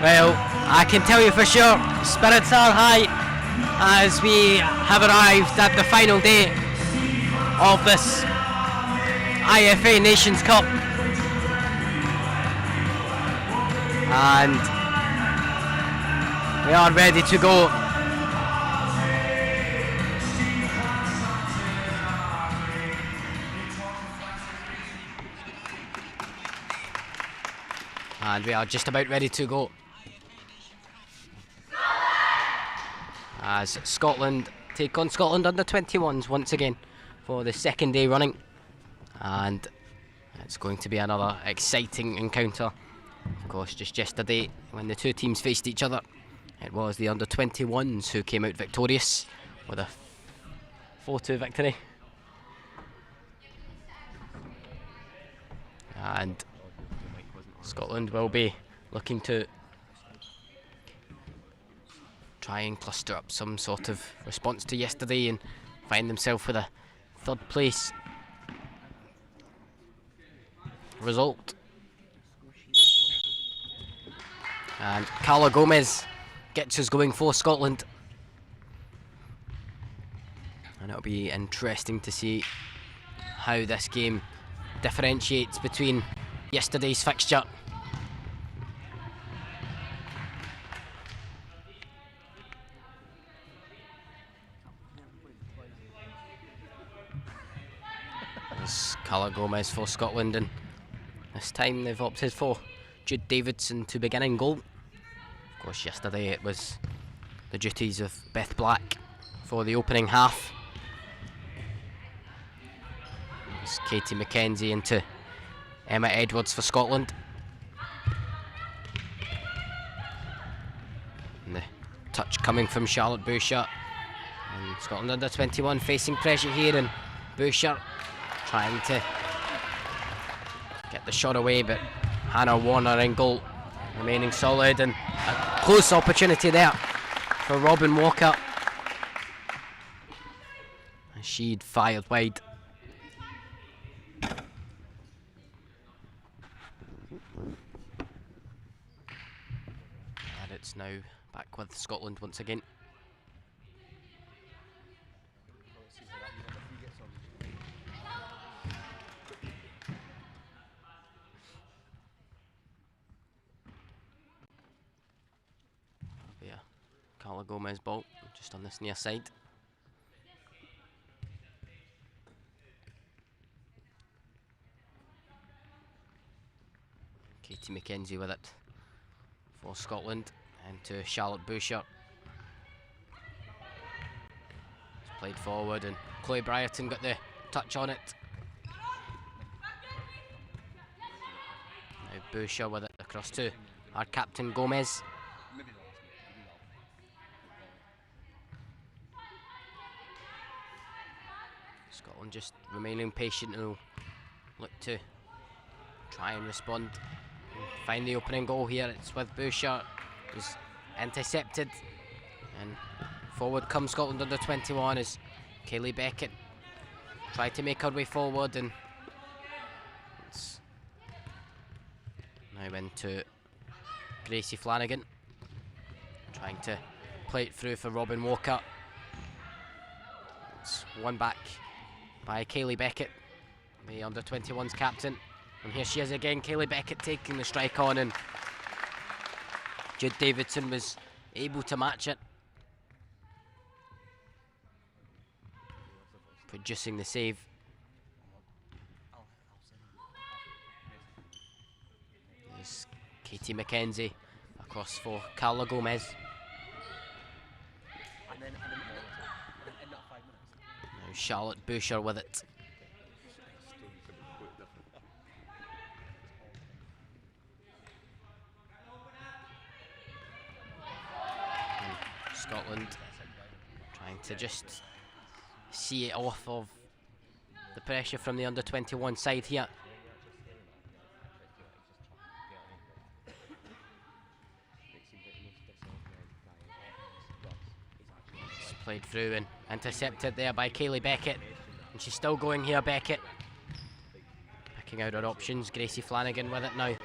Well, I can tell you for sure, spirits are high as we have arrived at the final day of this IFA Nations Cup. And we are ready to go. And we are just about ready to go. As Scotland take on Scotland under 21s once again for the second day running, and it's going to be another exciting encounter. Of course, just yesterday when the two teams faced each other, it was the under 21s who came out victorious with a 4-2 victory, and Scotland will be looking to try and cluster up some sort of response to yesterday and find themselves with a third place result. And Carla Gomez gets us going for Scotland, and it'll be interesting to see how this game differentiates between yesterday's fixture. It's Carla Gomez for Scotland, and this time they've opted for Jude Davidson to begin in goal. Of course, yesterday it was the duties of Beth Black for the opening half. It's Katie McKenzie into Emma Edwards for Scotland. And the touch coming from Charlotte Boucher. And Scotland under 21 facing pressure here, and Boucher trying to get the shot away, but Hannah Warner in goal, remaining solid, and a close opportunity there for Robin Walker. And she'd fired wide. And it's now back with Scotland once again. Carla Gomez ball just on this near side. Katie McKenzie with it for Scotland, and to Charlotte Boucher. It's played forward, and Chloe Brierton got the touch on it. Now Boucher with it across to our captain Gomez. Scotland just remaining patient, and will look to try and respond and find the opening goal here. It's with Boucher, who's intercepted, and forward comes Scotland under 21 as Kaylee Beckett tried to make her way forward, and it's now into Gracie Flanagan trying to play it through for Robin Walker. It's won back by Kaylee Beckett, the under 21's captain, and here she is again, Kaylee Beckett taking the strike on, and Jude Davidson was able to match it, producing the save. There's Katie McKenzie across for Carla Gomez. Now Charlotte Boucher with it Scotland, trying to just see it off of the pressure from the under-21 side here. It's played through and intercepted there by Kayleigh Beckett, and she's still going here, Beckett. Picking out her options, Gracie Flanagan with it now.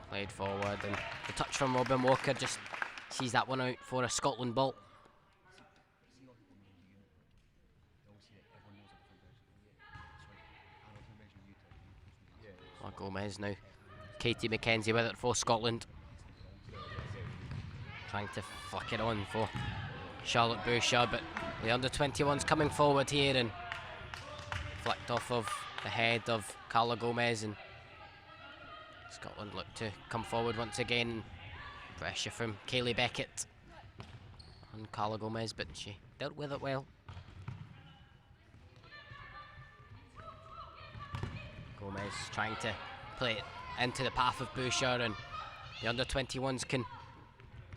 Played forward, and the touch from Robin Walker just sees that one out for a Scotland ball. Oh, Gomez now. Katie McKenzie with it for Scotland. Trying to flick it on for Charlotte Bouchard, but the under-21's coming forward here and flicked off of the head of Carla Gomez, and Scotland look to come forward once again. Pressure from Kayleigh Beckett on Carla Gomez, but she dealt with it well. Gomez trying to play it into the path of Bouchard, and the under-21s can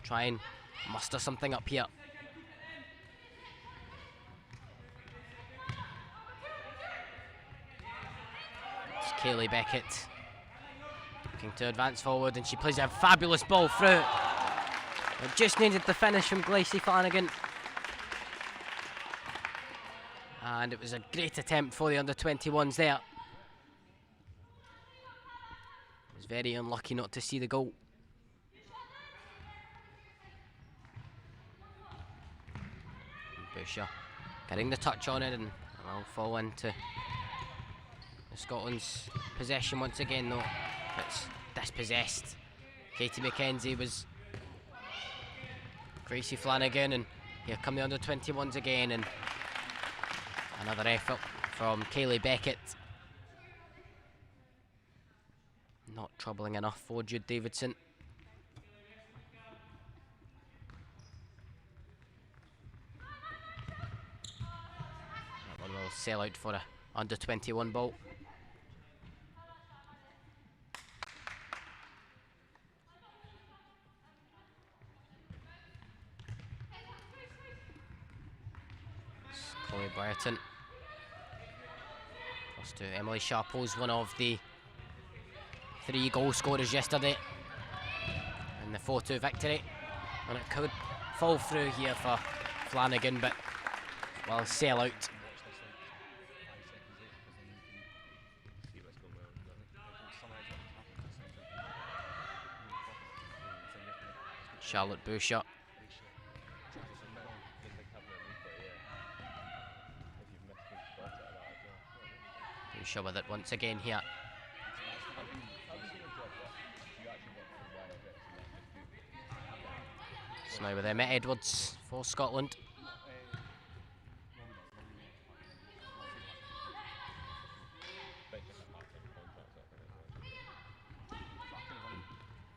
try and muster something up here. It's Kayleigh Beckett looking to advance forward, and she plays a fabulous ball through. It just needed the finish from Gracie Flanagan. And it was a great attempt for the under-21s there. Was very unlucky not to see the goal. Bouchard getting the touch on it, and will fall into the Scotland's possession once again, though. It's dispossessed. Katie McKenzie was Gracie Flanagan, and here come the under-21s again, and another effort from Kayleigh Beckett. Not troubling enough for Jude Davidson. That one will sell out for a under-21 ball. Chloe Brereton. Plus to Emily Sharples, one of the 3 goal scorers yesterday in the 4-2 victory. And it could fall through here for Flanagan, but will sell out. Charlotte Bouchard. Bouchard with it once again here. So now with Emma Edwards for Scotland.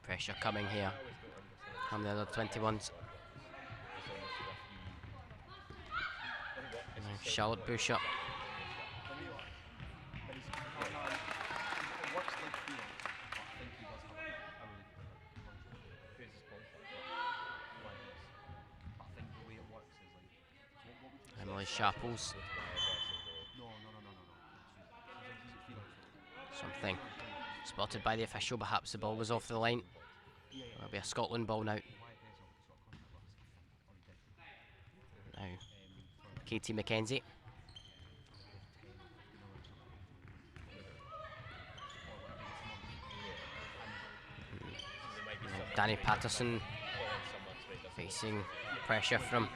Pressure coming here from the other 21s. Charlotte Bouchard. Emily Sharples. Something spotted by the official, perhaps the ball was off the line. It'll be a Scotland ball now. Now, Katie McKenzie. Danny Patterson facing pressure from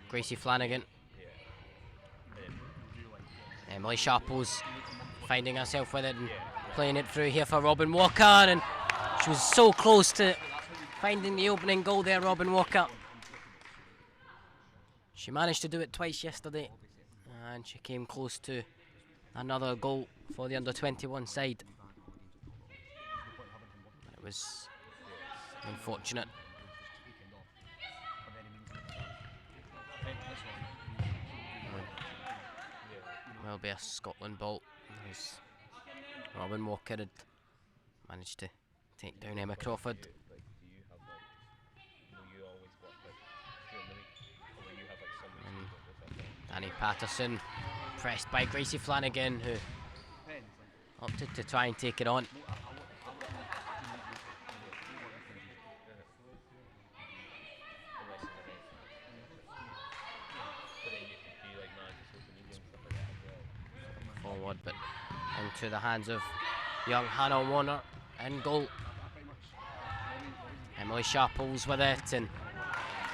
Gracie Flanagan. Emily Sharples finding herself with it and playing it through here for Robin Walker, and she was so close to finding the opening goal there, Robin Walker. She managed to do it twice yesterday, and she came close to another goal for the under-21 side. It was unfortunate. Will be a Scotland ball. Robin Walker had managed to take down Emma Crawford. And Danny Patterson pressed by Gracie Flanagan, who opted to try and take it on. Forward, but into the hands of young Hannah Warner in goal. Emily Sharples with it and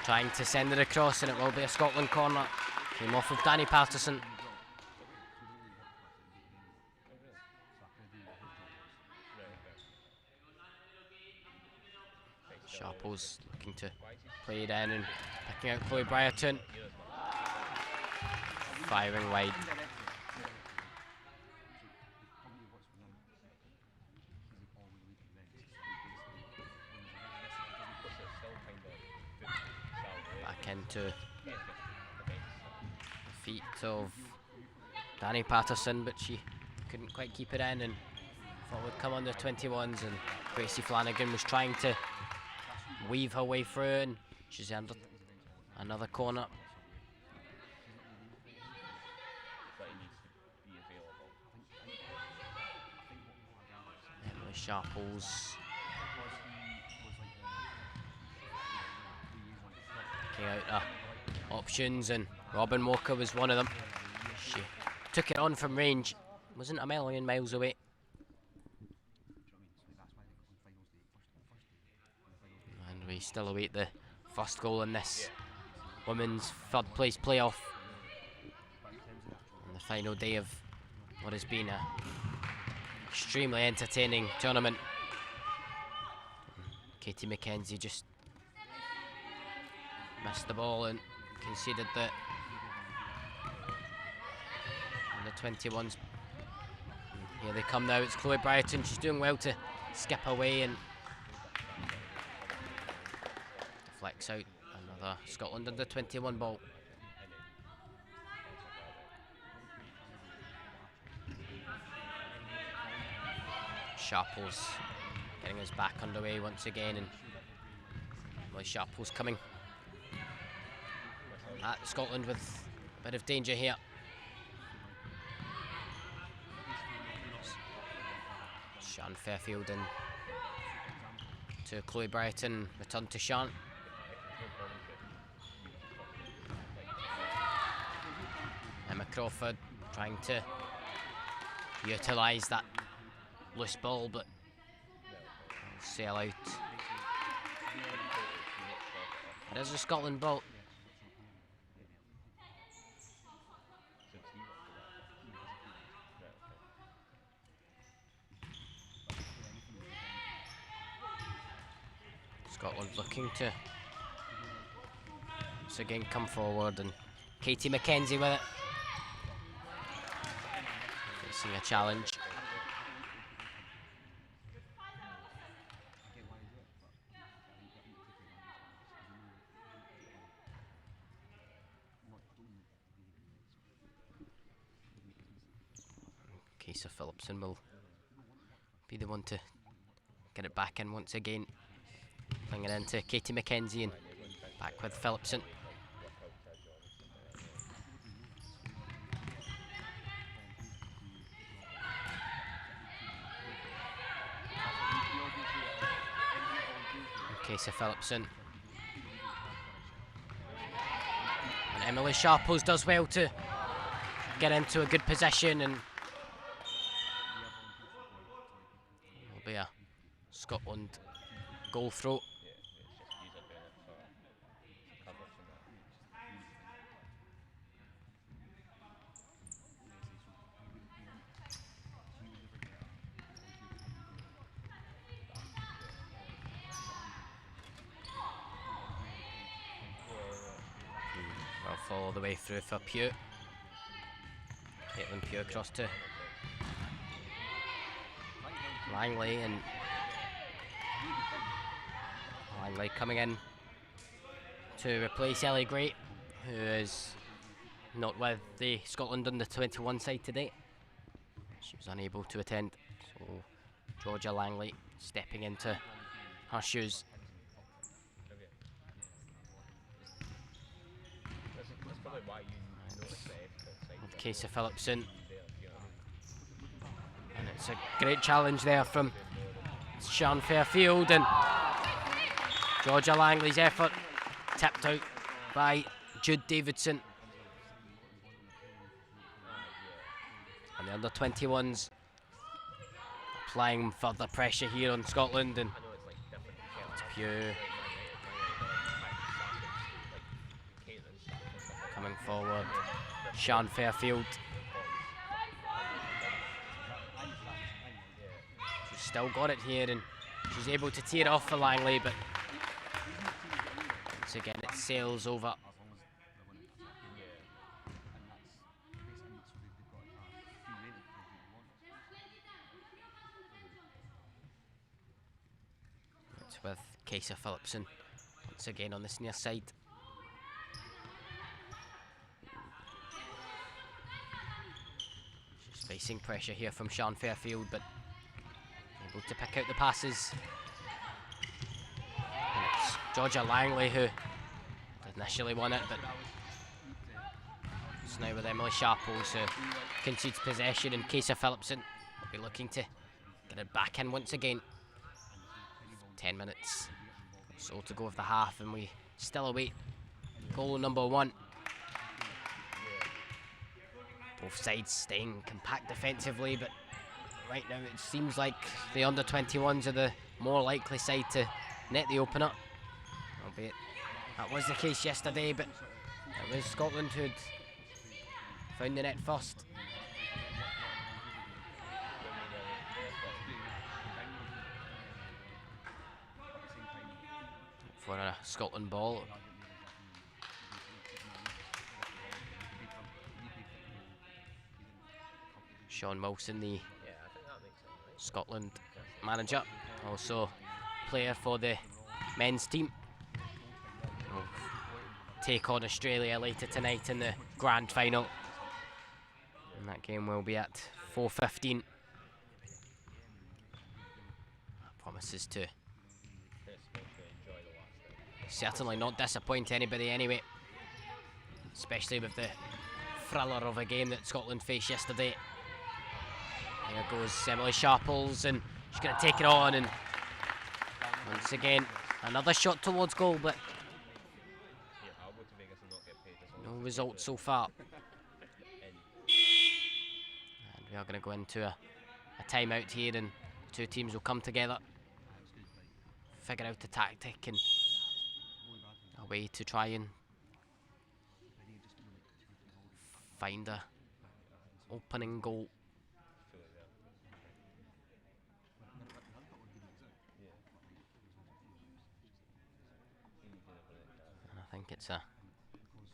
trying to send it across, and it will be a Scotland corner. Came off of Danny Patterson. Sharples looking to play it in and picking out Chloe Briarton. Firing wide. Back into the feet of Danny Patterson, but she couldn't quite keep it in and thought it would come on the 21s, and Gracie Flanagan was trying to weave her way through, and she's under another corner. Emily Sharples picking out her options, and Robin Walker was one of them. She took it on from range, wasn't a million miles away. And we still await the first goal in this women's third place playoff on the final day of what has been a extremely entertaining tournament. Katie McKenzie just missed the ball and conceded that on the 21s. Here they come now, it's Chloe Brighton. She's doing well to skip away and flex out. Another Scotland under 21 ball. Sharples getting us back underway once again, and Emily Sharples coming at Scotland with a bit of danger here. Sian Fairfield in to Chloe Brighton, return to Sian. Emma Crawford trying to utilise that loose ball, but sail out. It is a Scotland ball. Scotland looking to once again come forward, and Katie McKenzie with it. Facing a challenge. Kesa Phillipson will be the one to get it back in once again. Playing it into Katie McKenzie and back with Phillipson. Kesa Phillipson. And Emily Sharples does well to get into a good position, and it'll be a Scotland goal throw. Well, follow the way through for Pugh. Caitlin Pugh across to Langley, and Langley coming in to replace Ellie Gray, who is not with the Scotland under 21 side today. She was unable to attend, so Georgia Langley stepping into her shoes. With Casey Phillipson. And it's a great challenge there from Sian Fairfield, and Georgia Langley's effort tipped out by Jude Davidson. And the under-21s applying further pressure here on Scotland, and it's Pugh coming forward. Sian Fairfield. She's still got it here, and she's able to tear off for Langley, but once again it sails over. It's with Casey Phillipson once again on this near side. She's facing pressure here from Sian Fairfield, but able to pick out the passes. And it's Georgia Langley who initially won it, but it's now with Emily Sharples who concedes possession, and Casey Phillipson will be looking to get it back in once again. 10 minutes so to go of the half, and we still await goal number 1. Both sides staying compact defensively, but right now it seems like the under-21s are the more likely side to net the opener. Albeit that was the case yesterday, but it was Scotland who'd found the net first. For a Scotland ball. Sean Wilson, the Scotland manager, also player for the men's team, will take on Australia later tonight in the grand final, and that game will be at 4:15. That promises to certainly not disappoint anybody anyway, especially with the thriller of a game that Scotland faced yesterday. Here goes Emily Sharples, and she's going to take it on, and once again another shot towards goal, but no result so far. And we are going to go into a timeout here, and two teams will come together, figure out the tactic and a way to try and find a opening goal. And I think it's a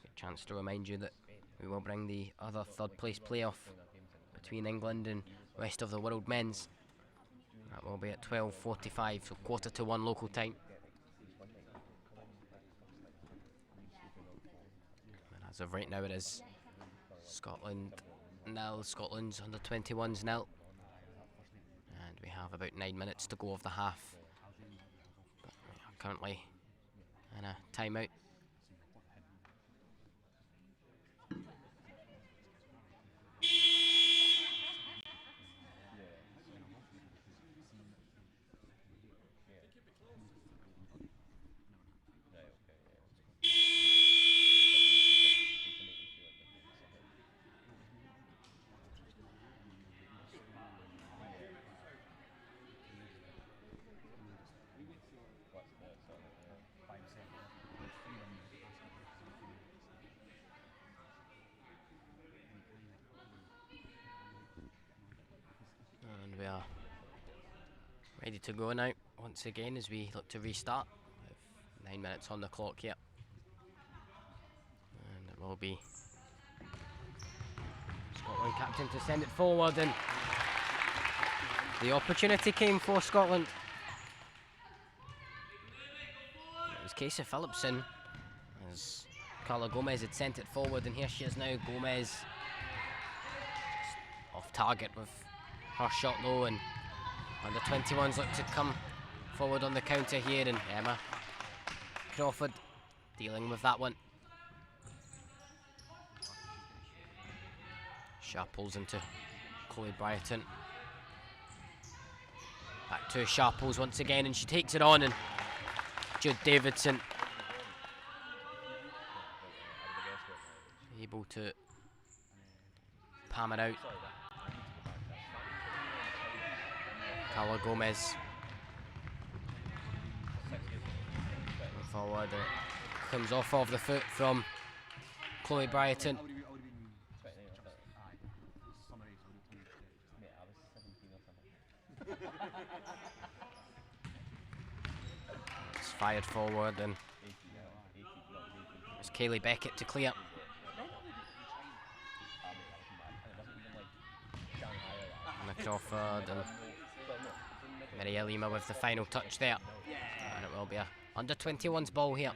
good chance to remind you that we will bring the other third place playoff between England and rest of the world men's. That will be at 12:45, so 1:45 local time. As of right now, it is Scotland 0, Scotland's under-21s 0. And we have about 9 minutes to go of the half. But we are currently in a timeout. And we are ready to go now once again as we look to restart with 9 minutes on the clock here. And it will be Scotland captain to send it forward, and the opportunity came for Scotland. It was Casey Phillipson as Carla Gomez had sent it forward, and here she is now. Gomez just off target with her shot though, and Under 21s look to come forward on the counter here, and Emma Crawford dealing with that one. Sharples into Chloe Bryton. Back to Sharples once again, and she takes it on, and Jude Davidson able to palm it out. Carla Gomez forward, it comes off of the foot from Chloe Bryton. It's fired forward, and it's Kaylee Beckett to clear. Anna Crawford and Maria Lima with the final touch there, and it will be a under 21s ball here.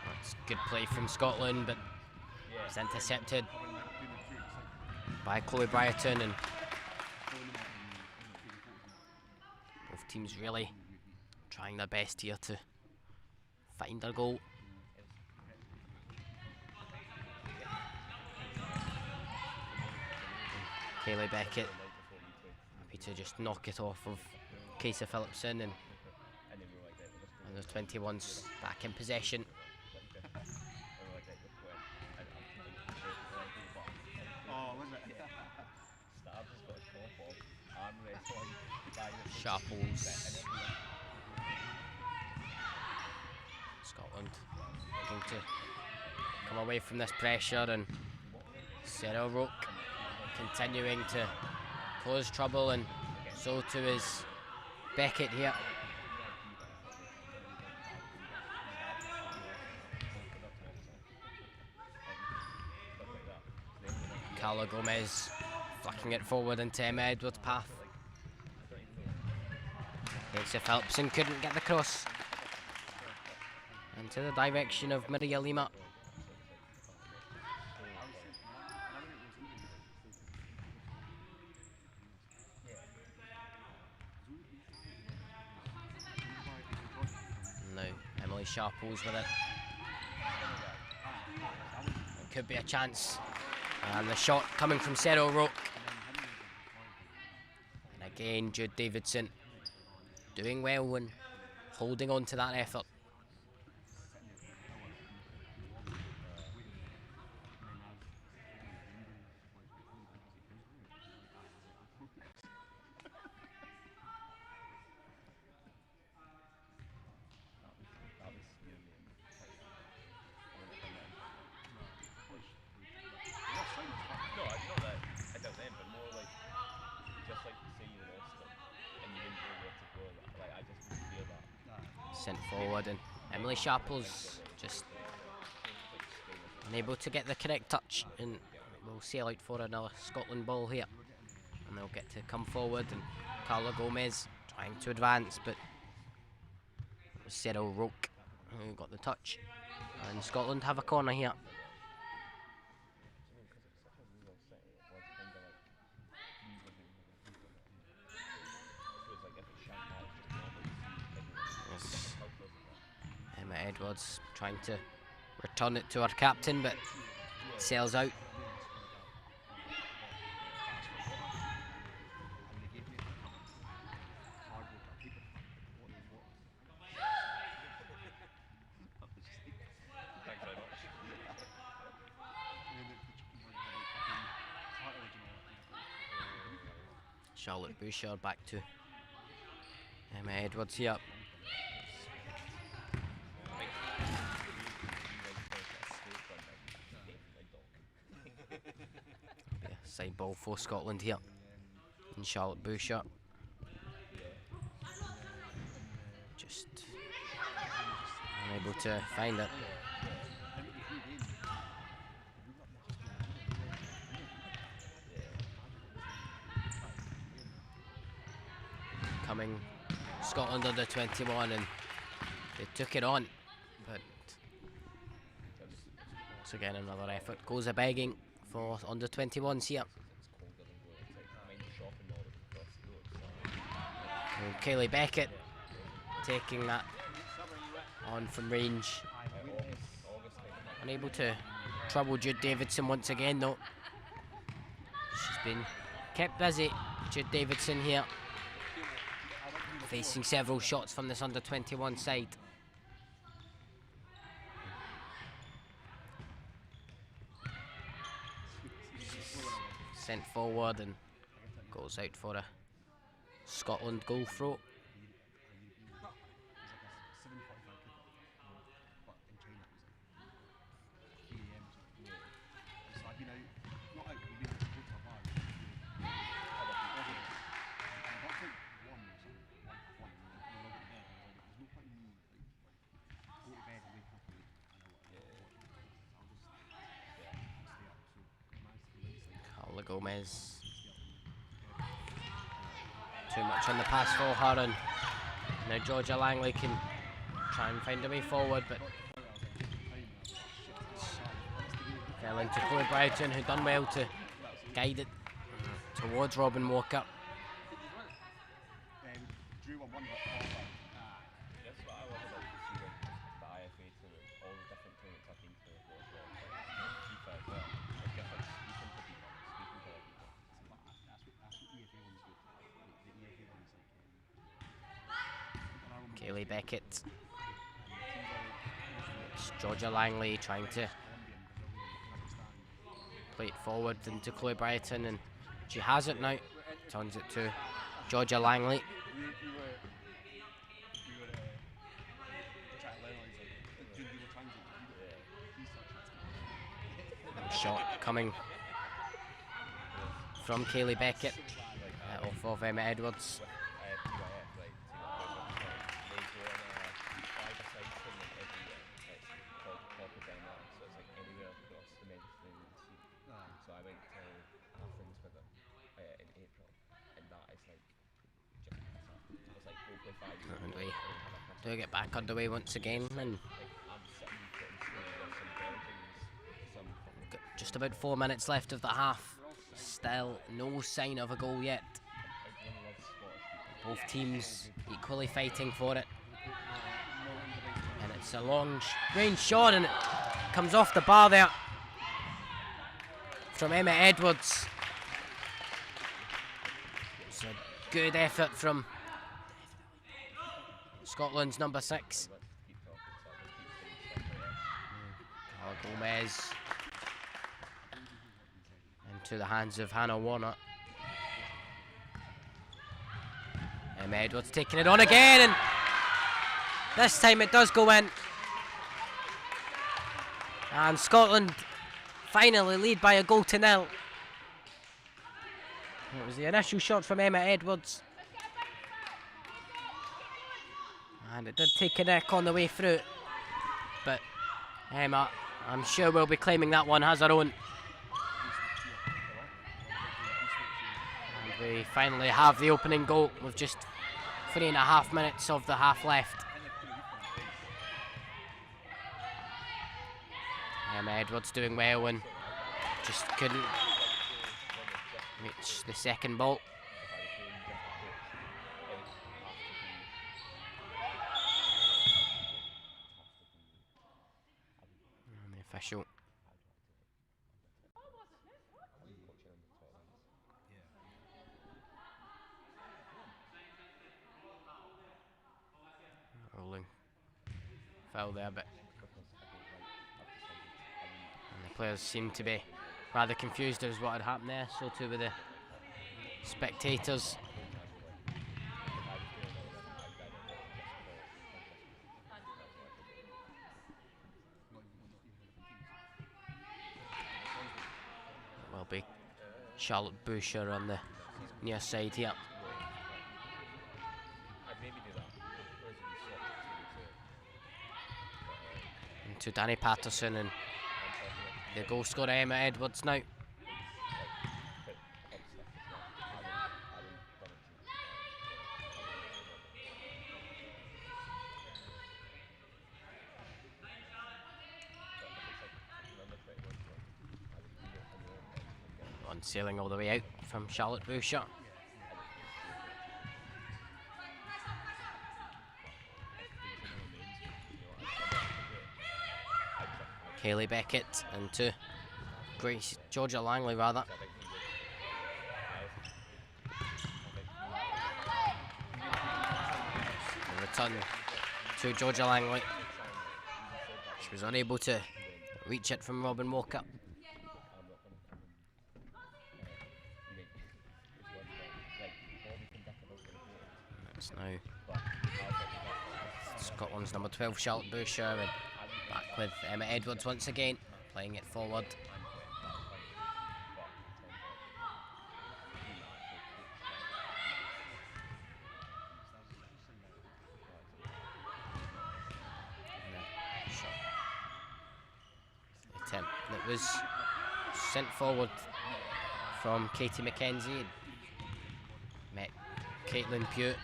That's good play from Scotland, but it's intercepted by Chloe Bryton, and both teams really trying their best here to find a goal. Kaylee Beckett happy to just knock it off of Casey Phillipson, and the 21s back in possession. Sharples. Scotland looking to come away from this pressure, and Sarah Roke continuing to cause trouble, and so too is Beckett here. Carla Gomez flicking it forward into Emma Edwards' path. Casey Phillipson couldn't get the cross into the direction of Maria Lima. Now Emily Sharples with it. It could be a chance. And the shot coming from Sarah Roke. And again, Jude Davidson doing well and holding on to that effort. Sent forward, and Emily Sharples just unable to get the correct touch, and we'll sail out for another Scotland ball here, and they'll get to come forward, and Carla Gomez trying to advance, but it was Sarah Roke who got the touch, and Scotland have a corner here. Emma Edwards trying to return it to her captain, but sails out. Charlotte Bouchard back to Emma Edwards here. Side ball for Scotland here, and Charlotte Bouchard just unable to find it. Coming Scotland under 21, and they took it on, but Once again, another effort goes a begging for under 21s here. And Kaylee Beckett taking that on from range. Unable to trouble Jude Davidson once again though. She's been kept busy, Jude Davidson here, facing several shots from this under 21 side. Sent forward and goes out for a Scotland goal throw. Gomez. Too much on the pass for her, and now Georgia Langley can try and find a way forward, but fell into Chloe Brighton, who done well to guide it towards Robin Walker. Kaylee Beckett. It's Georgia Langley trying to play it forward into Chloe Brighton, and she has it now. Turns it to Georgia Langley. Shot coming from Kaylee Beckett off of Emma Edwards. And we do get back underway once again, and got just about 4 minutes left of the half. Still no sign of a goal yet. Both teams equally fighting for it. And it's a long range shot, and it comes off the bar there from Emma Edwards. It's a good effort from Scotland's number 6. Gomez into the hands of Hannah Warner. Emma Edwards taking it on again, and this time it does go in. And Scotland finally lead by a goal to nil. It was the initial shot from Emma Edwards, and it did take a nick on the way through, but Emma, I'm sure, will be claiming that one as her own. And we finally have the opening goal with just 3.5 minutes of the half left. Emma Edwards doing well and just couldn't reach the second ball. And the official rolling foul there, but and the players seem to be rather confused as what had happened there. So too with the spectators. It will be Charlotte Boucher on the near side here. To Danny Patterson, and the goal scorer Emma Edwards now. And sailing all the way out from Charlotte Boucher. Kaylee Beckett into Georgia Langley rather. The return to Georgia Langley. She was unable to reach it from Robin Walker. It's now Scotland's number 12, Charlotte Boucher, and back with Emma Edwards once again, playing it forward. Attempt that was sent forward from Katie McKenzie, met Caitlin Pugh.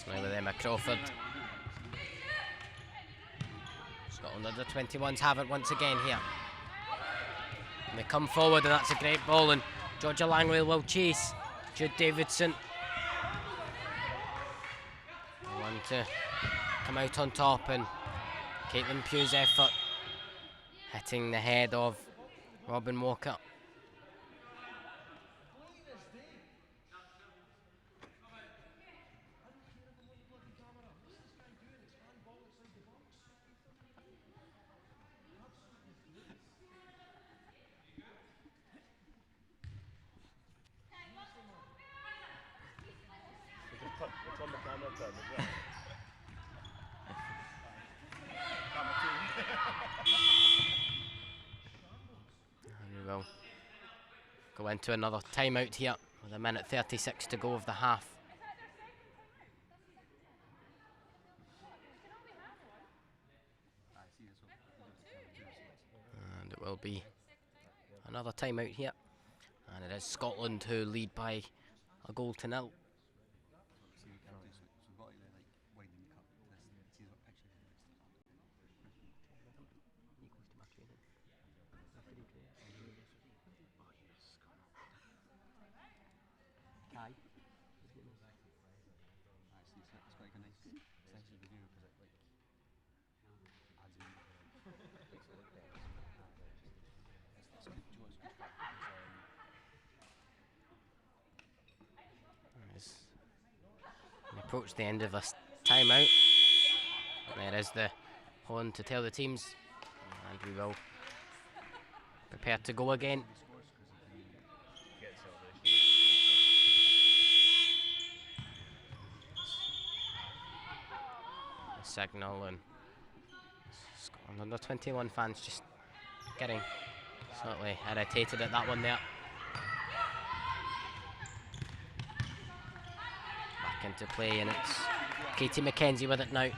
Now with Emma Crawford. Scotland under 21s have it once again here. And they come forward, and that's a great ball, and Georgia Langley will chase. Jude Davidson. One to come out on top, and Caitlin Pugh's effort hitting the head of Robin Walker. And we will go into another timeout here with 1:36 to go of the half. And it will be another timeout here. And it is Scotland who lead by a goal to nil. As we approach the end of this timeout, there is the horn to tell the teams, and we will prepare to go again. The signal, and Scotland under 21 fans just getting slightly irritated at that one there. Back into play, and it's Katie McKenzie with it now.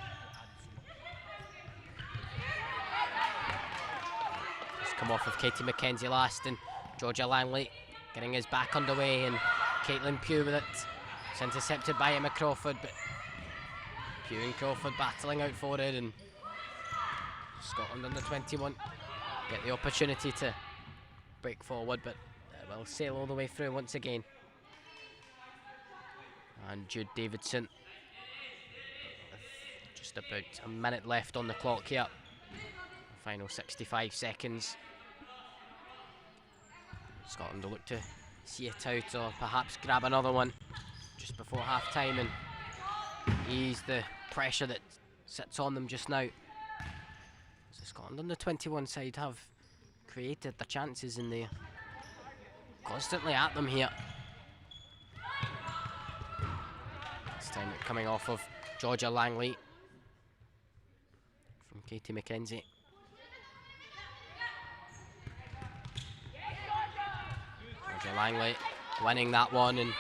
Just come off of Katie McKenzie last, and Georgia Langley getting his back underway, and Caitlin Pugh with it. It's intercepted by Emma Crawford, but Pugh and Crawford battling out for it, and Scotland under 21 get the opportunity to break forward, but will sail all the way through once again. And Jude Davidson, with just about a minute left on the clock here. Final 65 seconds. Scotland will look to see it out, or perhaps grab another one just before half time and ease the pressure that sits on them just now. So Scotland on the 21 side have created the chances, and they're constantly at them here. This time coming off of Georgia Langley from Katie McKenzie. Georgia Langley winning that one, and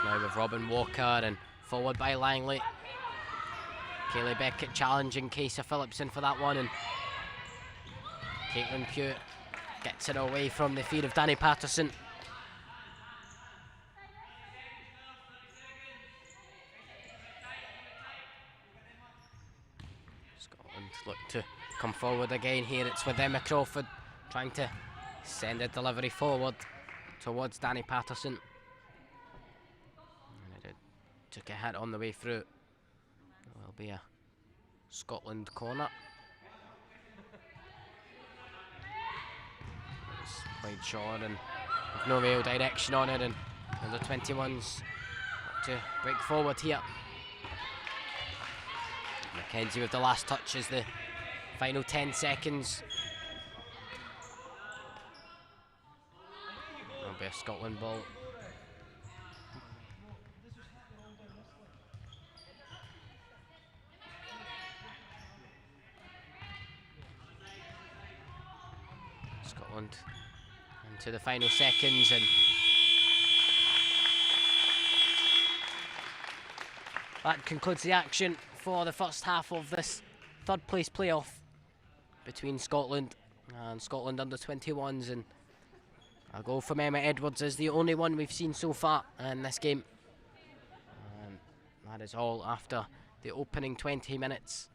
now with Robin Walker, and forward by Langley. Kayleigh Beckett challenging Casey Phillipson for that one, and Caitlin Pugh gets it away from the feet of Danny Patterson. Scotland look to come forward again here. It's with Emma Crawford trying to send a delivery forward towards Danny Patterson. And it took a hit on the way through. It will be a Scotland corner. It's played short and with no real direction on it, and the 21s to break forward here. Mackenzie with the last touch as the final 10 seconds. That'll be a Scotland ball. Scotland into the final seconds, and that concludes the action for the first half of this third place playoff between Scotland and Scotland under 21s, and a goal from Emma Edwards is the only one we've seen so far in this game. And that is all after the opening 20 minutes,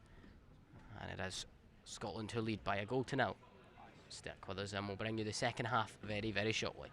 and it is Scotland who lead by a goal to nil. Stick with us and we'll bring you the second half very, very shortly.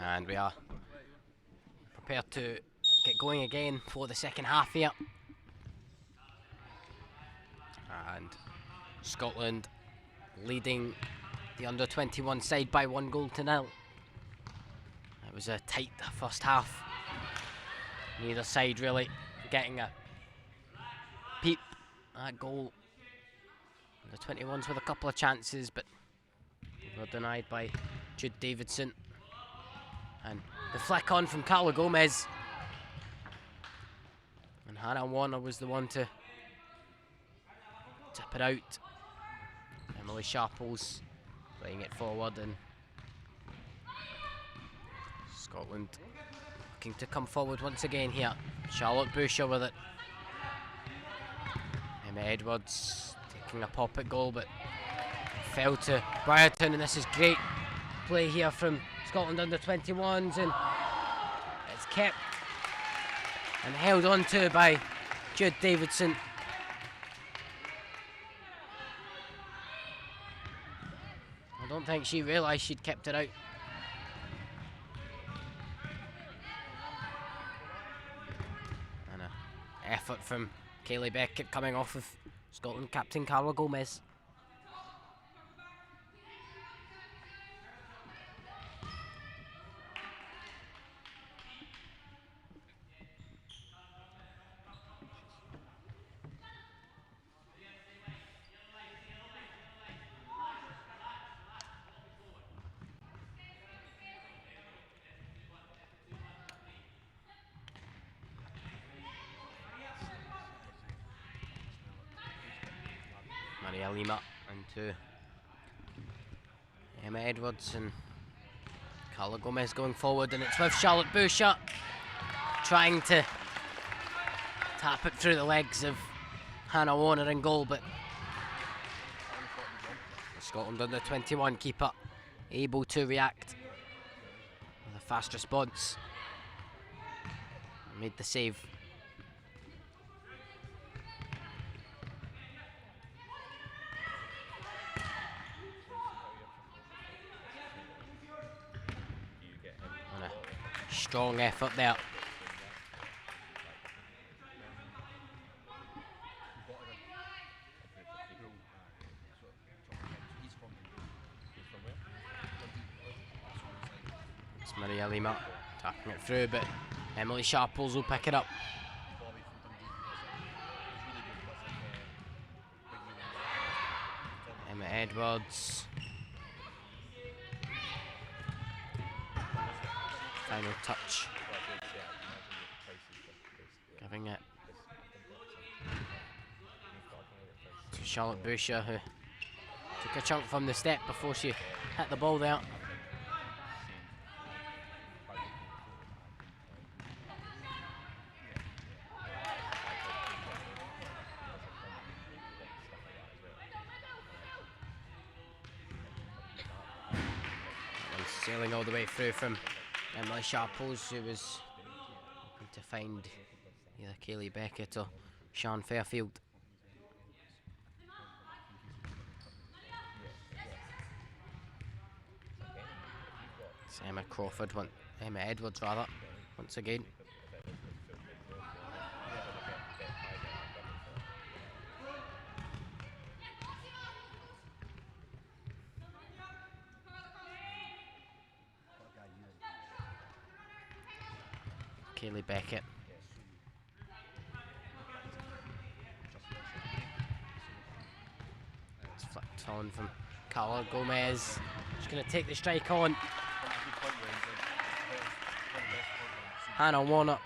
And we are prepared to get going again for the second half here. And Scotland leading the under-21 side by 1-0. It was a tight first half. Neither side really getting a peep at goal. The 21s with a couple of chances, but were denied by Jude Davidson. And the flick on from Carla Gomez. And Hannah Warner was the one to tip it out. Emily Sharples playing it forward, and Scotland looking to come forward once again here. Charlotte Boucher with it. Emma Edwards taking a pop at goal, but fell to Briarton, and this is great play here from Scotland under-21s, and it's kept and held on to by Jude Davidson. I don't think she realised she'd kept it out. And an effort from Kayleigh Beckett coming off of Scotland captain Carla Gomez. Maria Lima into Emma Edwards, and Carla Gomez going forward, and it's with Charlotte Boucher trying to tap it through the legs of Hannah Warner in goal, but the Scotland under-21 keeper able to react with a fast response. Made the save. Strong effort there. It's Maria Lima tapping it through, but Emily Sharples will pick it up. Emma Edwards. Final touch. Giving it to Charlotte Boucher, who took a chunk from the step before she hit the ball there. And sailing all the way through from Emily Sharples, who was hoping to find either Kayleigh Beckett or Sian Fairfield. It's Emma Edwards rather, once again. Kayleigh Beckett. It's flicked on from Carla Gomez. She's going to take the strike on. Hannah Warner.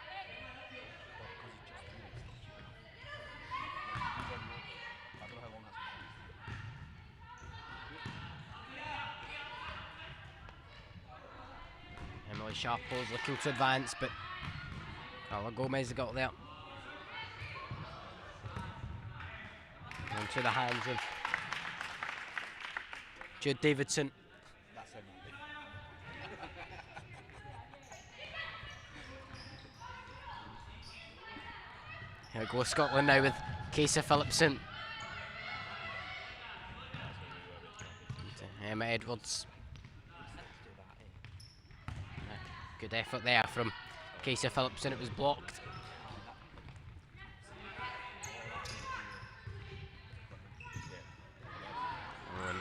Emily Sharples looking to advance, but Carla Gomez got there. Into the hands of Jude Davidson. Here goes Scotland now with Casey Phillipson. Emma Edwards. Good effort there from Casey Phillipson. It was blocked. And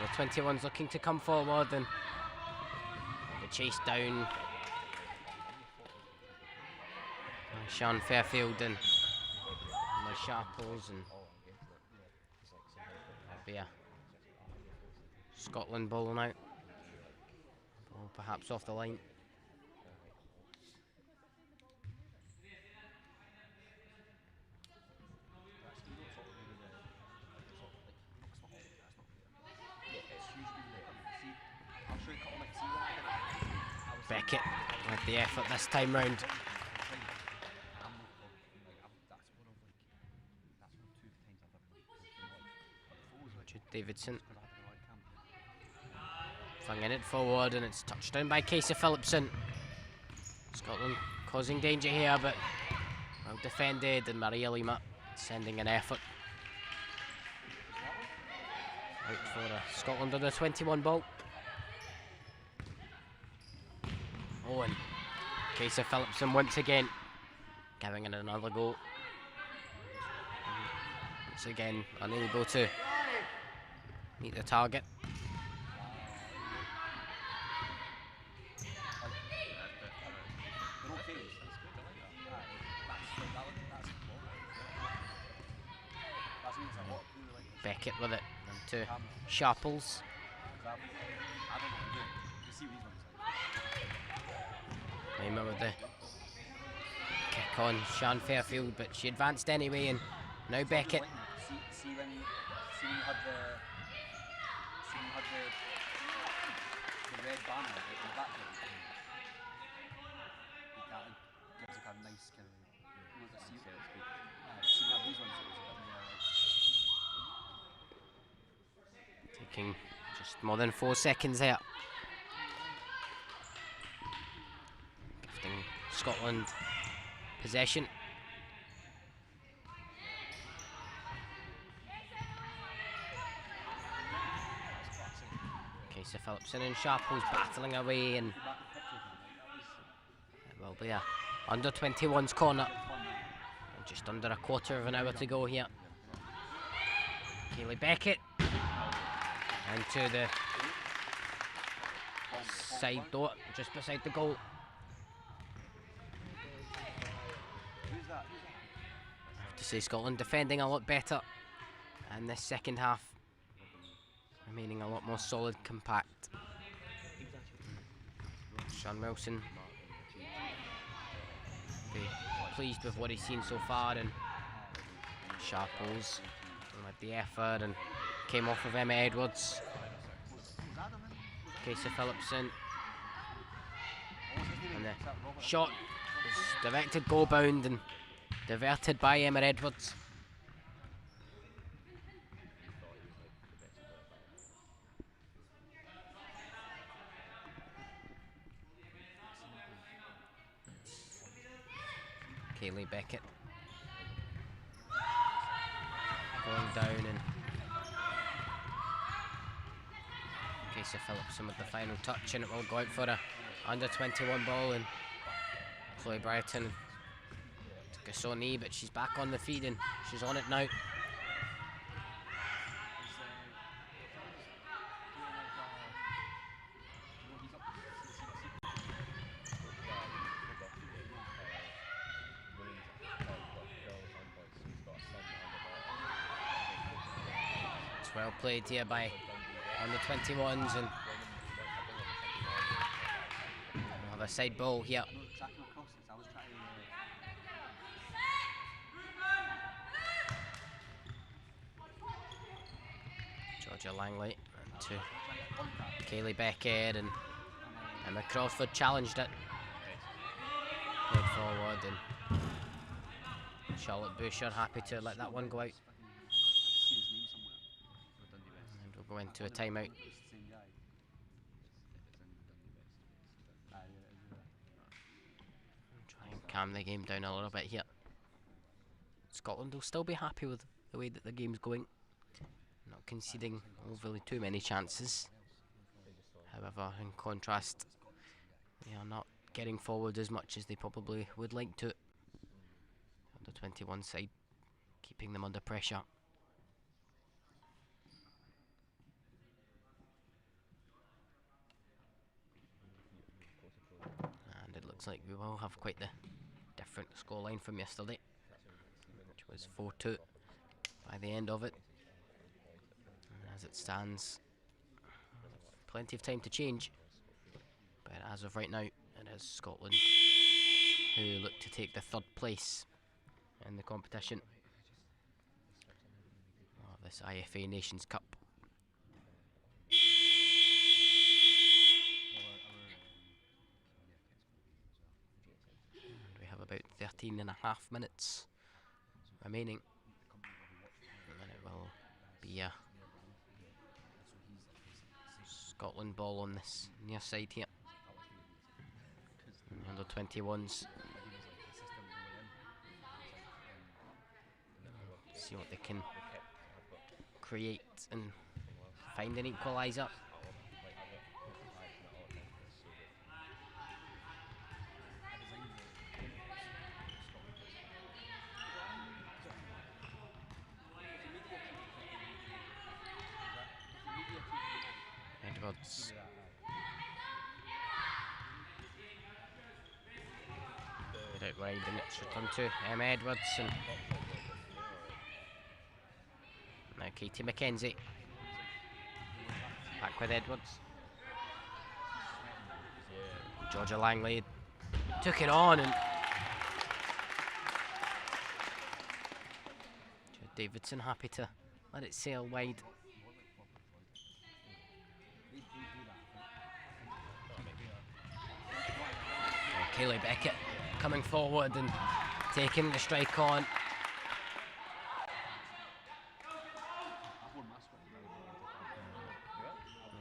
the 21's looking to come forward, and the chase down by Sean Fairfield and by Sharples, and that'll be a Scotland ball now. Ball perhaps off the line. Beckett with the effort this time round. Jude Davidson flinging it forward, and it's touched down by Casey Phillipson. Scotland causing danger here, but well defended, and Maria Lima sending an effort out for a Scotland under 21 ball. Oh, and Casey Phillipson once again giving it another go. Once again unable to meet the target. Beckett with it, and to Sharples. Lima with the kick on Sean Fairfield, but she advanced anyway, and now Beckett. See when you had the red banner in the background. That gives like a nice kind of look at see you have these ones that was a bit more like Taking just more than 4 seconds there. Gifting Scotland possession. Casey Phillipson and Sharples battling away, and it will be a under 21's corner. And just under a quarter of an hour to go here. Kayleigh Beckett into the side door, just beside the goal. I have to say Scotland defending a lot better, and this second half remaining a lot more solid, compact. Sean Wilson be pleased with what he's seen so far, and Sharples with the effort, and came off of Emma Edwards. Casey Phillipson, and the shot was directed goal bound and diverted by Emma Edwards. Kayleigh Beckett going down, and Casey Phillipson with the final touch, and it will go out for a under 21 ball, and Chloe Brighton took a sore knee, but she's back on the feed and she's on it now. It's well played here by on the 21s, and we'll have a side ball here. Georgia Langley to Kayleigh Beckett, and Emma Crawford challenged it. Played forward, and Charlotte Boucher happy to let that one go out. And we'll go into a timeout. Try and calm the game down a little bit here. Scotland will still be happy with the way that the game's going. Not conceding overly too many chances. However, in contrast, They are not getting forward as much as they probably would like to. The 21 side keeping them under pressure. And it looks like we will have quite the different scoreline from yesterday, which was 4-2 by the end of it. And as it stands, plenty of time to change, but as of right now, it is Scotland who look to take the third place in the competition of this IFA Nations Cup. And we have about 13.5 minutes remaining, and it will be a Scotland ball on this near side here. And the under 21s see what they can create and find an equaliser. Edwards. Put out wide and it's returned to Emma Edwards. And now Katie McKenzie. Back with Edwards. Georgia Langley took it on, and Davidson happy to let it sail wide. Kayleigh Beckett coming forward and taking the strike on.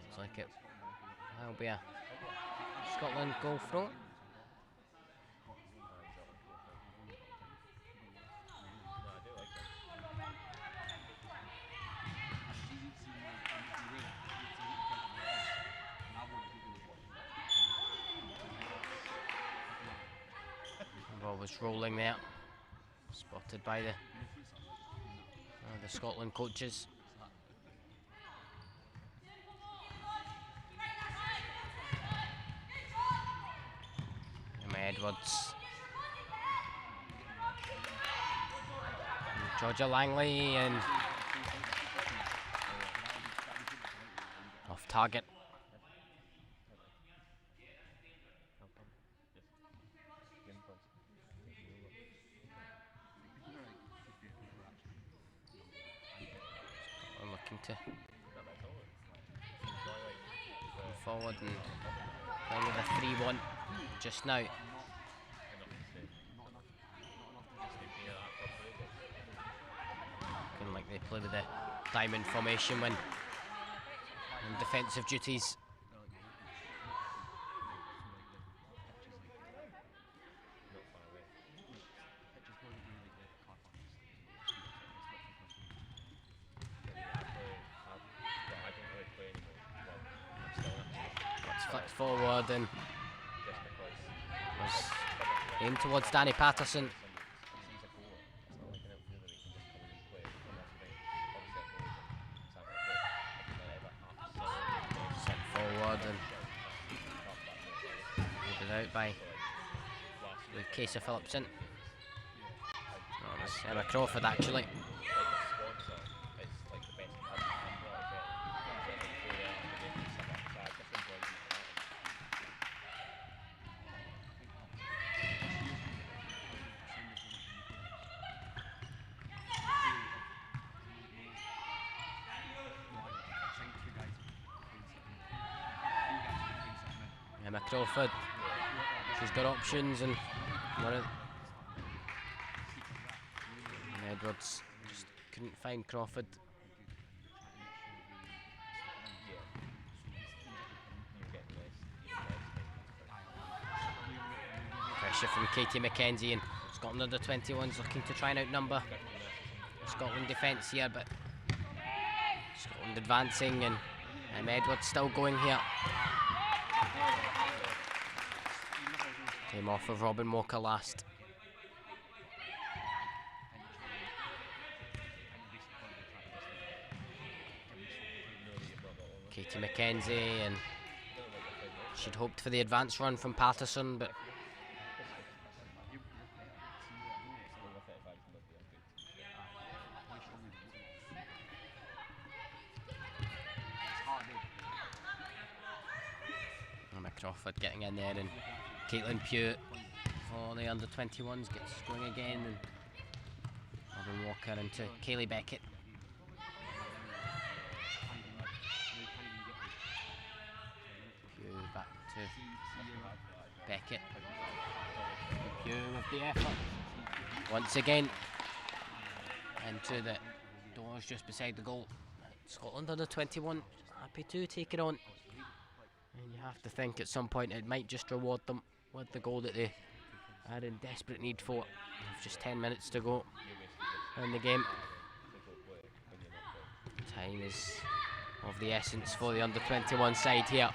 Looks like it will be a Scotland goal throw. Ball was rolling there, spotted by the Scotland coaches. Emma Edwards, and Georgia Langley, and off target. Looking to come forward and play with a 3-1 just now. Looking like they play with the diamond formation when in defensive duties. Flicked forward and was aimed towards Danny Patterson. Sent forward and moved out by Casey Phillipson. Oh, it was Emma Crawford actually. Emma Crawford, she's got options, and Edwards just couldn't find Crawford. Pressure from Katie McKenzie, and Scotland under 21s looking to try and outnumber Scotland defence here, but Scotland advancing, and Edwards still going here. Came off of Robin Walker last. Katie McKenzie, and she'd hoped for the advance run from Patterson, but Crawford getting in there, and Caitlin Pugh for the under-21s gets going again, and Robin Walker into Kaylee Beckett. Pugh back to Beckett. Pugh with the effort once again into the doors just beside the goal. Scotland under-21 happy to take it on. And you have to think at some point it might just reward them with the goal that they are in desperate need for. With just 10 minutes to go in the game. Time is of the essence for the under-21 side here.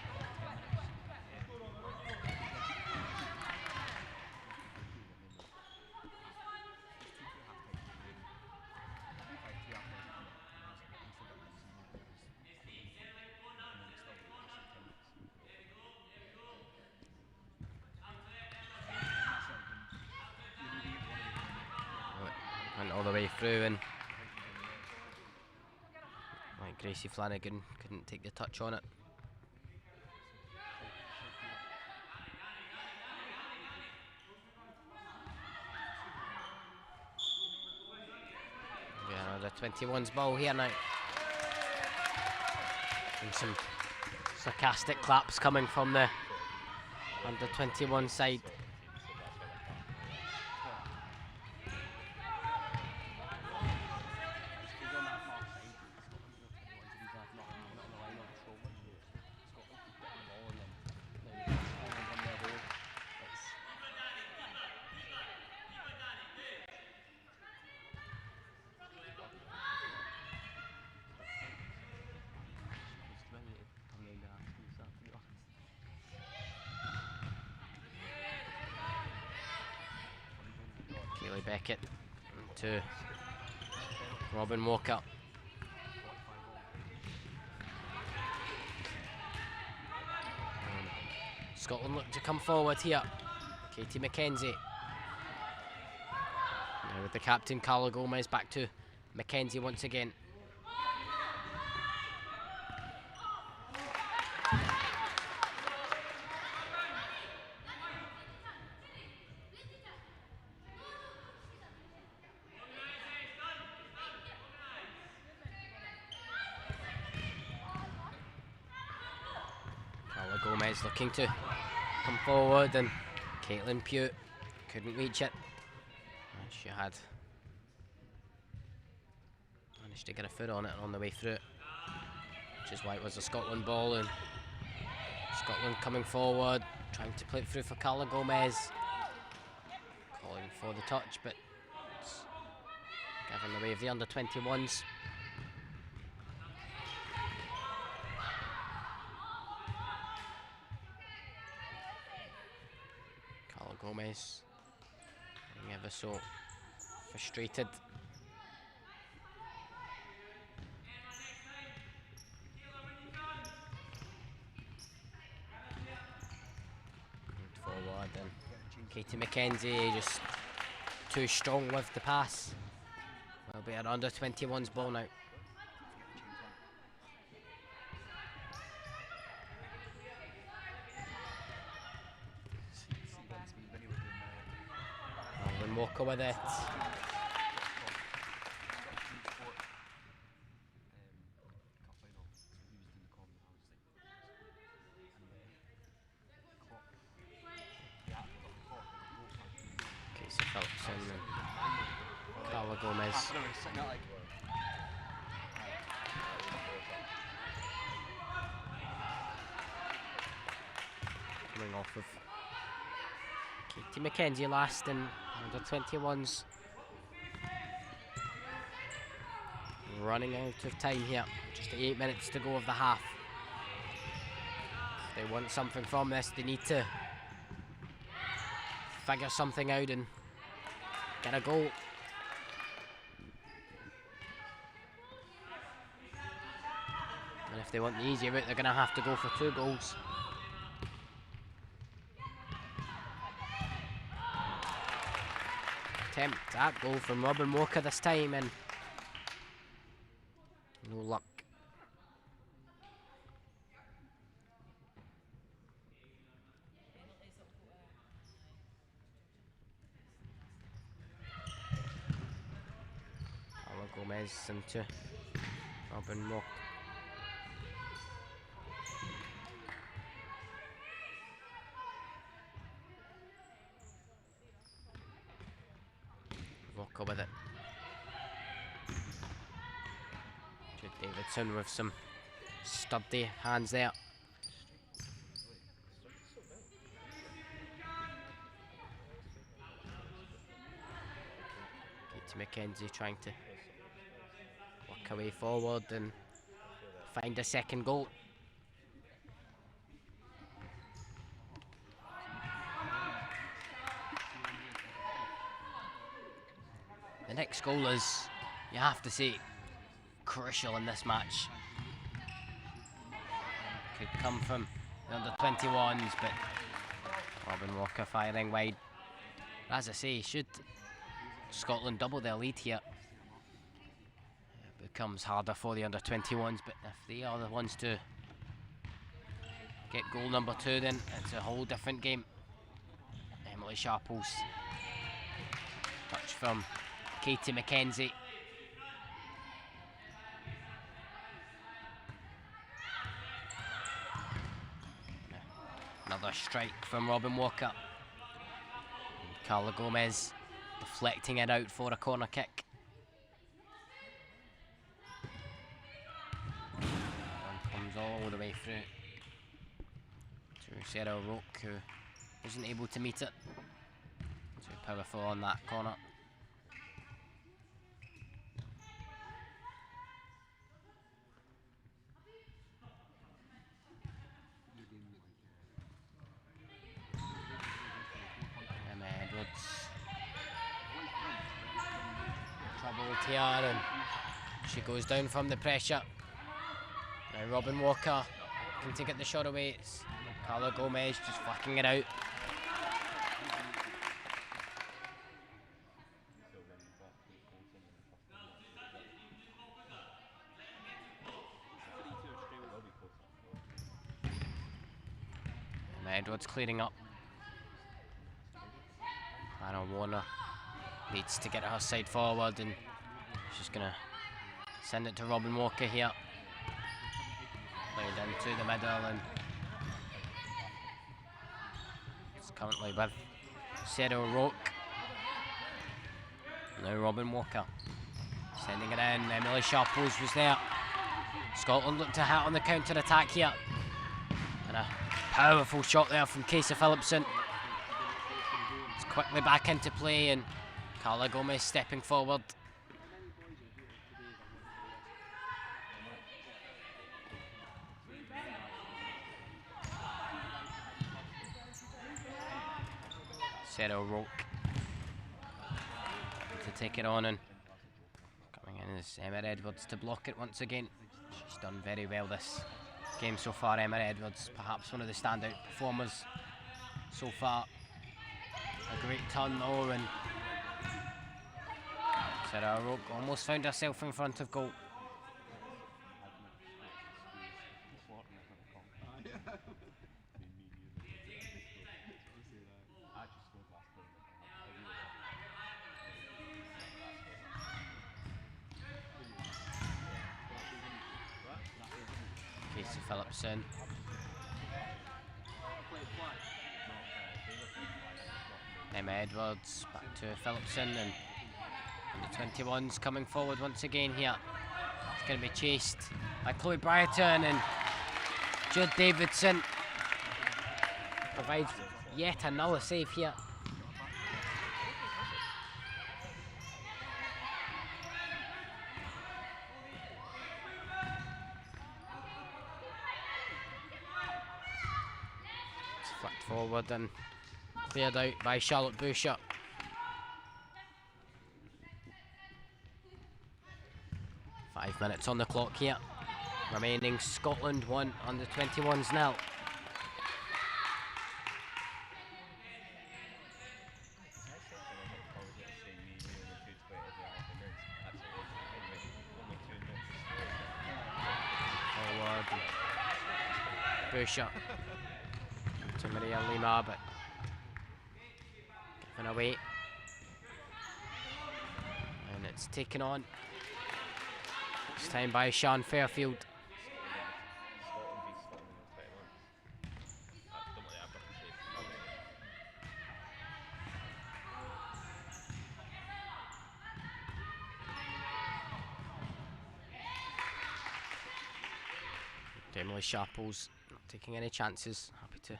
Went all the way through, and like Gracie Flanagan couldn't take the touch on it. Yeah, the 21's ball here now. And some sarcastic claps coming from the under-21 side. Beckett to Robin Walker. Scotland look to come forward here. Katie McKenzie. Now with the captain Carla Gomez, back to McKenzie once again. Gomez looking to come forward, and Caitlin Pugh couldn't reach it. She had managed to get a foot on it on the way through it, which is why it was a Scotland ball, and Scotland coming forward, trying to play it through for Carla Gomez, calling for the touch, but it's given the way of the under-21s. Gomez being ever so frustrated. And forward, and Katie McKenzie just too strong with the pass. Will be an under-21s ball now. Walker with it. Casey Phillipson and Carla Gomez. Coming off of Katie McKenzie last, and under-21s running out of time here. Just 8 minutes to go of the half. If they want something from this, they need to figure something out and get a goal. And if they want the easy route, they're going to have to go for 2 goals. Attempt at goal from Robin Walker this time, and no luck. Gomez into Robin Walker. Walker with it. Jude Davidson with some sturdy hands there. Katie McKenzie trying to work her way forward and find a second goal. The next goal is, you have to say, crucial in this match. Could come from the under-21s, but Robin Walker firing wide. As I say, should Scotland double their lead here, it becomes harder for the under-21s, but if they are the ones to get goal number 2, then it's a whole different game. Emily Sharples. Touch from Katie McKenzie. Another strike from Robin Walker. And Carla Gomez deflecting it out for a corner kick. One comes all the way through to Sarah Roke, who wasn't able to meet it. Too powerful on that corner. Troubled here, and she goes down from the pressure. Now Robin Walker can get the shot away. It's Carla Gomez just flicking it out. And Edwards clearing up. Anna Warner needs to get her side forward, and she's going to send it to Robin Walker here. Played into the middle, and it's currently with Sarah Roke. Now Robin Walker sending it in. Emily Sharples was there. Scotland looked to hit on the counter-attack here. And a powerful shot there from Casey Phillipson. It's quickly back into play, and Carla Gomez stepping forward. Sarah Roke to take it on, and coming in is Emma Edwards to block it once again. She's done very well this game so far, Emma Edwards, perhaps one of the standout performers so far. A great turn though, and Sarah Roke almost found herself in front of goal. Casey Phillipson. Emma Edwards back to Phillipson, and the 21's coming forward once again here. It's going to be chased by Chloe Brighton, and Jude Davidson provides yet another save here. It's flicked forward, and Cleared out by Charlotte Boucher. Five minutes on the clock here. Remaining Scotland 1, under 21s nil. Forward. Boucher. To Maria Lima, but given away. And it's taken on. This time by Sean Fairfield. Emily Sharples not taking any chances. Happy to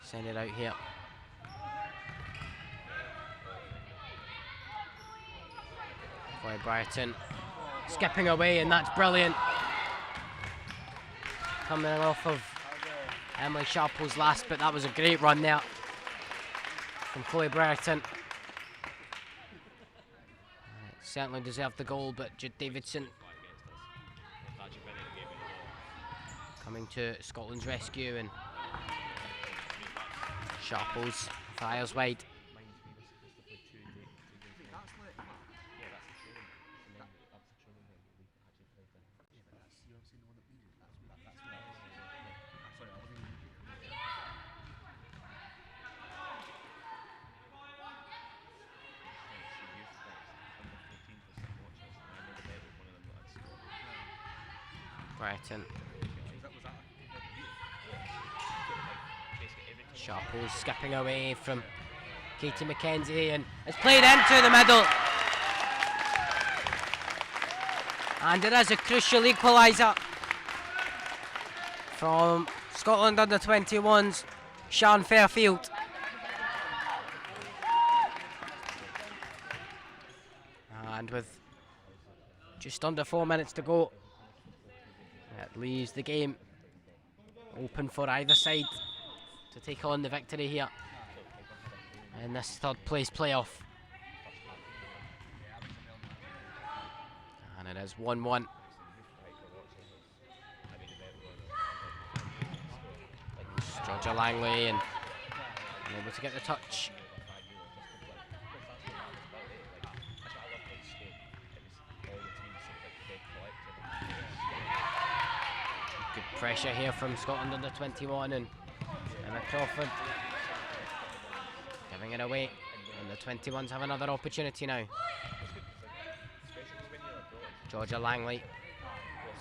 send it out here. By Brighton. Skipping away, and that's brilliant. Coming off of Emily Sharples last, but that was a great run there from Chloe Brighton. Certainly deserved the goal, but Jude Davidson coming to Scotland's rescue, and Sharples fires wide. Brighton. Sharples skipping away from Katie McKenzie, and it's played into the middle. And it is a crucial equaliser from Scotland under 21s, Sean Fairfield. And with just under 4 minutes to go, it leaves the game open for either side to take on the victory here in this third place playoff. And it is 1-1. Georgia Langley and able to get the touch. Good pressure here from Scotland under 21, and Emma Crawford giving it away, and the 21s have another opportunity now. Georgia Langley,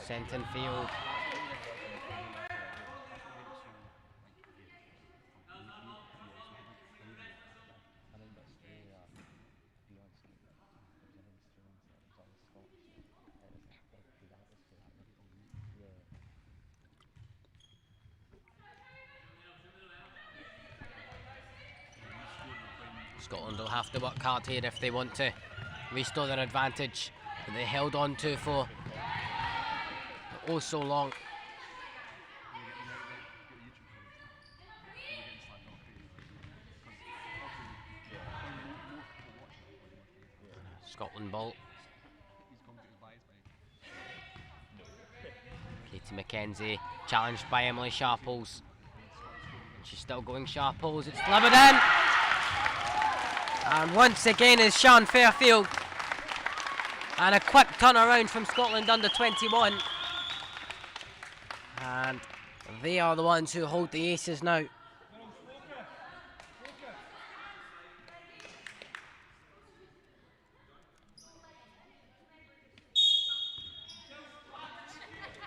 sent in field. Scotland will have to work hard here if they want to restore their advantage that they held on to for oh so long. Scotland ball. Katie McKenzie challenged by Emily Sharples. She's still going Sharples. It's delivered in. And once again is Sean Fairfield. And a quick turnaround from Scotland under 21. And they are the ones who hold the aces now.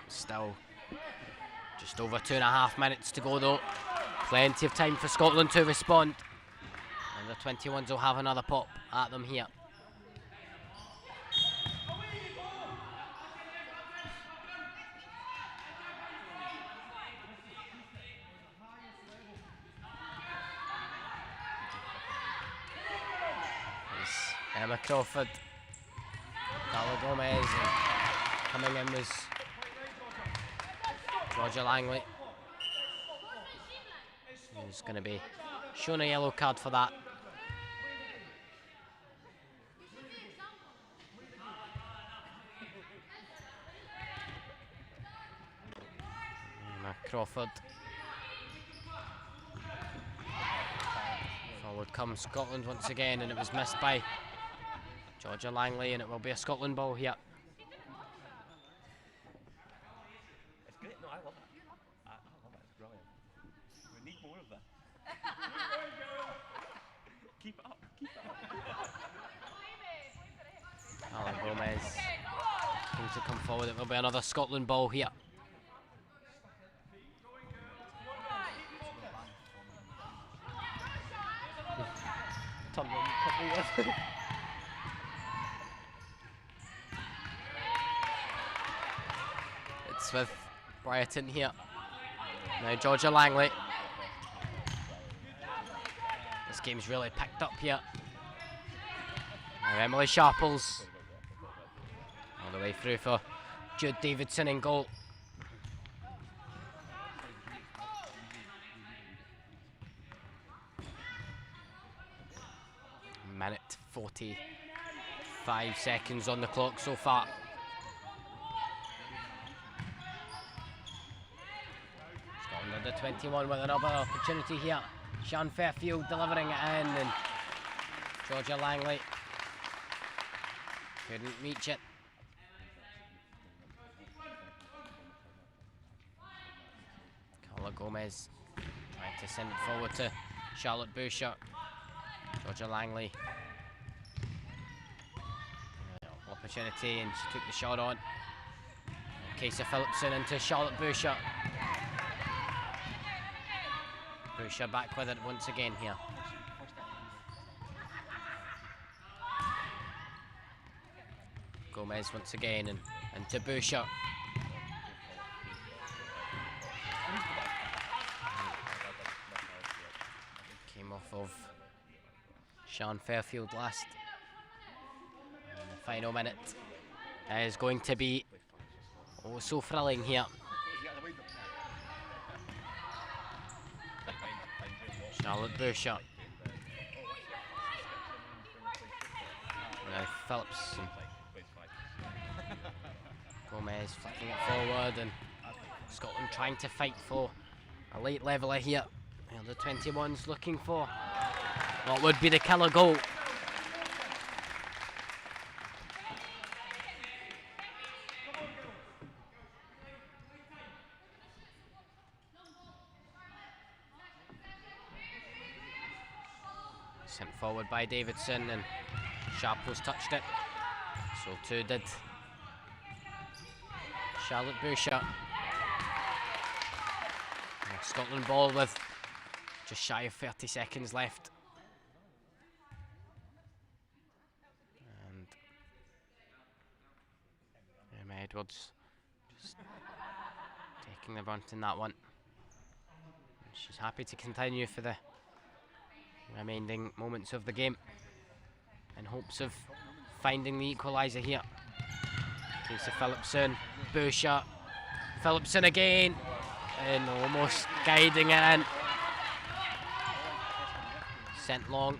Still just over 2.5 minutes to go though. Plenty of time for Scotland to respond. And the 21s will have another pop at them here. Emma Crawford, Carla Gomez, and coming in was Georgia Langley, who's going to be shown a yellow card for that. Crawford. Forward comes Scotland once again, and it was missed by Georgia Langley, and it will be a Scotland ball here. It's great. No, I love it. I love it. It's brilliant. We need more of that. Keep it up. Keep it up. Alan Gomez seems to come forward. It will be another Scotland ball here. It's with Brighton here. Now Georgia Langley. This game's really picked up here. Now Emily Sharples. All the way through for Jude Davidson in goal. Minute 45 seconds on the clock so far. Scotland under 21 with another opportunity here. Sean Fairfield delivering it in, and Georgia Langley couldn't reach it. Carla Gomez trying to send it forward to Charlotte Boucher. Georgia Langley. Opportunity, and she took the shot on. Casey Phillipson into Charlotte Boucher. Boucher back with it once again here. Gomez once again, and into Boucher. Came off of Sean Fairfield last. And the final minute is going to be oh so thrilling here. Charlotte Boucher. Now Phillips. Gomez flicking it forward, and Scotland trying to fight for a late leveller here. The 21's looking for what would be the killer goal. Sent forward by Davidson, and Sharples touched it. So too did Charlotte Boucher. Scotland ball with just shy of 30 seconds left. And Emma Edwards just taking the brunt in that one. And she's happy to continue for the remaining moments of the game in hopes of finding the equaliser here. Casey Phillipson, Boucher, Phillipson again, and almost guiding it in. Sent long.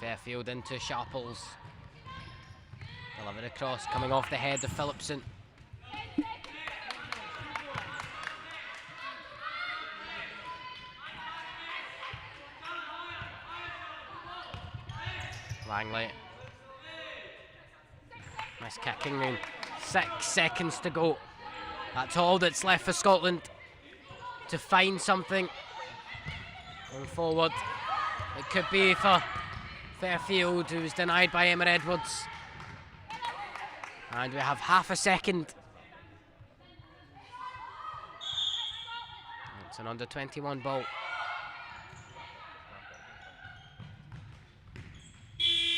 Fairfield into Sharples. Delivered across, coming off the head of Phillipson. Langley. Nice kicking in. 6 seconds to go. That's all that's left for Scotland to find something going forward. It could be for Fairfield, who was denied by Emma Edwards. And we have half a second. It's an under 21 ball.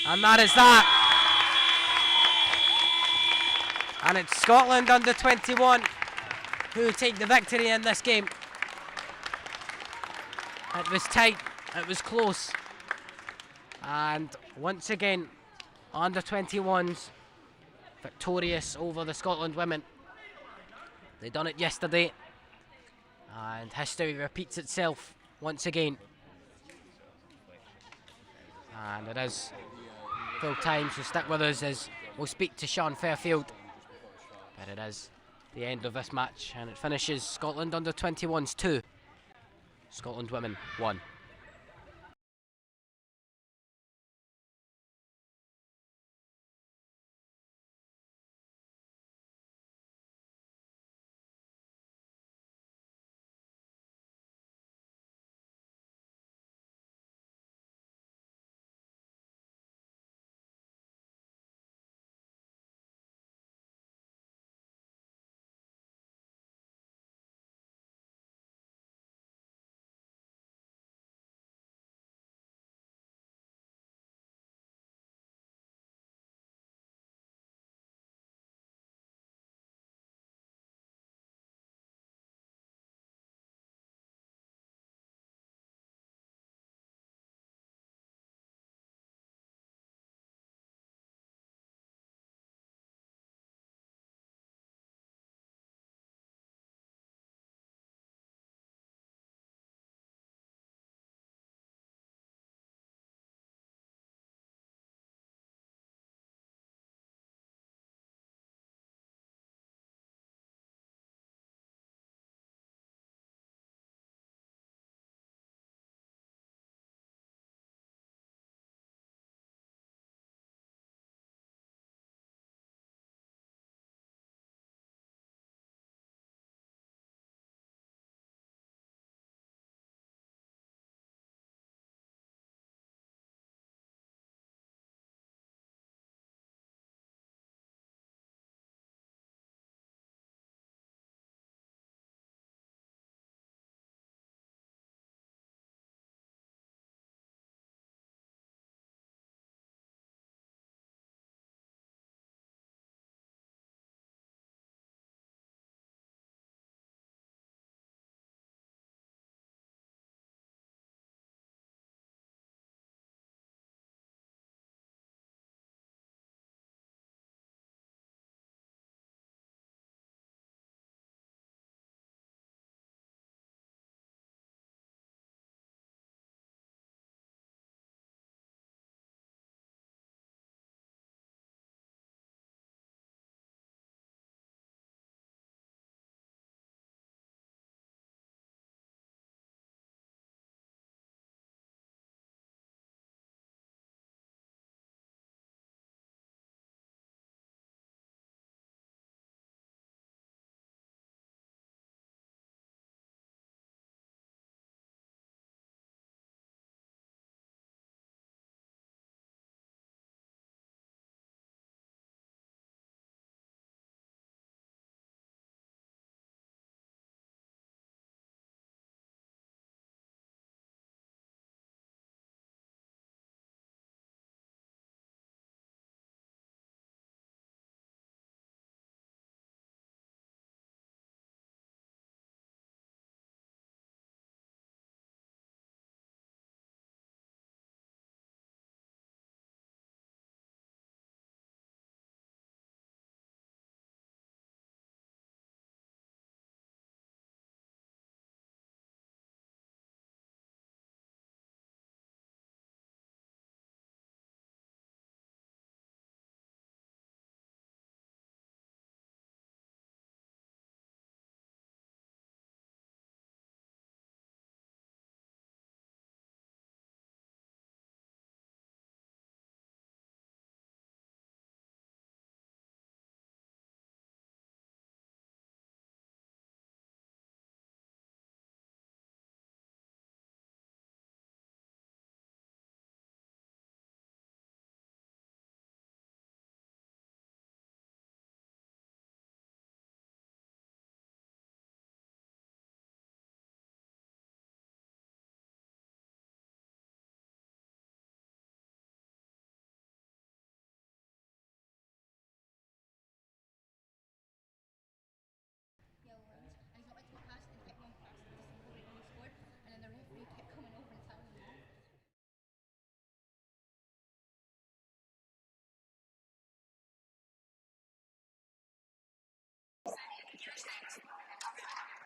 And that is that. And it's Scotland under 21 who take the victory in this game. It was tight, it was close. And once again, under 21s victorious over the Scotland women. They done it yesterday, and history repeats itself once again. And it is full time, so stick with us as we'll speak to Sean Fairfield. But it is the end of this match, and it finishes Scotland under 21s 2, Scotland women 1.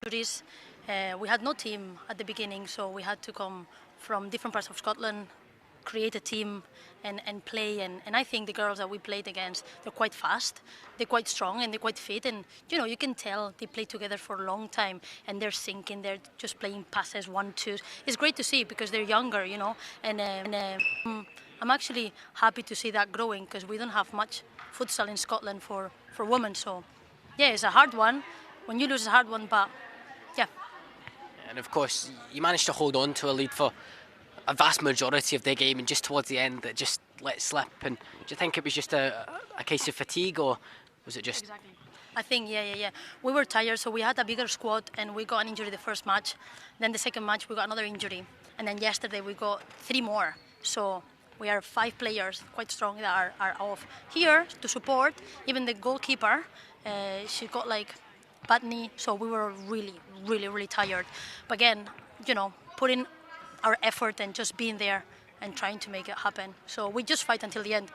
Juries, We had no team at the beginning, so we had to come from different parts of Scotland, create a team and play. And I think the girls that we played against, they're quite fast, they're quite strong, and they're quite fit. And, you know, you can tell they play together for a long time, and they're syncing, they're just playing passes, 1-2. It's great to see because they're younger, you know. I'm actually happy to see that growing because we don't have much futsal in Scotland for women. So, yeah, it's a hard one. When you lose, it's a hard one, but yeah. And of course, you managed to hold on to a lead for a vast majority of the game, and just towards the end, it just let slip. And do you think it was just a case of fatigue, or was it just? Exactly. I think, yeah. We were tired, so we had a bigger squad, and we got an injury the first match. Then the second match, we got another injury. And then yesterday, we got 3 more. So we are 5 players, quite strong, that are off. Here to support, even the goalkeeper, she got like bad knee, so we were really tired. But again, you know, putting our effort and just being there and trying to make it happen. So we just fight until the end.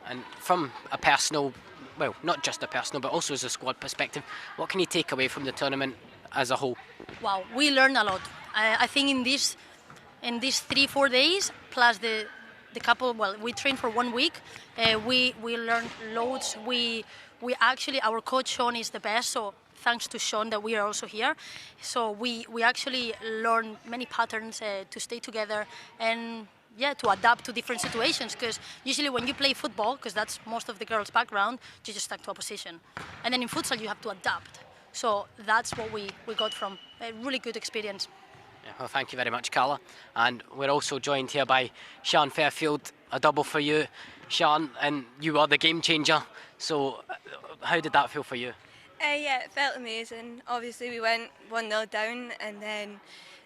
And from a personal, well, not just a personal, but also as a squad perspective, what can you take away from the tournament as a whole? Wow, we learned a lot. I think in these 3-4 days, plus the couple, well, we trained for 1 week. We learned loads. We actually, our coach Sean is the best, so thanks to Sean that we are also here. So we actually learned many patterns to stay together and to adapt to different situations, because usually when you play football, because that's most of the girls' background, you just stuck to a position. And then in futsal you have to adapt. So that's what we got from a really good experience. Yeah, well, thank you very much, Carla. And we're also joined here by Sian Fairfield, a double for you. Sian, and you are the game changer. So how did that feel for you? Yeah, it felt amazing. Obviously we went 1-0 down, and then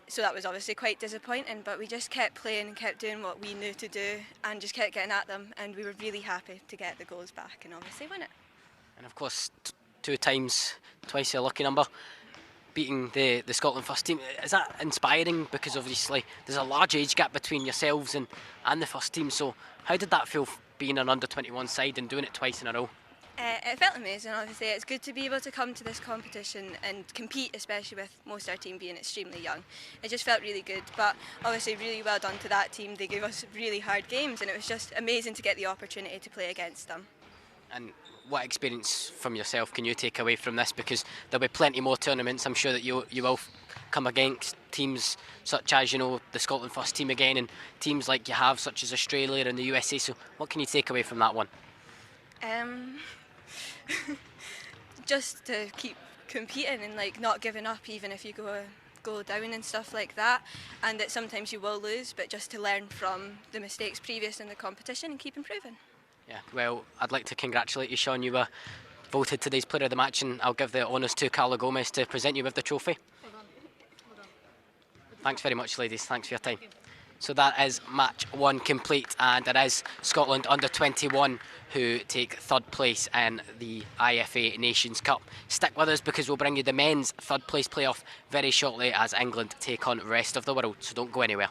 so that was obviously quite disappointing, but we just kept playing and kept doing what we knew to do and just kept getting at them, and we were really happy to get the goals back and obviously win it. And of course, 2 times, twice a lucky number, beating the Scotland first team. Is that inspiring? Because obviously there's a large age gap between yourselves and the first team. So how did that feel, being an under-21 side and doing it twice in a row? It felt amazing, obviously. It's good to be able to come to this competition and compete, especially with most of our team being extremely young. It just felt really good, but obviously really well done to that team. They gave us really hard games, and it was just amazing to get the opportunity to play against them. And what experience from yourself can you take away from this? Because there'll be plenty more tournaments. I'm sure that you will come against teams such as, you know, the Scotland first team again, and teams like you have, such as Australia and the USA. So what can you take away from that one? Just to keep competing and like not giving up, even if you go down and stuff like that, and that sometimes you will lose, but just to learn from the mistakes previous in the competition and keep improving. Yeah, well, I'd like to congratulate you, Sean. You were voted today's player of the match, and I'll give the honours to Carla Gomez to present you with the trophy. Well done. Thanks very much, ladies. Thanks for your time. So that is match 1 complete, and it is Scotland under-21 who take 3rd place in the IFA Nations Cup. Stick with us because we'll bring you the men's 3rd place playoff very shortly as England take on the rest of the world, so don't go anywhere.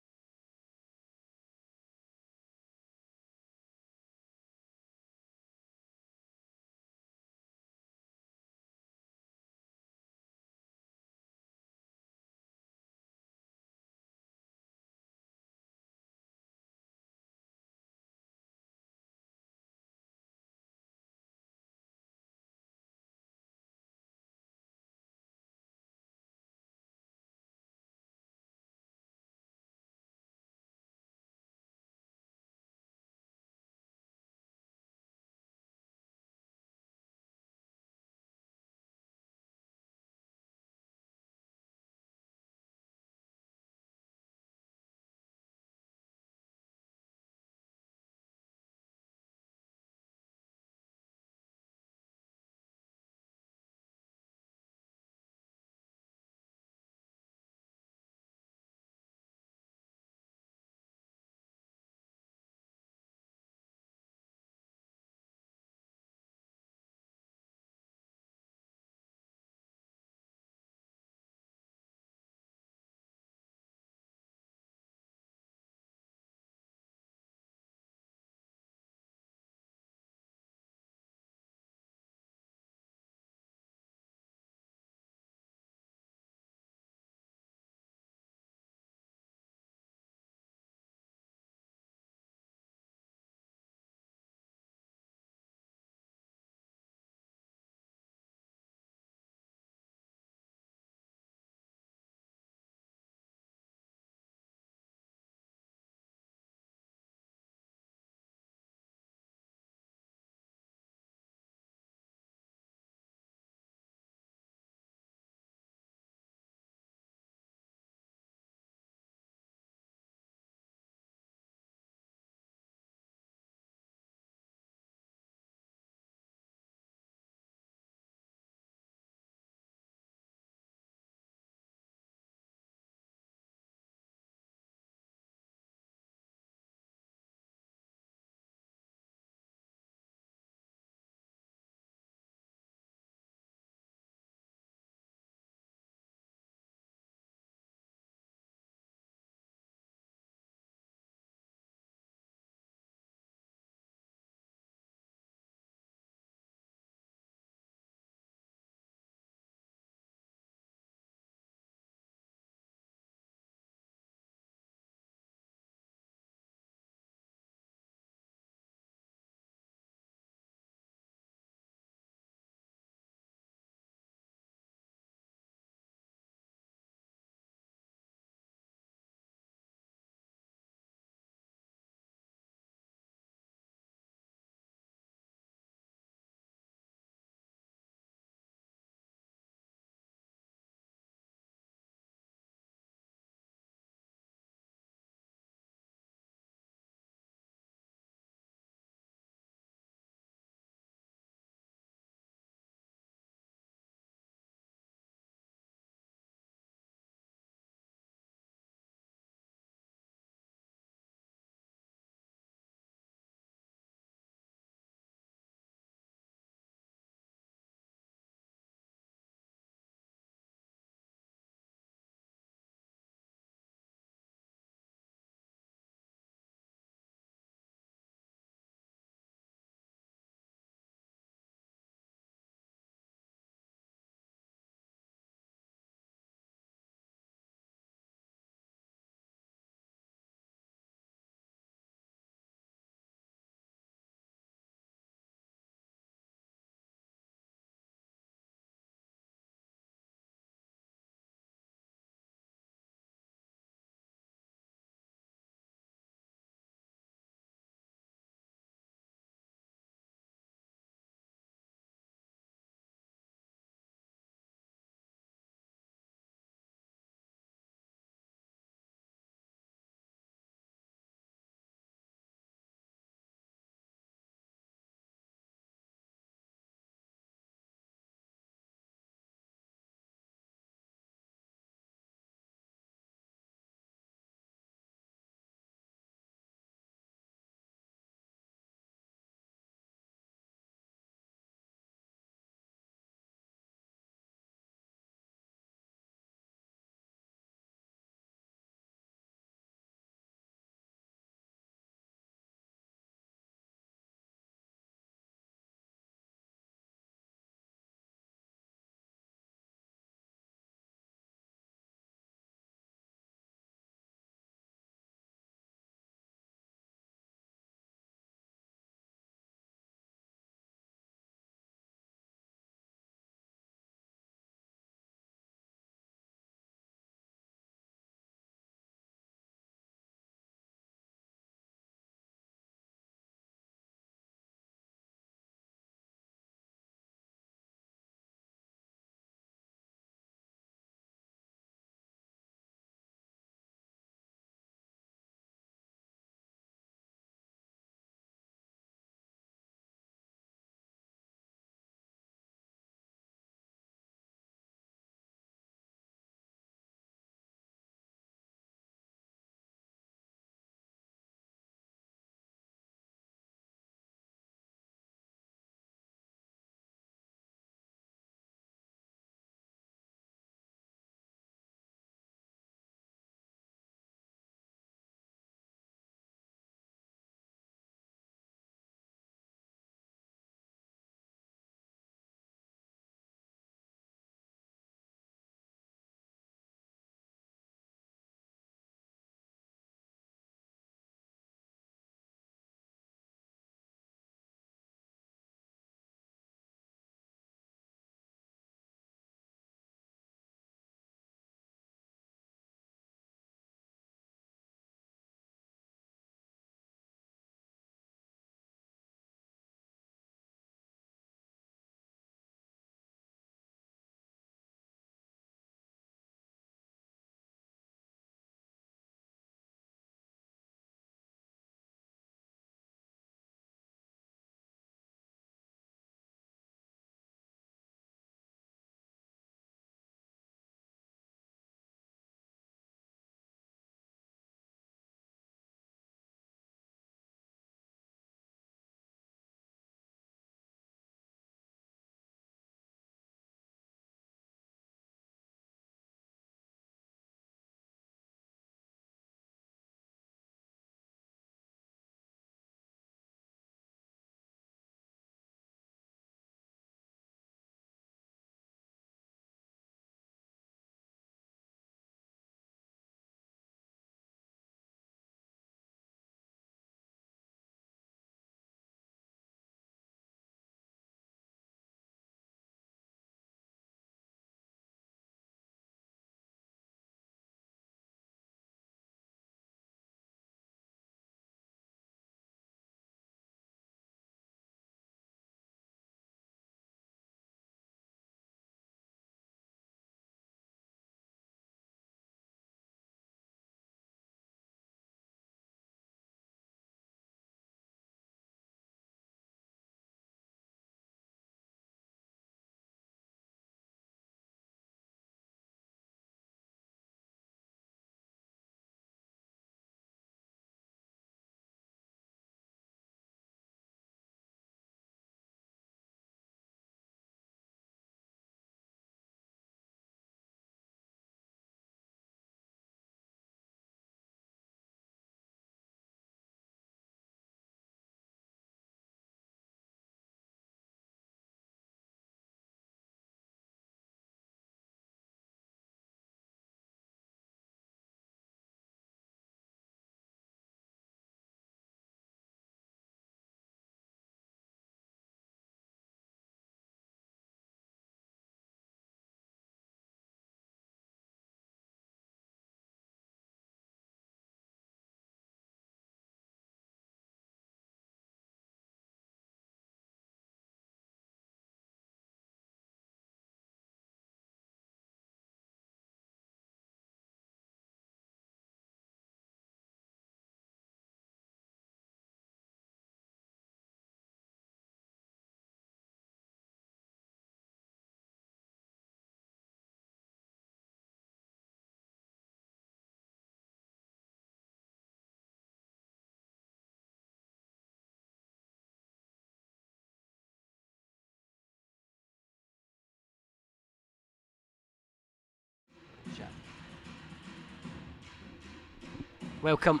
welcome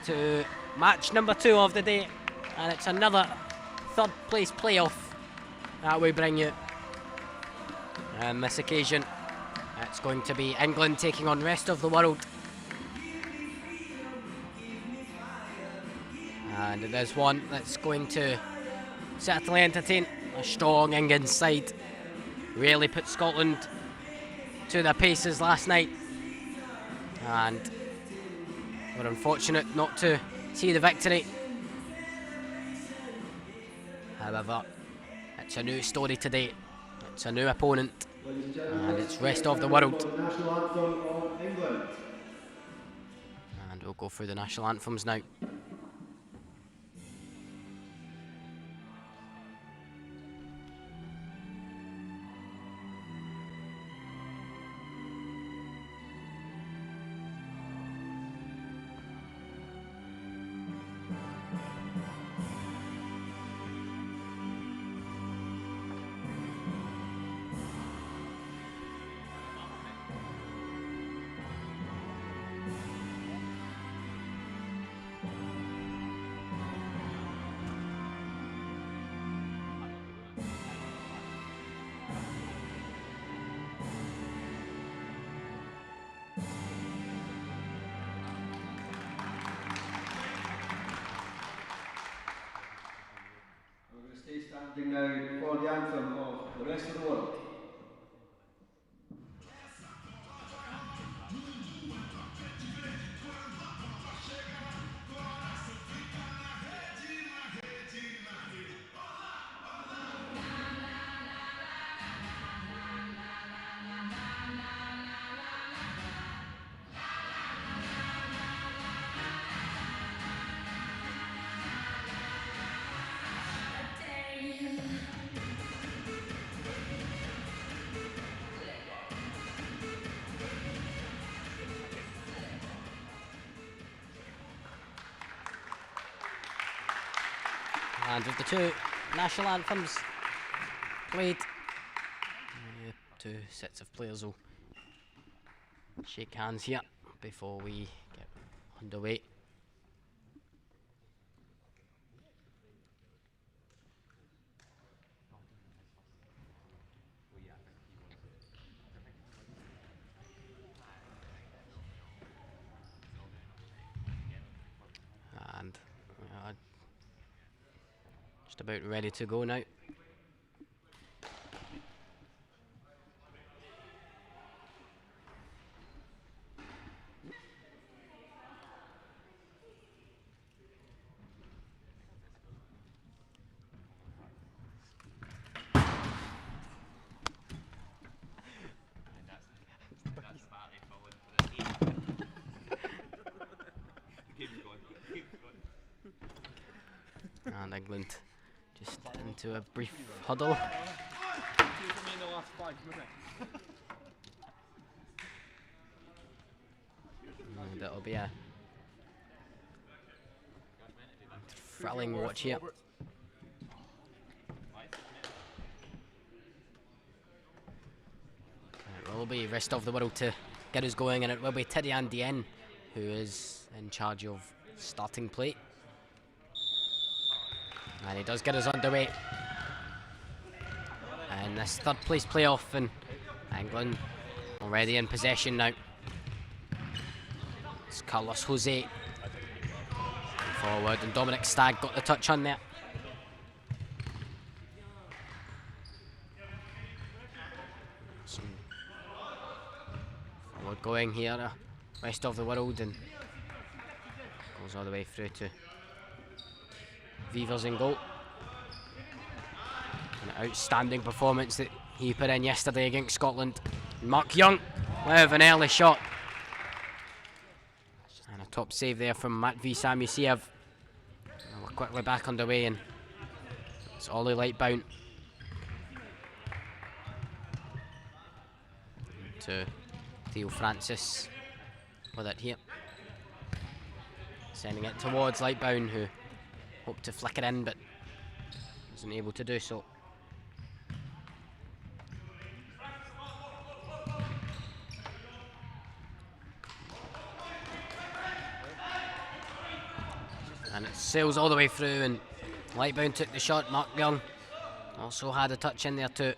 to match number 2 of the day, and it's another third place playoff that we bring you. And this occasion it's going to be England taking on rest of the world, and it is one that's going to certainly entertain a strong England side. Really put Scotland to their paces last night, and we're unfortunate not to see the victory. However, it's a new story today, it's a new opponent, and it's rest of the world. National anthem of England. And we'll go through the national anthems now. We're going to stay standing now for the anthem of the rest of the world. And with the two national anthems played, two sets of players will shake hands here before we get underway. And just about ready to go now. And England just into a brief huddle. And it'll be a thrilling watch here. It will be rest of the world to get us going, and it will be Tyrian Dien who is in charge of starting play. And he does get us underway. And this third place playoff, and England already in possession now. It's Carlos Jose forward, and Dominic Stagg got the touch on there. Some forward going here, rest of the world, and goes all the way through to Vivers in goal. An outstanding performance that he put in yesterday against Scotland. Mark Young with an early shot. And a top save there from Matvey Samusiev. And we're quickly back underway, and it's Ollie Lightbound to Theo Francis with it here. Sending it towards Lightbound, who hoped to flick it in but wasn't able to do so. sails all the way through, and Lightbound took the shot. Mark Young also had a touch in there too.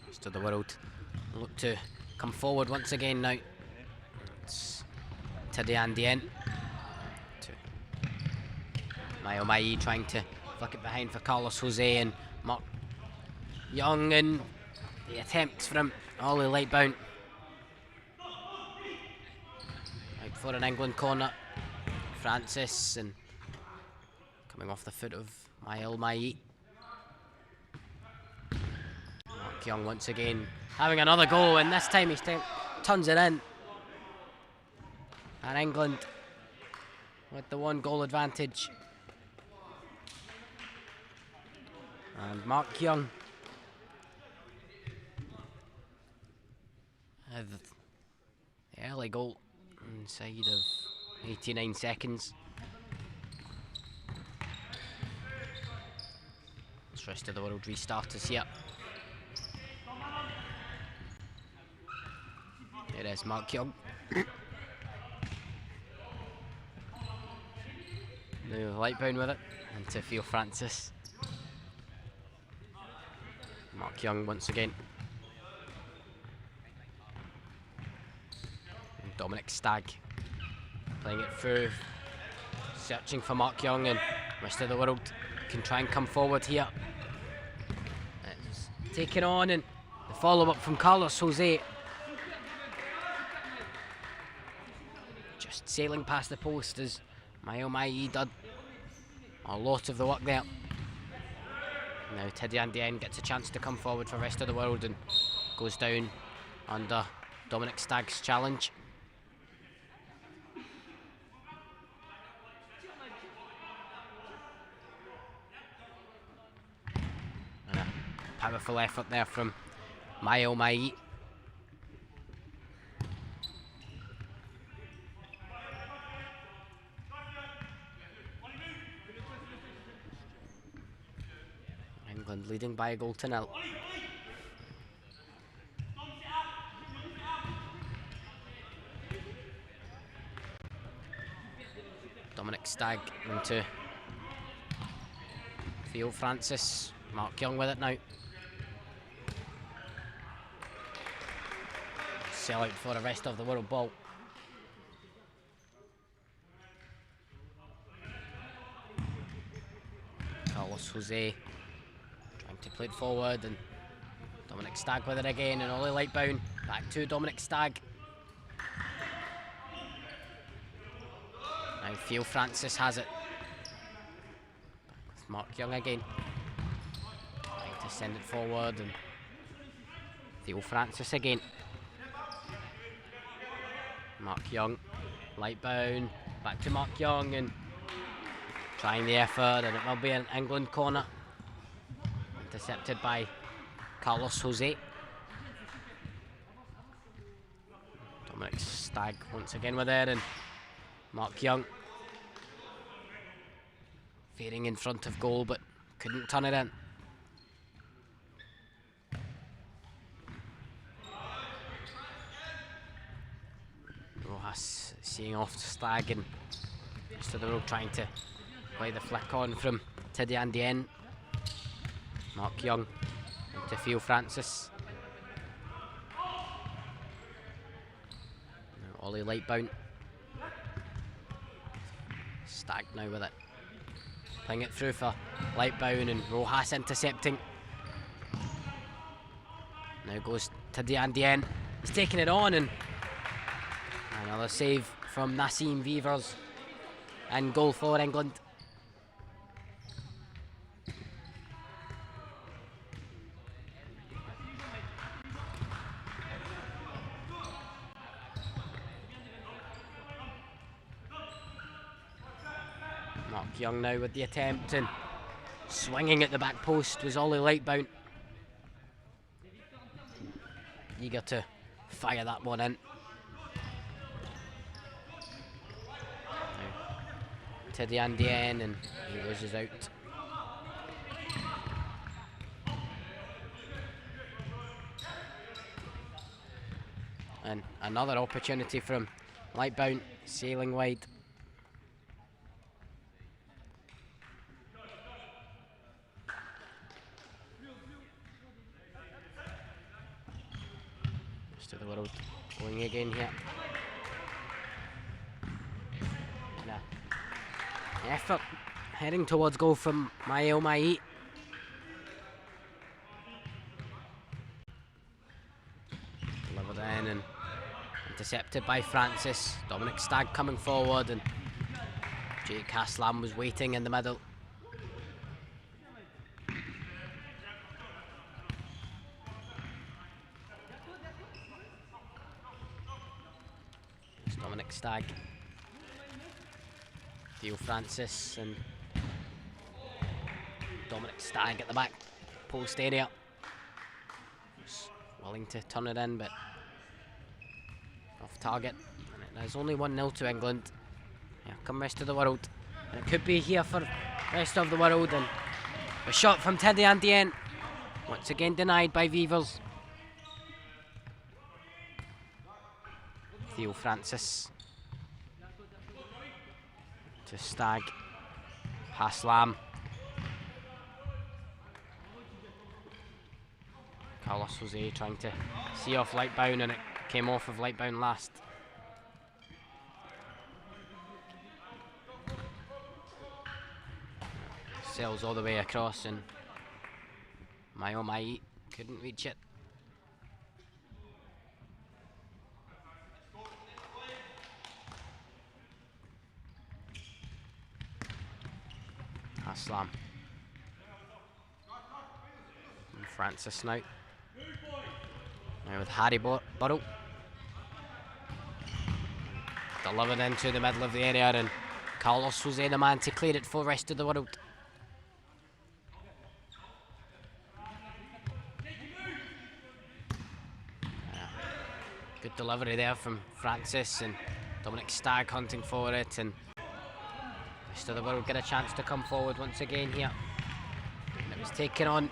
Rest of the world look to come forward once again now. It's Teddy Andien to Mai trying to flick it behind for Carlos Jose and Mark Young, and the attempts from Ollie Lightbound. Out for an England corner. Francis, and coming off the foot of Mael Mai. Mark Young once again having another go, and this time he turns it in. And England with the 1 goal advantage. And Mark Young had the early goal inside of 89 seconds. This rest of the world restart us here. It is Mark Young. Now Lightbound with it, and to Theo Francis. Mark Young once again. And Dominic Stagg playing it through, searching for Mark Young, and rest of the world can try and come forward here. It's taken on, and the follow-up from Carlos Jose. Just sailing past the post as Mael Mai did a lot of the work there. Now Teddy Andien gets a chance to come forward for the rest of the world and goes down under Dominic Stagg's challenge. And a powerful effort there from Mael Mai. England leading by a 1-0. Dominic Stagg into Theo Francis. Mark Young with it now. Sell out for the rest of the world ball. Carlos Jose trying to play it forward, and Dominic Stagg with it again, and Ollie Lightbound back to Dominic Stagg. Now Theo Francis has it. Back with Mark Young again. Trying to send it forward, and Theo Francis again. Mark Young, Lightbound, back to Mark Young, and trying the effort, and it will be an England corner. Intercepted by Carlos Jose. Dominic Stagg once again with it, and Mark Young veering in front of goal but couldn't turn it in. Rojas seeing off Stagg, and rest of the road trying to play the flick on from Teddy Andien. Mark Young into Theo Francis. Now Ollie Lightbound. Stagg now with it. Playing it through for Lightbound, and Rojas intercepting. Now goes Teddy Andien. He's taking it on, and another save from Nassim Vivers, and goal for England. Mark Young now with the attempt, and swinging at the back post was Ollie Lightbound. Eager to fire that one in. Now, Teddy Andien, and he loses out. And another opportunity from Lightbound, sailing wide. Rest of the world going again here. Effort heading towards goal from Mai. Delivered in and intercepted by Francis. Dominic Stagg coming forward, and Jake Haslam was waiting in the middle. It's Dominic Stagg. Theo Francis and Dominic Stagg at the back post area. Just willing to turn it in, but off target. And it is only 1-0 to England. Here come rest of the world. And it could be here for rest of the world. And a shot from Teddy Andien. Once again denied by Vivers. Theo Francis to Stagg. Haslam. Carlos Jose trying to see off Lightbound, and it came off of Lightbound last. Sails all the way across, and Mai couldn't reach it. Haslam. And Francis now. Now with Harry Burrow. Delivered into the middle of the area, and Carlos Jose the man to clear it for rest of the world. Good delivery there from Francis, and Dominic Stagg hunting for it, and rest of the world get a chance to come forward once again here. And it was taken on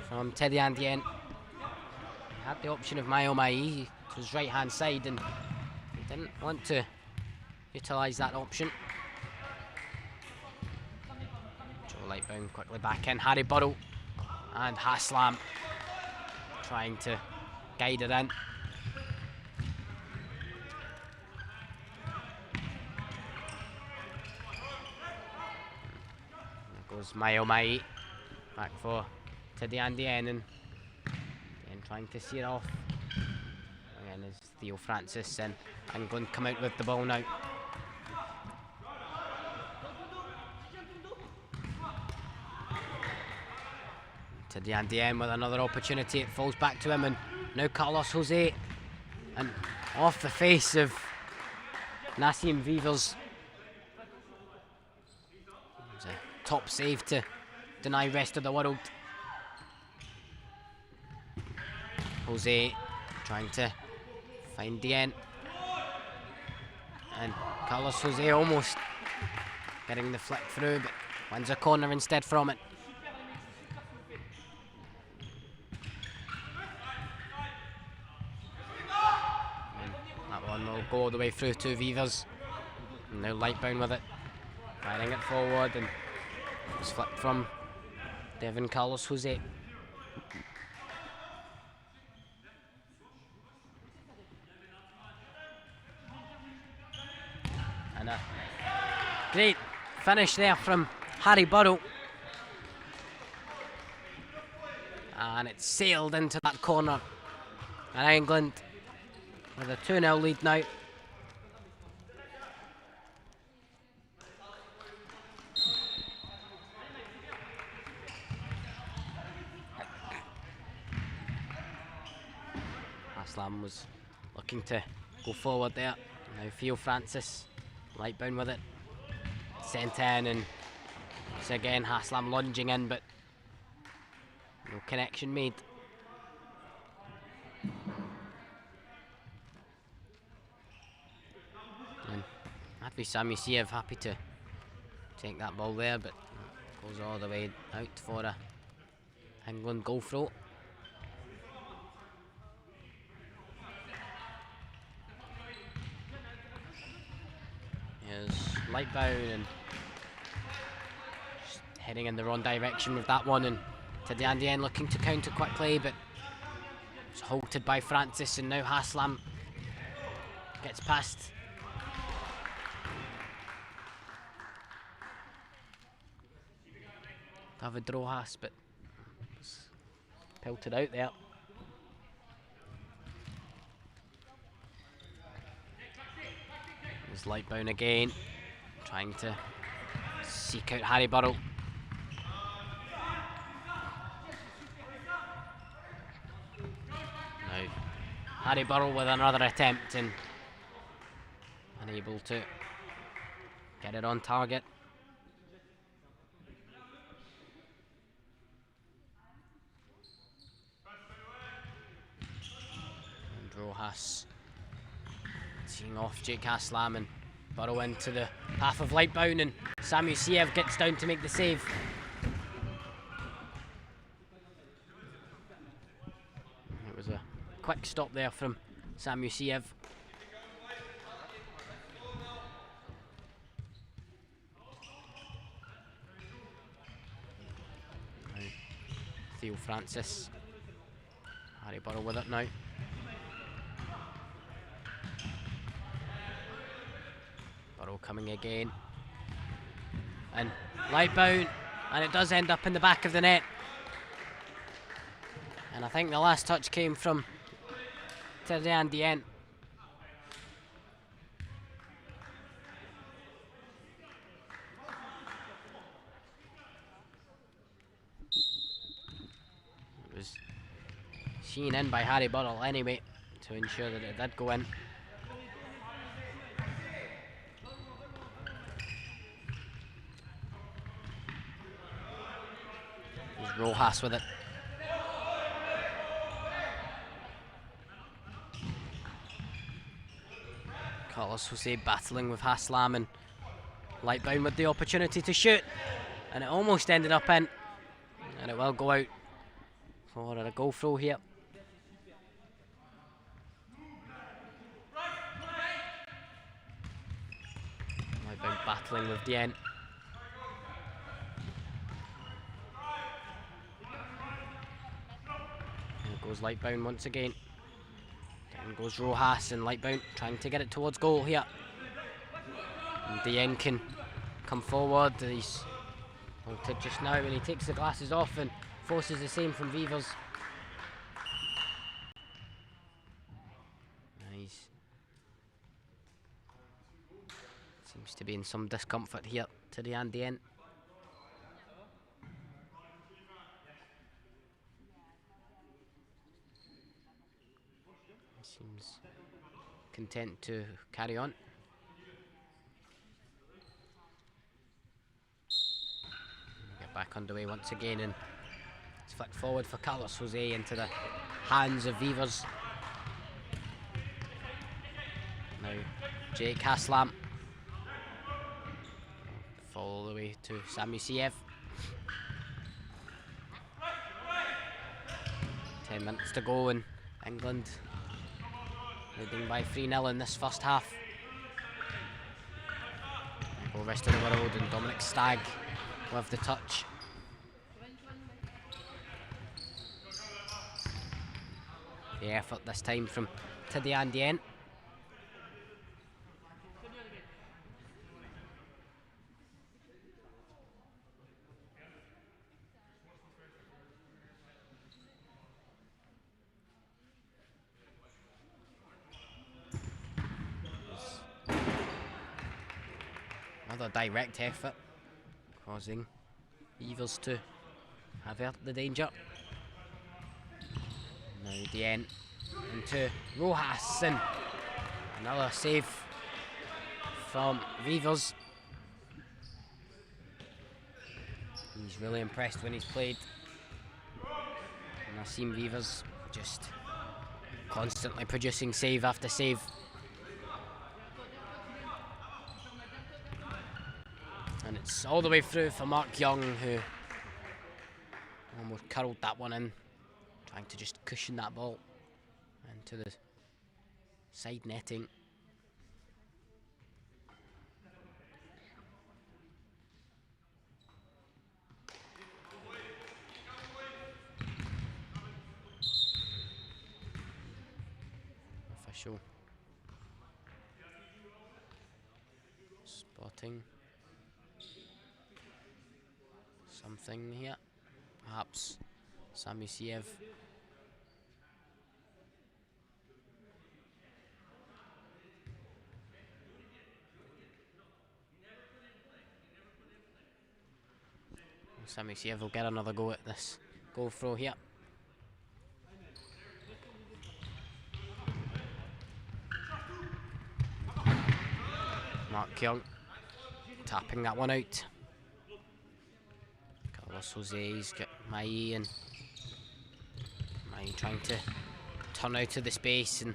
from Teddy Andien. He had the option of Mai to his right hand side, and he didn't want to utilise that option. Joe Lightbound quickly back in. Harry Burrow and Haslam trying to guide it in. Goes Mai back for Teddy Andien, and then trying to see it off. Again is Theo Francis, and England come out with the ball now. Teddy Andien with another opportunity. It falls back to him, and now Carlos Jose, and off the face of Nassim Vivers. Top save to deny rest of the world. Jose trying to find Dien, and Carlos Jose almost getting the flick through, but wins a corner instead from it. And that one will go all the way through to Vivers, and now Lightbound with it, firing it forward, and it's flipped from Devin Carlos Jose. And a great finish there from Harry Burrow. And it sailed into that corner. And England with a 2-0 lead now. Haslam was looking to go forward there. Now Theo Francis, Lightbound with it, sent in, and once again Haslam lunging in, but no connection made. And Matthew Samusiev happy to take that ball there, but goes all the way out for a England goal throw. Here's Lightbound and just heading in the wrong direction with that one, and Tiddy Andien looking to counter quickly, but it's halted by Francis, and now Haslam gets past. David Rojas, but it's pelted out there. There's Lightbound again, trying to seek out Harry Burrell. Now Harry Burrell with another attempt and unable to get it on target. And Rojas seeing off Jake Haslam, and Burrow into the path of Lightbound, and Samu Siev gets down to make the save. It was a quick stop there from Samu Siev. Now Theo Francis, Harry Burrow with it now. Burrow coming again, and Lightbound, and it does end up in the back of the net. And I think the last touch came from Tiddy Andien. It was seen in by Harry Burrell anyway to ensure that it did go in. There's Rojas with it. Carlos Jose battling with Haslam, and Lightbound with the opportunity to shoot, and it almost ended up in, and it will go out for a goal throw here. Lightbound battling with Dien. There goes Lightbound once again. Down goes Rojas, and Lightbound trying to get it towards goal here. And Dien can come forward. He's halted just now when he takes the glasses off and forces the same from Vivers. He's seems to be in some discomfort here to the Andien. Seems content to carry on. Get back underway once again, and it's flicked forward for Carlos Jose into the hands of Vivers. Now Jake Haslam. Follow the way to Samu Siev. 10 minutes to go, and England leading by 3-0 in this first half. The rest of the world, and Dominic Stagg with the touch. The effort this time from Tiddy Andien. Another direct effort, causing Evers to avert the danger. Now Dien into Rojas, and another save from Vivers. He's really impressed when he's played. And Nassim Vivers just constantly producing save after save. And it's all the way through for Mark Young, who almost curled that one in, trying to just cushion that ball into the side netting. official spotting something here. Perhaps Samusiev. Samusiev will get another go at this goal throw here. Mark Young tapping that one out. Carlos Jose's got Mai, and Mai trying to turn out of the space, and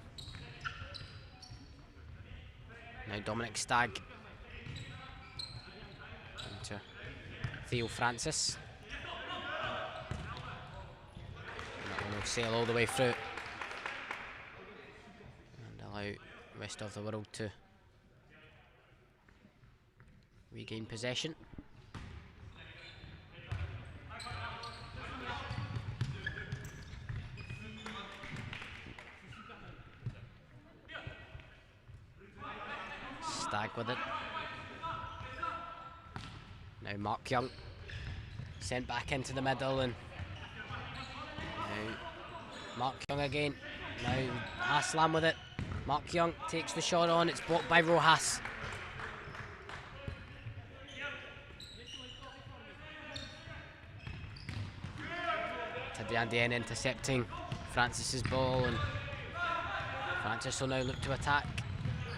now Dominic Stagg into Theo Francis. And that one will sail all the way through and allow the rest of the world to regain possession. Stagg with it. Now Mark Young sent back into the middle, and now Mark Young again. Now Aslam with it. Mark Young takes the shot on. It's blocked by Rojas. Tadiandien intercepting Francis's ball, and Francis will now look to attack.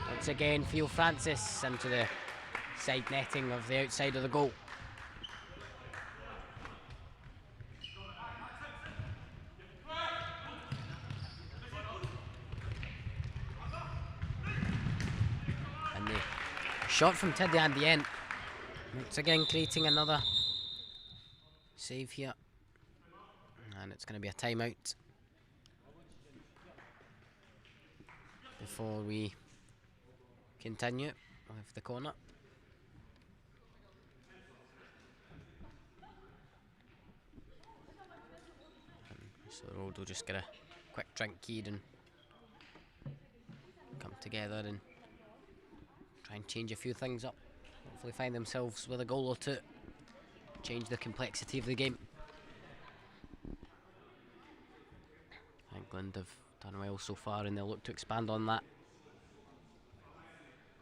Once again, Theo Francis into the side netting of the outside of the goal. And the shot from Tadiandien, once again creating another save here. And it's going to be a timeout before we continue with the corner. So the road will just get a quick drink keyed and come together and try and change a few things up. Hopefully find themselves with a goal or two. Change the complexity of the game. England have done well so far, and they'll look to expand on that.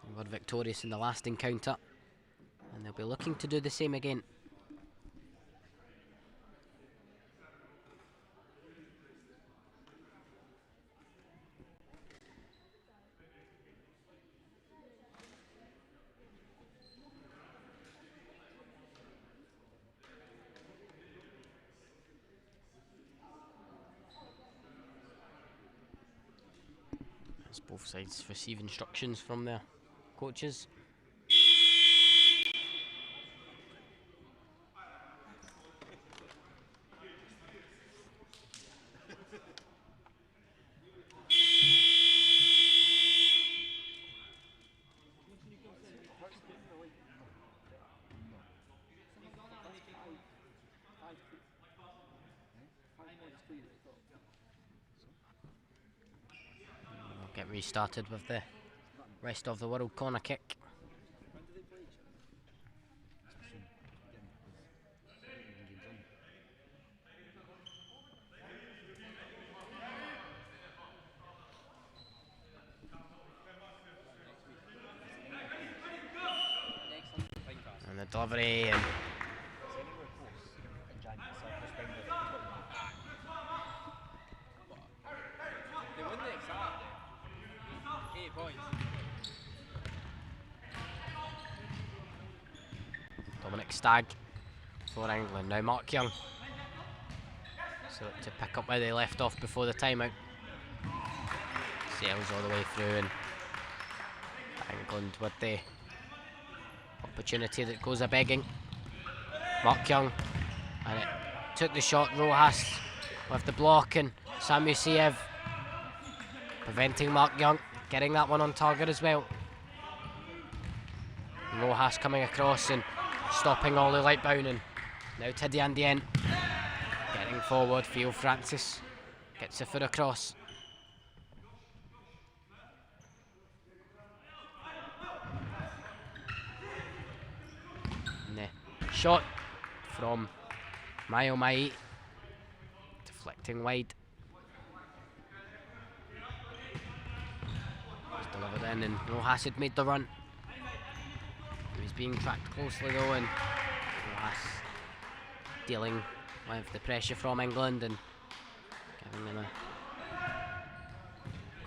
They were victorious in the last encounter, and they'll be looking to do the same again. As both sides receive instructions from their coaches. Get restarted with the rest of the world corner kick. And the delivery, and Dominic Stagg for England. Now Mark Young. So to pick up where they left off before the timeout. Sails all the way through, and England with the opportunity that goes a begging. Mark Young, and it took the shot. Rojas with the block, and Samusiev preventing Mark Young getting that one on target as well. Rojas coming across and stopping Ollie Lightbound, and now Tadiandien getting forward. Theo Francis gets a foot across. And the shot from Mayo Mai, deflecting wide. Was delivered in, and Rojas had made the run. He was being tracked closely though, and Rojas dealing with the pressure from England and giving them a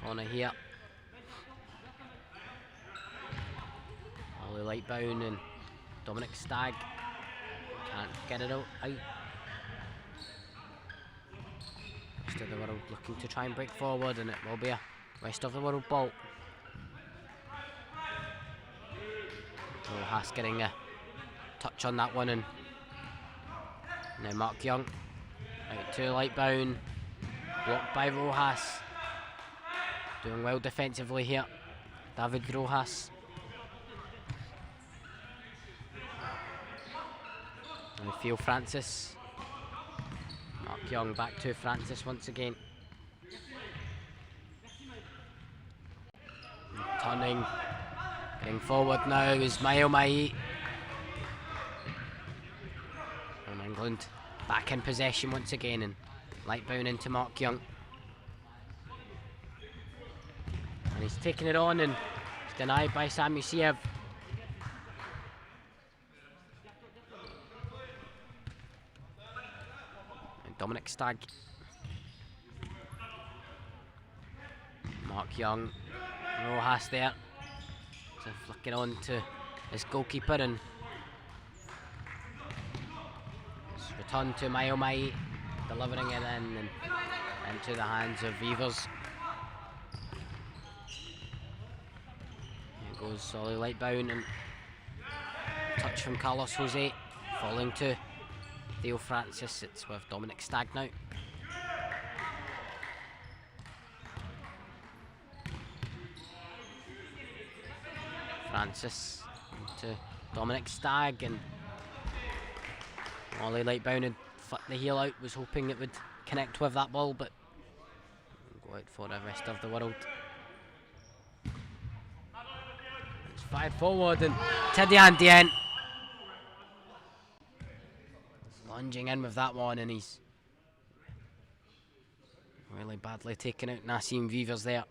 corner here. Ollie Lightbound and Dominic Stagg can't get it out. Rest of the world looking to try and break forward, and it will be a rest of the world ball. Rojas getting a touch on that one, and now Mark Young out to Lightbound, blocked by Rojas. Doing well defensively here, David Rojas. And Theo Francis. Mark Young back to Francis once again. And turning, getting forward now is Mayo Mai. And England back in possession once again, and Lightbound into Mark Young. And he's taking it on, and it's denied by Sam Musiev. And Dominic Stagg. Mark Young. Rojas there. So flicking on to his goalkeeper, and it's returned to Mayo Mai, delivering it in and into the hands of Vivers. Here goes Ollie Lightbound, and touch from Carlos Jose, falling to Theo Francis. It's with Dominic Stagg now. Francis to Dominic Stagg, and Ollie Lightbound had flicked the heel out, was hoping it would connect with that ball, but go out for the rest of the world. It's fired forward, and Teddy Andien lunging in with that one, and he's really badly taken out Nassim Vivers there.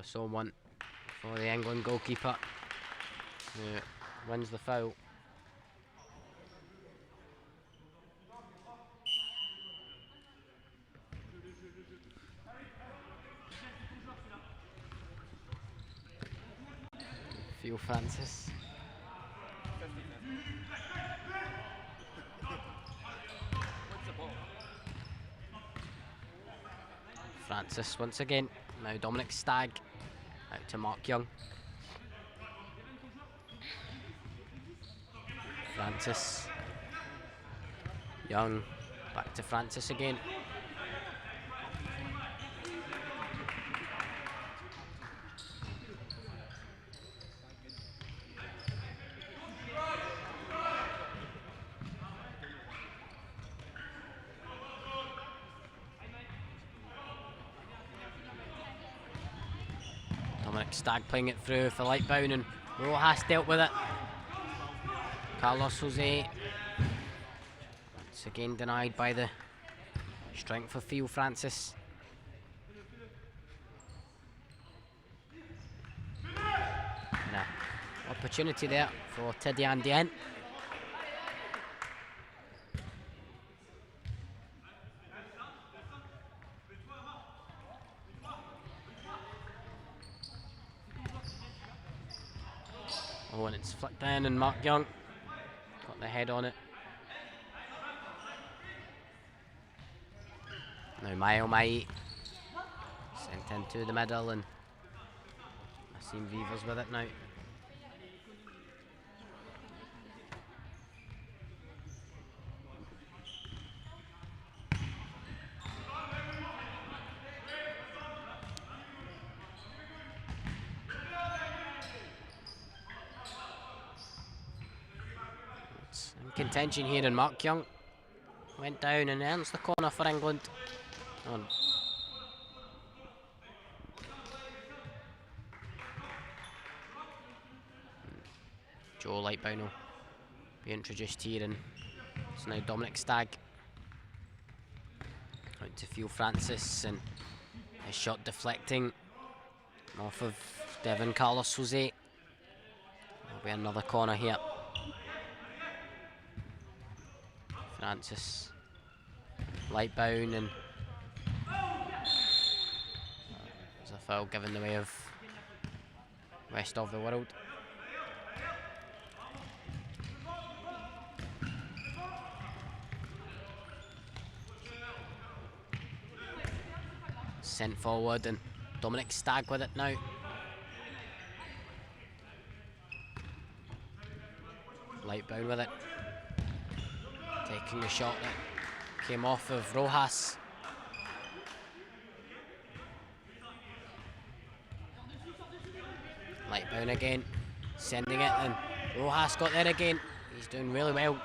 So one for the England goalkeeper, who wins the foul. Theo Francis. Francis once again. Now Dominic Stagg. Out to Mark Young. Francis. Young. Back to Francis again. Stagg playing it through for Lightbound, and Rojas dealt with it. Carlos Jose. It's again denied by the strength of Theo Francis. And an opportunity there for Teddy Andien. Oh, and it's flicked in, and Mark Young got the head on it. Now Mayo Mai sent into the middle, and Nassim Vivers with it now. Contention here, and Mark Young went down and earns the corner for England. Joe Lightbound will be introduced here, and it's now Dominic Stagg. Out to Theo Francis, and his shot deflecting off of Devon Carlos Jose. There'll be another corner here. Francis, Lightbound, and there's a foul given the way of rest of the world. Sent forward, and Dominic Stagg with it now. Lightbound with it. Taking the shot that came off of Rojas. Lightbound again, sending it, and Rojas got there again. He's doing really well.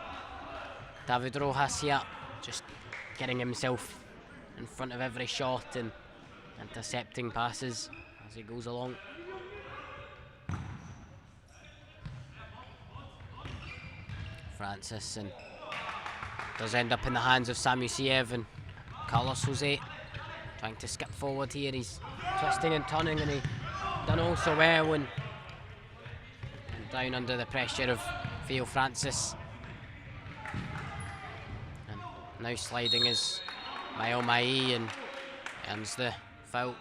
David Rojas here, just getting himself in front of every shot and intercepting passes as he goes along. Francis, and does end up in the hands of Samu Siev, and Carlos Jose trying to skip forward here. He's twisting and turning, and he done all so well, and down under the pressure of Theo Francis. And now sliding is Mael Mai, and earns the foul.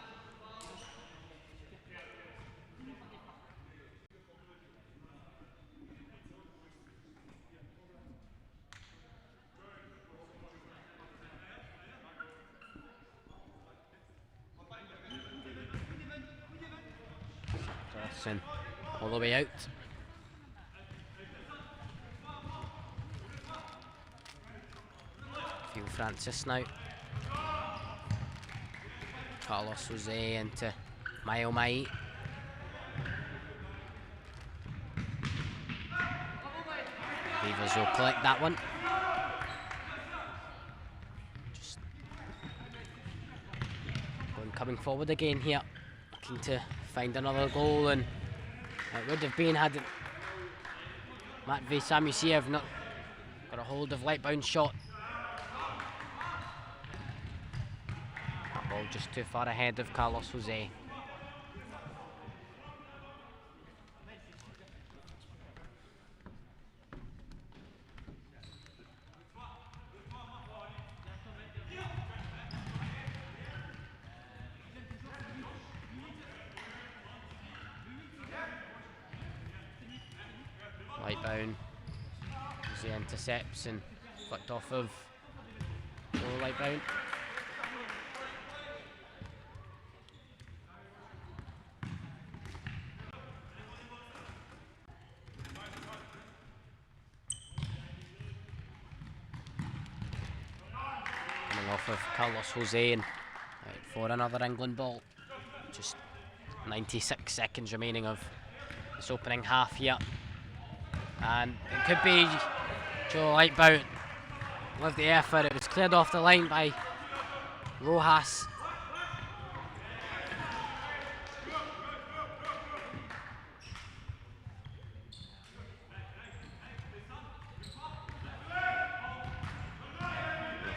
And all the way out. Theo Francis now. Carlos Jose into Mael Mai. Beavers will collect that one. Just coming forward again here, looking to find another goal, and it would have been had Matvey Samusiev not got a hold of Lightbound's shot. Ball just too far ahead of Carlos Jose. Lightbound, Jose intercepts and flicked off of Lightbound. Coming off of Carlos Jose, and out for another England ball. Just 96 seconds remaining of this opening half here. And it could be Joe Lightbound with the effort. It was cleared off the line by Rojas.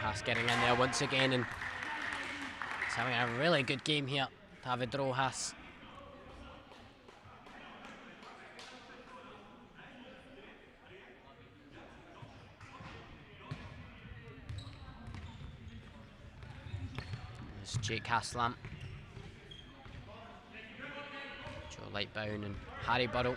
Rojas getting in there once again, and he's having a really good game here, David Rojas. Jake Haslam, Joe Lightbound, and Harry Burrow.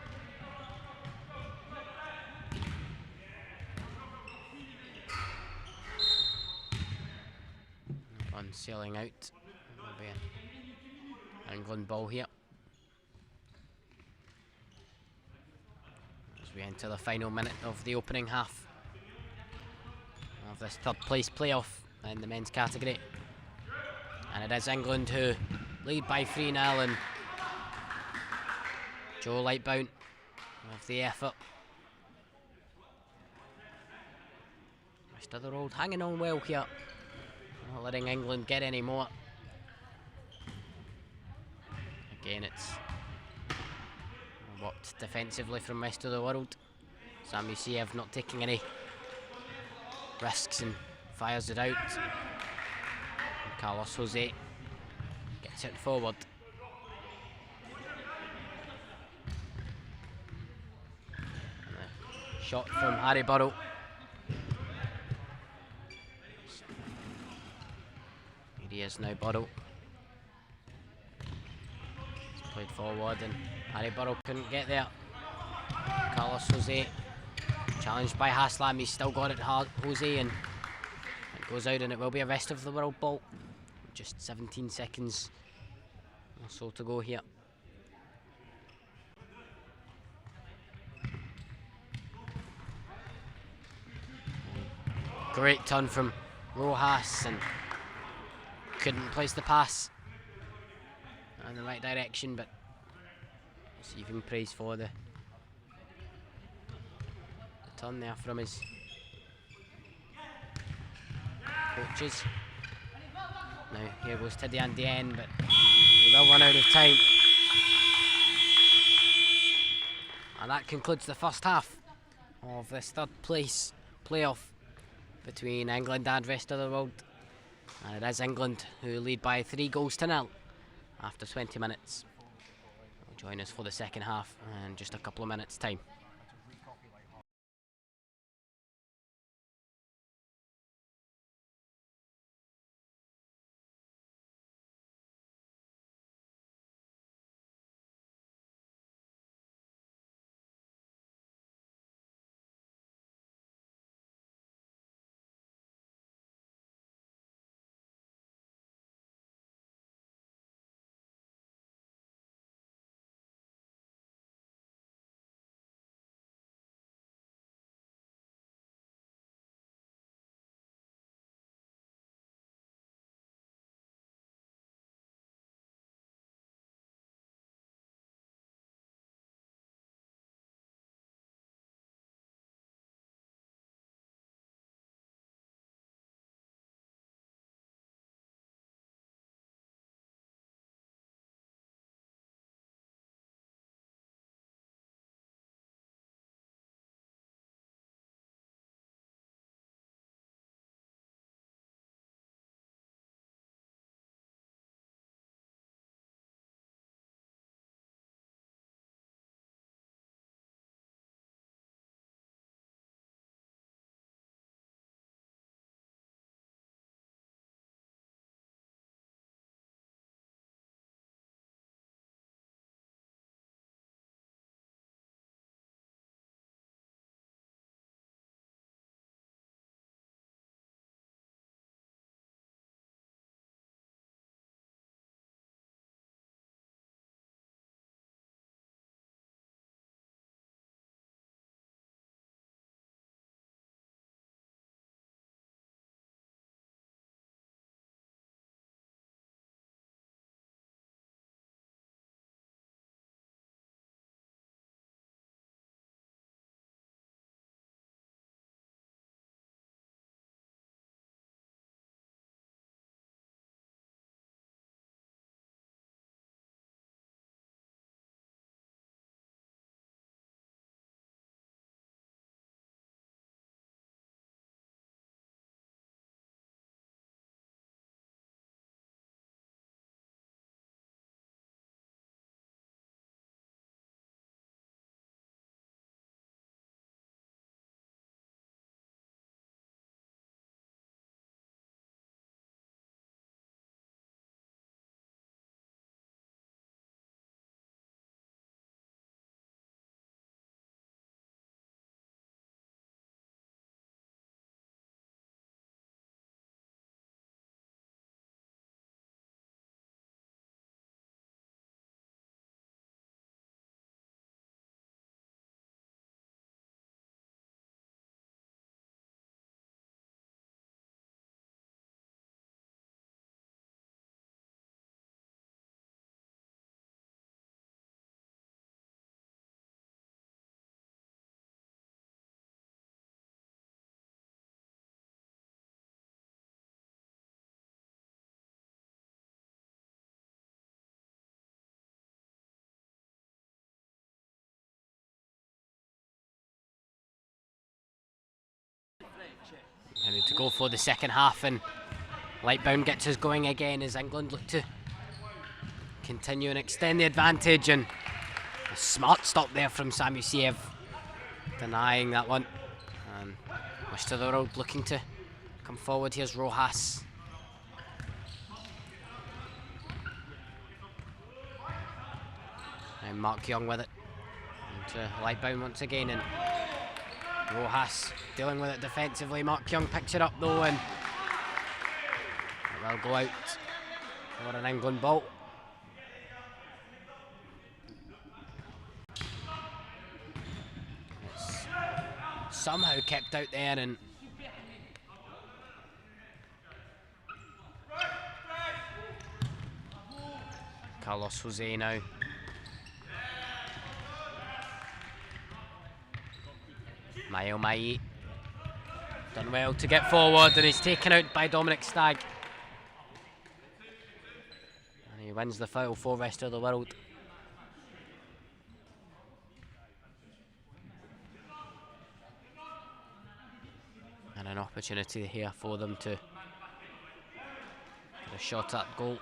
One sailing out. There'll be an England ball here as we enter the final minute of the opening half of this third place playoff in the men's category. And it is England who lead by 3-0, and Joe Lightbound with the effort. Rest of the road hanging on well here, not letting England get any more. Again, it's worked defensively from rest of the world. Samusiev not taking any risks and fires it out. And Carlos Jose gets it forward. And a shot from Harry Burrow. Here he is now, Burrow. He's played forward and Harry Burrow couldn't get there. Carlos Jose challenged by Haslam, he's still got it, Jose, and it goes out and it will be a rest of the world ball. Just 17 seconds or so to go here. Great turn from Rojas and couldn't place the pass in the right direction, but receiving praise for the turn there from his coaches. Now here goes Tidiane Dien, but he will run out of time. And that concludes the first half of this third place playoff between England and rest of the world. And it is England who lead by 3-0 after 20 minutes. They'll join us for the second half in just a couple of minutes' time. Ready to go for the second half, and Lightbound gets us going again as England look to continue and extend the advantage, and a smart stop there from Samusiev, denying that one. And rest of the world looking to come forward. Here's Rojas. And Mark Young with it. Into Lightbound once again, and Rojas dealing with it defensively. Mark Young picks it up though, and it will go out for an England ball. It's somehow kept out there, and Carlos Jose now. Mayo Mai done well to get forward, and he's taken out by Dominic Stagg. And he wins the foul for rest of the world. And an opportunity here for them to get a shot at goal.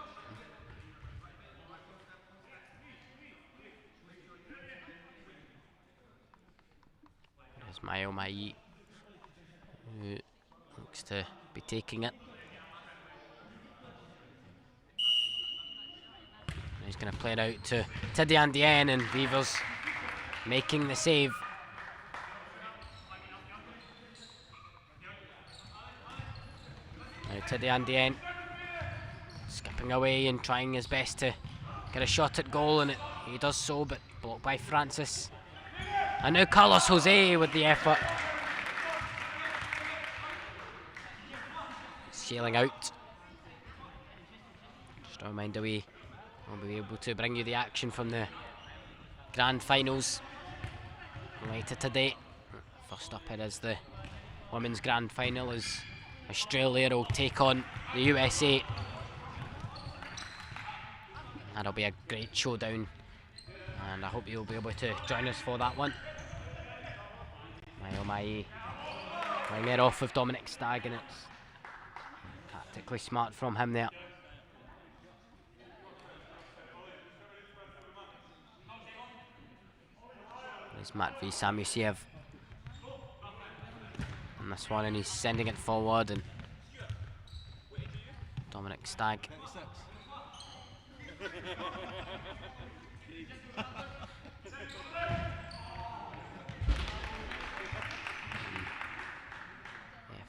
There's Mayo Mai, who looks to be taking it. And he's going to play it out to Tidiane Dieng, and Beavers making the save. Now Tidiane Dieng skipping away and trying his best to get a shot at goal, and he does so, but blocked by Francis. And now Carlos Jose with the effort. Sailing out. Just a reminder, we will be able to bring you the action from the grand finals later today. First up, it is the women's grand final as Australia will take on the USA. That'll be a great showdown, and I hope you'll be able to join us for that one. Mayo Mai playing it off with Dominic Stagg, and it's tactically smart from him there. There's Matt V. Samusiev on this one, and he's sending it forward, and Dominic Stagg.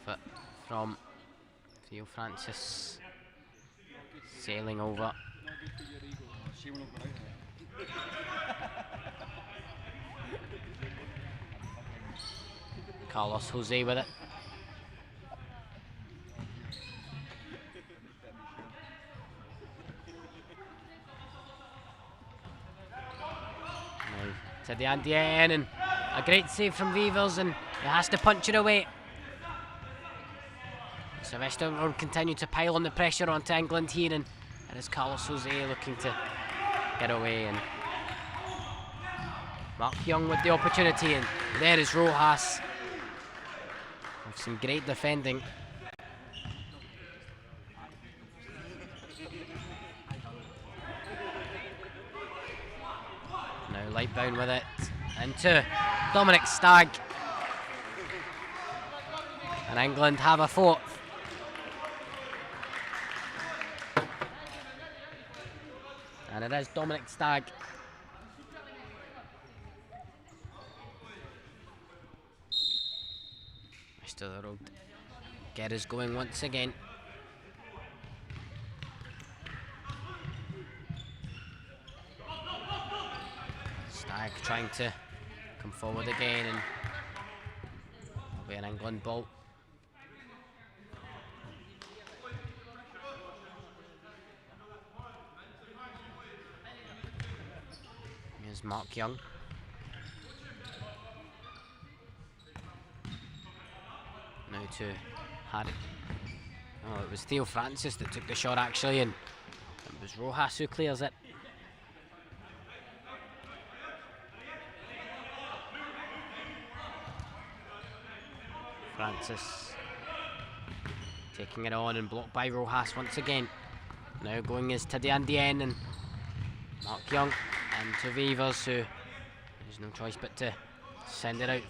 Effort from Theo Francis, sailing over. Carlos Jose with it. To the Andy N, and a great save from Weavers, and he has to punch it away. So Western will continue to pile on the pressure onto England here, and it is Carlos Jose looking to get away, and Mark Young with the opportunity, and there is Rojas with some great defending. Now Lightbound with it into Dominic Stagg, and England have a fourth. And it is Dominic Stagg. Rest of the road get us going once again. Stagg trying to come forward again, and it'll be an England ball. Here's Mark Young. Now to Harry. Oh, it was Theo Francis that took the shot actually, and it was Rojas who clears it. Francis taking it on and blocked by Rojas once again. Now going is Tidiane Dieng and Mark Young and to Vivers, who there's no choice but to send it out.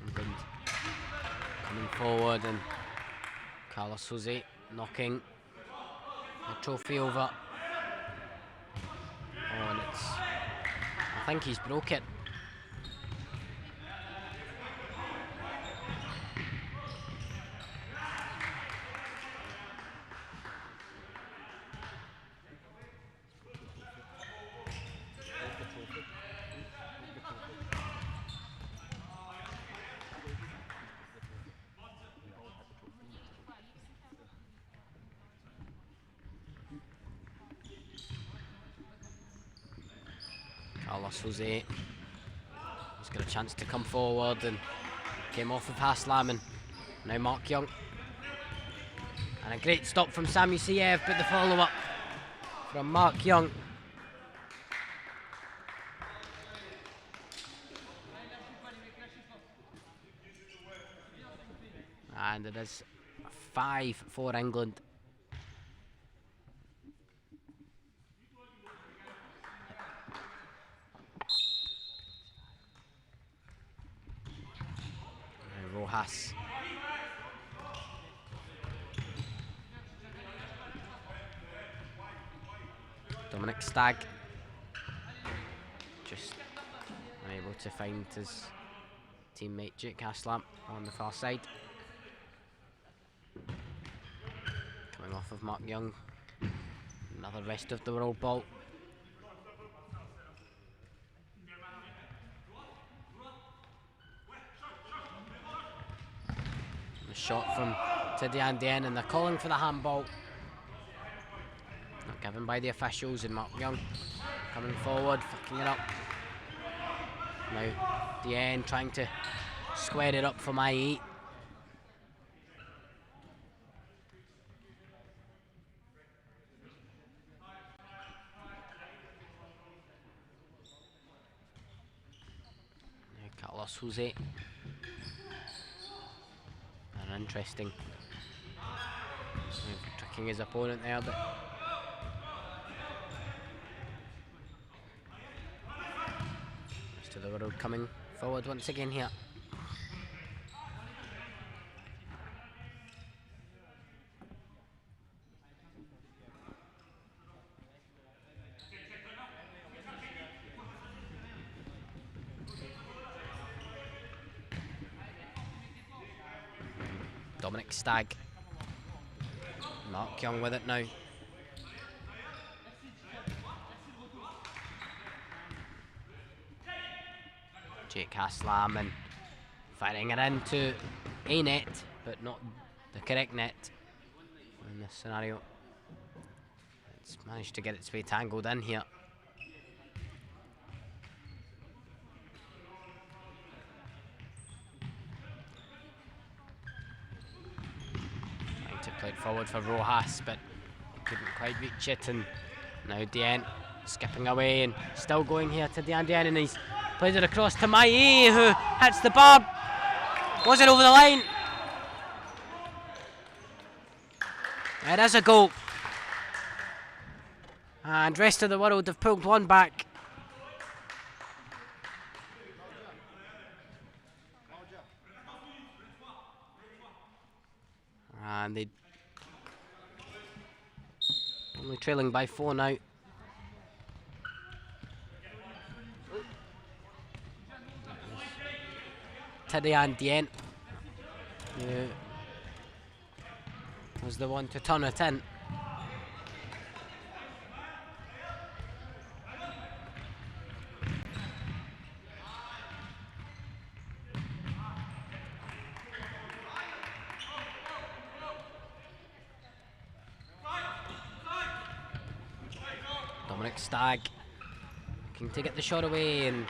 England coming forward and Carlos Jose knocking the trophy over. Oh, and it's, I think he's broke it. Carlos Jose has got a chance to come forward and came off of Haslam, and now Mark Young. And a great stop from Sami Siev, but the follow-up from Mark Young. And it is 5 for England. Rojas. Dominic Stagg just unable to find his teammate Jake Haslam on the far side. Coming off of Mark Young. Another rest of the world ball. The shot from Tidiane Dieng, and they're calling for the handball. Not given by the officials, and Mark Young coming forward, fucking it up. Now Dieng trying to square it up for Mai. Carlos Jose. An interesting tricking his opponent there, but rest of the world coming forward once again here. Dominic Stagg. Mark Young with it now. Jake Haslam, and firing it into a net, but not the correct net in this scenario. It's managed to get its way tangled in here. Play it forward for Rojas, but couldn't quite reach it, and now Dieng skipping away and still going here to Tidiane Dieng, and he's played it across to Mai, who hits the bar. Was it over the line? It is a goal. And rest of the world have pulled one back. And they only trailing by 4 now. Tidiane Dieng was the one to turn it in. Dominic Stagg looking to get the shot away, and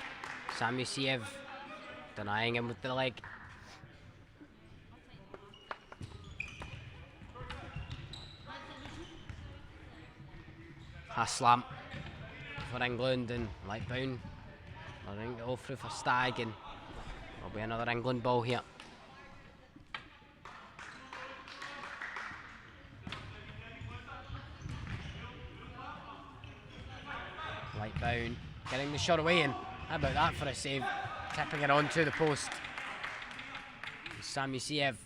Sami Siev denying him with the leg. Rojas slam for England, and Lightbound letting it all through for Stag, and there'll be another England ball here. Lightbound getting the shot away, and how about that for a save? Tipping it onto the post. Samusiev.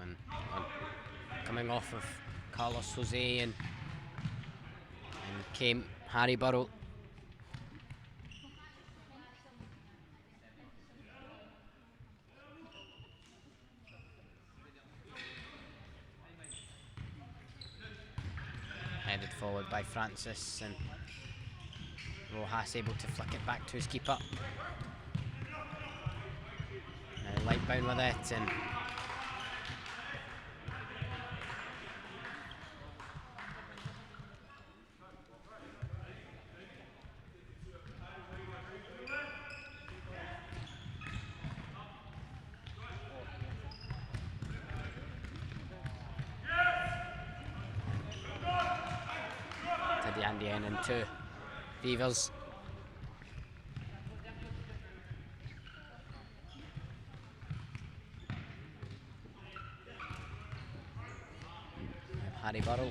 And coming off of Carlos Jose, and came Harry Burrow. Headed forward by Francis, and Rojas able to flick it back to his keeper. Now Lightbound with it, and to the Andy N into Beavers. Harry Burrow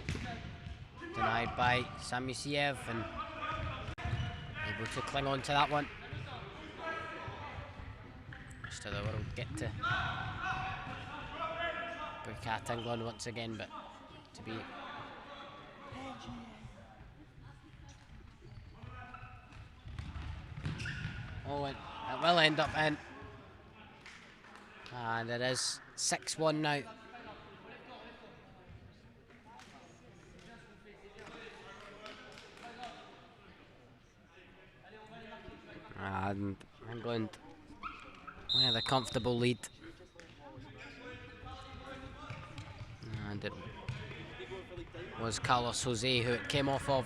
denied by Samusiev, and able to cling on to that one. Rest of the world get to break at England once again, but to be it will end up in, and it is 6-1 now. And England with a comfortable lead. And it was Carlos Jose who it came off of.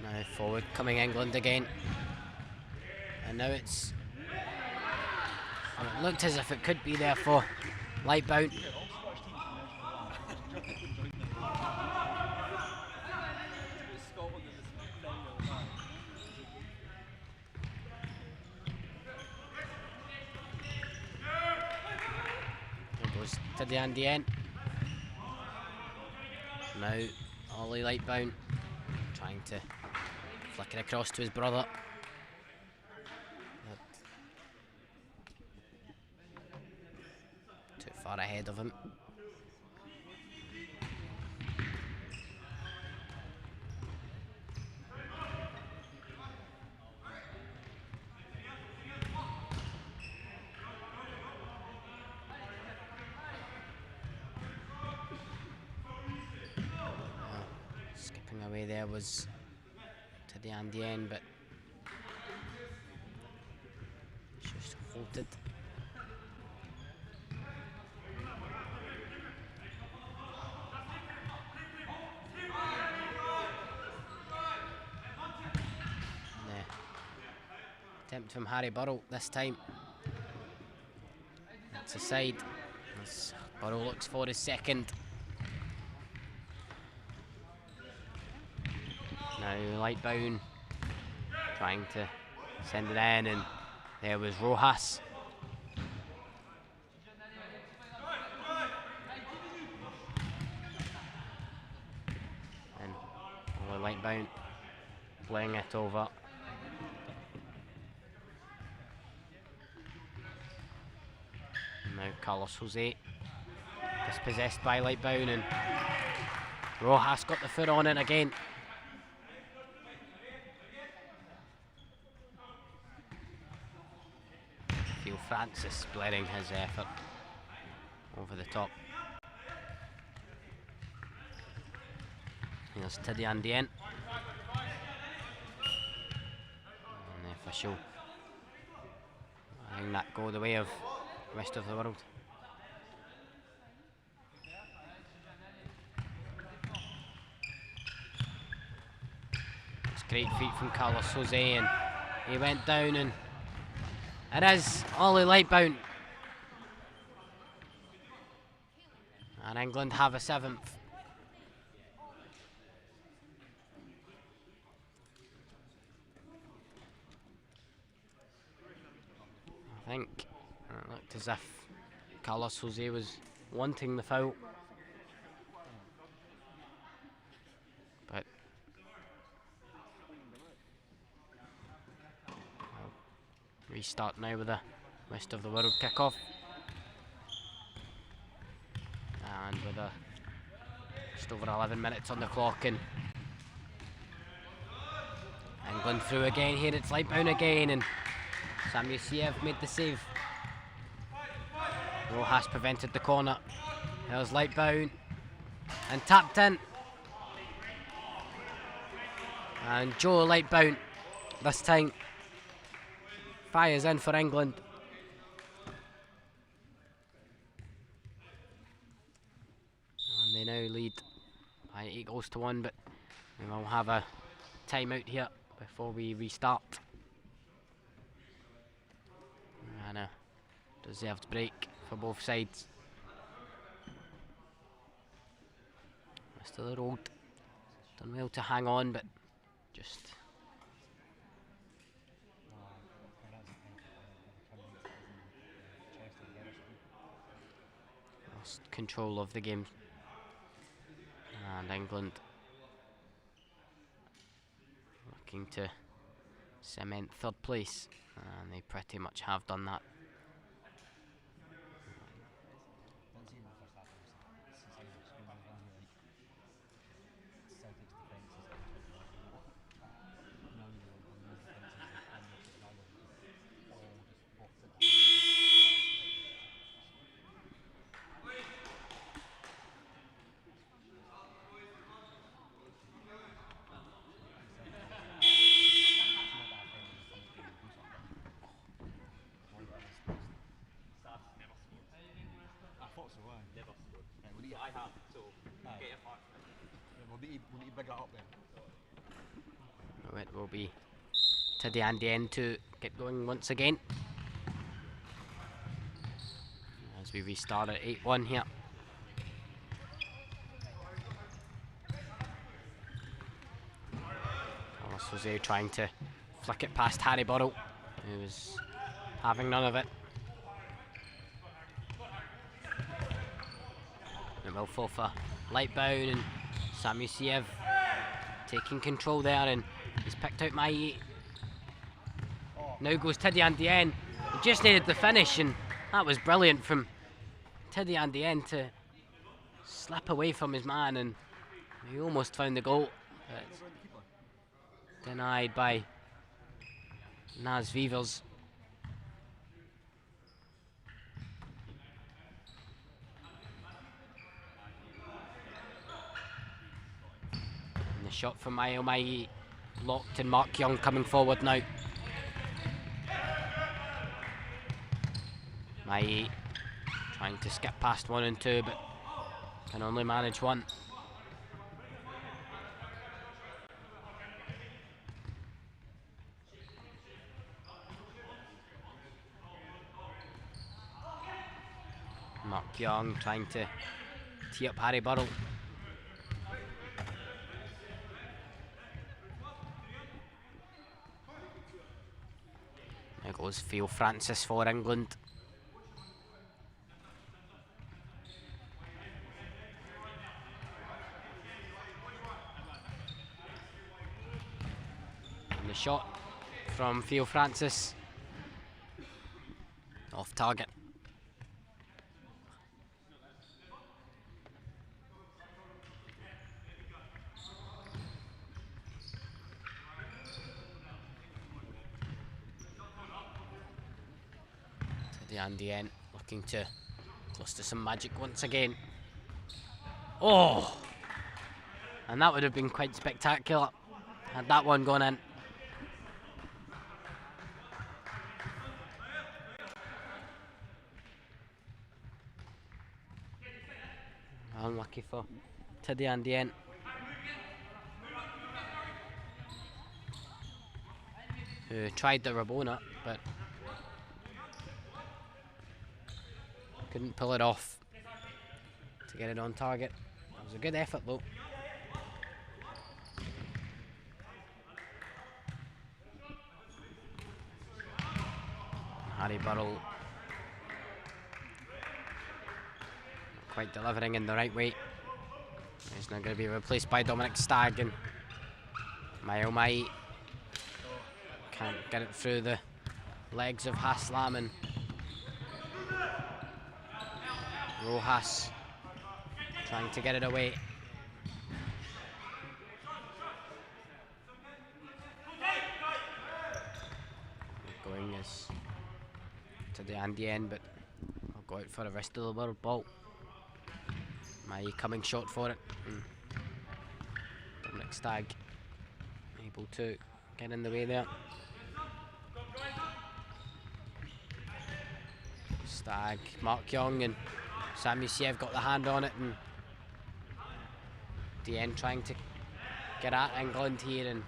Now forward coming England again. And now it's... well, it looked as if it could be there for Lightbound. It goes to the Andy N. Now Ollie Lightbound trying to flick it across to his brother. Too far ahead of him. Skipping away there was to the Andy N, but just halted. Attempt from Harry Burrow this time. It's aside as Burrow looks for his second. Now Lightbound trying to send it in, and there was Rojas. And Lightbound playing it over. Now Carlos Jose dispossessed by Lightbound, and Rojas got the foot on it again. Feel Francis blaring his effort over the top. Here's to the Andy N. And the official letting that go the way of the rest of the world. Great feet from Carlos Jose, and he went down, and it is Ollie Lightbound. And England have a 7th. I think it looked as if Carlos Jose was wanting the foul. But restart now with the rest of the world kickoff. And with just over 11 minutes on the clock, and England through again here. It's Lightbound again, and Sam Yusiev made the save. Rojas prevented the corner. There's Lightbound and tapped in. And Joe Lightbound this time fires in for England. And they now lead by 8-1, but we will have a timeout here before we restart. And a deserved break for both sides. Rest of the road done well to hang on, but just lost control of the game. And England looking to cement 3rd place, and they pretty much have done that. It will be Tiddy and the end to get going once again as we restart at 8-1 here. Carlos Jose trying to flick it past Harry Burrell, who was having none of it. It will fall for Lightbound, and Sam Yusiev taking control there, and he's picked out Mai. Now goes Tiddy and the end. He just needed the finish, and that was brilliant from Tiddy and the end to slip away from his man, and he almost found the goal. But denied by Naz Vivers. And the shot from Mai Mai blocked, and Mark Young coming forward now. Mai trying to skip past 1 and 2, but can only manage 1. Mark Young trying to tee up Harry Burrell. There goes Theo Francis for England. And the shot from Theo Francis off target. Andy N looking to close to some magic once again. Oh! And that would have been quite spectacular had that one gone in. Unlucky for Tiddy and the end. who tried the Rabona, but couldn't pull it off to get it on target. It was a good effort though. Harry Burrell quite delivering in the right way. He's now going to be replaced by Dominic Stagg, and Mai can't get it through the legs of Haslam, and Rojas trying to get it away. Going is to the Andy end, but I'll go out for the rest of the world ball. Mai coming short for it. Dominic Stagg able to get in the way there. Stagg, Mark Young and Sam Yusiev got the hand on it, and DN trying to get at England here, and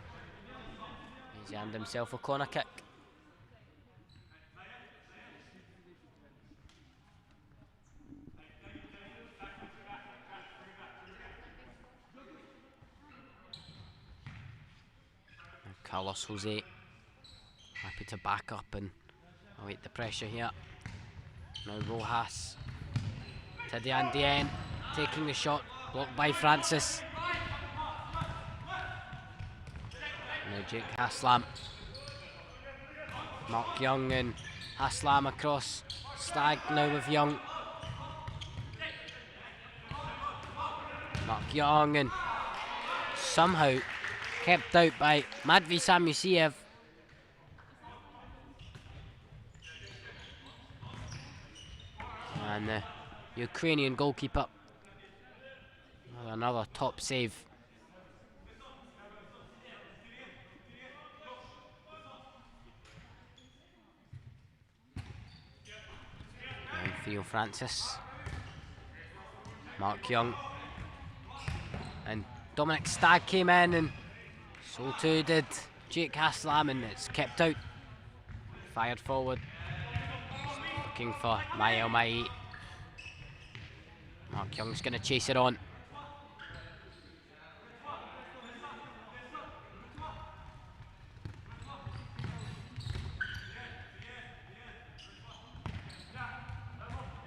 he's earned himself a corner kick. Carlos Jose happy to back up and await the pressure here. Now Rojas to Dean Dien, taking the shot, blocked by Francis. Now Jake Haslam. Mark Young and Haslam across. Stagg now with Young. Mark Young, and somehow kept out by Matvey Samusiev. And the Ukrainian goalkeeper, another top save. And Theo Francis, Mark Young, and Dominic Stagg came in, and so too did Jake Haslam, and it's kept out. Fired forward, looking for Mael Mai. Mark Young's going to chase it on.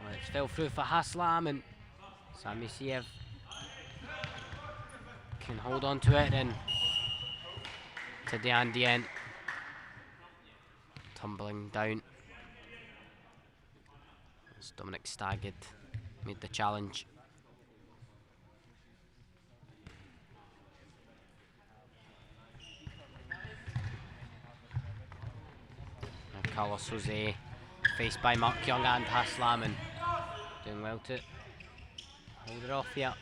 Well, it's fell through for Haslam, and Samusiev can hold on to it, and to Dean Dien, tumbling down as Dominic Stagg had made the challenge. Now Carlos Jose faced by Mark Young and Haslam, and doing well to hold it off here.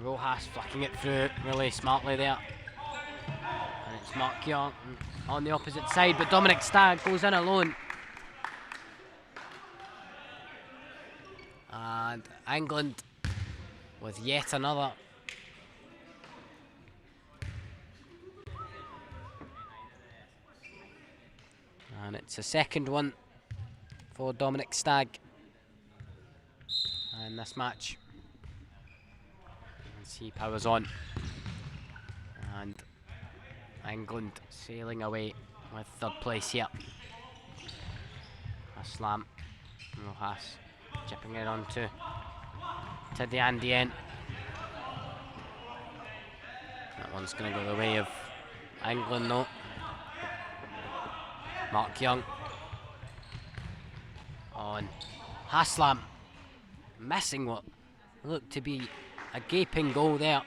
Rojas flicking it through really smartly there. And it's Mark Young on the opposite side, but Dominic Stagg goes in alone. And England with yet another. And it's a second one for Dominic Stagg in this match. As he powers on. And England sailing away with third place here. Haslam, Rojas chipping it on to Dean Dien. That one's going to go the way of England though. Mark Young on Haslam, missing what looked to be a gaping goal there.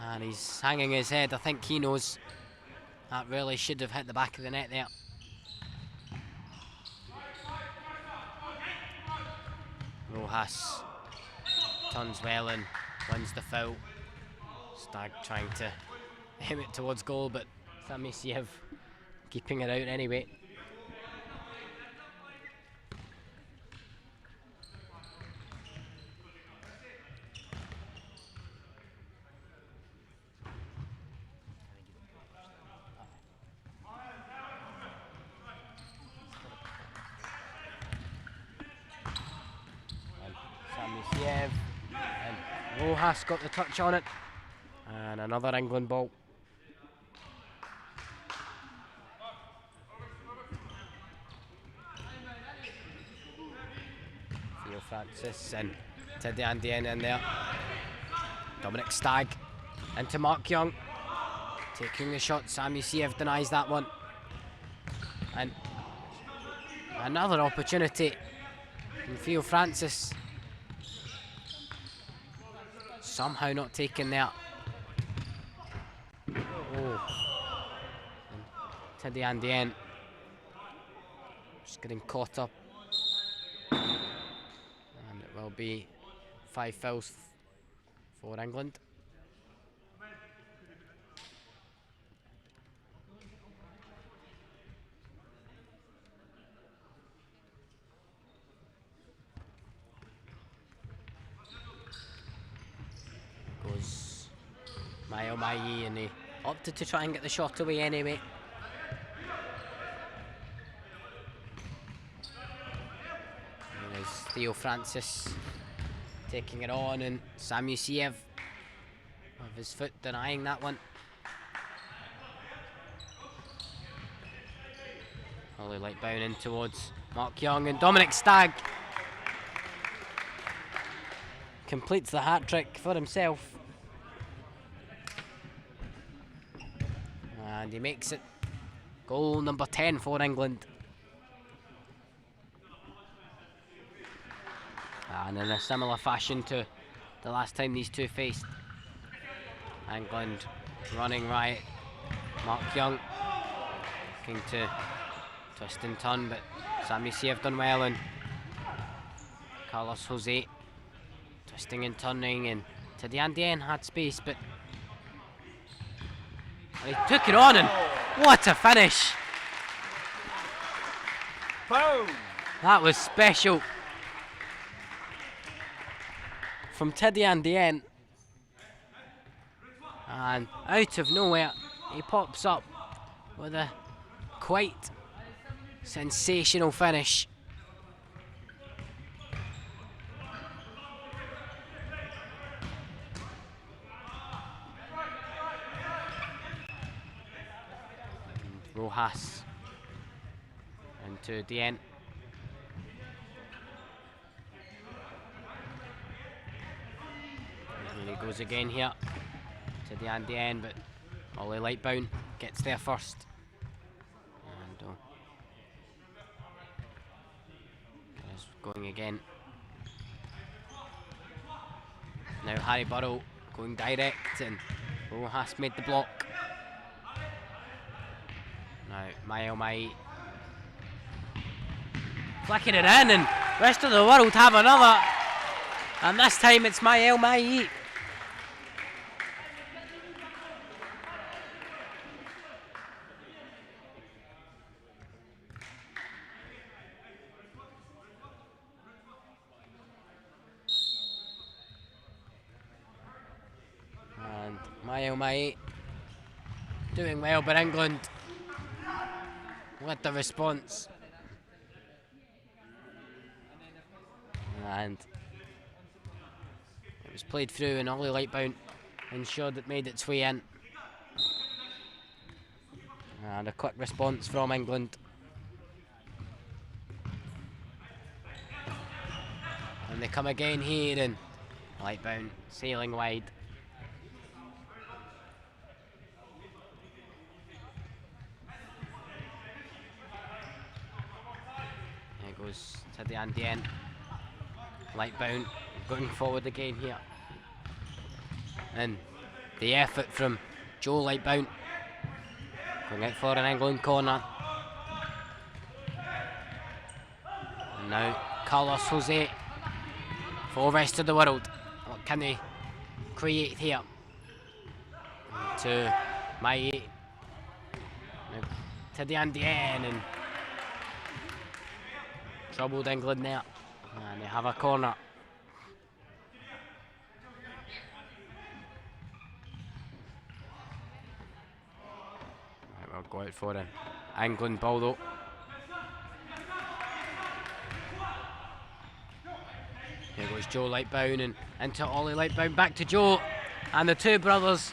And he's hanging his head. I think he knows that really should have hit the back of the net there. Rojas turns well and wins the foul. Stagg trying to aim it towards goal, but Samusiev keeping it out anyway. Samyusiev, and Rojas got the touch on it, and another England ball. Theo Francis and Teddy Andien in there. Dominic Stagg into Mark Young, taking the shot. Samyusiev denies that one, and another opportunity from Theo Francis. Somehow not taken there. Oh. And Teddy Andien just getting caught up. And it will be 5 fouls for England. Goes Mayo Mai, and he opted to try and get the shot away anyway. There's Theo Francis taking it on, and Samyusiev with his foot denying that one. Ollie Lightbound in towards Mark Young, and Dominic Stagg completes the hat-trick for himself. And he makes it goal number 10 for England. And in a similar fashion to the last time these two faced, England running right. Mark Young looking to twist and turn, but Samyusiev done well, and Carlos Jose twisting and turning, and Teddy Andien had space, but he took it on, and what a finish! Boom! That was special from Teddy Andien, and out of nowhere he pops up with a quite sensational finish. Rojas into Dien. And here he goes again here to the Andien, but Ollie Lightbound gets there first. And is going again. Now Harry Burrow going direct, and Rojas made the block. Now Mayo Mai flicking it in, and rest of the world have another, and this time it's Mayo Mai. And Mayo Mai doing well, but England with the response. And it was played through, and Ollie Lightbound ensured it made its way in. And a quick response from England. And they come again here, and Lightbound sailing wide. Goes to the Andien. Lightbound going forward again here, and the effort from Joe Lightbound going out for an England corner. And now Carlos Jose for the rest of the world. What can they create here? To Mai, to the Andien, and troubled England there, and they have a corner. Right, we'll go out for an England ball though. There goes Joe Lightbound and into Ollie Lightbound, back to Joe, and the two brothers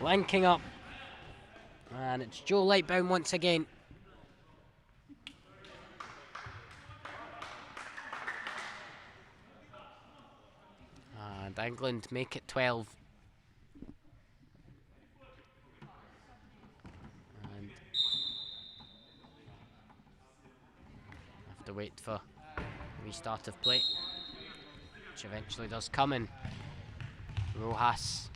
linking up, and it's Joe Lightbound once again. And England make it 12. And have to wait for restart of play, which eventually does come in. Rojas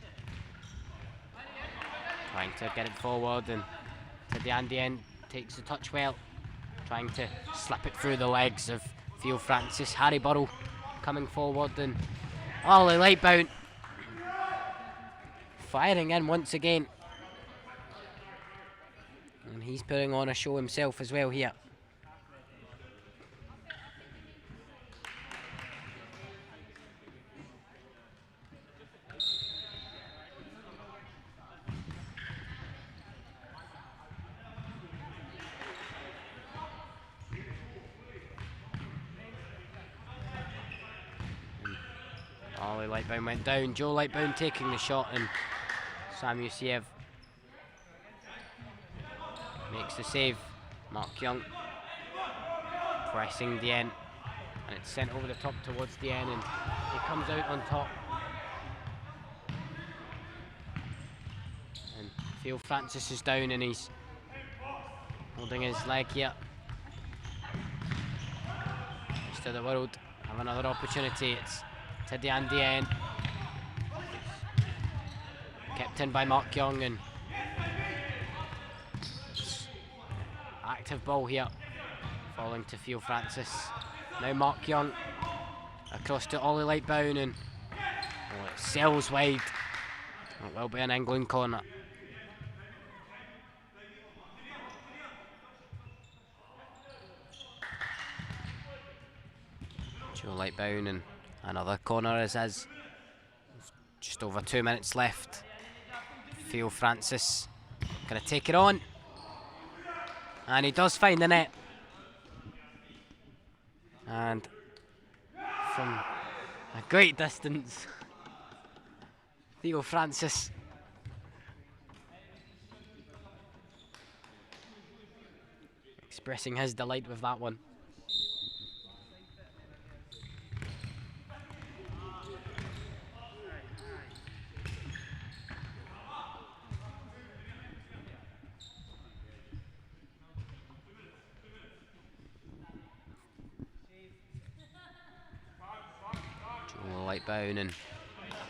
trying to get it forward, and to the Andy end takes the touch well, trying to slip it through the legs of Theo Francis. Harry Burrow coming forward, and Ollie Lightbound firing in once again, and he's putting on a show himself as well here. Ollie Lightbound went down, Joe Lightbound taking the shot, and Sam Yusiev makes the save. Mark Young pressing Dien, and it's sent over the top towards Dien, and he comes out on top. And Theo Francis is down, and he's holding his leg here. Rest of the world have another opportunity. It's to Diane Dien, kept in by Mark Young, and active ball here, falling to Theo Francis. Now Mark Young across to Ollie Lightbound, and it sails wide. It will be an England corner. Joe Lightbound, and another corner as just over 2 minutes left. Theo Francis gonna take it on, and he does find the net, and from a great distance, Theo Francis expressing his delight with that one. Lightbound, and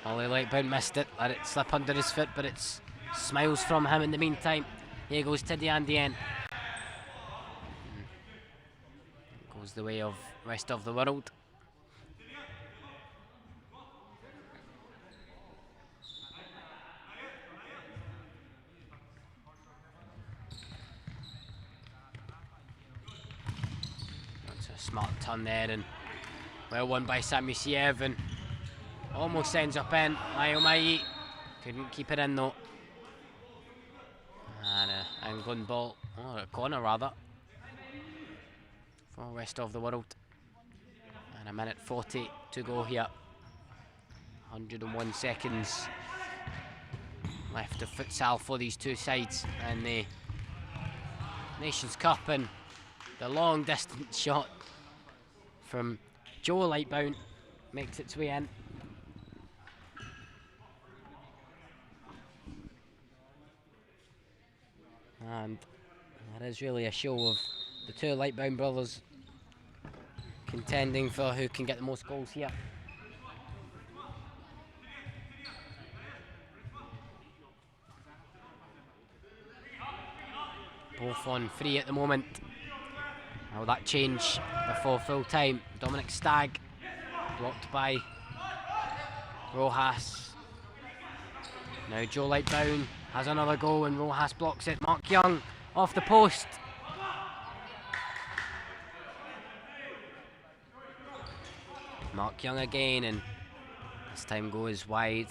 Ollie Lightbound missed it, let it slip under his foot, but it's smiles from him in the meantime. Here goes Tiddy Andien. Goes the way of rest of the world. That's a smart turn there, and well won by Sam Yusiev, and almost ends up in. Mayomai couldn't keep it in though. And an England ball, or a corner rather, for the rest of the world. And a minute 40 to go here. 101 seconds left of futsal for these two sides in the Nations Cup, and the long distance shot from Joe Lightbound makes its way in. And that is really a show of the two Lightbound brothers contending for who can get the most goals here. Both on free at the moment. Will that change before full time? Dominic Stagg blocked by Rojas. Now Joe Lightbound has another goal, and Rojas blocks it. Mark Young off the post. Mark Young again, and this time goes wide.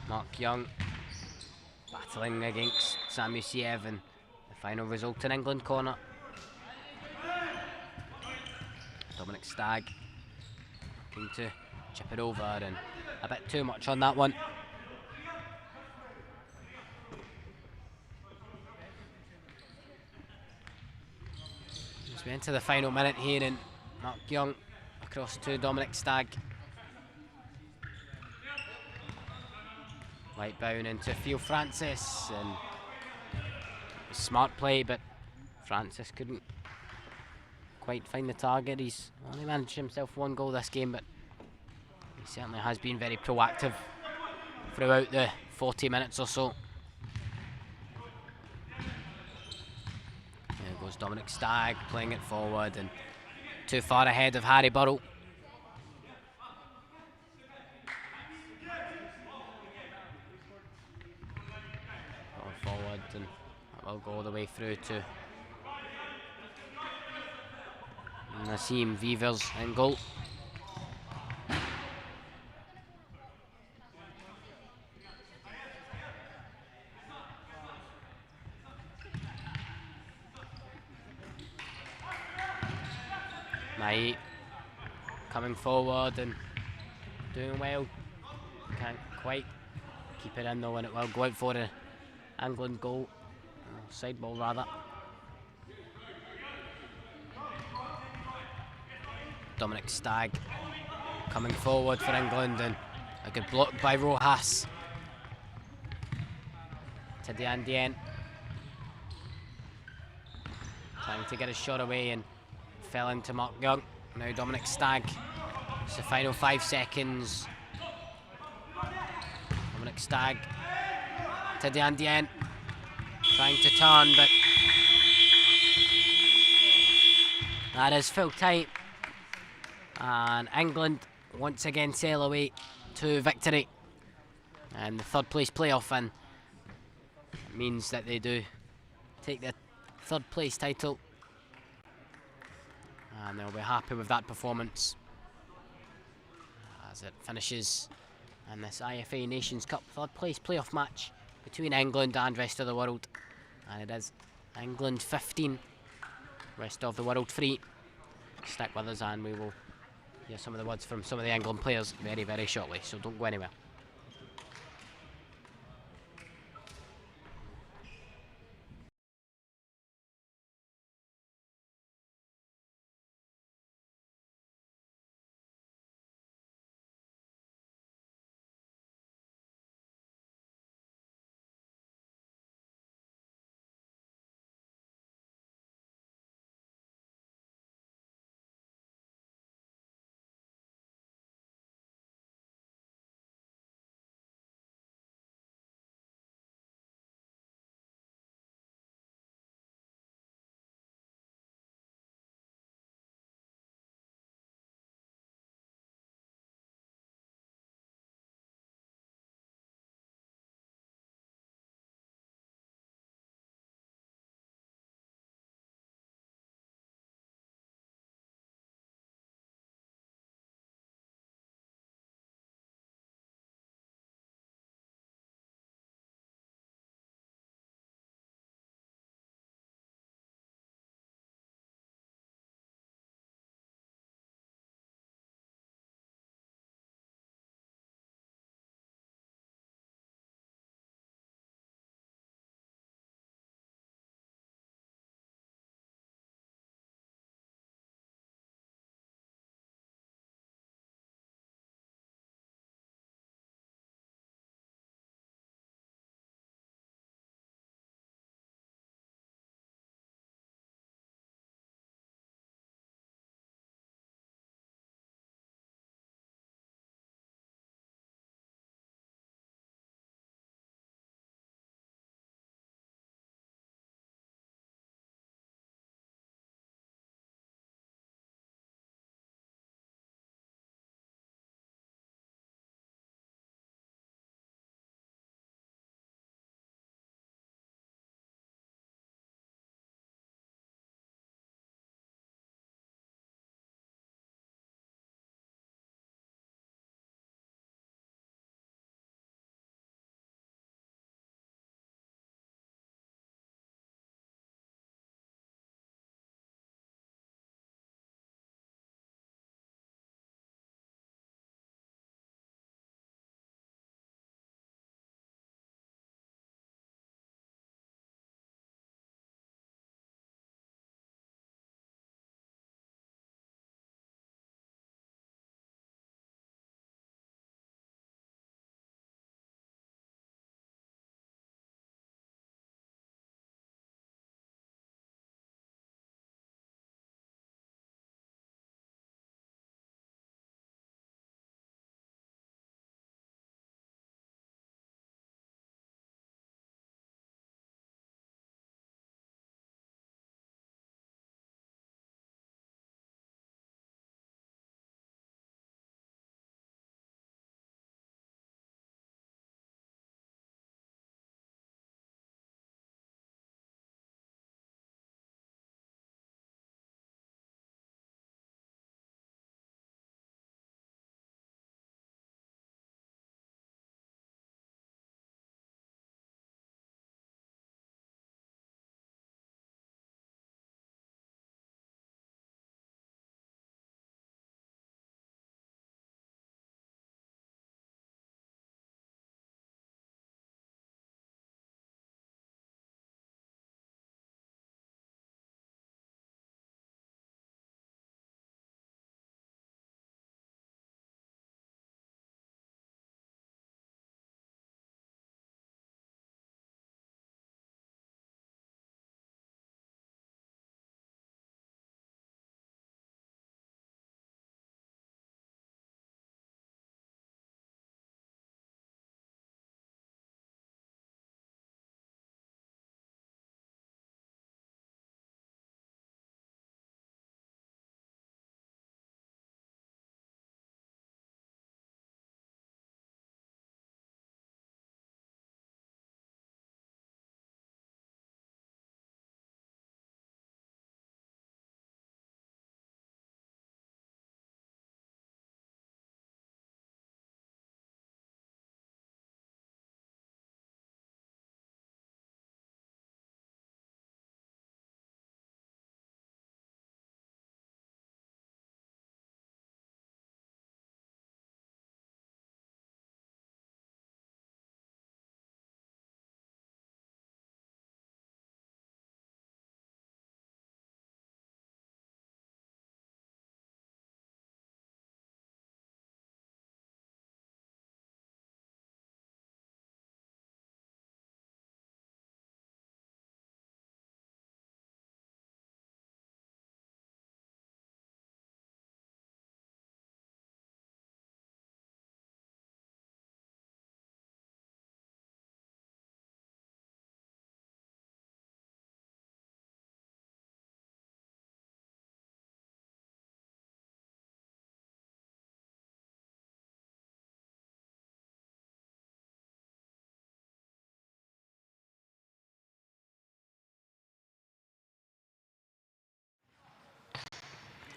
Mark Young battling against Samusiev, and the final result in England corner. Dominic Stagg looking to chip it over, and a bit too much on that one. As we enter the final minute here, and Mark Young across to Dominic Stagg. Light bound into Theo Francis, and it was smart play, but Francis couldn't quite find the target. He's only managed himself one goal this game, but he certainly has been very proactive throughout the 40 minutes or so. There goes Dominic Stagg playing it forward, and too far ahead of Harry Burrell. Going forward, and that will go all the way through to Nassim Vivers in goal. Mai coming forward and doing well. Can't quite keep it in though, and it will go out for an England goal. Side ball rather. Dominic Stagg coming forward for England, and a good block by Rojas. Tidiane Dieng trying to get his shot away and fell into Mark Young. Now Dominic Stagg. It's the final 5 seconds. Dominic Stagg. Tidiane Dieng trying to turn, but that is full time. And England once again sail away to victory. And the third place playoff, and it means that they do take the third place title. And they'll be happy with that performance as it finishes in this IFA Nations Cup third place playoff match between England and rest of the world. And it is England 15, rest of the world 3. Stick with us and we will hear some of the words from some of the England players very, very shortly, so don't go anywhere.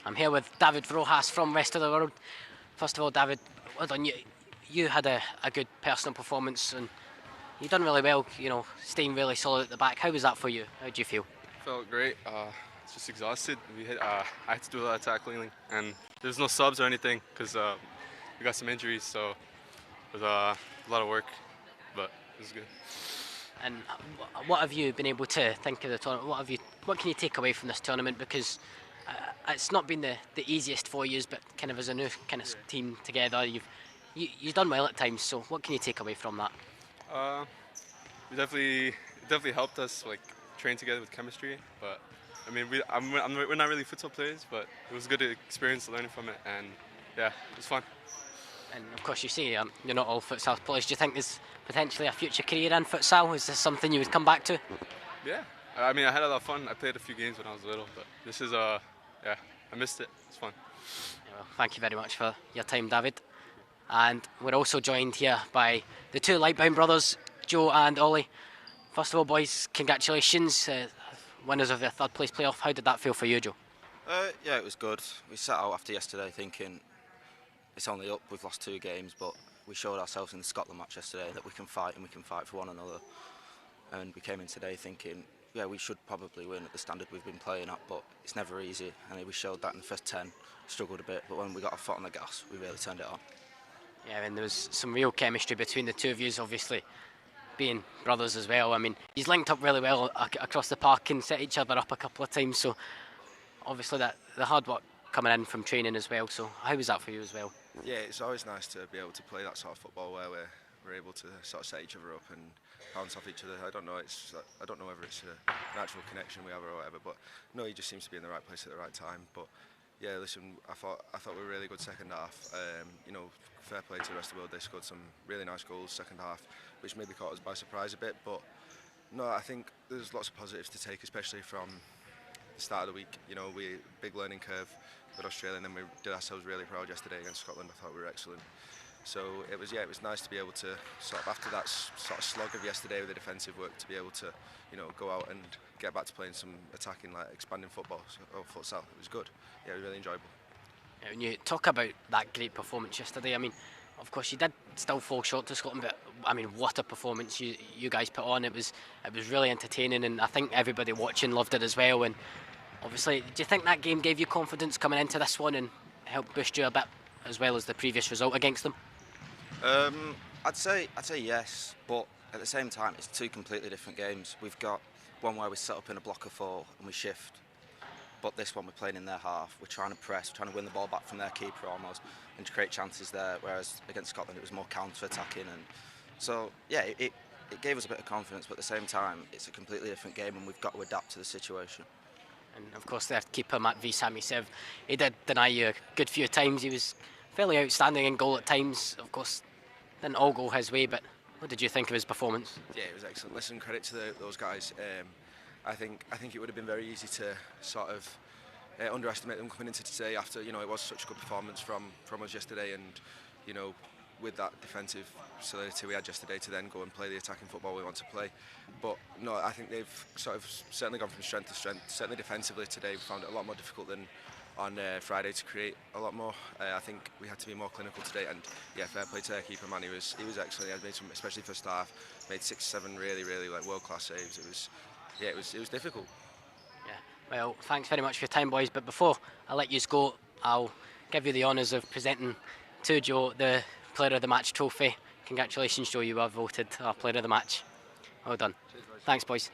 I'm here with David Rojas from Rest of the World. First of all, David, well done. You had a good personal performance and you done really well, you know, staying really solid at the back. How was that for you? How did you feel? Felt great. Just exhausted. I had to do a lot of tackling, and there's no subs or anything because we got some injuries, so it was a lot of work, but it was good. And what have you been able to think of the tournament? What can you take away from this tournament? Because it's not been the easiest 4 years, but kind of as a new kind of team together, you've done well at times. So what can you take away from that? It definitely helped us like train together with chemistry. But I mean, we're not really futsal players, but it was a good experience learning from it, and yeah, it was fun. And of course, you say you're not all futsal players. Do you think there's potentially a future career in futsal? Is this something you would come back to? Yeah, I mean, I had a lot of fun. I played a few games when I was little, but this is yeah, I missed it. It's fun. Yeah, well, thank you very much for your time, David. And we're also joined here by the two Lightbound brothers, Joe and Ollie. First of all, boys, congratulations, winners of the third place playoff. How did that feel for you, Joe? Yeah, it was good. We set out after yesterday thinking it's only up, we've lost 2 games, but we showed ourselves in the Scotland match yesterday that we can fight and we can fight for one another. And we came in today thinking, yeah, we should probably win at the standard we've been playing at, but it's never easy. And we showed that in the first 10, struggled a bit, but when we got our foot on the gas, we really turned it on. Yeah, and there was some real chemistry between the two of you, obviously being brothers as well. I mean, he's linked up really well across the park and set each other up a couple of times, so obviously that the hard work coming in from training as well. So how was that for you as well? Yeah, it's always nice to be able to play that sort of football where we're able to sort of set each other up and bounce off each other. I don't know whether it's an actual connection we have or whatever, but no, he just seems to be in the right place at the right time. But yeah, listen, I thought we were a really good second half. You know, fair play to the rest of the world. They scored some really nice goals second half, which maybe caught us by surprise a bit. But no, I think there's lots of positives to take, especially from the start of the week. You know, we big learning curve with Australia, and then we did ourselves really proud yesterday against Scotland. I thought we were excellent. So it was nice to be able to sort of, after that sort of slog of yesterday with the defensive work, to be able to, you know, go out and get back to playing some attacking, like expanding football or futsal. It was good. Yeah, it was really enjoyable. Yeah, when you talk about that great performance yesterday, I mean, of course you did still fall short to Scotland, but I mean, what a performance you guys put on. It was really entertaining, and I think everybody watching loved it as well. And obviously, do you think that game gave you confidence coming into this one and helped boost you a bit, as well as the previous result against them? I'd say yes, but at the same time, it's 2 completely different games. We've got one where we set up in a block of 4 and we shift, but this one we're playing in their half. We're trying to press, we're trying to win the ball back from their keeper almost, and to create chances there. Whereas against Scotland, it was more counter-attacking, and so yeah, it gave us a bit of confidence. But at the same time, it's a completely different game, and we've got to adapt to the situation. And of course, their keeper Matt V. Samisev, he did deny you a good few times. He was fairly outstanding in goal at times. Of course, didn't all go his way, but what did you think of his performance? Yeah, it was excellent. Listen, credit to those guys. I think it would have been very easy to sort of underestimate them coming into today after, you know, it was such a good performance from us yesterday, and you know, with that defensive solidity we had yesterday, to then go and play the attacking football we want to play. But no, I think they've sort of certainly gone from strength to strength. Certainly defensively today, we found it a lot more difficult than on Friday to create a lot more. I think we had to be more clinical today, and yeah, fair play to their keeper, man. He was excellent. He had made some, especially first half, made 6-7 really like world class saves. It was difficult. Yeah, well, thanks very much for your time, boys. But before I let you go, I'll give you the honours of presenting to Joe the Player of the Match trophy. Congratulations, Joe, you were voted our Player of the Match. Well done. Cheers, boys. Thanks, boys.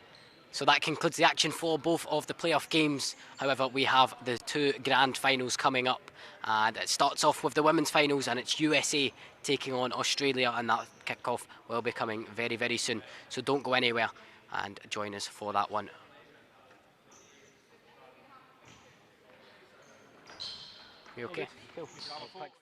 So that concludes the action for both of the playoff games. However, we have the 2 grand finals coming up, and it starts off with the women's finals, and it's USA taking on Australia, and that kick-off will be coming very, very soon. So don't go anywhere and join us for that one. You okay? Cool. Thanks.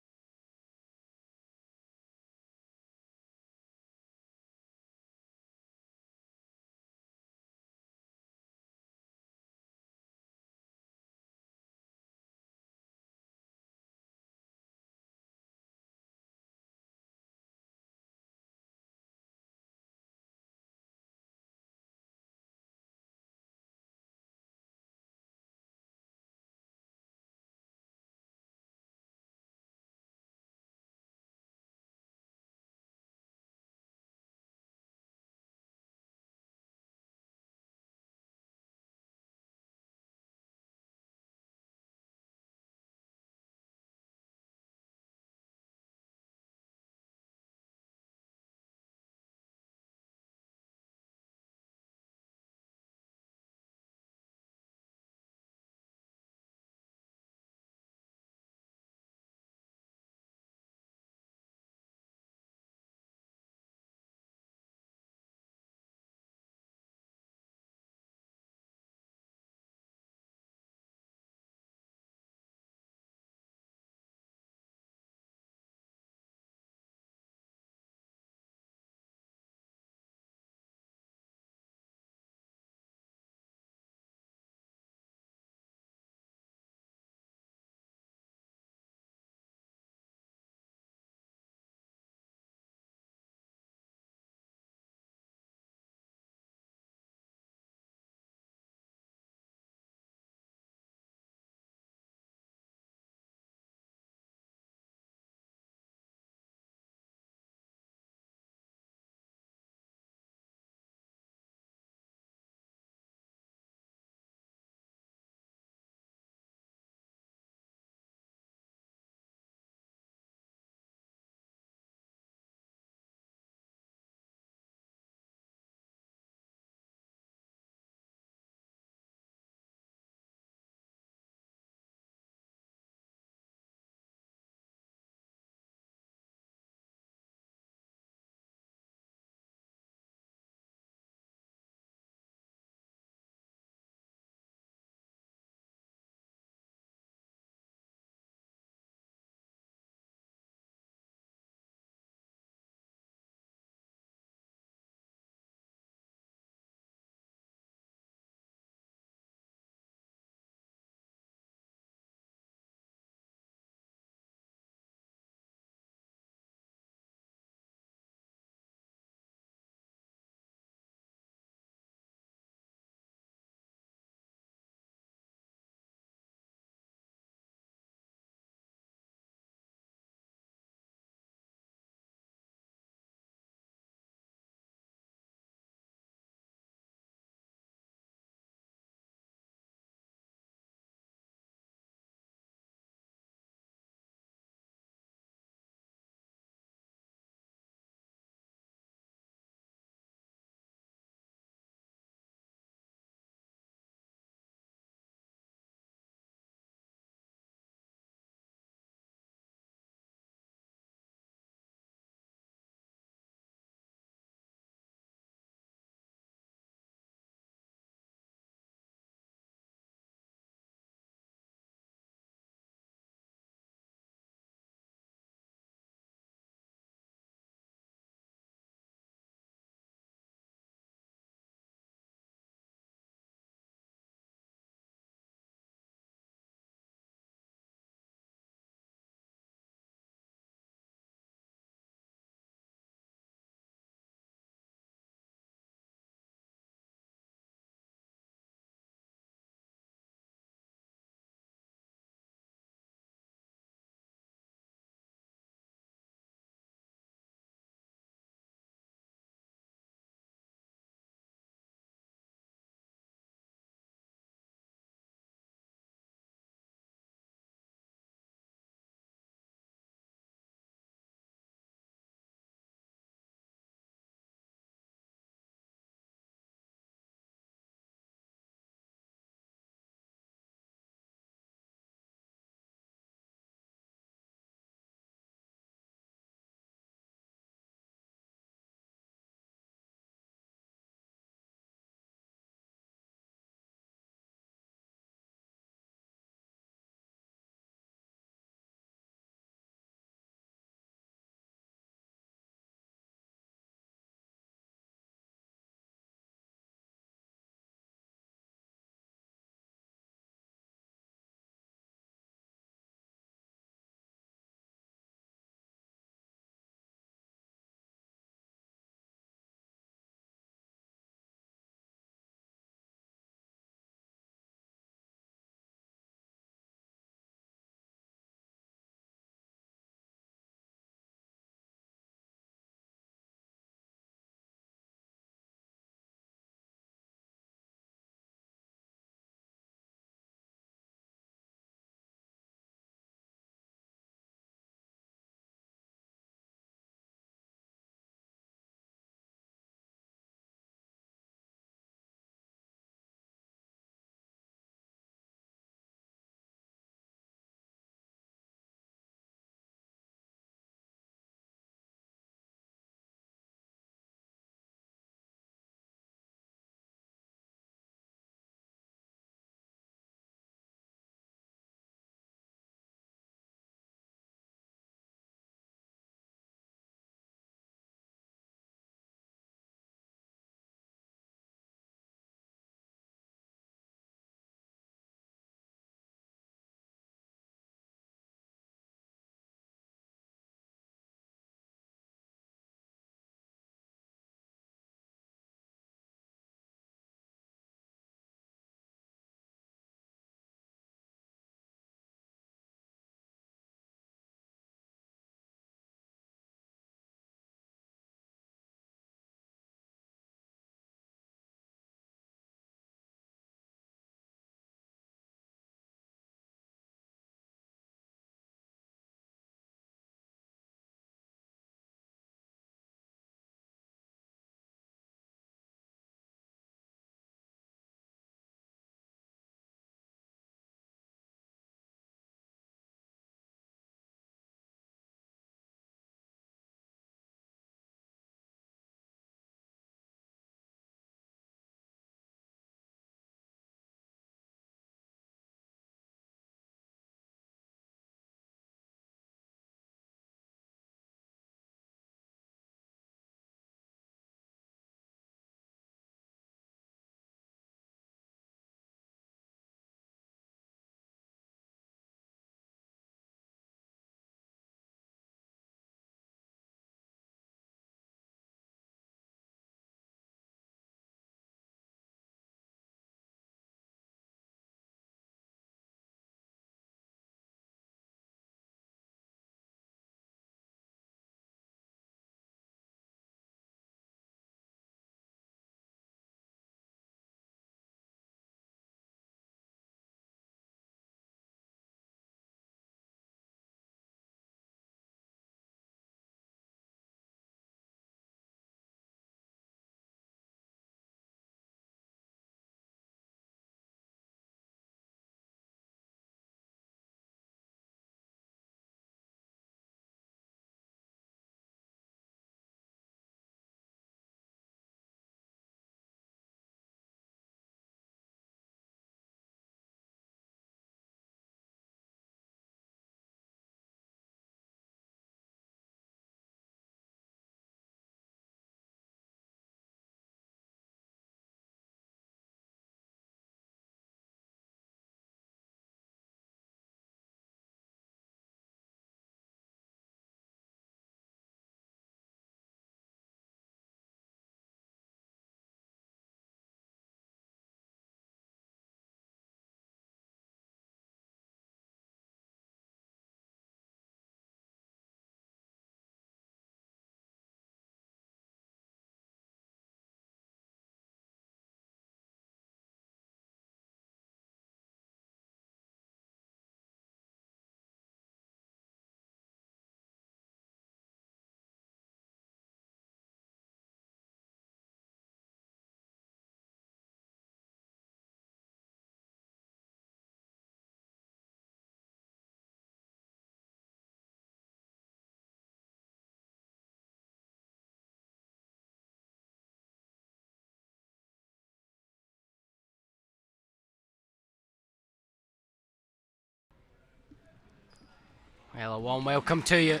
Well, a warm welcome to you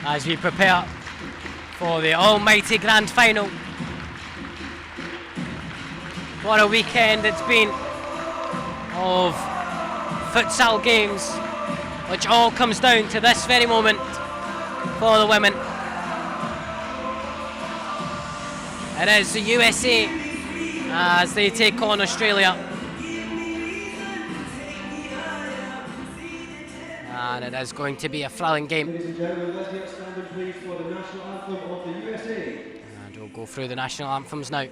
as we prepare for the almighty grand final. What a weekend it's been of futsal games, which all comes down to this very moment for the women. It is the USA as they take on Australia. And it is going to be a thrilling game. Ladies and gentlemen, let's get standing please for the national anthem of the USA. And we'll go through the national anthems now.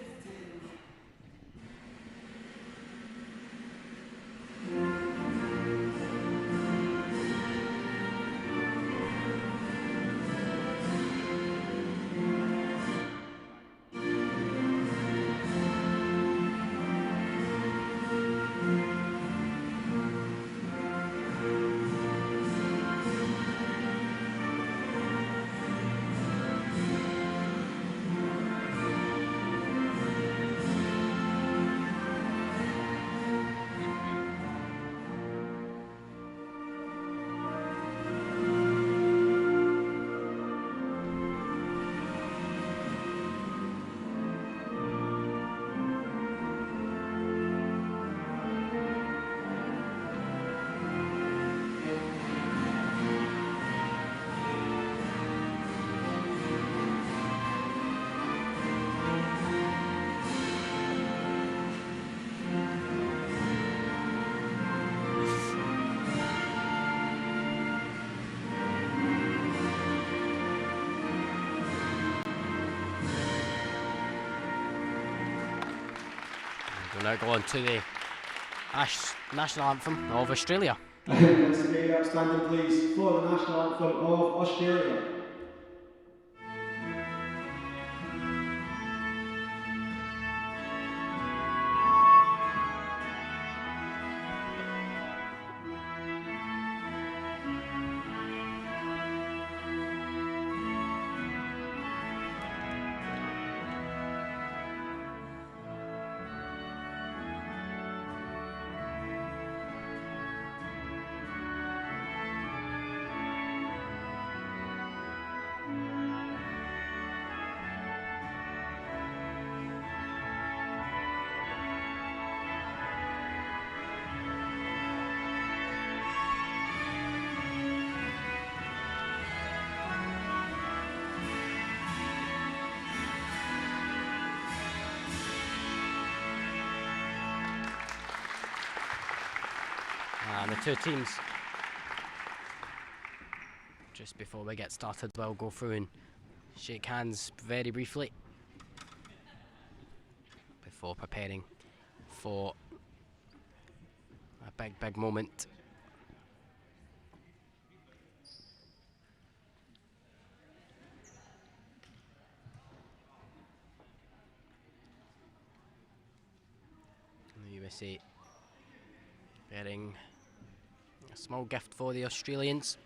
We'll now go on to the national anthem of Australia. Let's make up standing please for the national anthem of Australia. And the two teams, just before we get started, we'll go through and shake hands very briefly before preparing for a big moment. And the USA bearing a small gift for the Australians.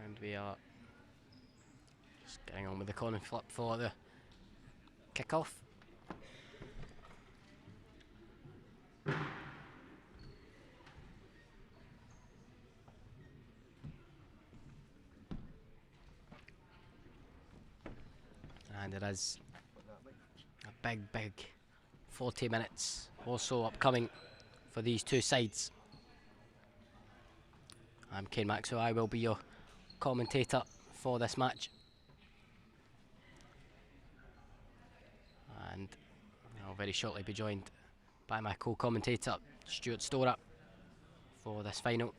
And we are just getting on with the coin flip for the kick-off. And it is a big 40 minutes also upcoming for these two sides. I'm Kane Maxwell, I will be your commentator for this match. And I'll very shortly be joined by my co-commentator Stuart Storer for this final.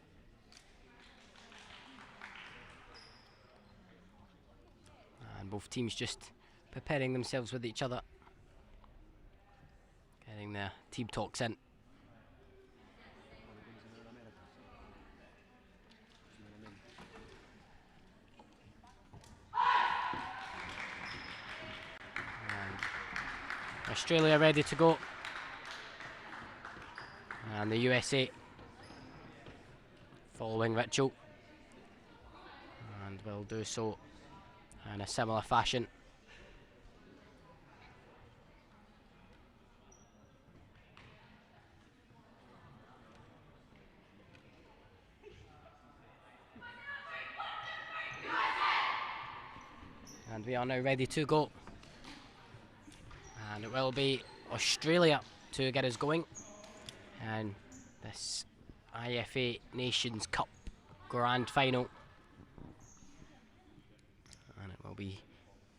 And both teams just preparing themselves with each other, getting their team talks in. And Australia ready to go, and the USA following ritual. will do so in a similar fashion. And we are now ready to go. And it will be Australia to get us going. And this IFA Nations Cup Grand Final. And it will be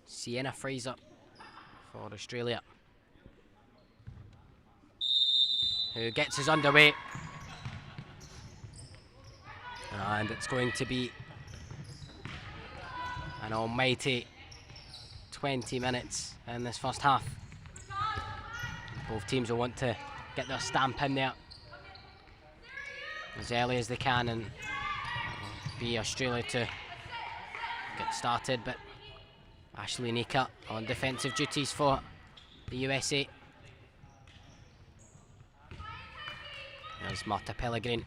Sienna Fraser for Australia, who gets us underway. And it's going to be an almighty 20 minutes in this first half. Both teams will want to get their stamp in there as early as they can, and be Australia to get started. But Ashley Nika on defensive duties for the USA. There's Marta Pellegrin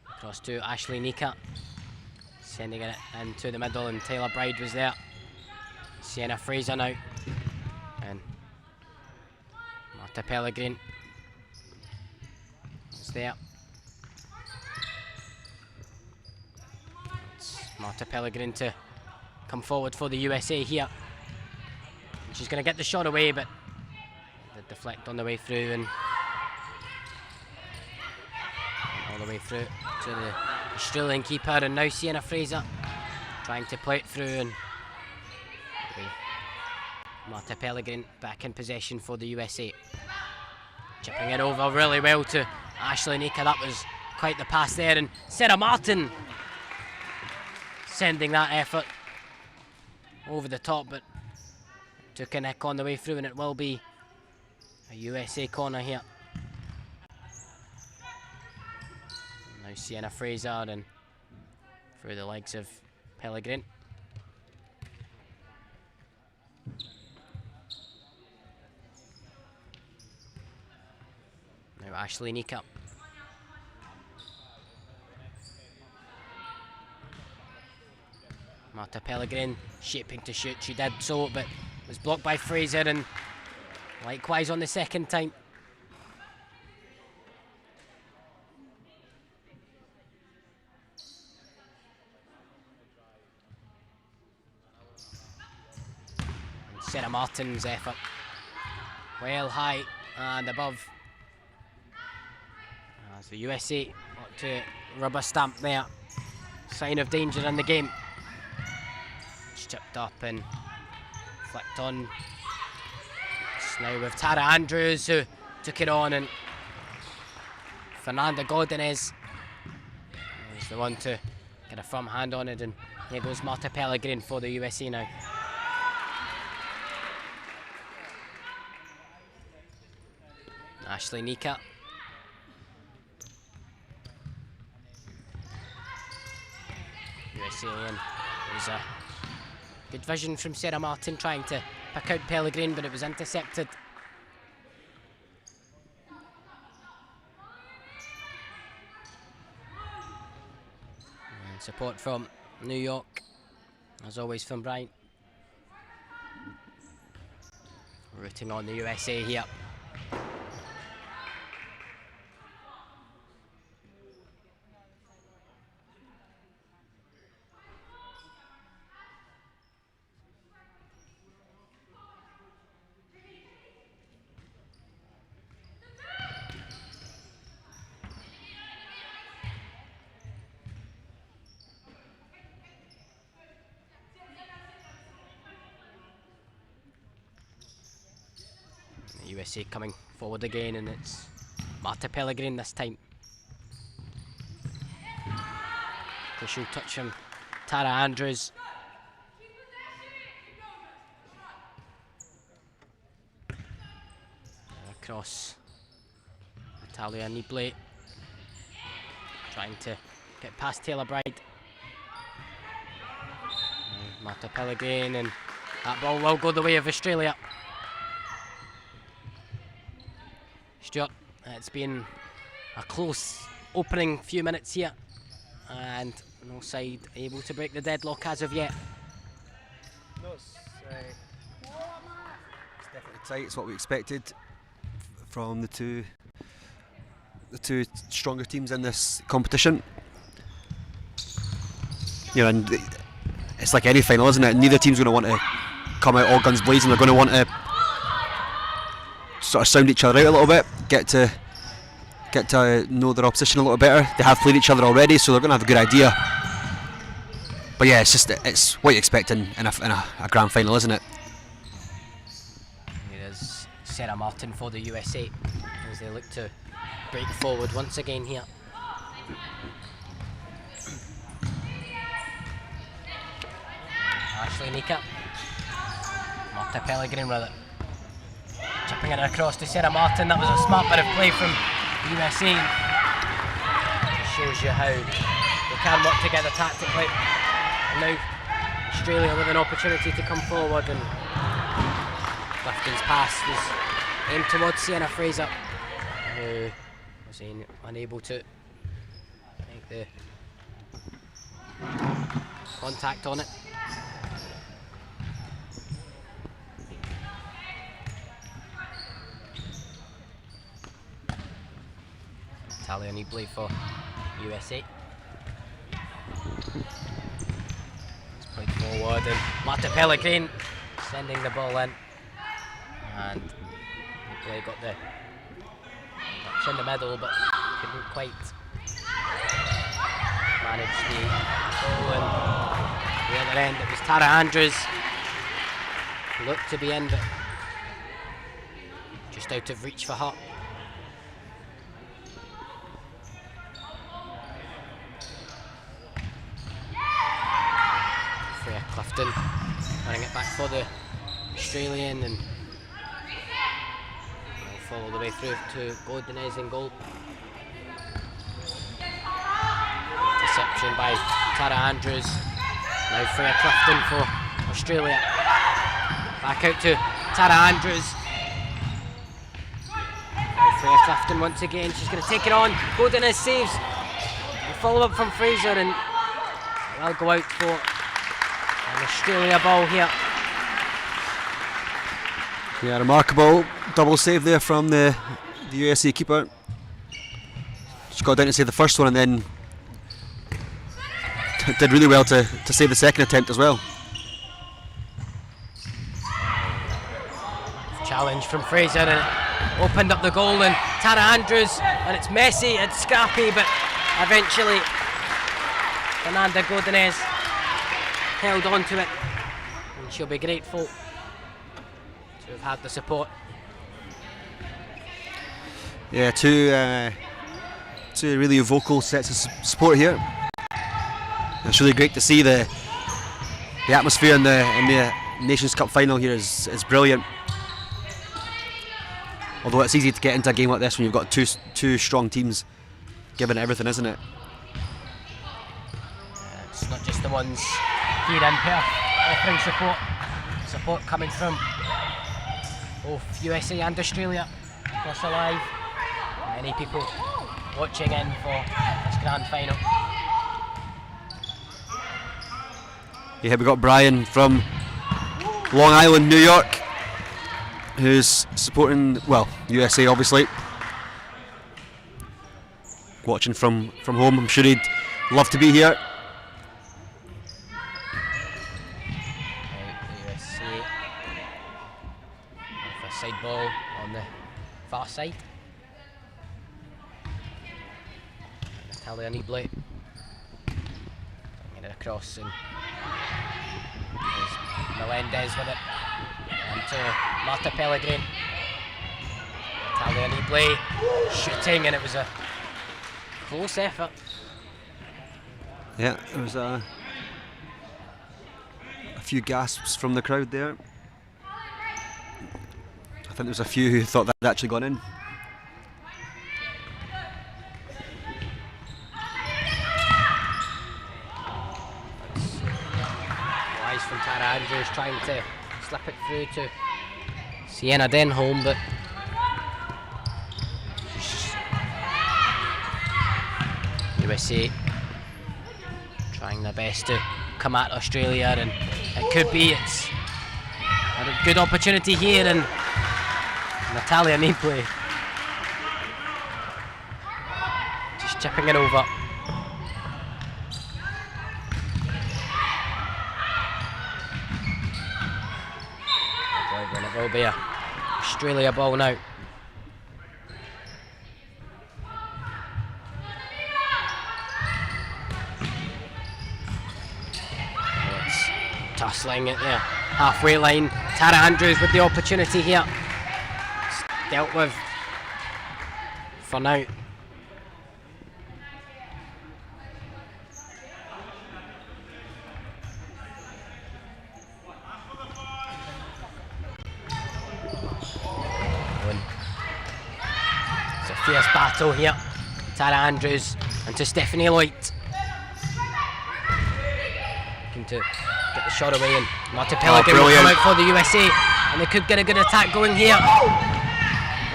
across to Ashley Nika, sending it into the middle, and Taylor Bride was there. Sienna Fraser now, and Marta Pellegrin is there. It's Marta Pellegrin to come forward for the USA here. And she's going to get the shot away, but the deflect on the way through, and all the way through to the Australian keeper. And now Sienna Fraser trying to play it through, and Marta Pellegrin back in possession for the USA. Chipping it over really well to Ashley Nika. That was quite the pass there, and Sarah Martin sending that effort over the top, but took a nick on the way through, and it will be a USA corner here. Now Sienna Fraser, and through the legs of Pellegrin. Now Ashley Nika. Marta Pellegrin shaping to shoot. She did so, but was blocked by Fraser, and likewise on the second time. And Sarah Martin's effort well high and above, as the USA got to rubber stamp there. Sign of danger in the game. It's chipped up and flicked on. It's now with Tara Andrews, who took it on, and Fernanda Godinez is the one to get a firm hand on it, and here goes Marta Pellegrin for the USA now. Ashley Nika. USA, and it was a good vision from Sarah Martin trying to pick out Pellegrin, but it was intercepted. And support from New York, as always from Brian. Rooting on the USA here. USA coming forward again, and it's Marta Pellegrin this time. Crucial touch from Tara Andrews. Across Natalia Nibley, trying to get past Taylor Bride. And Marta Pellegrin, and that ball will go the way of Australia. Stuart, it's been a close opening few minutes here and no side able to break the deadlock as of yet. No, it's definitely tight. It's what we expected from the two stronger teams in this competition. You know, and it's like any final, isn't it? Neither team's going to want to come out all guns blazing. They're going to want to sort of sound each other out a little bit, get to know their opposition a little better. They have played each other already, so they're going to have a good idea. But yeah, it's what you expect in a grand final, isn't it? Here is Sarah Martin for the USA as they look to break forward once again here. Ashley Nika. Marta Pellegrin with it. Chipping it across to Sarah Martin. That was a smart bit of play from USA. Shows you how they can work together tactically. And now Australia with an opportunity to come forward, and Clifton's pass was aimed towards Sienna Fraser, who was unable to make the contact on it. Talia Nibley for USA. It's played forward, and Marta Pellegrin sending the ball in, and Nibley got the touch in the middle, but couldn't quite manage the ball. And the other end, it was Tara Andrews, who looked to be in, but just out of reach for her. Clifton running it back for the Australian, and will follow the way through to Godinez in goal. Deception by Tara Andrews. Now Freya Clifton for Australia. Back out to Tara Andrews. Now Freya Clifton once again. She's going to take it on. Godinez saves. The follow up from Fraser, and they'll go out for an Australia ball here. Yeah, remarkable double save there from the USA keeper. She got down to save the first one, and then did really well to save the second attempt as well. Challenge from Fraser, and it opened up the goal, and Tara Andrews, and it's messy, it's scrappy, but eventually Fernanda Godinez held on to it, and she'll be grateful to have had the support. Yeah, two really vocal sets of support here. It's really great to see the atmosphere in the Nations Cup final here is brilliant. Although it's easy to get into a game like this when you've got two strong teams giving it everything, isn't it? It's not just the ones here in Perth offering support coming from both USA and Australia across the live. Many people watching in for this grand final. Yeah, we got Brian from Long Island, New York, who's supporting, well, USA obviously. Watching from home, I'm sure he'd love to be here. USA with a side ball on the far side. Natalia Nibley bringing it across, and there's Melendez with it, and to Marta Pellegrin. Natalia Nibley shooting, and it was a close effort. Yeah, there was a few gasps from the crowd there. I think there was a few who thought that had actually gone in. Wise from Tara Andrews trying to slip it through to Sienna Denholm, but USA trying their best to come at Australia, and it could be it's a good opportunity here, and Natalia Nepley just chipping it over. And it will be a Australia ball now. Tussling at the halfway line. Tara Andrews with the opportunity here. It's dealt with for now. It's a fierce battle here. Tara Andrews and to Stephanie Lloyd. Looking to get the shot away, and Marta Pellegrin will come out for the USA, and they could get a good attack going here.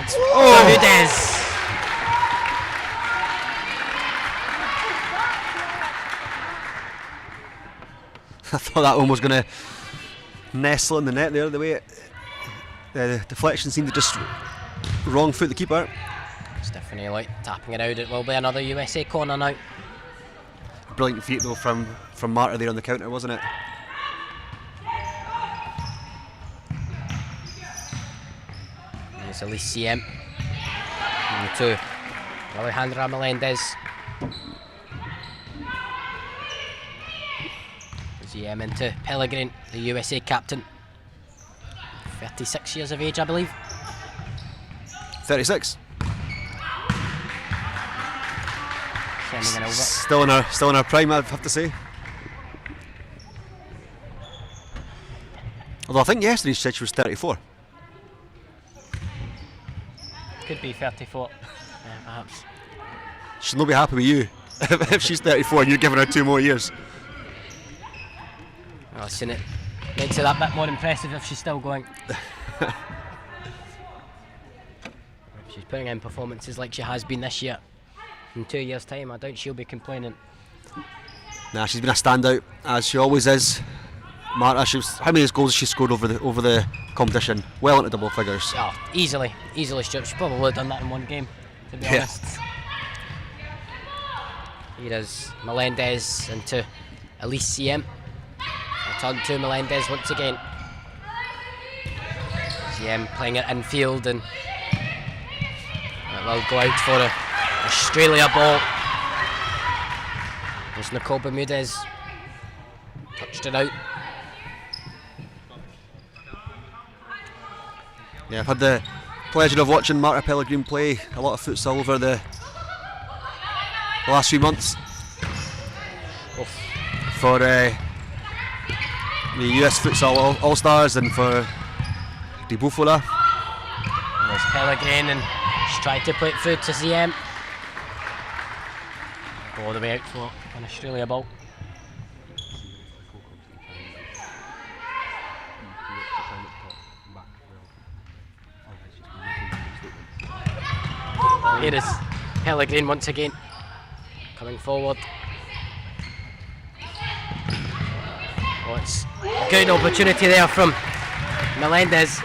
It's Bermudez. I thought that one was going to nestle in the net there, the way the deflection seemed to just wrong foot the keeper. Stephanie Lloyd tapping it out. It will be another USA corner now. Brilliant feat though from Marta there on the counter, wasn't it? It's Elise CM to Alejandra Melendez. CM into Pellegrin, the USA captain. 36 years of age, I believe. 36. Sending it over. Still in her prime, I'd have to say. Although I think yesterday she said she was 34. Could be 34, perhaps. She'll not be happy with you if she's 34 and you're giving her 2 more years. I've seen it. Makes it that bit more impressive if she's still going. If she's putting in performances like she has been this year, in 2 years' time, I doubt she'll be complaining. Nah, she's been a standout, as she always is. Marta, how many goals has she scored over the competition? Well into double figures. Oh, easily, Stuart. She probably done that in one game, to be honest. Here is Melendez into Elise CM. Return to Melendez once again. CM playing it infield, and it will go out for a Australia ball. There's Nicole Bermudez. Touched it out. Yeah, I've had the pleasure of watching Marta Pellegrin play a lot of futsal over the last few months. For the US Futsal All-Stars and for the Bufora. There's Pellegrin, and she's tried to put it through to CM. All the way out for an Australia ball. Here is Pellegrin once again, coming forward. Oh, it's a good opportunity there from Melendez.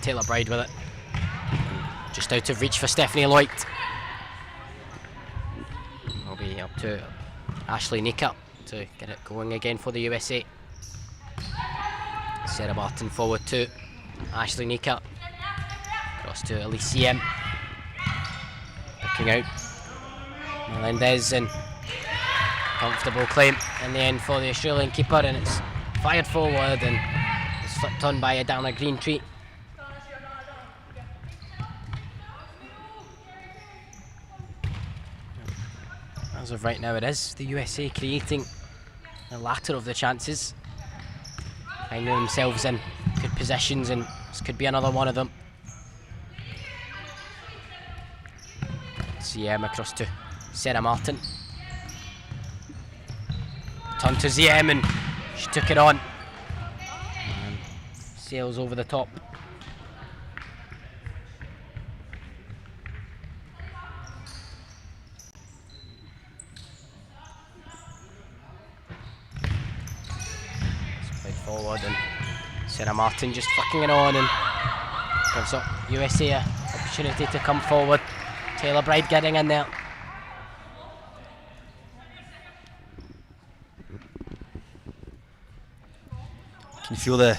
Taylor Bride with it. Just out of reach for Stephanie Lloyd. Will be up to Ashley Nika to get it going again for the USA. Sarah Barton forward to Ashley Nika. Cross to Elise CM. Picking out Melendez, and comfortable claim in the end for the Australian keeper, and it's fired forward and it's flipped on by Adana Greentree. As of right now, it is the USA creating the latter of the chances, finding themselves in good positions, and this could be another one of them. Ziem across to Sarah Martin. Turn to Ziem, and she took it on. And sails over the top. Forward, and Sarah Martin just flicking it on and gives up USA an opportunity to come forward. Taylor Bride getting in there. Can you feel the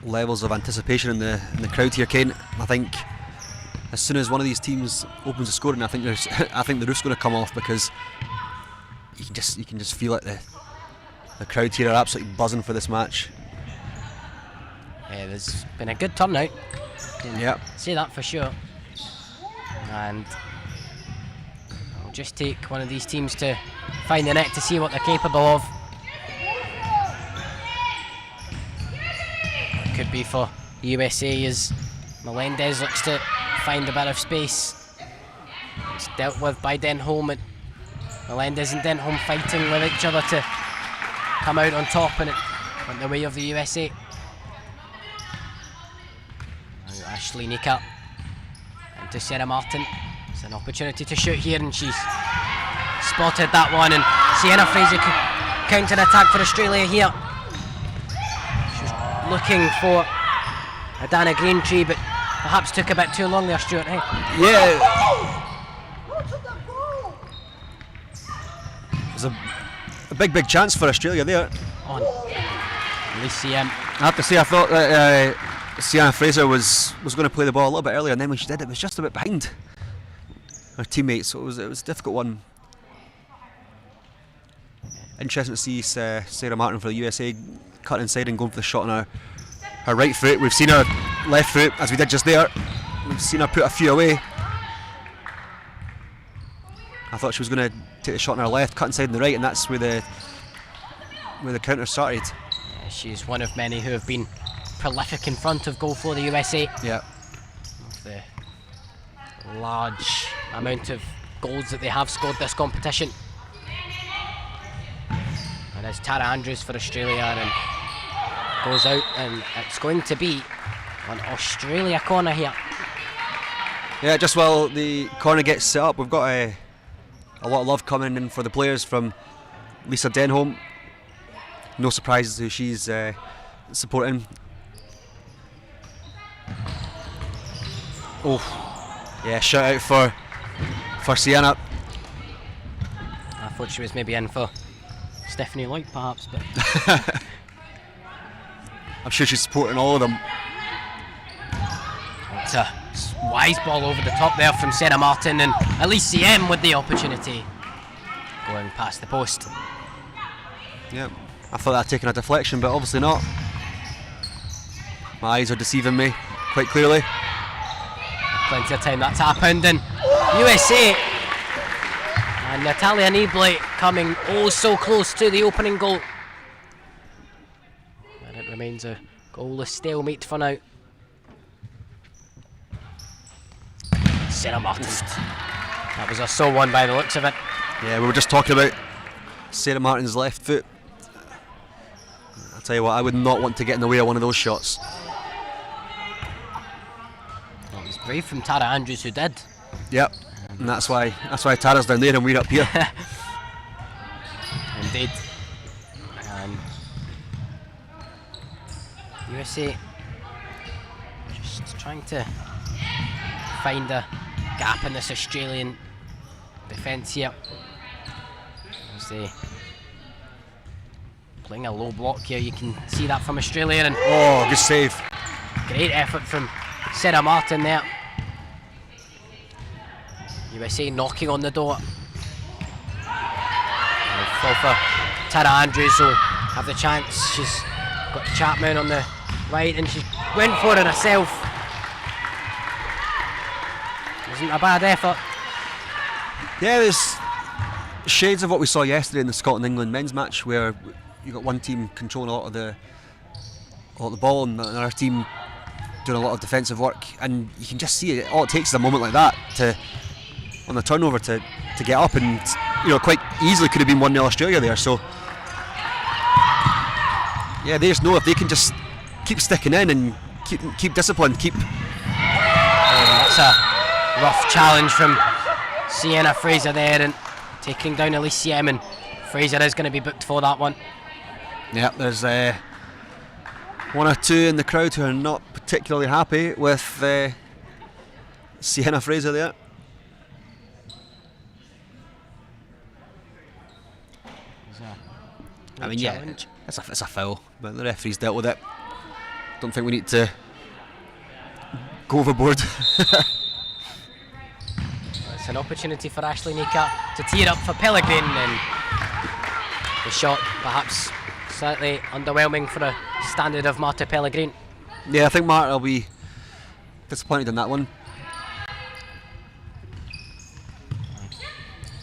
levels of anticipation in the crowd here, Kane? I think as soon as one of these teams opens the scoring, I think the roof's going to come off, because you can just feel it. The crowd here are absolutely buzzing for this match. Yeah, there's been a good turnout. Yeah. Say that for sure. And it'll just take one of these teams to find the net to see what they're capable of. It could be for the USA as Melendez looks to find a bit of space. It's dealt with by Denholm, and Melendez and Denholm fighting with each other to come out on top, and it went the way of the USA. Now Ashley Nika into Sarah Martin. It's an opportunity to shoot here, and she's spotted that one, and Sienna Fraser could counter-attack for Australia here. She's looking for a Dana Greentree, but perhaps took a bit too long there, Stuart. Hey? Yeah. There's a big chance for Australia there. On. At least I have to say, I thought that Sienna Fraser was going to play the ball a little bit earlier, and then when she did, it was just a bit behind her teammates, so it was a difficult one. Interesting to see Sarah Martin for the USA cutting inside and going for the shot on her right foot. We've seen her left foot, as we did just there. We've seen her put a few away. I thought she was going to take the shot on her left, cut inside on the right, and that's where the counter started. Yeah, she's one of many who have been prolific in front of goal for the USA. Yeah. Of the large amount of goals that they have scored this competition. And it's Tara Andrews for Australia, and goes out, and it's going to be an Australia corner here. Yeah, just while the corner gets set up, we've got a lot of love coming in for the players from Lisa Denholm. No surprises who she's supporting. Oh, yeah, shout out for Sienna. I thought she was maybe in for Stephanie Lloyd, perhaps, but I'm sure she's supporting all of them. It's a wise ball over the top there from Sarah Martin, and Alicia M with the opportunity going past the post. Yeah, I thought I'd taken a deflection, but obviously not. My eyes are deceiving me quite clearly. Plenty of time that's happened, and USA and Natalia Nibley coming oh so close to the opening goal. And it remains a goalless stalemate for now. Sarah Martin. That was a sole one by the looks of it. Yeah, we were just talking about Sarah Martin's left foot. I'll tell you what, I would not want to get in the way of one of those shots. Well, it was brave from Tara Andrews who did. Yep, and that's why Tara's down there and we're up here. Indeed. And USA just trying to find a gap in this Australian defence here. As they playing a low block here, you can see that from Australia, and oh, good save. Great effort from Sarah Martin there. USA knocking on the door. Fall for Tara Andrews will have the chance. She's got Chapman on the right, and she went for it herself. Wasn't a bad effort. Yeah, shades of what we saw yesterday in the Scotland-England men's match, where you got one team controlling a lot of the ball and another team doing a lot of defensive work, and you can just see it. All it takes is a moment like that on the turnover to get up, and quite easily could have been 1-0 Australia there. So yeah, they just know if they can just keep sticking in and keep disciplined, That's a rough challenge from Sienna Fraser there, and taking down Alicia M, and Fraser is going to be booked for that one. Yeah, there's one or two in the crowd who are not particularly happy with Sienna Fraser there. I mean, challenge. Yeah, it's a foul, but the referee's dealt with it. Don't think we need to go overboard. It's an opportunity for Ashley Nika to tee it up for Pellegrin, and the shot perhaps slightly underwhelming for a standard of Marta Pellegrin. Yeah, I think Marta will be disappointed in that one.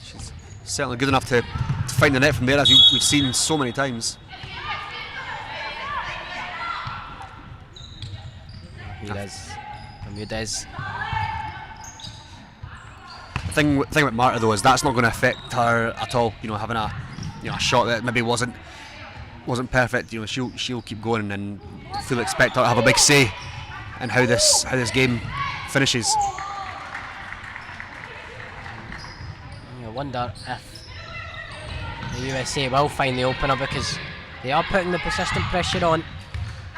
She's certainly good enough to find the net from there, as we've seen so many times. Bermudez. The thing with Marta though is that's not going to affect her at all. Having a shot that maybe wasn't perfect. She'll keep going, and fully expect her to have a big say in how this game finishes. I wonder if the USA will find the opener, because they are putting the persistent pressure on.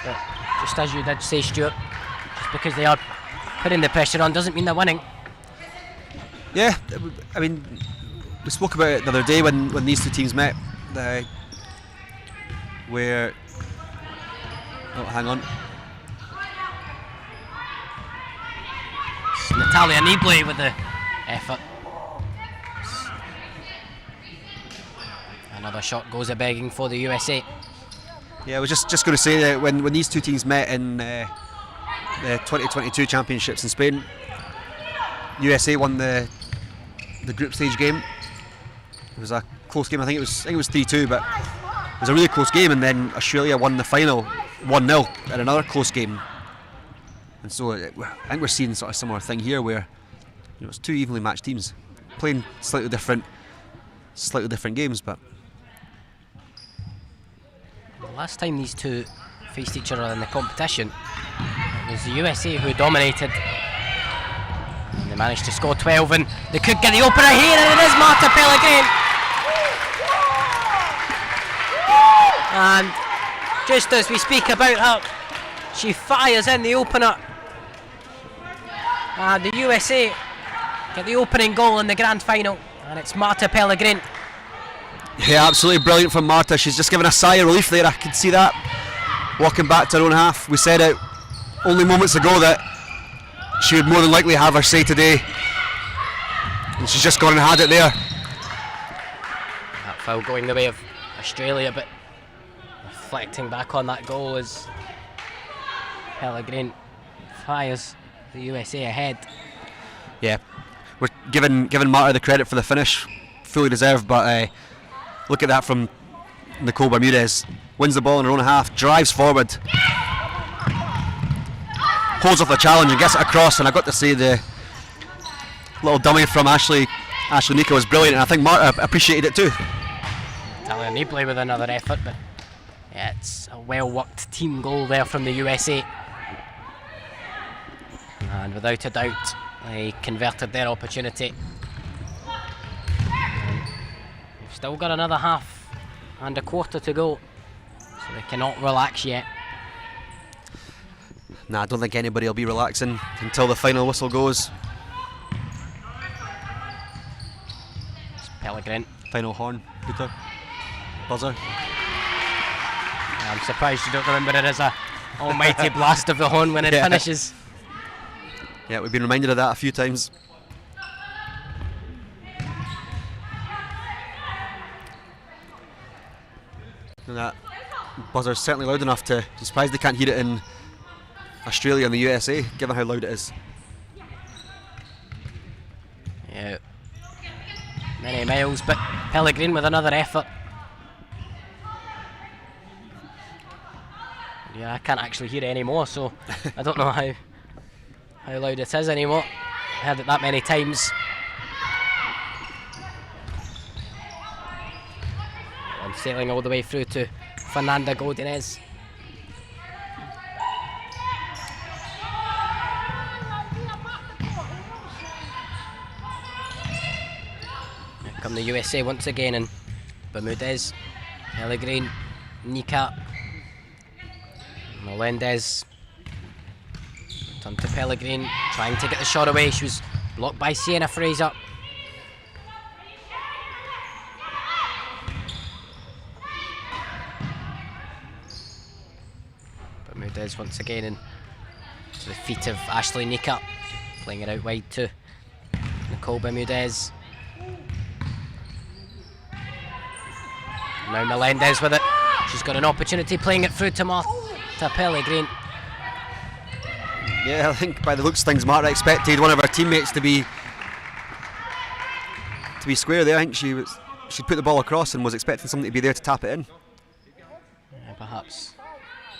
But just as you did say, Stuart, just because they are putting the pressure on doesn't mean they're winning. Yeah, I mean, we spoke about it the other day when these two teams met. Where, oh, hang on. It's Natalia Nibley with the effort. Another shot goes a begging for the USA. Yeah, I was just going to say that when these two teams met in the 2022 championships in Spain, USA won the group stage game. It was a close game. I think it was 3-2, but it was a really close game. And then Australia won the final 1-0 in another close game. And so I think we're seeing sort of a similar thing here, where it's two evenly matched teams playing slightly different games, but. The last time these two faced each other in the competition, it was the USA who dominated, and they managed to score 12, and they could get the opener here, and it is Marta Pellegrin. And just as we speak about her, she fires in the opener, and the USA get the opening goal in the grand final, and it's Marta Pellegrin. Yeah, absolutely brilliant from Marta. She's just given a sigh of relief there. I could see that. Walking back to her own half. We said it only moments ago that she would more than likely have her say today, and she's just gone and had it there. That foul going the way of Australia, but reflecting back on that goal as Pellegrin fires the USA ahead. Yeah, we're giving Marta the credit for the finish, fully deserved, but look at that from Nicole Bermudez. Wins the ball in her own half, drives forward, holds off the challenge and gets it across, and I got to say the little dummy from Ashley Nika was brilliant, and I think Marta appreciated it too. Natalia Nibley with another effort, but yeah, it's a well worked team goal there from the USA, and without a doubt they converted their opportunity. We've still got another half and a quarter to go, so they cannot relax yet. Nah, I don't think anybody will be relaxing until the final whistle goes. It's Pellegrin. Final horn, Peter. Buzzer. I'm surprised you don't remember it as a almighty blast of the horn when it finishes. Yeah, we've been reminded of that a few times. And that buzzer's certainly loud enough to. I'm surprised they can't hear it in Australia and the USA, given how loud it is. Yeah. many miles, but Pellegrin with another effort. Yeah, I can't actually hear it anymore, so I don't know how loud it is anymore. I heard it that many times. And sailing all the way through to Fernanda Godinez. Here come the USA once again, and Bermudez, Pellegrin, Nika, Melendez. Turn to Pellegrin, trying to get the shot away. She was blocked by Sienna Fraser. Bermudez once again in to the feet of Ashley Nika, playing it out wide to Nicole Bermudez. Now Melendez with it. She's got an opportunity, playing it through to Marta Pellegrin. Yeah, I think by the looks of things, Marta expected one of her teammates to be square there. I think she'd put the ball across and was expecting somebody to be there to tap it in. Yeah, perhaps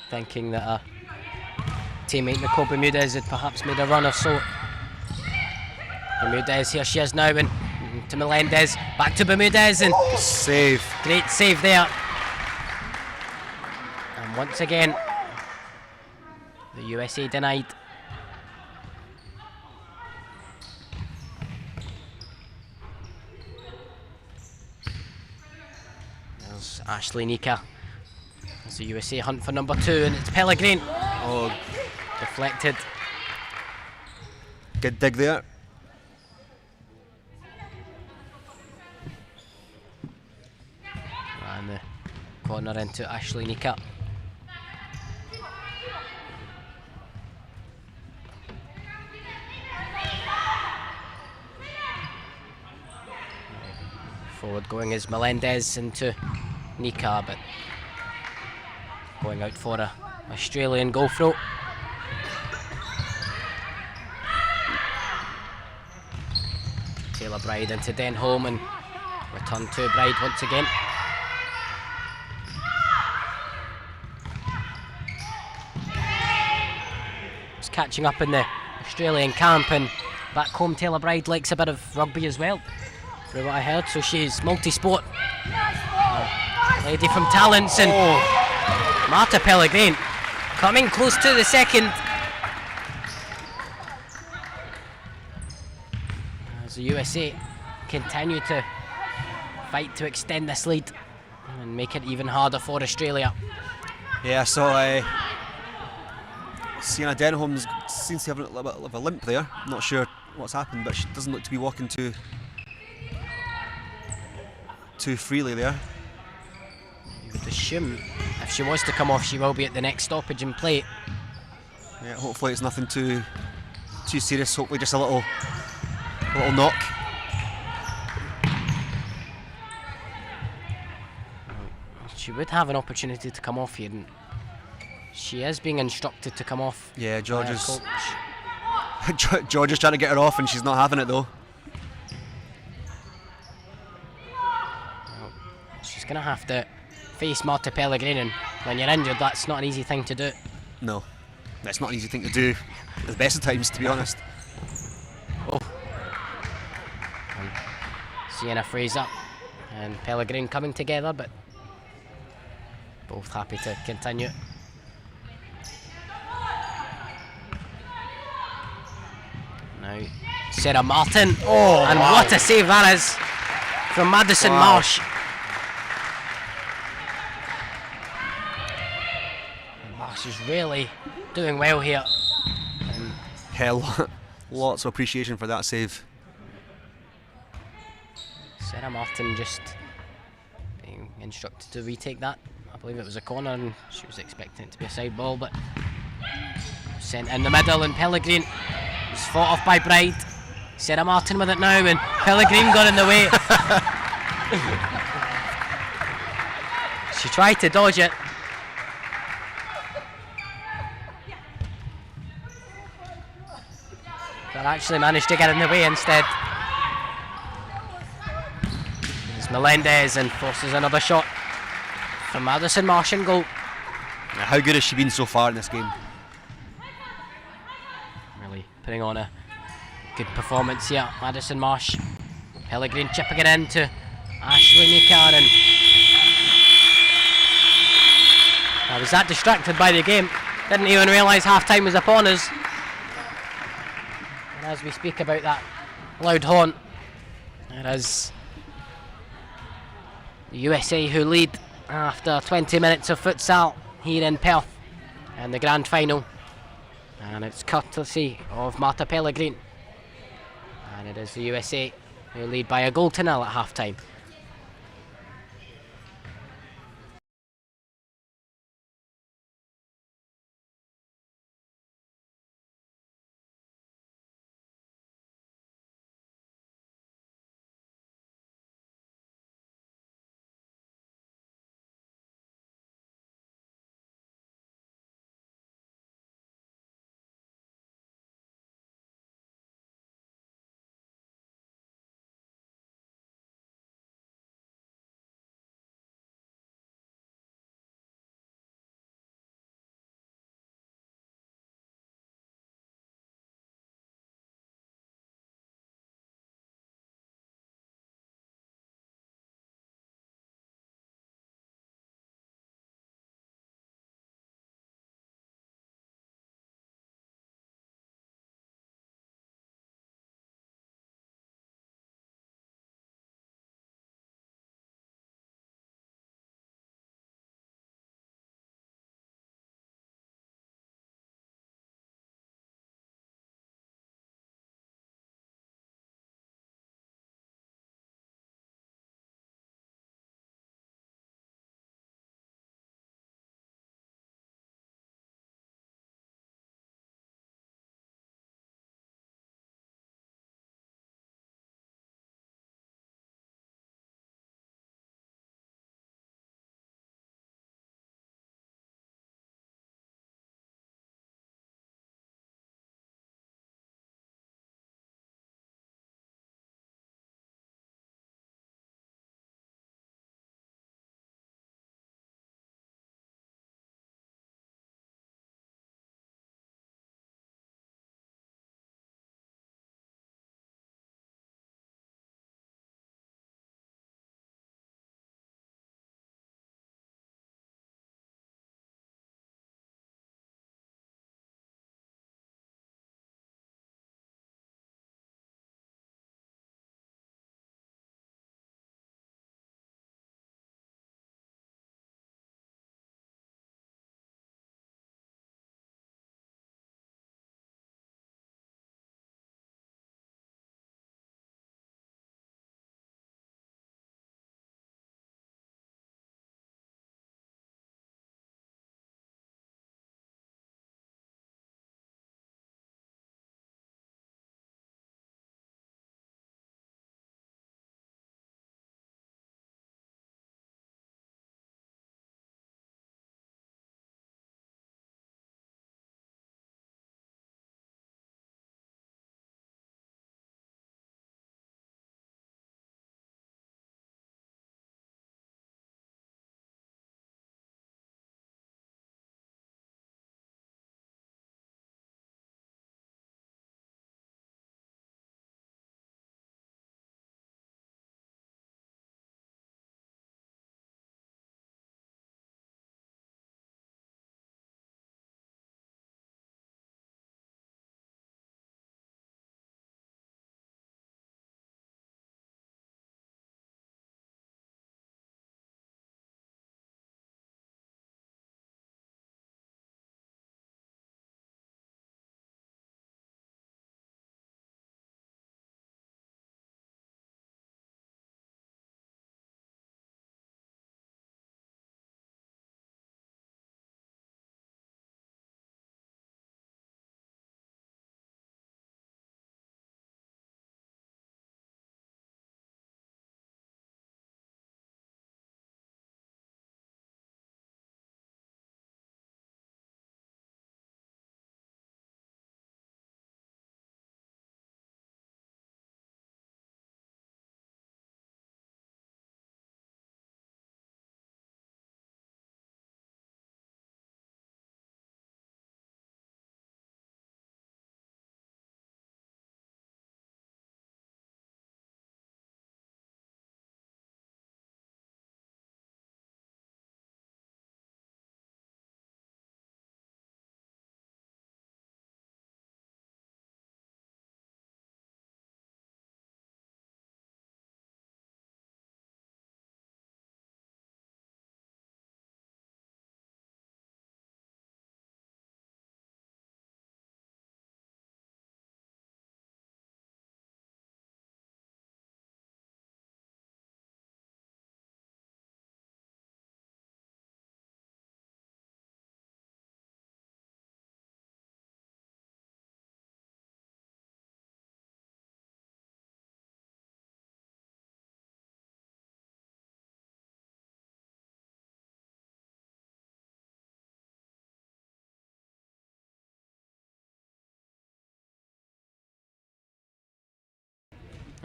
thinking that a teammate Nicole Bermudez had perhaps made a run or so. Bermudez, here she is now, and to Melendez, back to Bermudez, and save. Great save there. And once again, the USA denied. There's Ashley Nika. As the USA hunt for number 2, and it's Pellegrin. Oh, deflected. Good dig there. And the corner into Ashley Nika. Forward going is Melendez into Nika, but going out for a Australian goal throw. Taylor Bride into Denholm, and return to Bride once again. Just catching up in the Australian camp, and back home Taylor Bride likes a bit of rugby as well, from what I heard, so she's multi-sport. Lady from Talents, and Marta Pellegrin coming close to the second. As the USA continue to fight to extend this lead and make it even harder for Australia. Yeah, so Sienna Denholm seems to have a little bit of a limp there. I'm not sure what's happened, but she doesn't look to be walking too freely there. You would assume if she was to come off, she will be at the next stoppage and play. Yeah, hopefully it's nothing too serious. Hopefully just a little knock. She would have an opportunity to come off here, and she is being instructed to come off. Yeah, George is trying to get her off, and she's not having it though. She's going to have to face Marta Pellegrin, and when you're injured, that's not an easy thing to do. No, that's not an easy thing to do at the best of times, to be honest. Oh. And Sienna Fraser and Pellegrin coming together, but both happy to continue. Now, Sarah Martin. Oh, and wow, what a save that is from Madison Marsh. Marsh is really doing well here. And lots of appreciation for that save. Sarah Martin just being instructed to retake that. I believe it was a corner, and she was expecting it to be a side ball, but sent in the middle, and Pellegrin was fought off by Bride. Sarah Martin with it now, and Pellegrin got in the way. She tried to dodge it. But actually managed to get in the way instead. Melendez and forces another shot from Madison Marsh in goal. Now, how good has she been so far in this game? Really putting on a good performance here, Madison Marsh. Pellegrin chipping it in to Ashley Meeker, and I was that distracted by the game, didn't even realise half time was upon us. And as we speak about that loud horn, it is the USA who lead after 20 minutes of futsal here in Perth in the grand final, and it's courtesy of Marta Pellegrin, and it is the USA who lead by a goal to nil at half time.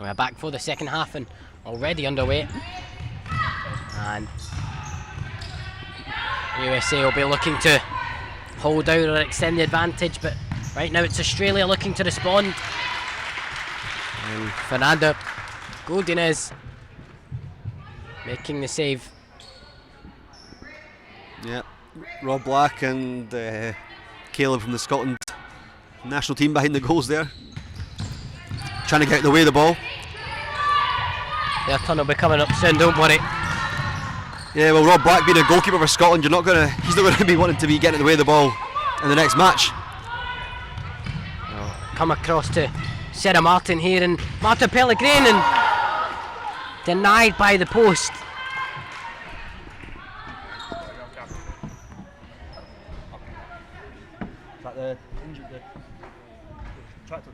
We're back for the second half and already underway. And USA will be looking to hold out or extend the advantage, but right now it's Australia looking to respond. And Fernando Godinez making the save. Yeah, Rob Black and Caleb from the Scotland national team behind the goals there, trying to get out of the way of the ball. Their turn will be coming up soon, don't worry. Yeah, well, Rob Black being a goalkeeper for Scotland, he's not going to be wanting to be getting in the way of the ball in the next match. Come across to Sarah Martin here, and Marta Pellegrin, and denied by the post. Is that the injured tractor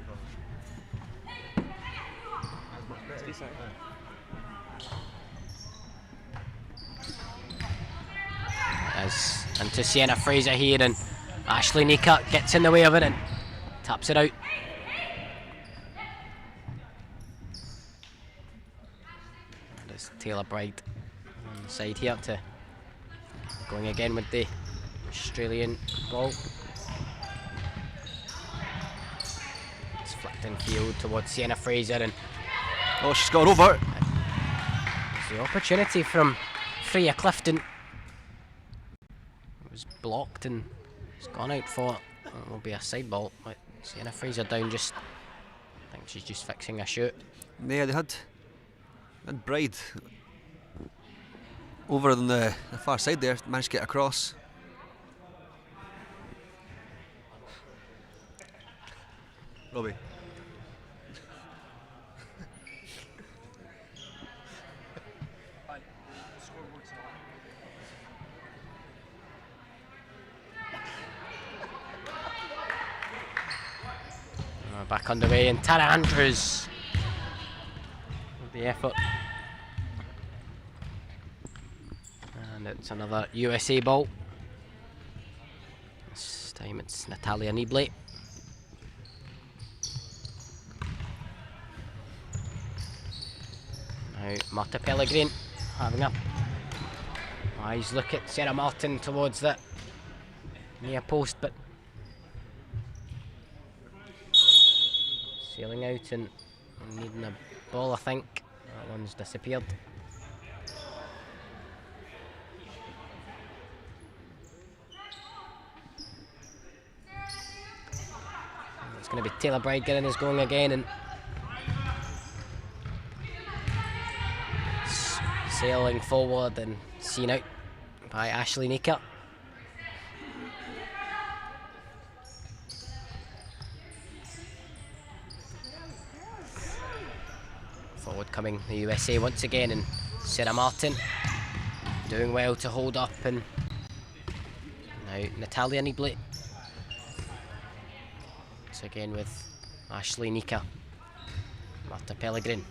And to Sienna Fraser here, and Ashley Nika gets in the way of it and taps it out. And it's Taylor Bright on the side here, to going again with the Australian ball. It's flicked in field towards Sienna Fraser, and oh, she's got over. There's the opportunity from Freya Clifton. It was blocked and it's gone out for, it will be a side ball. Sienna Fraser down, just, I think she's just fixing a shoot. Yeah, they had Bride over on the far side there, managed to get across. Robbie. Back underway, and Tara Andrews with the effort. And it's another USA ball. This time it's Natalia Nibley. Now Marta Pellegrin having a wise look at Sarah Martin towards the near post, but sailing out and needing a ball, I think. That one's disappeared. It's going to be Taylor Bride getting his going again, and sailing forward and seen out by Ashley Nika. Forward coming the USA once again, and Sarah Martin doing well to hold up, and now Natalia Nibley. Once again with Ashley Nika. Marta Pellegrin.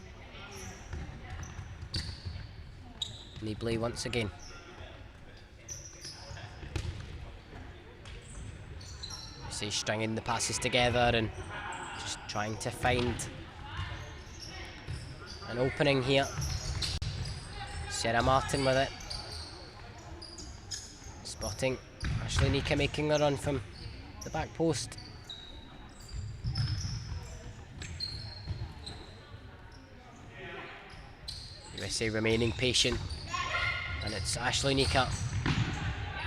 Nibley once again. See, stringing the passes together and just trying to find an opening here. Sarah Martin with it. Spotting Ashley Nika making a run from the back post. USA remaining patient, and it's Ashley Nika.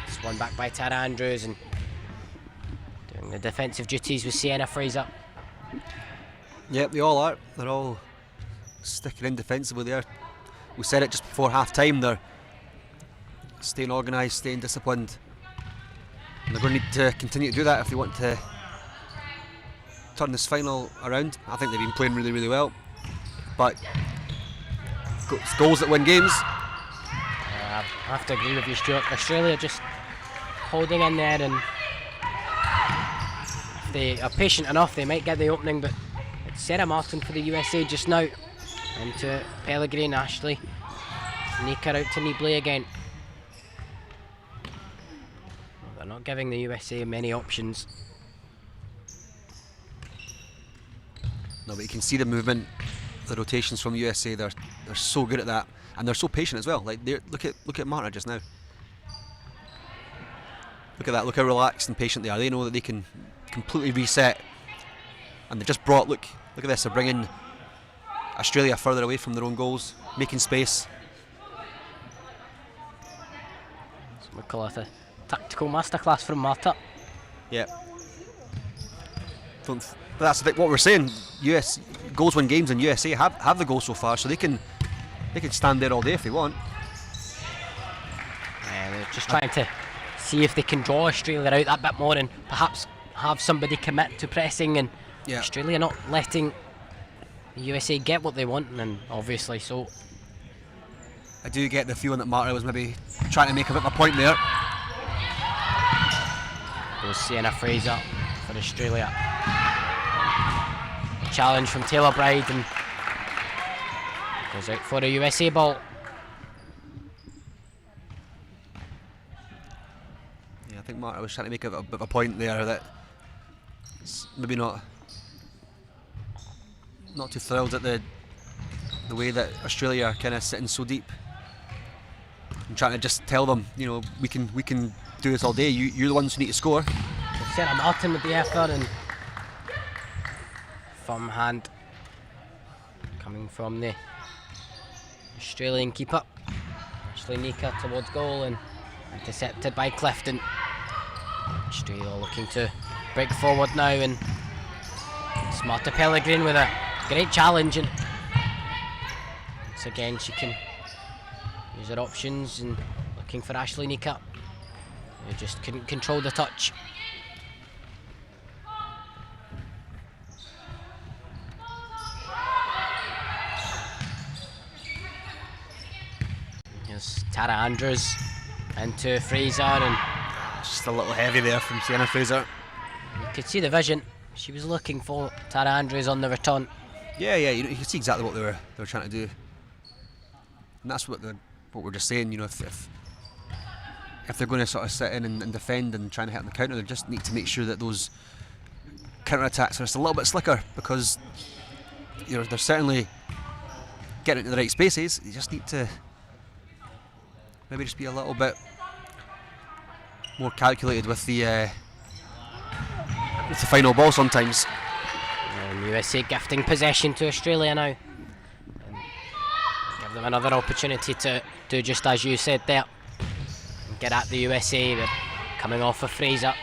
It's won back by Tara Andrews, and doing the defensive duties with Sienna Fraser. Yep, they all are. They're all sticking in defensively there. We said it just before half time, they're staying organised, staying disciplined, and they're going to need to continue to do that if they want to turn this final around. I think they've been playing really, really well, but it's goals that win games. I have to agree with you, Stuart. Australia just holding in there, and if they are patient enough they might get the opening, but it's Sarah Martin for the USA just now. Into Pellegrin, Ashley Nika out to Nibley again. Well, they're not giving the USA many options. No, but you can see the movement the rotations from USA. They're so good at that, and they're so patient as well. Like look at Marta just now. Look at that. Look how relaxed and patient they are. They know that they can completely reset, and they just brought. Look at this. They're bringing Australia further away from their own goals, making space. So we call it a tactical masterclass from Marta. Yeah. But that's what we're saying. US goals win games, and USA have the goal so far, so they can stand there all day if they want. They're just trying to see if they can draw Australia out that bit more and perhaps have somebody commit to pressing, and Australia not letting the USA get what they want, and obviously so. I do get the feeling that Marta was maybe trying to make a bit of a point there. Goes Sienna Fraser for Australia. Challenge from Taylor Bride, and goes out for a USA ball. Yeah, I think Marta was trying to make a bit of a point there that it's maybe not too thrilled at the way that Australia are kind of sitting so deep. I'm trying to just tell them, you know, we can do this all day. You're the ones who need to score. Sarah Martin with the effort, and firm hand coming from the Australian keeper. Ashley Nika towards goal and intercepted by Clifton. Australia looking to break forward now, and it's Marta Pellegrin with a great challenge, and once again she can use her options and looking for Ashley Nika, who just couldn't control the touch. Here's Tara Andrews into Fraser, and just a little heavy there from Sienna Fraser. You could see the vision. She was looking for Tara Andrews on the return. Yeah, you can see exactly what they were trying to do, and that's what we're just saying. You know, if they're going to sort of sit in and defend and try and hit on the counter, they just need to make sure that those counter attacks are just a little bit slicker, because you know they're certainly getting into the right spaces. You just need to maybe just be a little bit more calculated with the final ball sometimes. And USA gifting possession to Australia now. And give them another opportunity to do just as you said there. And get at the USA. They're coming off of Fraser.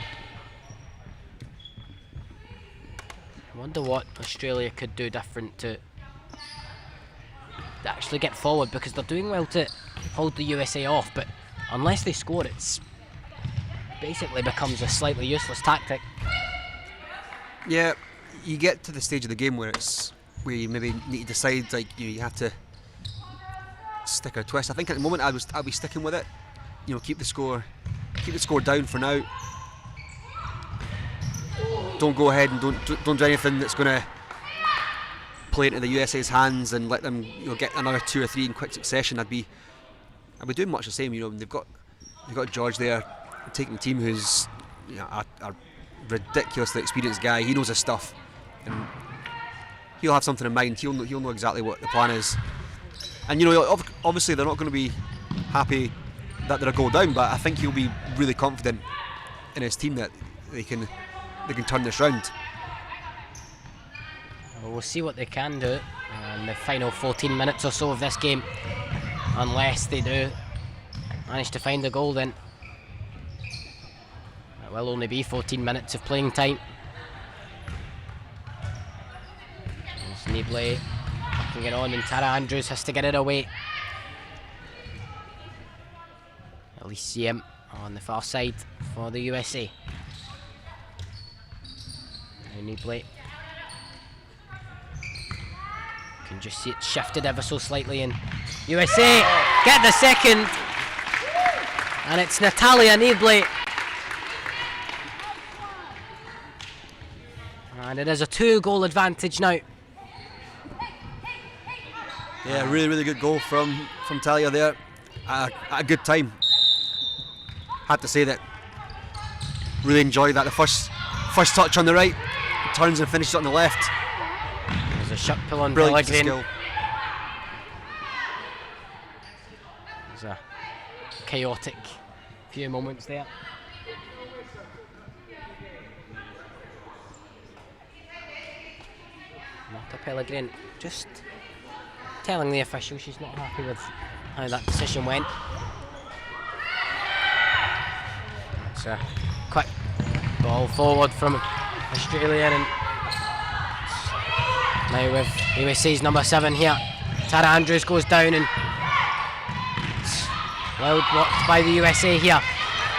I wonder what Australia could do different to actually get forward, because they're doing well to hold the USA off, but unless they score, it's basically becomes a slightly useless tactic. Yeah, you get to the stage of the game where you maybe need to decide, like, you have to stick or twist. I think at the moment I'll be sticking with it. You know, keep the score down for now. Don't go ahead and don't do anything that's going to play into the USA's hands and let them, you know, get another 2 or 3 in quick succession. I'd be doing much the same. You know, they've got George there taking the team, who's, you know, a ridiculously experienced guy. He knows his stuff, and he'll have something in mind. He'll know exactly what the plan is. And you know, obviously they're not going to be happy that they're a goal down, but I think he'll be really confident in his team that they can turn this round. Well, we'll see what they can do in the final 14 minutes or so of this game. Unless they do manage to find a goal, then it will only be 14 minutes of playing time. There's Nibley working it on, and Tara Andrews has to get it away. Elysium on the far side for the USA. Now Nibley. You can just see it shifted ever so slightly, and USA get the second, and it's Natalia Nibley, and it is a 2-goal advantage now. Yeah, really good goal from Talia there at a good time. Had to say that. Really enjoyed that. The first touch on the right, turns and finishes it on the left. There's a shot pull on Brilliant Pellegrin. skill. chaotic few moments there. Marta Pellegrin just telling the official she's not happy with how that decision went. It's a quick ball forward from Australia, and now with USA's number 7 here. Tara Andrews goes down, and it's well blocked by the USA here.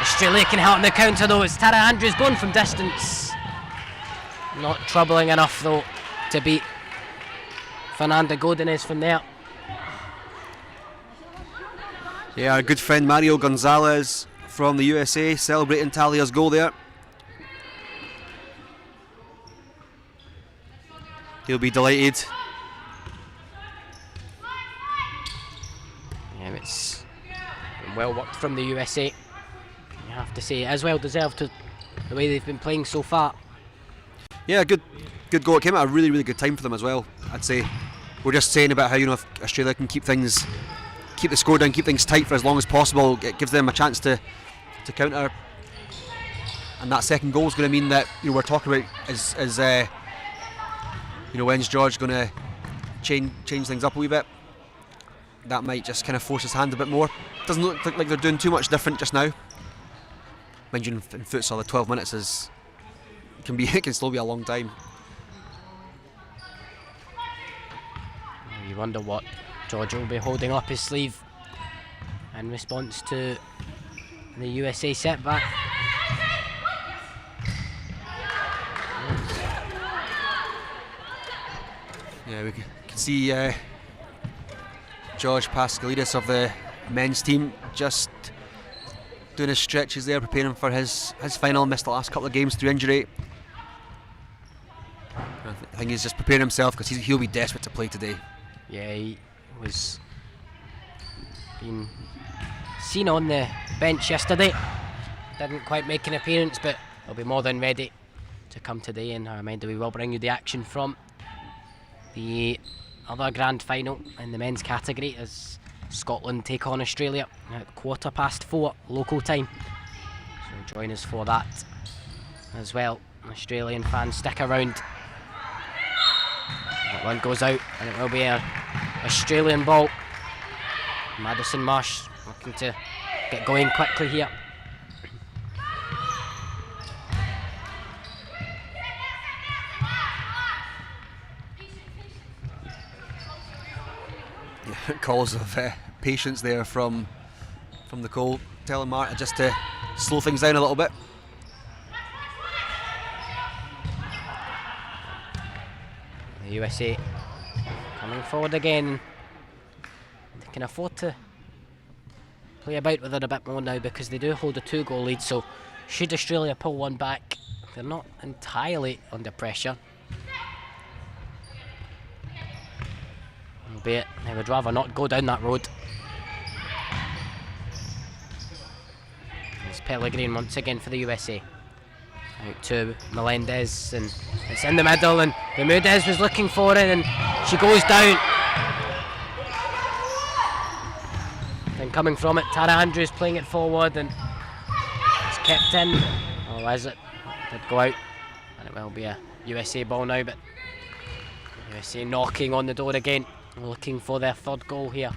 Australia can help in the counter though. It's Tara Andrews going from distance. Not troubling enough though to beat Fernanda Godinez from there. Yeah, our good friend Mario Gonzalez from the USA celebrating Talia's goal there. He'll be delighted. Yeah, it's been well worked from the USA. You have to say, as well deserved to the way they've been playing so far. Yeah, good goal. It came at a really, really good time for them as well, I'd say. We're just saying about how, you know, if Australia can keep the score down, keep things tight for as long as possible, it gives them a chance to counter. And that second goal is going to mean that, you know, we're talking about is you know, when's George going to change things up a wee bit. That might just kind of force his hand a bit more. Doesn't look like they're doing too much different just now. Mind you, in futsal, the 12 minutes it can still be a long time. You wonder what George will be holding up his sleeve in response to the USA setback. Yeah, we can see George Pascalidis of the men's team just doing his stretches there, preparing for his final. Missed the last couple of games through injury. I think he's just preparing himself because he'll be desperate to play today. Yeah, he was being seen on the bench yesterday. Didn't quite make an appearance, but he'll be more than ready to come today. And I reminder, we will bring you the action from the other grand final in the men's category as Scotland take on Australia at 4:15 local time. So join us for that as well. Australian fans, stick around. That one goes out, and it will be an Australian ball. Madison Marsh looking to get going quickly here. Calls of patience there from the goal, telling Marta just to slow things down a little bit. The USA coming forward again. They can afford to play about with it a bit more now because they do hold a 2-goal lead, so should Australia pull one back, they're not entirely under pressure. Albeit they would rather not go down that road. It's Pellegrin once again for the USA. Out to Melendez, and it's in the middle, and Bermudez was looking for it, and she goes down. Then coming from it, Tara Andrews playing it forward, and it's kept in. Oh, is it? It did go out, and it will be a USA ball now, but USA knocking on the door again, looking for their 3rd goal here.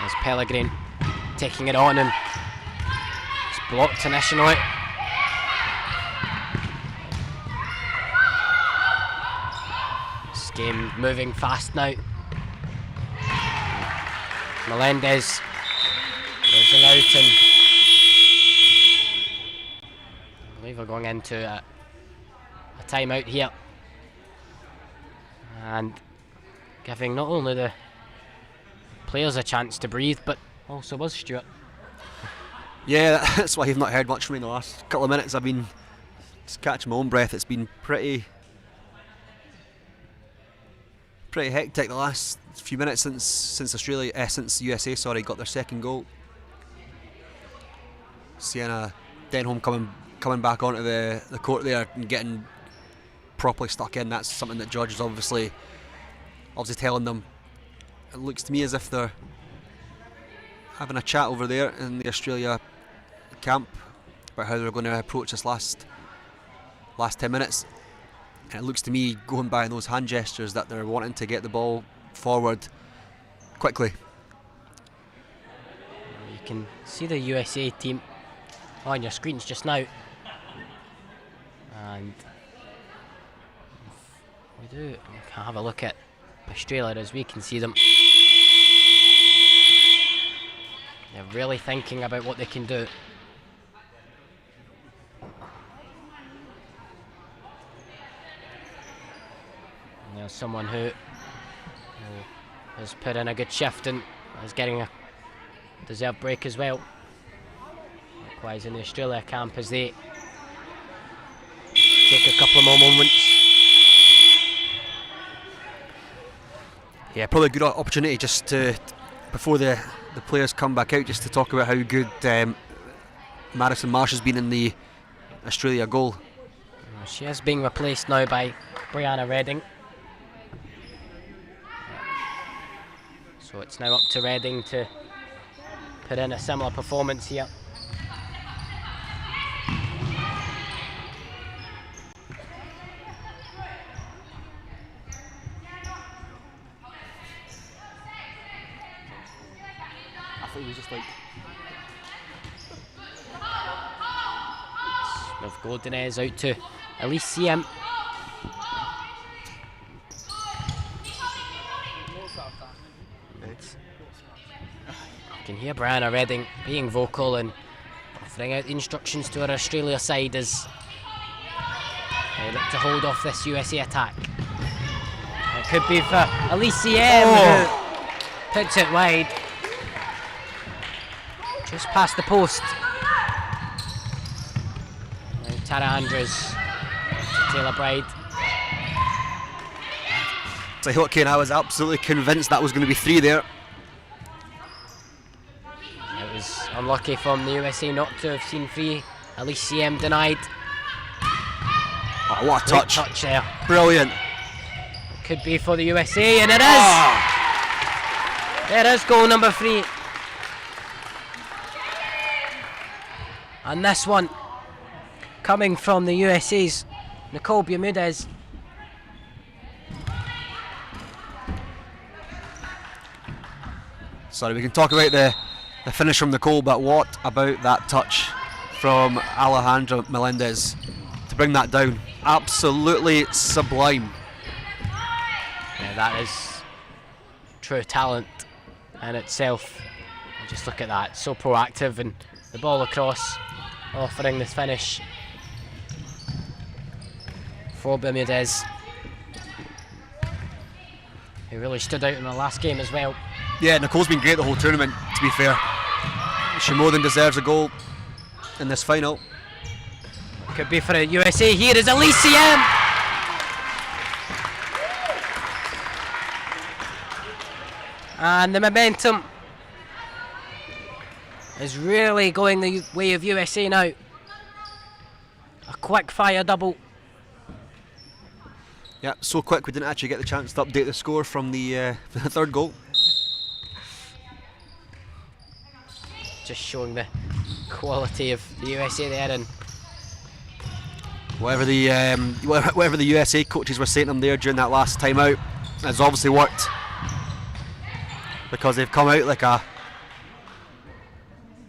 There's Pellegrin taking it on, and it's blocked initially. This game moving fast now. Melendez closing out, and I believe we're going into a timeout here, and giving not only the players a chance to breathe, but also us, Stuart. Yeah, that's why you've not heard much from me in the last couple of minutes. I've been just catching my own breath. It's been pretty hectic the last few minutes since USA got their 2nd goal. Sienna Denholm coming back onto the court there and getting properly stuck in. That's something that George is obviously telling them. It looks to me as if they're having a chat over there in the Australia camp about how they're going to approach this last 10 minutes. And it looks to me, going by those hand gestures, that they're wanting to get the ball forward quickly. You can see the USA team on your screens just now, and we can have a look at Australia as we can see them. They're really thinking about what they can do. And there's someone who has put in a good shift and is getting a deserved break as well. Likewise in the Australia camp as they take a couple of more moments. Yeah, probably a good opportunity just to, before the players come back out, just to talk about how good Madison Marsh has been in the Australia goal. She is being replaced now by Brianna Redding. So it's now up to Redding to put in a similar performance here. I thought he was just like... With Godinez out to Elysium. You can hear Brianna Redding being vocal and offering out the instructions to her Australia side as they look to hold off this USA attack. It could be for Elysium, who puts it wide. Just past the post. Now Tara Andrews to Taylor Bride. So what, Kane, I was absolutely convinced that was going to be 3 there. It was unlucky from the USA not to have seen 3. Elysium denied. Oh, what a Great touch. touch there. Brilliant. Could be for the USA, and it is! There is goal number 3. And this one coming from the USA's Nicole Bermudez. Sorry, we can talk about the finish from Nicole, but what about that touch from Alejandra Melendez to bring that down? Absolutely sublime. Yeah, that is true talent in itself. And just look at that, so proactive, and the ball across, offering this finish for Bermudez, who really stood out in the last game as well. Yeah, Nicole's been great the whole tournament, to be fair. She more than deserves a goal in this final. Could be for the USA. Here is Elysium! And the momentum is really going the way of USA now. A quick fire double. Yeah, so quick we didn't actually get the chance to update the score from the third goal. Just showing the quality of the USA there, and Whatever the USA coaches were saying to them there during that last time out has obviously worked, because they've come out like a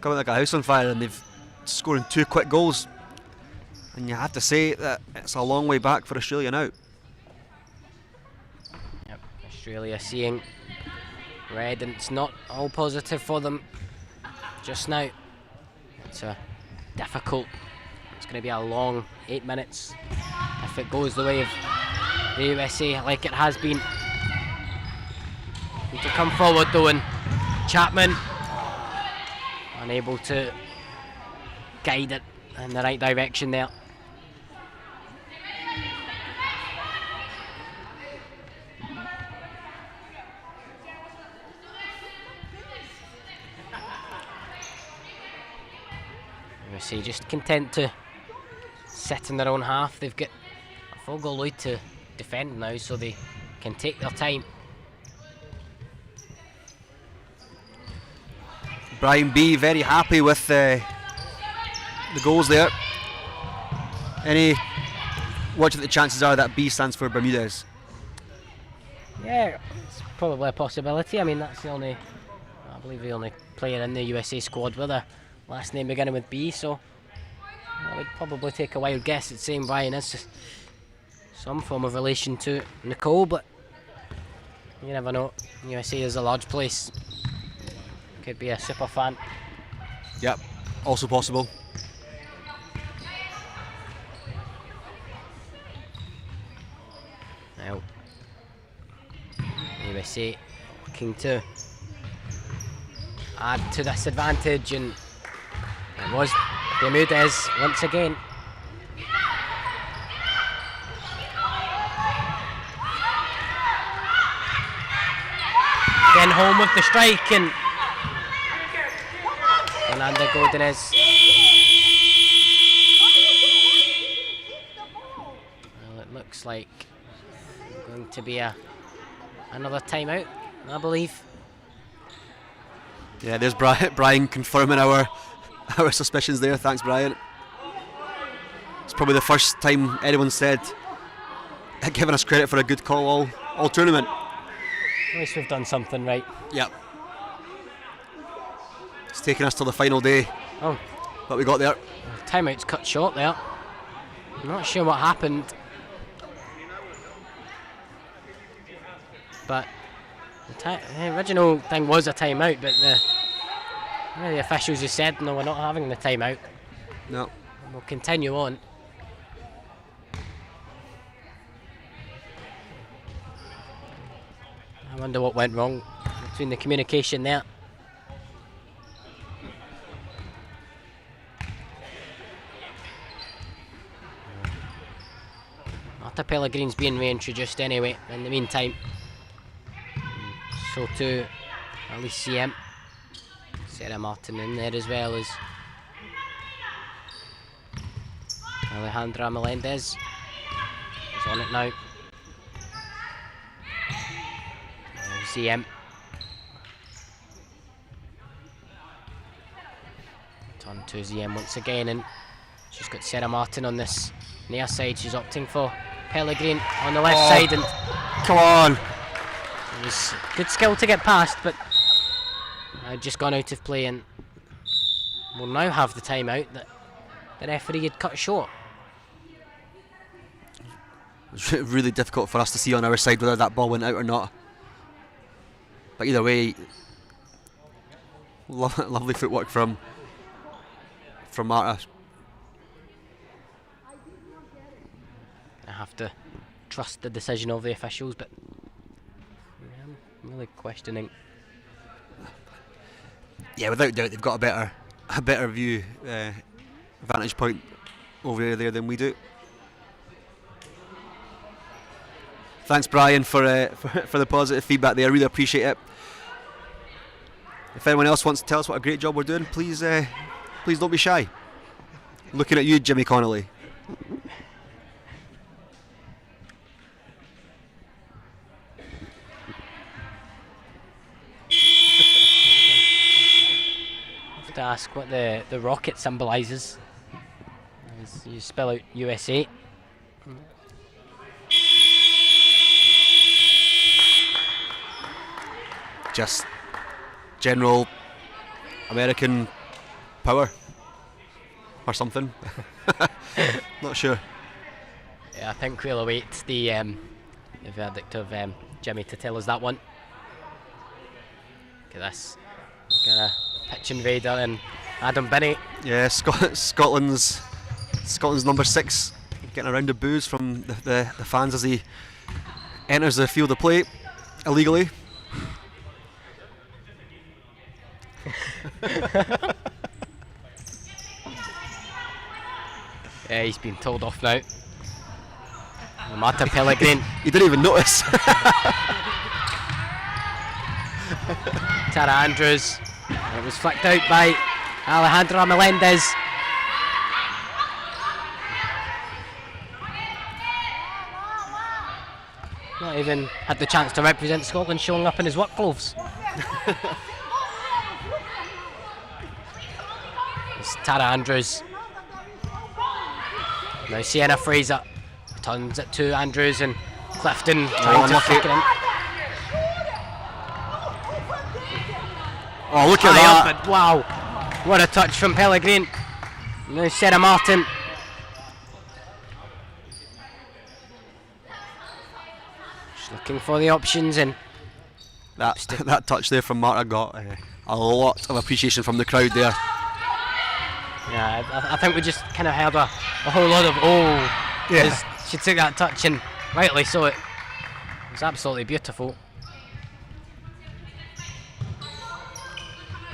house on fire, and they've scoring 2 quick goals, and you have to say that it's a long way back for Australia now. yep, Australia seeing red, and it's not all positive for them just now. It's a difficult, it's going to be a long 8 minutes if it goes the way of the USA like it has been. Need to come forward though, and Chapman unable to guide it in the right direction there. USA just content to sit in their own half. They've got a full goal lead to defend now, so they can take their time. Brian B very happy with the goals there. What do you think the chances are that B stands for Bermudez? Yeah, it's probably a possibility. I mean, that's I believe the only player in the USA squad with a last name beginning with B, so I would probably take a wild guess at saying Brian is some form of relation to Nicole, but you never know. USA is a large place. Could be a super fan. Yep, also possible. Now, USA looking to add to this advantage, and it was Bermudez once again. Then home with the strike, and Fernanda Godinez. Well, it looks like going to be another timeout, I believe. Yeah, there's Brian confirming our suspicions there. Thanks, Brian. It's probably the first time anyone said giving us credit for a good call all tournament. At least we've done something right. Yep. It's taken us till the final day. Oh, but we got there. Timeout's cut short there. I'm not sure what happened, but the original thing was a timeout, but the officials have said no, we're not having the timeout. No. And we'll continue on. I wonder what went wrong between the communication there. Marta Pellegrin's being reintroduced anyway in the meantime. So too Alicia, Sarah Martin in there as well as Alejandra Melendez is on it now. CM. Turn to ZM once again, and she's got Sarah Martin on this near side. She's opting for Pellegrin on the left side, and come on. It was good skill to get past, but I'd just gone out of play, and we'll now have the timeout that the referee had cut short. It was really difficult for us to see on our side whether that ball went out or not. But either way, lovely footwork from Marta. I have to trust the decision of the officials, but I'm really questioning. Yeah, without doubt, they've got a better view, vantage point over there than we do. Thanks, Brian, for the positive feedback there. I really appreciate it. If anyone else wants to tell us what a great job we're doing, please don't be shy. Looking at you, Jimmy Connolly. I have to ask what the rocket symbolises. As you spell out USA. Just general American power or something. Not sure. Yeah, I think we'll await the verdict of Jimmy to tell us that one. Look at this. Got a pitch invader and Adam Binney. Yeah, Scotland's number 6 getting a round of boos from the fans as he enters the field of play illegally. Yeah, he's been told off now. Marta Pellegrin. You didn't even notice. Tara Andrews. It was flicked out by Alejandra Melendez. not even had the chance to represent Scotland, showing up in his work clothes. It's Tara Andrews. Now Sienna Fraser turns it to Andrews, and Clifton trying to flick it in. Oh, look at that. Up, wow, what a touch from Pellegrin. Now Sarah Martin. Just looking for the options, and that touch there from Marta got a lot of appreciation from the crowd there. Yeah, I think we just kind of heard a whole lot of as she took that touch, and rightly so. It was absolutely beautiful.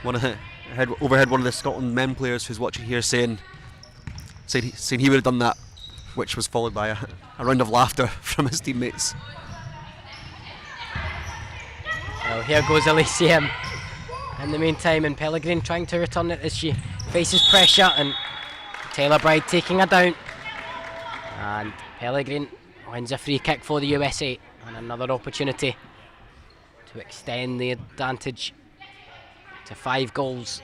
Overheard one of the Scotland men players who's watching here saying he would have done that, which was followed by a round of laughter from his teammates. Well, here goes Elysium in the meantime, and Pellegrin trying to return it as she faces pressure, and Taylor Bride taking her down, and Pellegrin wins a free kick for the USA, and another opportunity to extend the advantage to 5 goals.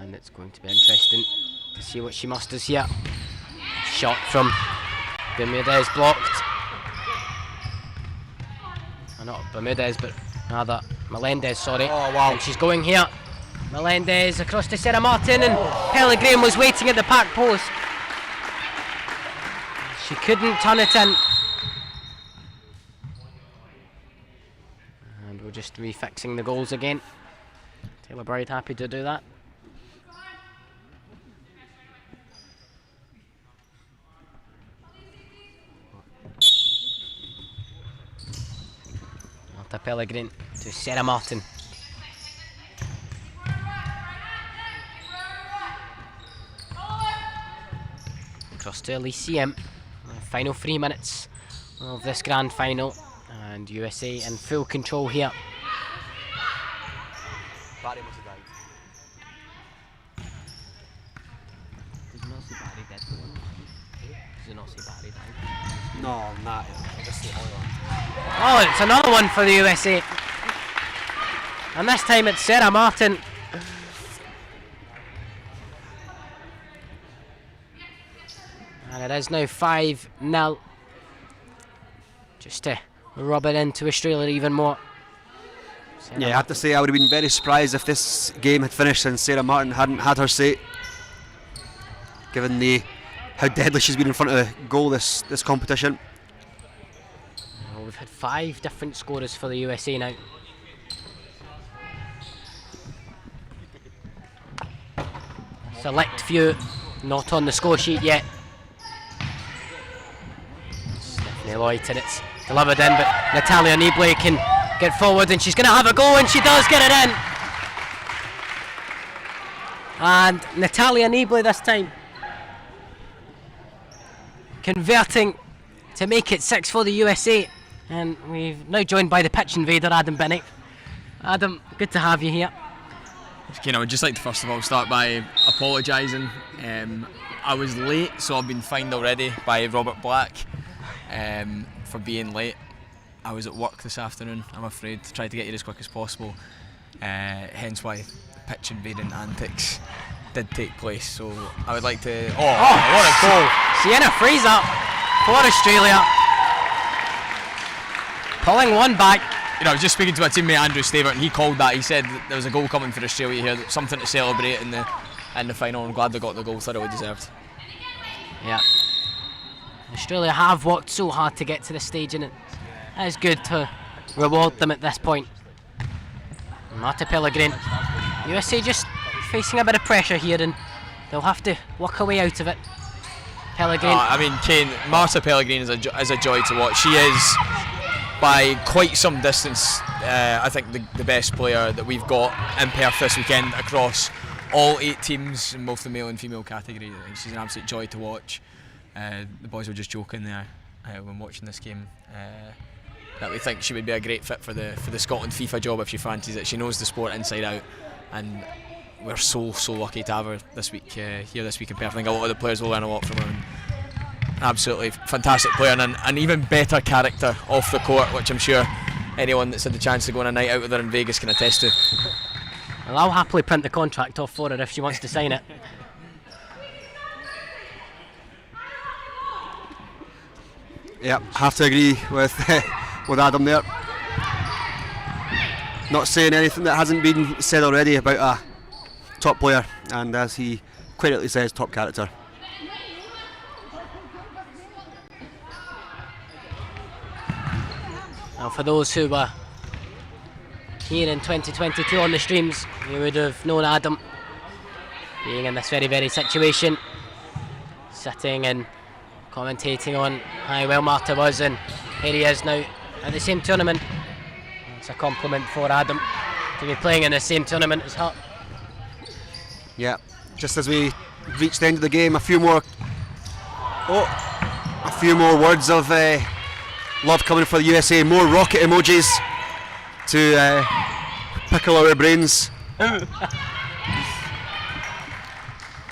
And it's going to be interesting to see what she musters here. Shot from Bermudez blocked. Not Bermudez, but rather Melendez, sorry. Oh, wow. And she's going here. Melendez across to Sarah Martin, and Pellegrin was waiting at the back post. She couldn't turn it in. And we're just refixing the goals again. Taylor Bride happy to do that. Marta Pellegrin to Sarah Martin. Across to Elysium. Final 3 minutes of this grand final, and USA in full control here. Barry must have died. Does not see Barry dead? Does not see Barry died? No, not. Oh, it's another one for the USA. And this time it's Sarah Martin. And it is now 5-0. Just to rub it into Australia even more. Yeah, I have to say I would have been very surprised if this game had finished and Sarah Martin hadn't had her say, given how deadly she's been in front of the goal this competition. Well, we've had 5 different scorers for the USA now. Select few not on the score sheet yet. Stephanie Lloyd, and it's delivered in, but Natalia Nibley can get forward, and she's going to have a go, and she does get it in. And Natalia Nibley this time converting to make it 6 for the USA. And we've now joined by the pitch invader, Adam Bennett. Adam, good to have you here. I would just like to first of all start by apologising. I was late, so I've been fined already by Robert Black for being late. I was at work this afternoon, I'm afraid, to try to get here as quick as possible. Hence why the pitch invading antics did take place. So I would like to. Oh, what a goal! Sienna Fraser for Australia, pulling one back. I was just speaking to my teammate Andrew Stavert, and he called that. He said that there was a goal coming for Australia here, something to celebrate in the final. I'm glad they got the goal, thoroughly deserved. Yeah, Australia have worked so hard to get to this stage, and it is good to reward them at this point. Marta Pellegrin, USA just facing a bit of pressure here, and they'll have to work a way out of it. Pellegrin. Kane, Marta Pellegrin is a joy to watch. She is, by quite some distance, I think the best player that we've got in Perth this weekend across all 8 teams in both the male and female category. She's an absolute joy to watch. The boys were just joking there when watching this game that we think she would be a great fit for the Scotland FIFA job if she fancies it. She knows the sport inside out, and we're so lucky to have her this week here this week in Perth. I think a lot of the players will learn a lot from her. absolutely fantastic player and an even better character off the court, which I'm sure anyone that's had the chance to go on a night out with her in Vegas can attest to. Well, I'll happily print the contract off for her if she wants to sign it. Yeah, have to agree with with Adam there. Not saying anything that hasn't been said already about a top player, and as he quite rightly says, top character. Now, for those who were here in 2022 on the streams, you would have known Adam being in this very situation, sitting and commentating on how well Marta was, and here he is now at the same tournament. It's a compliment for Adam to be playing in the same tournament as her. Yeah, just as we reach the end of the game, a few more words of love coming for the USA, more rocket emojis to pickle our brains. And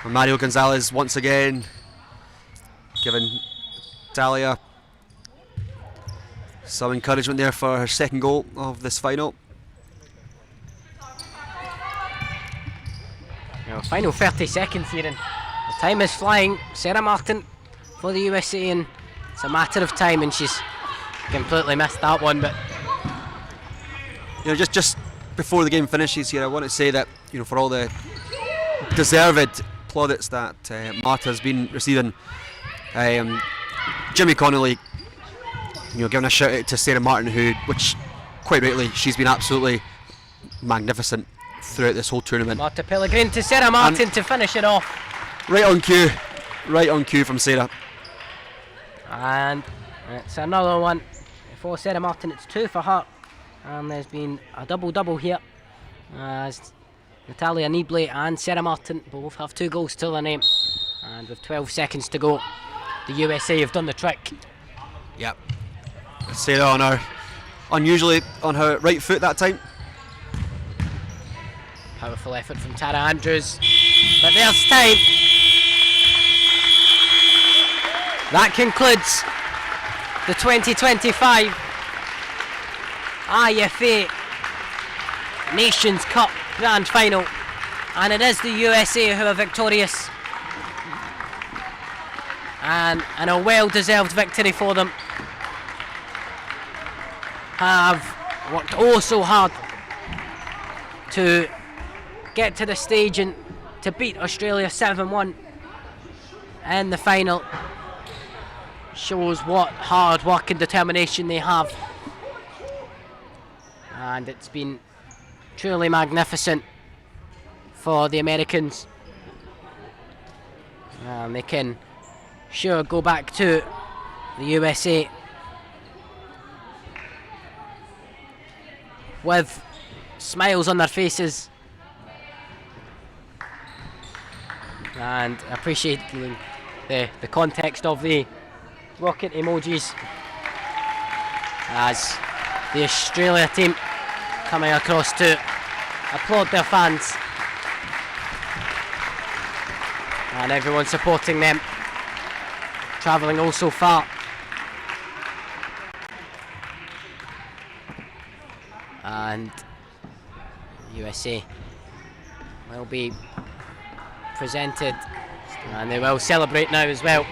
Mario Gonzalez once again giving Talia some encouragement there for her second goal of this final. Now, final 30 seconds here, and the time is flying. Sarah Martin for the USA, and it's a matter of time, and she's completely missed that one. But you know, just before the game finishes here, I want to say that, you know, for all the deserved plaudits that Marta has been receiving, Jimmy Connolly, you know, giving a shout out to Sarah Martin, which quite rightly, she's been absolutely magnificent throughout this whole tournament. Marta Pellegrin to Sarah Martin and to finish it off. Right on cue from Sarah. And it's another one for Sarah Martin. It's 2 for her, and there's been a double here as Natalia Nibley and Sarah Martin both have 2 goals to their name, and with 12 seconds to go, the USA have done the trick. Yep. Sarah unusually on her right foot that time. Powerful effort from Tara Andrews, but there's time. That concludes the 2025 IFA Nations Cup Grand Final, and it is the USA who are victorious, and a well-deserved victory for them. Have worked oh so hard to get to the stage and to beat Australia 7-1 in the final. Shows what hard work and determination they have, and it's been truly magnificent for the Americans, and they can sure go back to the USA with smiles on their faces and appreciating the context of the rocket emojis as the Australia team coming across to applaud their fans, and everyone supporting them, travelling all so far. And USA will be presented, and they will celebrate now as well.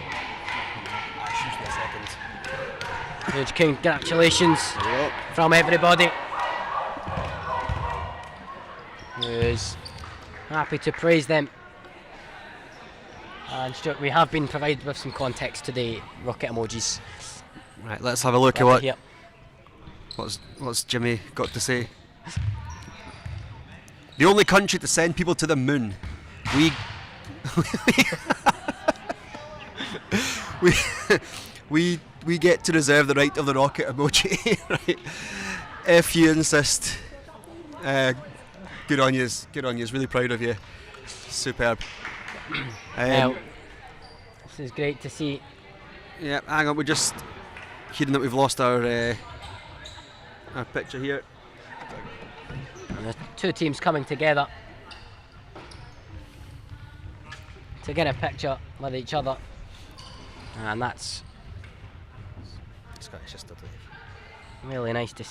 Huge congratulations from everybody who's happy to praise them. And Stuart, we have been provided with some context to the rocket emojis. Right, let's have a look at what's Jimmy got to say. The only country to send people to the moon. We get to reserve the right of the rocket emoji. Right? If you insist. Good on yous. Really proud of you. Superb. This is great to see. Yeah, hang on, we're just hearing that we've lost our picture here. And the 2 teams coming together to get a picture with each other. and that's Scottish yesterday. really nice to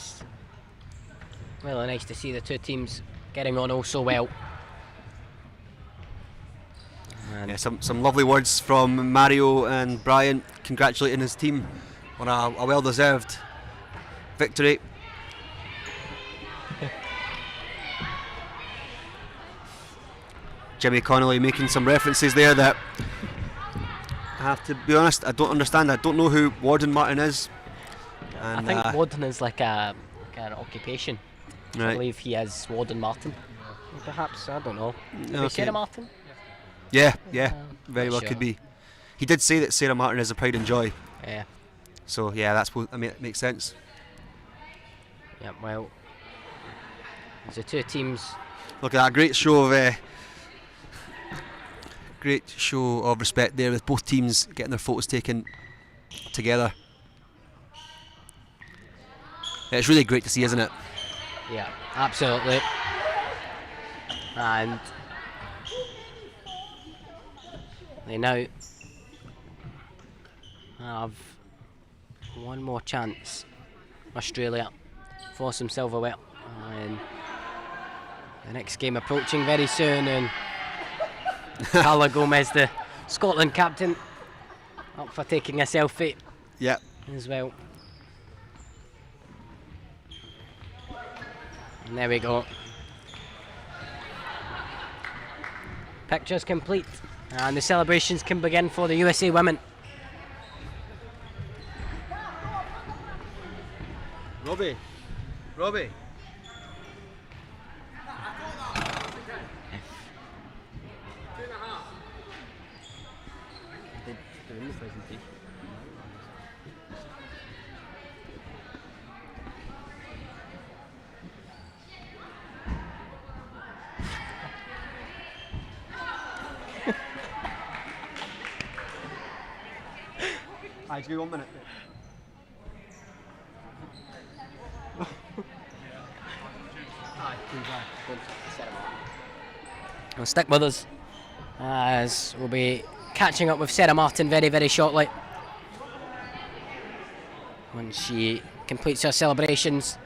really nice to see the two teams getting on all so well. And Yeah, some lovely words from Mario and Brian congratulating his team on a well-deserved victory. Jimmy Connolly making some references there that I have to be honest, I don't understand. I don't know who Warden Martin is. And, I think Warden is like an occupation. I right. believe he is Warden Martin. Perhaps, I don't know. Maybe Okay. Sarah Martin? Yeah, very not well sure. could be. He did say that Sarah Martin is a pride and joy. Yeah. So yeah, it makes sense. Yeah, well, the two teams. Look at that great show of respect there with both teams getting their photos taken together. It's really great to see, isn't it? Yeah, absolutely. And they now have one more chance, Australia, for some silverware. And the next game approaching very soon, and Carla Gomez, the Scotland captain, up for taking a selfie Yeah. as well. And there we go. Pictures complete, and the celebrations can begin for the USA women. Robbie. Just give me 1 minute. Well, stick with us, as we'll be catching up with Sarah Martin very, very shortly when she completes her celebrations.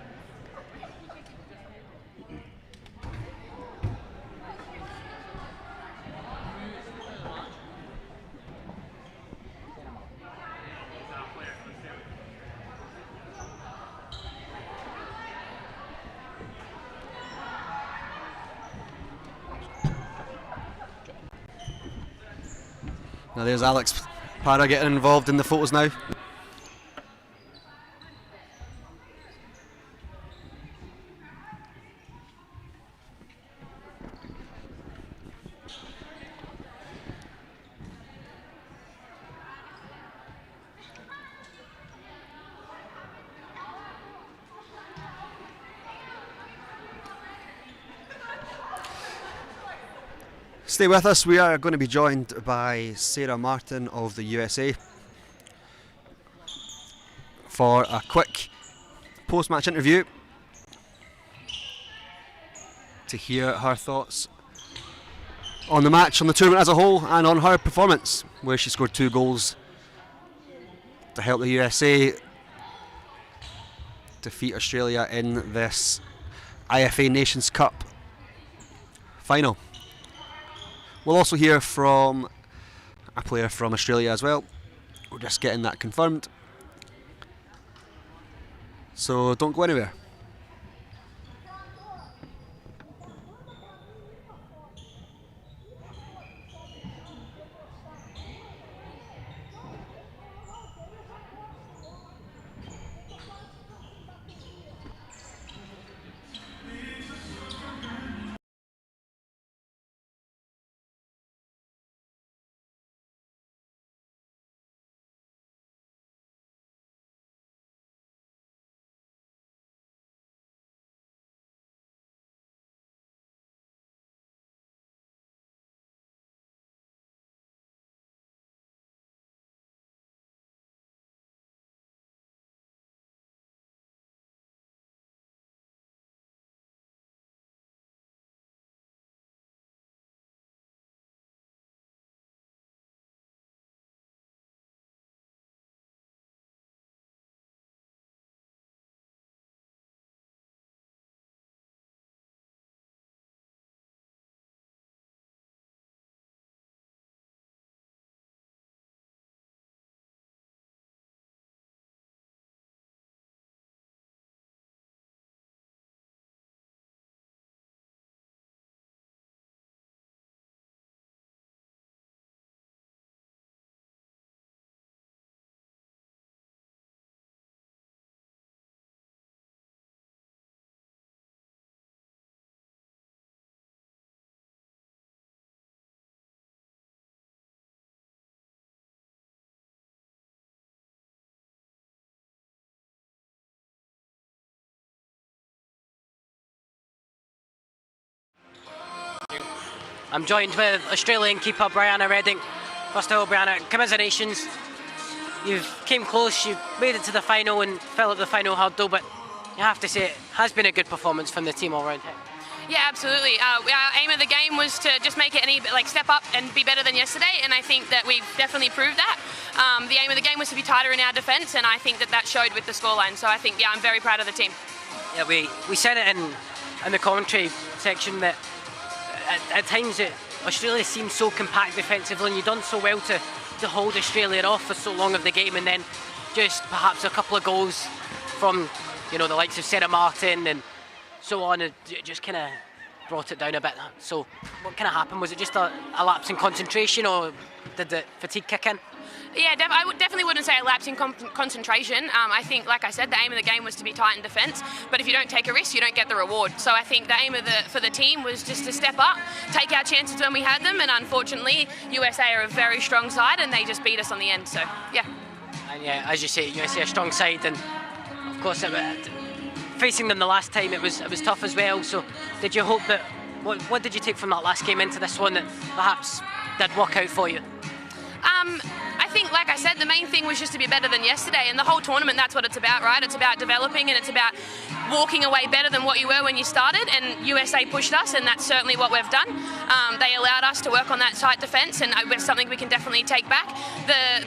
Now there's Alex Para getting involved in the photos now. Stay with us, we are going to be joined by Sarah Martin of the USA for a quick post-match interview to hear her thoughts on the match, on the tournament as a whole, and on her performance, where she scored 2 goals to help the USA defeat Australia in this IFA Nations Cup final. We'll also hear from a player from Australia as well. We're just getting that confirmed. So don't go anywhere. I'm joined with Australian keeper Brianna Redding. First of all, Brianna, come as a Nations. You came close, you made it to the final and fell at the final hurdle, but you have to say it has been a good performance from the team all round. Yeah, absolutely. Our aim of the game was to just make it step up and be better than yesterday, and I think that we've definitely proved that. The aim of the game was to be tighter in our defence, and I think that showed with the scoreline. So I think, I'm very proud of the team. Yeah, we said it in the commentary section that at times Australia seems so compact defensively, and you've done so well to hold Australia off for so long of the game, and then just perhaps a couple of goals from the likes of Sarah Martin and so on, and just kind of brought it down a bit. So what kind of happened? Was it just a lapse in concentration, or did the fatigue kick in? Yeah, I definitely wouldn't say a lapse in concentration. I think, like I said, the aim of the game was to be tight in defence, but if you don't take a risk, you don't get the reward. So I think the aim for the team was just to step up, take our chances when we had them, and unfortunately, USA are a very strong side, and they just beat us on the end. So, yeah. And yeah, as you say, USA a strong side, and of course, facing them the last time, it was tough as well. So, did you hope that? What did you take from that last game into this one that perhaps did work out for you? I think, like I said, the main thing was just to be better than yesterday, and the whole tournament, that's what it's about, right? It's about developing, and it's about walking away better than what you were when you started, and USA pushed us, and that's certainly what we've done. They allowed us to work on that tight defence, and it's something we can definitely take back.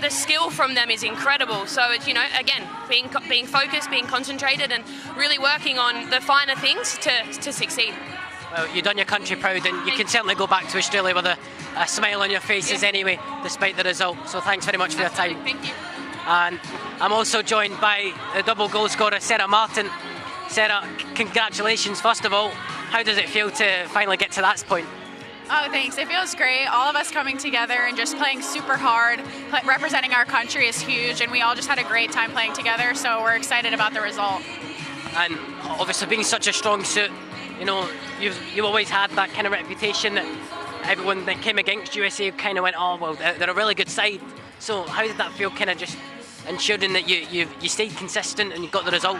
The skill from them is incredible, so it's, again, being focused, being concentrated, and really working on the finer things to succeed. Well, you've done your country proud, and you can certainly go back to Australia with a smile on your faces anyway, despite the result. So thanks very much for your time. Thank you. And I'm also joined by the double goal scorer, Sarah Martin. Sarah, congratulations, first of all. How does it feel to finally get to that point? Oh, thanks. It feels great. All of us coming together and just playing super hard. Representing our country is huge, and we all just had a great time playing together, so we're excited about the result. And obviously being such a strong suit, you've always had that kind of reputation that everyone that came against USA kind of went, oh, well, they're a really good side. So how did that feel, kind of just ensuring that you stayed consistent and you got the result?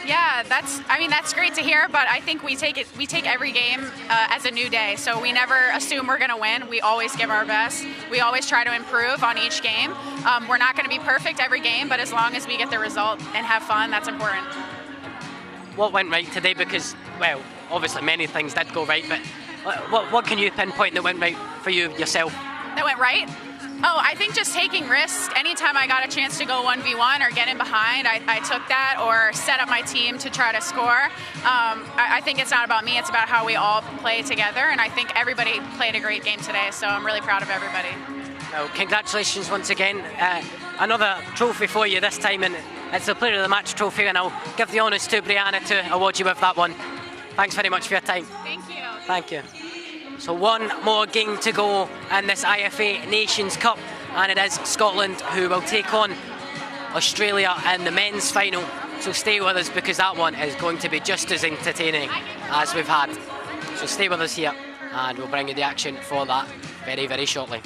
Yeah, that's great to hear, but I think we take every game as a new day. So we never assume we're going to win. We always give our best. We always try to improve on each game. We're not going to be perfect every game, but as long as we get the result and have fun, that's important. What went right today? Because, well, obviously many things did go right, but what can you pinpoint that went right for you yourself? That went right? Oh, I think just taking risks. Anytime I got a chance to go 1v1 or get in behind, I took that, or set up my team to try to score. I think it's not about me, it's about how we all play together, and I think everybody played a great game today, so I'm really proud of everybody. Well, congratulations once again. Another trophy for you this time, and it's the Player of the Match trophy, and I'll give the honours to Brianna to award you with that one. Thanks very much for your time. Thank you. Thank you. So one more game to go in this IFA Nations Cup, and it is Scotland who will take on Australia in the men's final. So stay with us, because that one is going to be just as entertaining as we've had. So stay with us here, and we'll bring you the action for that very, very shortly.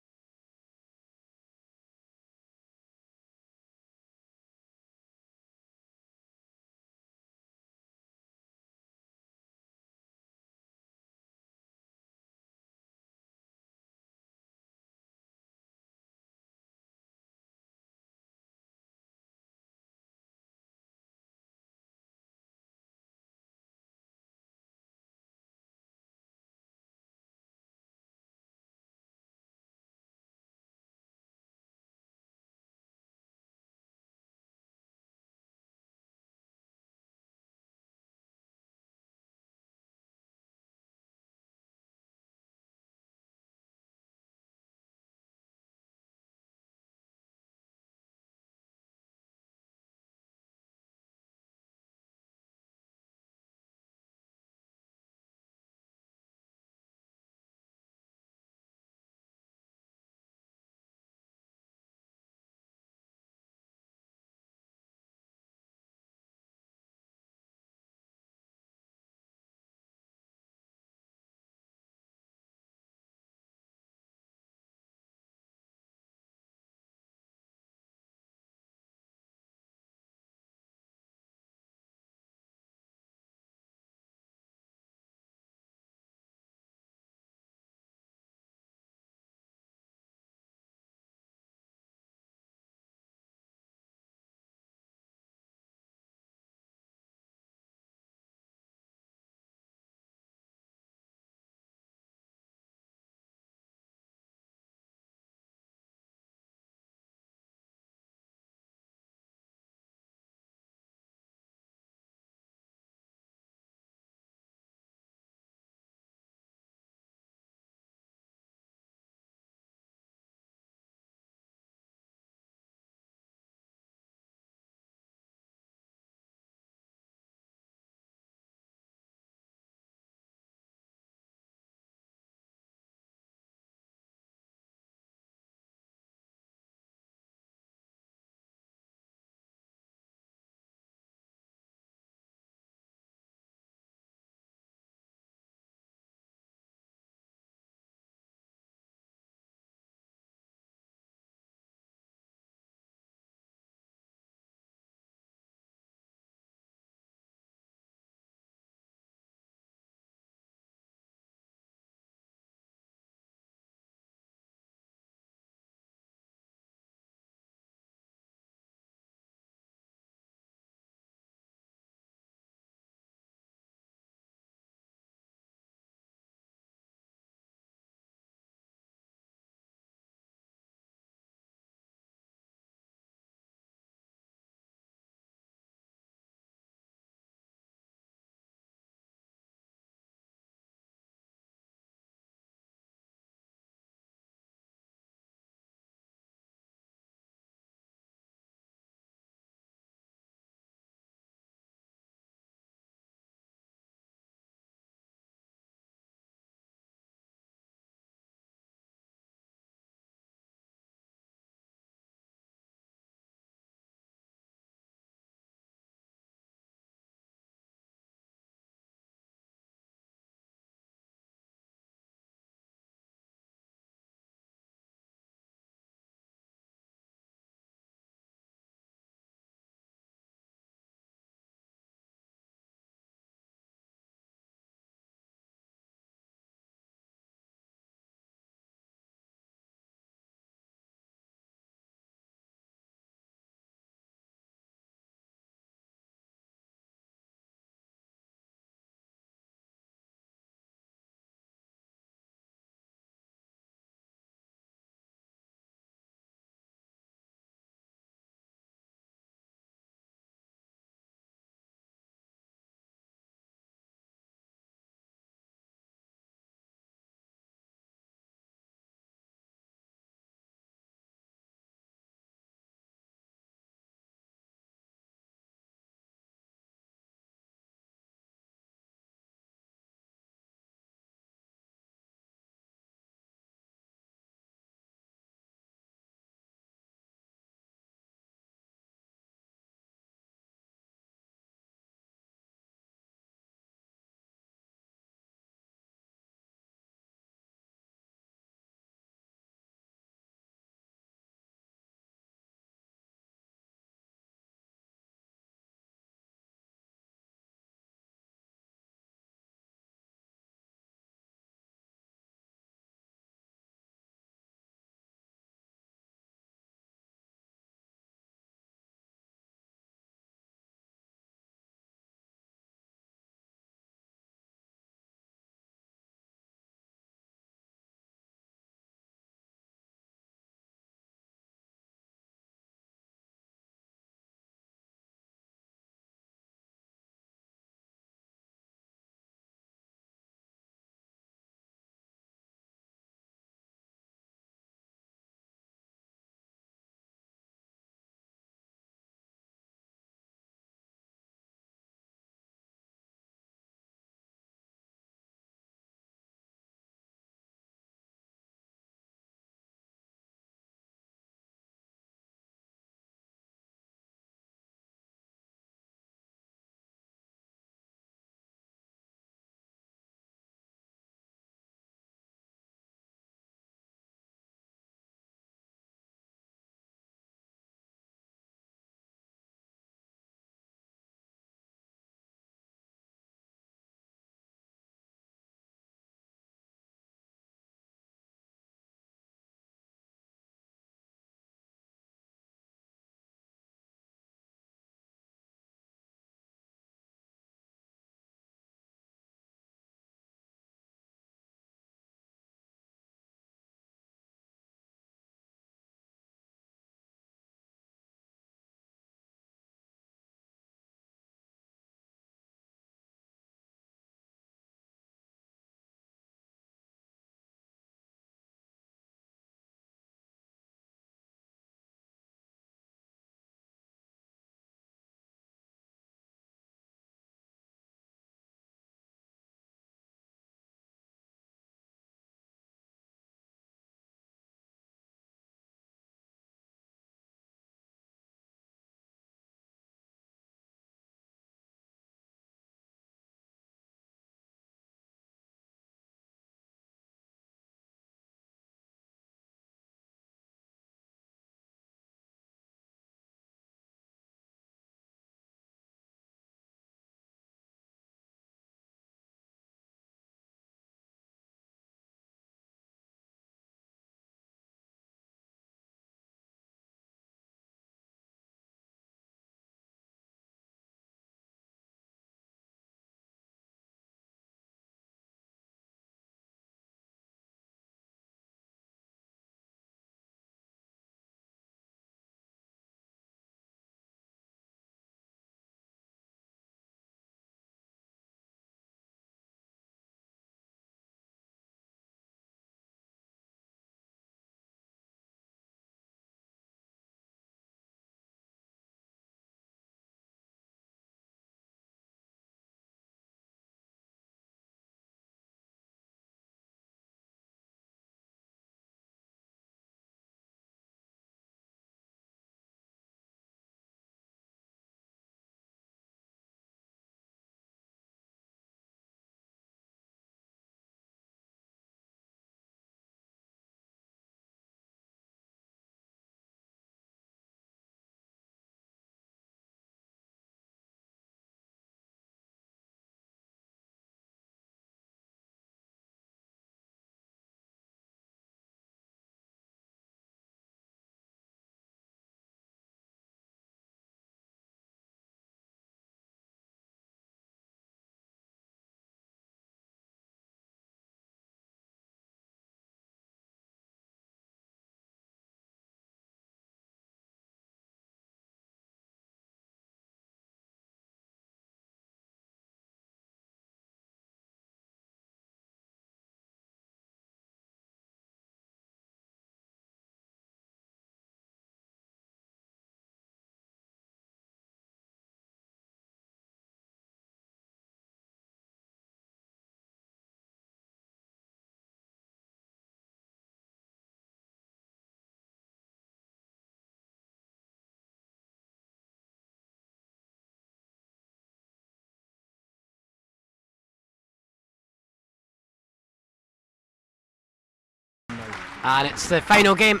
and it's the final game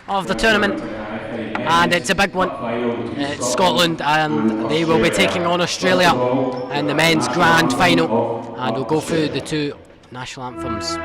of the tournament, and it's a big one. It's Scotland, and they will be taking on Australia in the men's grand final, and we'll go through the two national anthems.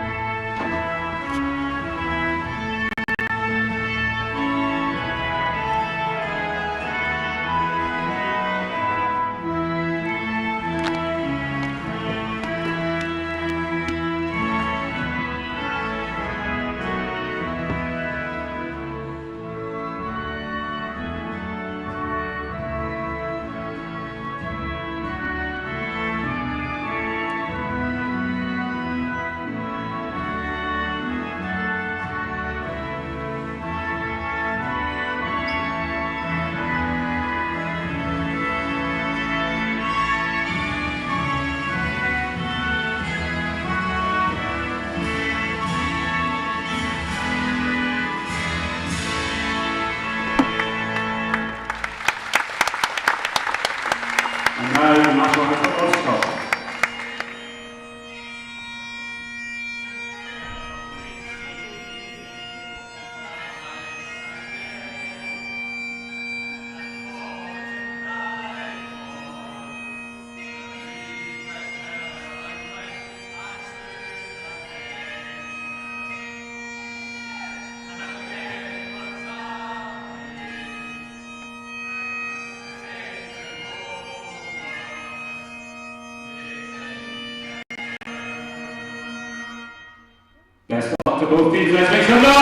Best luck to both teams, let's make some noise!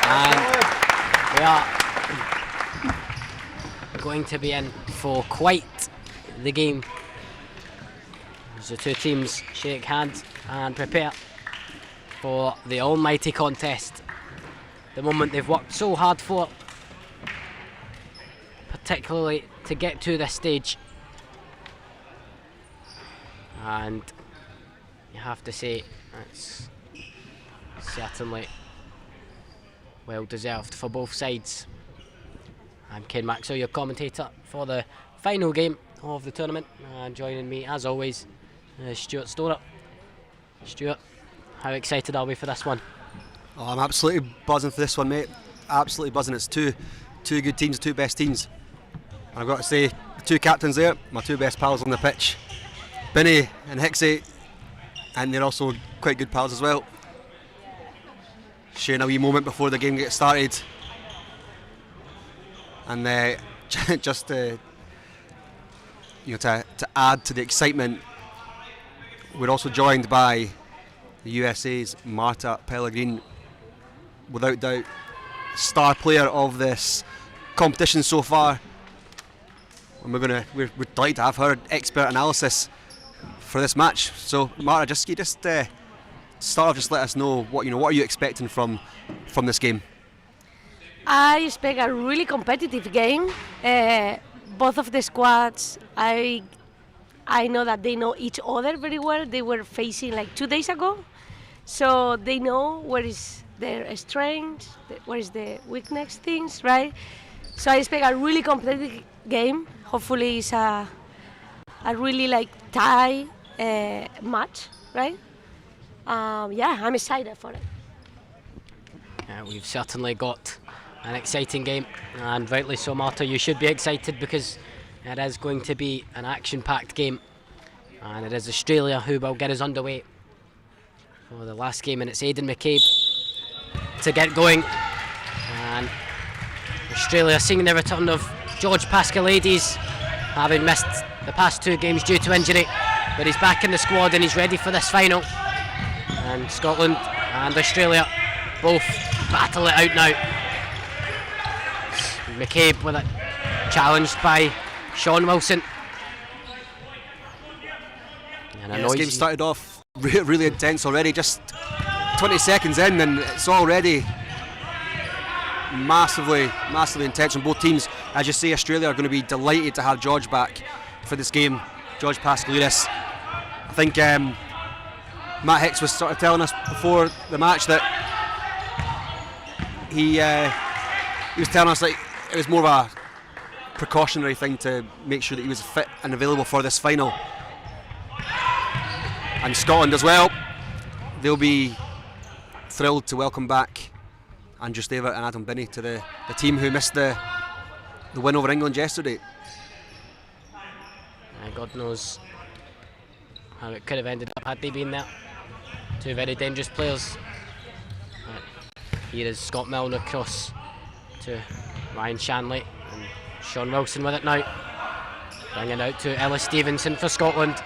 And we are going to be in for quite the game as the two teams shake hands and prepare for the almighty contest, the moment they've worked so hard for, particularly to get to this stage. And you have to say it's certainly well deserved for both sides. I'm Ken Maxwell, your commentator for the final game of the tournament, and joining me as always is Stuart Storer. Stuart, how excited are we for this one? Oh, I'm absolutely buzzing for this one, mate. Absolutely buzzing. It's two good teams, two best teams. And I've got to say, the two captains there, my two best pals on the pitch, Binny and Hixie, and they're also quite good pals as well. Sharing a wee moment before the game gets started, and just to add to the excitement, we're also joined by the USA's Marta Pellegrin, without doubt star player of this competition so far, and we're delighted to have her expert analysis for this match. So Marta, start off, just let us know what are you expecting from this game. I expect a really competitive game. Both of the squads, I know that they know each other very well. They were facing like 2 days ago, so they know where is their strength, where is the weakness things, right? So I expect a really competitive game. Hopefully it's a really like tie match, right? I'm excited for it. We've certainly got an exciting game, and rightly so, Marta. You should be excited because it is going to be an action-packed game, and it is Australia who will get us underway for the last game, and it's Aidan McCabe to get going. And Australia seeing the return of George Paschalades, having missed the past 2 games due to injury, but he's back in the squad and he's ready for this final. And Scotland and Australia both battle it out now. McCabe with it challenged by Sean Wilson. And this game started off really intense already, just 20 seconds in, and it's already massively intense on both teams. As you say, Australia are going to be delighted to have George back for this game, George Paschalades. I think Matt Hicks was sort of telling us before the match that he was telling us that it was more of a precautionary thing to make sure that he was fit and available for this final. And Scotland as well, they'll be thrilled to welcome back Andrew Stavert and Adam Binney to the team who missed the win over England yesterday. God knows how it could have ended up had they been there. Two very dangerous players. Here is Scott Milne across to Ryan Shanley, and Sean Wilson with it now. Bringing out to Ellis Stevenson for Scotland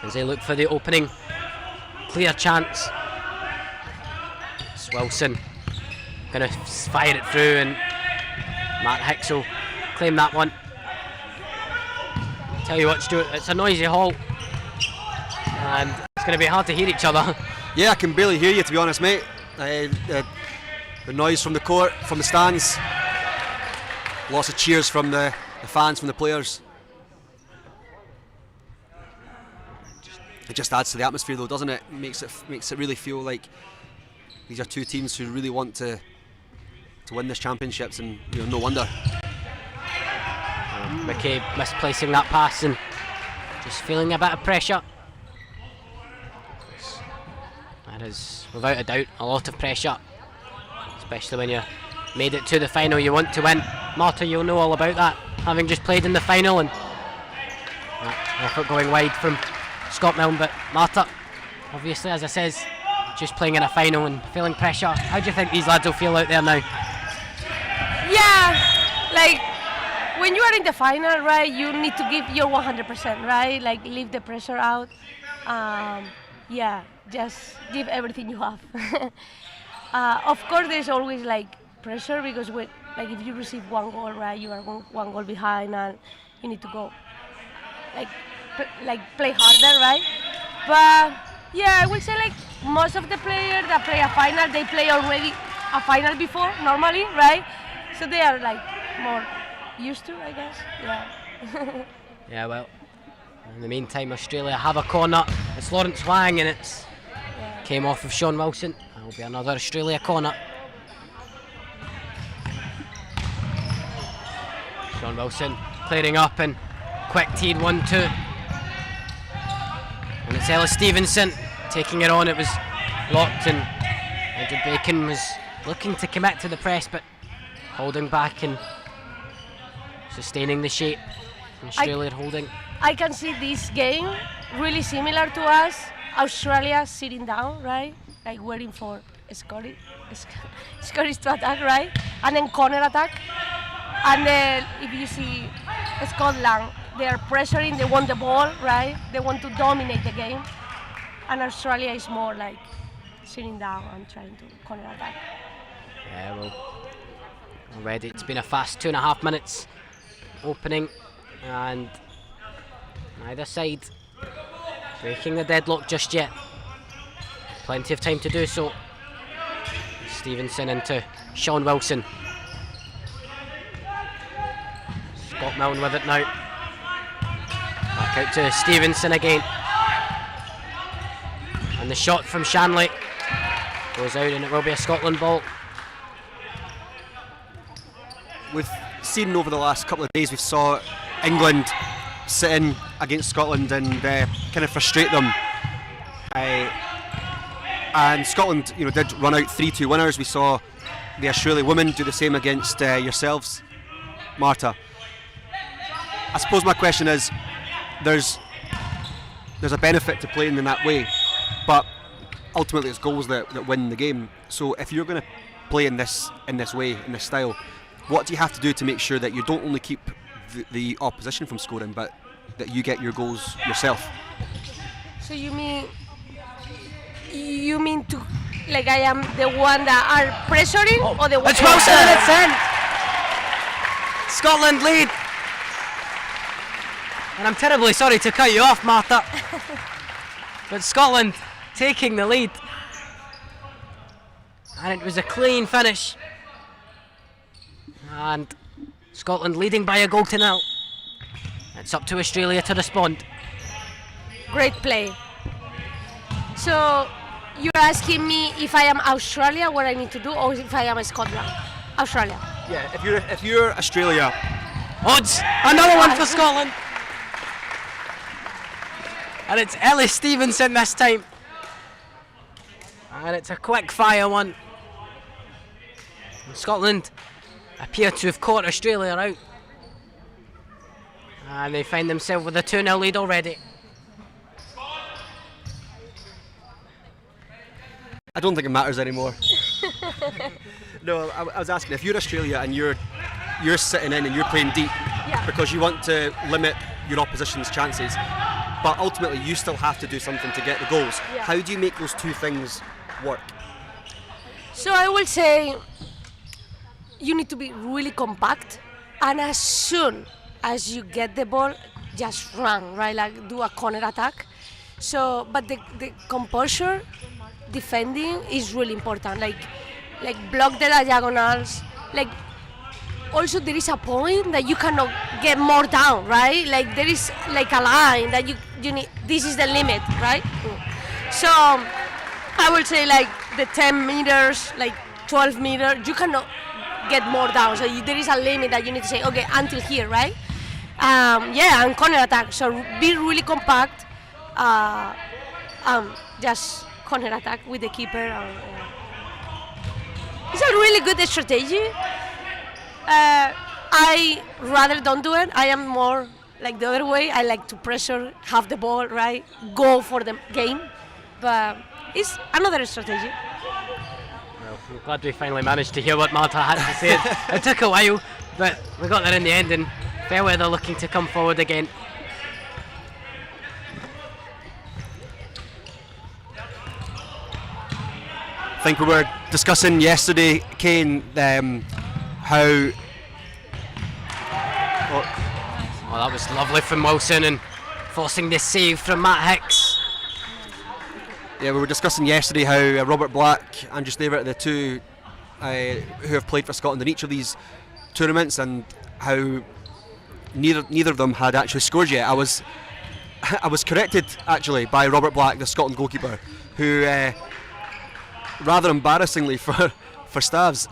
as they look for the opening clear chance. It's Wilson going to fire it through, and Matt Hicks will claim that one. Tell you what, Stuart, it's a noisy hall and it's going to be hard to hear each other. Yeah, I can barely hear you, to be honest, mate. The noise from the court, from the stands, lots of cheers from the fans, from the players. It just adds to the atmosphere, though, doesn't it? Makes it really feel like these are two teams who really want to win this championships, and no wonder. McCabe misplacing that pass and just feeling a bit of pressure. That is, without a doubt, a lot of pressure, especially when you made it to the final. You want to win. Marta, you'll know all about that, having just played in the final, and effort going wide from Scott Milne. But Marta, obviously, as I says, just playing in a final and feeling pressure. How do you think these lads will feel out there now? Yeah, like when you are in the final, right, you need to give your 100%, right? Like leave the pressure out. Yeah, just give everything you have. Of course, there's always like pressure because if you receive one goal, right, you are one goal behind and you need to go play harder, right? But yeah, I would say like most of the players that play a final, they play already a final before normally, right? So they are like more used to, I guess. Yeah. Yeah, well, in the meantime, Australia have a corner. It's Lawrence Wang, and it's came off of Sean Wilson. That'll be another Australia corner. Sean Wilson clearing up and quick teed 1-2. And it's Ellis Stevenson taking it on. It was locked, and Andrew Bacon was looking to commit to the press, but holding back and sustaining the shape. Australia holding. I can see this game really similar to us. Australia sitting down, right? Like waiting for Scottish to attack, right? And then corner attack. And then if you see Scotland, they are pressuring, they want the ball, right? They want to dominate the game. And Australia is more like sitting down and trying to corner attack. Yeah, well, already it's been a fast 2.5 minutes opening, and neither side breaking the deadlock just yet. Plenty of time to do so. Stevenson into Sean Wilson. Scott Milne with it now. Back out to Stevenson again. And the shot from Shanley goes out, and it will be a Scotland ball. We've seen over the last couple of days, we saw England sit in against Scotland and kind of frustrate them. And Scotland, did run out 3-2 winners. We saw the Australia women do the same against yourselves, Marta. I suppose my question is, there's a benefit to playing in that way, but ultimately it's goals that win the game. So if you're going to play in this way, in this style, what do you have to do to make sure that you don't only keep the opposition from scoring, but that you get your goals yourself? So you mean to, like, I am the one that are pressuring, or the one? It's Wilson, and it's in. Scotland lead. And I'm terribly sorry to cut you off, Martha, but Scotland taking the lead, and it was a clean finish. And Scotland leading by a goal to nil. It's up to Australia to respond. Great play. So you're asking me if I am Australia, what I need to do, or if I am Scotland? Australia. Yeah, if you're Australia. Odds. Another one for Scotland. And it's Ellis Stevenson this time. And it's a quick fire one. Scotland appear to have caught Australia out. And they find themselves with a 2-0 lead already. I don't think it matters anymore. No, I was asking, if you're Australia and you're sitting in and you're playing deep because you want to limit your opposition's chances, but ultimately you still have to do something to get the goals. Yeah. How do you make those two things work? So I will say you need to be really compact, and as soon as you get the ball, just run, right? Like do a corner attack. So, but the composure defending is really important. Like block the diagonals. Like also there is a point that you cannot get more down, right? Like there is like a line that you need. This is the limit, right? So I would say like the 10 meters, like 12 meters, you cannot get more down. So there is a limit that you need to say, okay, until here, right? And corner attack. So be really compact. Just corner attack with the keeper. It's a really good strategy. I rather don't do it. I am more like the other way. I like to pressure, have the ball, right? Go for the game. But it's another strategy. Well, I'm glad we finally managed to hear what Marta had to say. It took a while, but we got there in the end, and Fairweather looking to come forward again. I think we were discussing yesterday, Kane, how... Oh, that was lovely from Wilson, and forcing this save from Matt Hicks. Yeah, we were discussing yesterday how Robert Black and Andrew Stavert are the two who have played for Scotland in each of these tournaments, and how neither of them had actually scored yet. I was corrected actually by Robert Black, the Scotland goalkeeper, who rather embarrassingly for Stavs,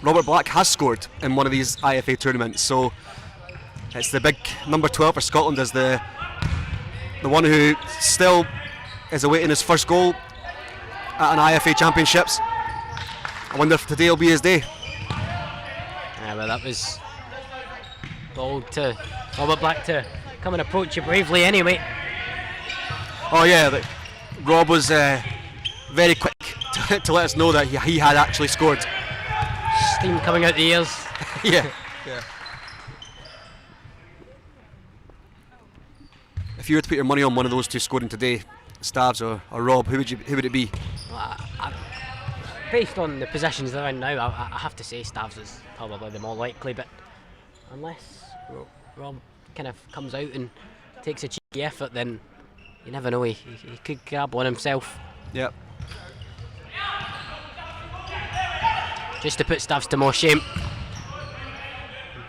Robert Black has scored in one of these IFA tournaments. So it's the big number 12 for Scotland as the one who still is awaiting his first goal at an IFA Championships. I wonder if today will be his day. Yeah, well, that was bold to Robert Black to come and approach you bravely anyway. Oh yeah, Rob was very quick to let us know that he had actually scored. Steam coming out the ears. Yeah. If you were to put your money on one of those two scoring today, Stavs or Rob, who would it be? Based on the positions they're in now, I have to say Stavs is probably the more likely, but unless Rob kind of comes out and takes a cheeky effort, then you never know, he could grab one himself. Yep. Just to put Stavs to more shame.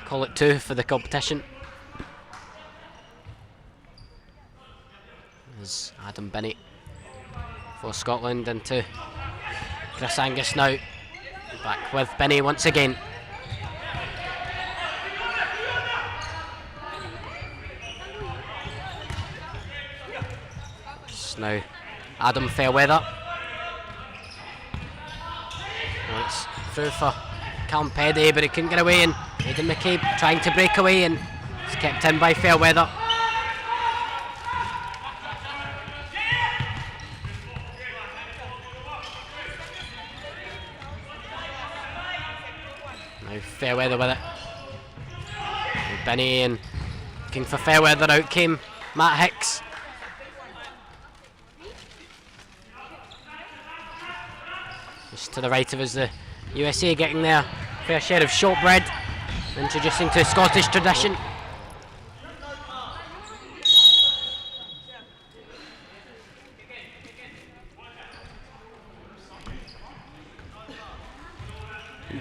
Call it 2 for the competition. There's Adam Binney for Scotland, and to Chris Angus now. Back with Binney once again. It's now Adam Fairweather. Well, it's through for Callum Peddy, but he couldn't get away, and Aidan McCabe trying to break away, and it's kept in by Fairweather. Now Fairweather with it. And Binney, and looking for Fairweather, out came Matt Hicks. Just to the right of us, the USA getting their fair share of shortbread, introducing to Scottish tradition.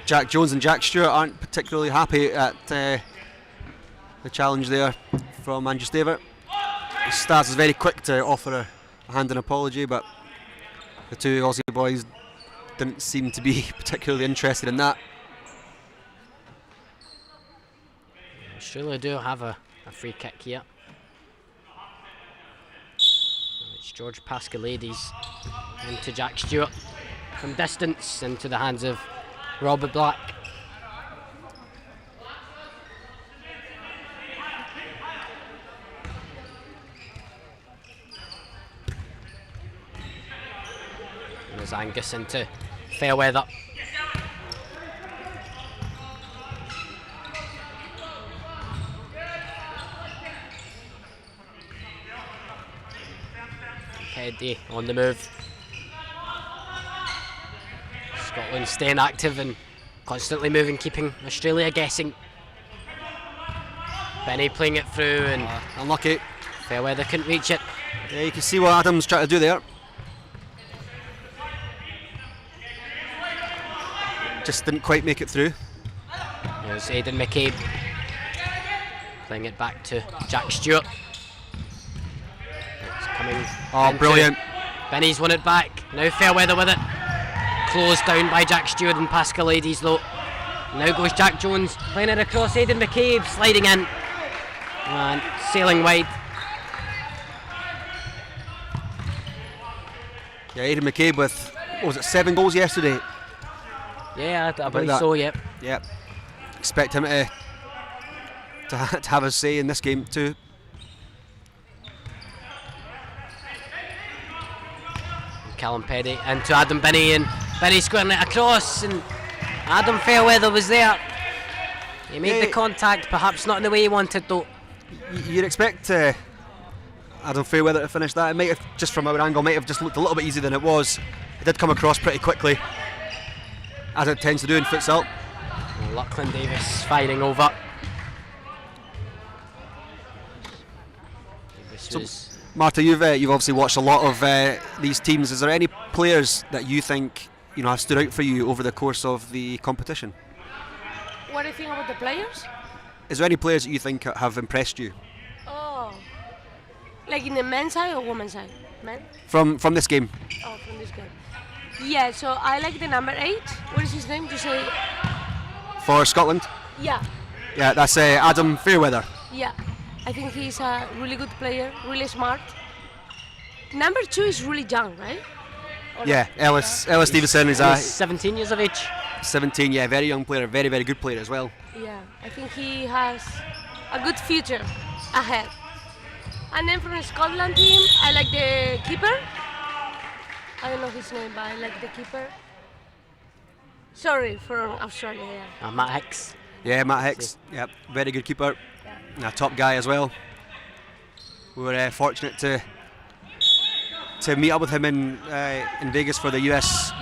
Jack Jones and Jack Stewart aren't particularly happy at the challenge there from Andrew Stavert. Stas is very quick to offer a hand and apology, but the two Aussie boys didn't seem to be particularly interested in that. Australia do have a free kick here, which It's George Pascalidis into Jack Stewart from distance into the hands of Robert Black. And there's Angus into Fairweather. Kennedy on the move. Scotland staying active and constantly moving, keeping Australia guessing. Benny playing it through and unlucky. Fairweather couldn't reach it. Yeah, you can see what Adam's trying to do there. Just didn't quite make it through. There's Aidan McCabe playing it back to Jack Stewart. It's coming. Oh, brilliant. Benny's won it back. Now Fairweather with it. Closed down by Jack Stewart and Pascalidis though. Now goes Jack Jones playing it across Aidan McCabe, sliding in and sailing wide. Yeah, Aidan McCabe with, what was it, 7 goals yesterday? Yeah, I believe so, yep. Yep. Expect him to have a say in this game too. Callum Petty into Adam Binney, and Binney squaring it across, and Adam Fairweather was there. He made the contact, perhaps not in the way he wanted though. You'd expect Adam Fairweather to finish that. It might have, just from our angle, might have just looked a little bit easier than it was. It did come across pretty quickly, as it tends to do in futsal. And Lachlan Davis firing over. So, Marta, you've obviously watched a lot of these teams. Is there any players that you think have stood out for you over the course of the competition? What do you think about the players? Is there any players that you think have impressed you? Oh, like in the men's side or women's side? Men? From this game? Oh, from this game. Yeah, so I like the number 8. What is his name? You say? For Scotland? Yeah. Yeah, that's Adam Fairweather. Yeah, I think he's a really good player, really smart. Number 2 is really young, right? Or yeah, Ellis Stevenson is 17 years of age. 17, yeah, very young player, very, very good player as well. Yeah, I think he has a good future ahead. And then from the Scotland team, I like the keeper. I don't know his name, but I like the keeper. Sorry, from Australia, yeah. Matt Hicks. Yeah, Matt Hicks, yep, very good keeper. Yeah. A top guy as well. We were fortunate to meet up with him in Vegas for the US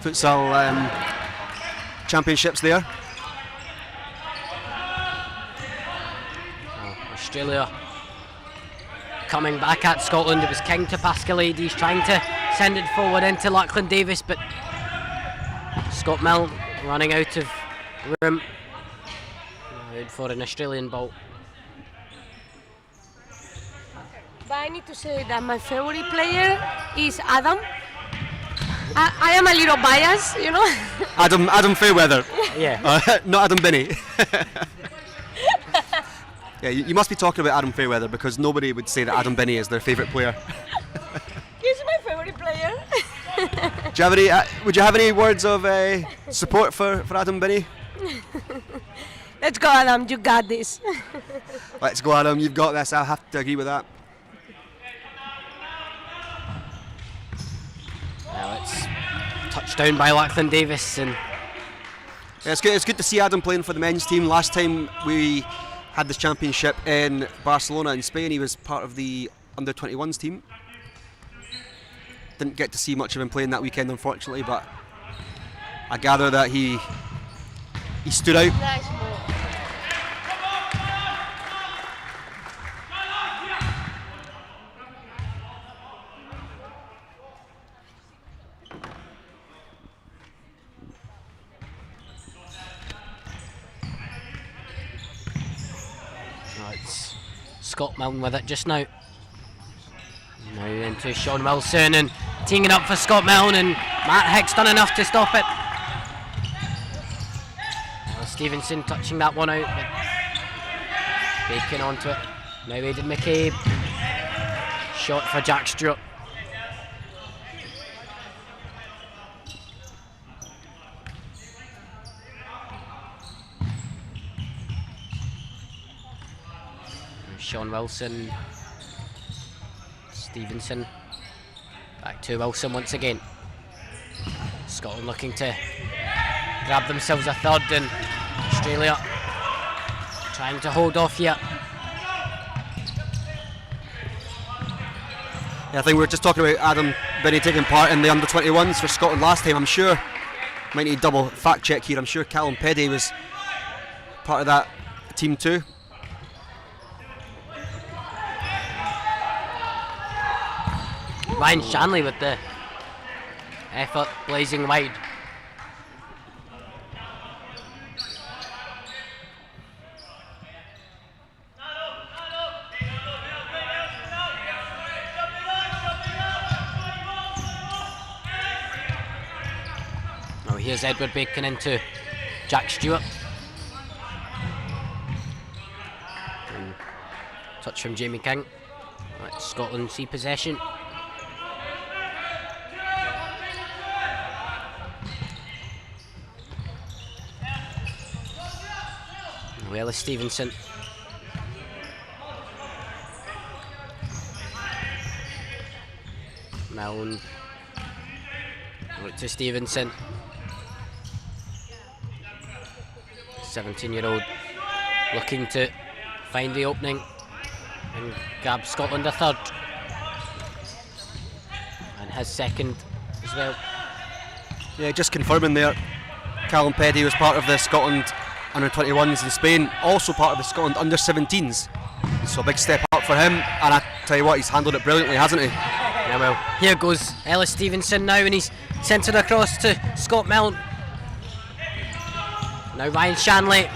futsal championships there. Australia coming back at Scotland. It was King to Pascalidis trying to send it forward into Lachlan Davis, but Scott Milne running out of room. Out for an Australian ball. But I need to say that my favorite player is Adam. I am a little biased, Adam Fairweather. Yeah. Not Adam Binney. Yeah, you must be talking about Adam Fairweather because nobody would say that Adam Binney is their favourite player. He's my favorite player. Do you have any? Would you have any words of support for Adam Binney? Let's go, Adam. You got this. Let's go, Adam. You've got this. I have to agree with that. Well, it's touched down by Lachlan Davis, and yeah, it's good to see Adam playing for the men's team. Last time we had this championship in Barcelona in Spain, he was part of the under-21s team. Didn't get to see much of him playing that weekend, unfortunately, but I gather that he stood out. Nice ball. it's Scott Milne with it just now. Now into Sean Wilson and teeing it up for Scott Milne, and Matt Hicks done enough to stop it. Well, Stevenson touching that one out, but Bacon onto it. Now Aidan McCabe. Shot for Jack Stewart. Sean Wilson. Stevenson. Back to Wilson once again. Scotland looking to grab themselves a third, and Australia trying to hold off here. Yeah, I think we were just talking about Adam Binney taking part in the under-21s for Scotland last time. I'm sure, might need a double fact check here, I'm sure Callum Peddy was part of that team too. Ryan Shanley with the effort, blazing wide. Now here's Edward Bacon into Jack Stewart. And touch from Jamie King. Right, Scotland see possession. Ellis Stevenson. Milne. Look to Stevenson. 17-year-old looking to find the opening and grab Scotland a third. And his second as well. Yeah, just confirming there, Callum Peddy was part of the Scotland under-21s in Spain, also part of the Scotland under-17s. So a big step up for him, and I tell you what, he's handled it brilliantly, hasn't he? Yeah, well, here goes Ellis Stevenson now, and he's centred across to Scott Milne. Now Ryan Shanley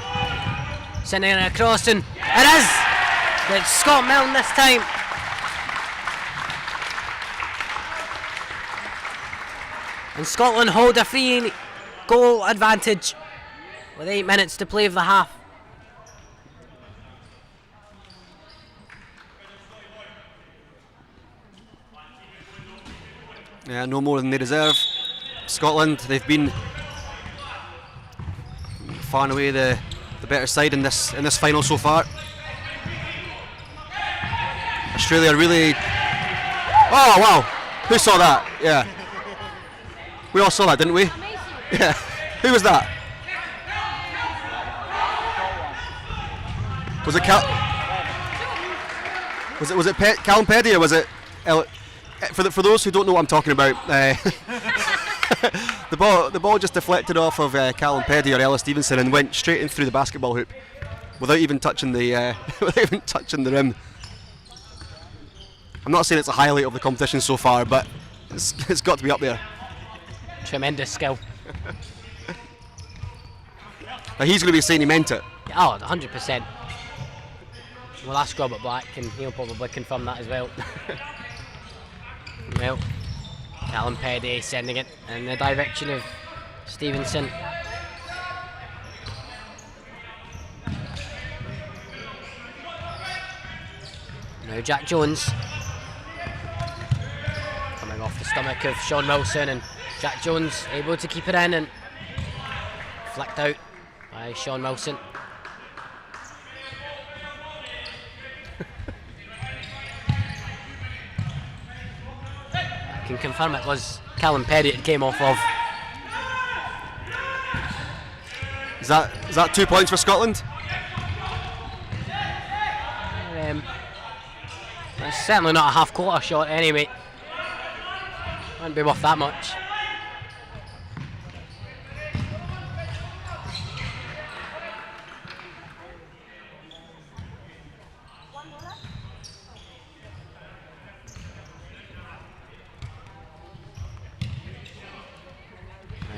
sending it across, and it is! It's Scott Milne this time. And Scotland hold a free goal advantage with 8 minutes to play of the half. Yeah, no more than they deserve. Scotland, they've been far and away the better side in this final so far. Australia really. Oh wow! Who saw that? Yeah, we all saw that, didn't we? Yeah. Who was that? Was it Callum Peddy, or was it for those who don't know what I'm talking about? The ball just deflected off of Callum Peddy or Ellis Stevenson and went straight in through the basketball hoop without even touching the rim. I'm not saying it's a highlight of the competition so far, but it's got to be up there. Tremendous skill. Now he's going to be saying he meant it. Oh, 100%. We'll ask Robert Black and he'll probably confirm that as well. Well, Callum Peddy sending it in the direction of Stevenson. Now Jack Jones. Coming off the stomach of Sean Wilson, and Jack Jones able to keep it in and flicked out by Sean Wilson. I can confirm it was Callum Peddy it came off of. Is that 2 points for Scotland? It's certainly not a half-quarter shot anyway. Wouldn't be worth that much.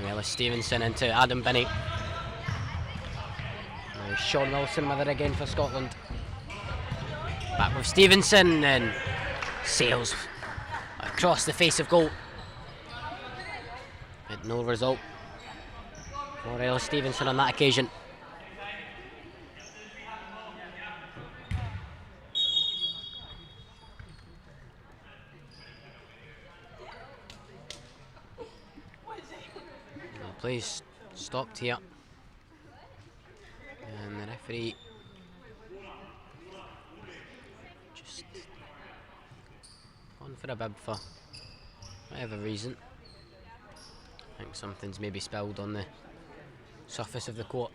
Ellis Stevenson into Adam Binney. Now Sean Wilson with it again for Scotland. Back with Stevenson and sails across the face of goal. But no result for Ellis Stevenson on that occasion. Plays stopped here, and the referee for a bib for whatever reason. I think something's maybe spilled on the surface of the court.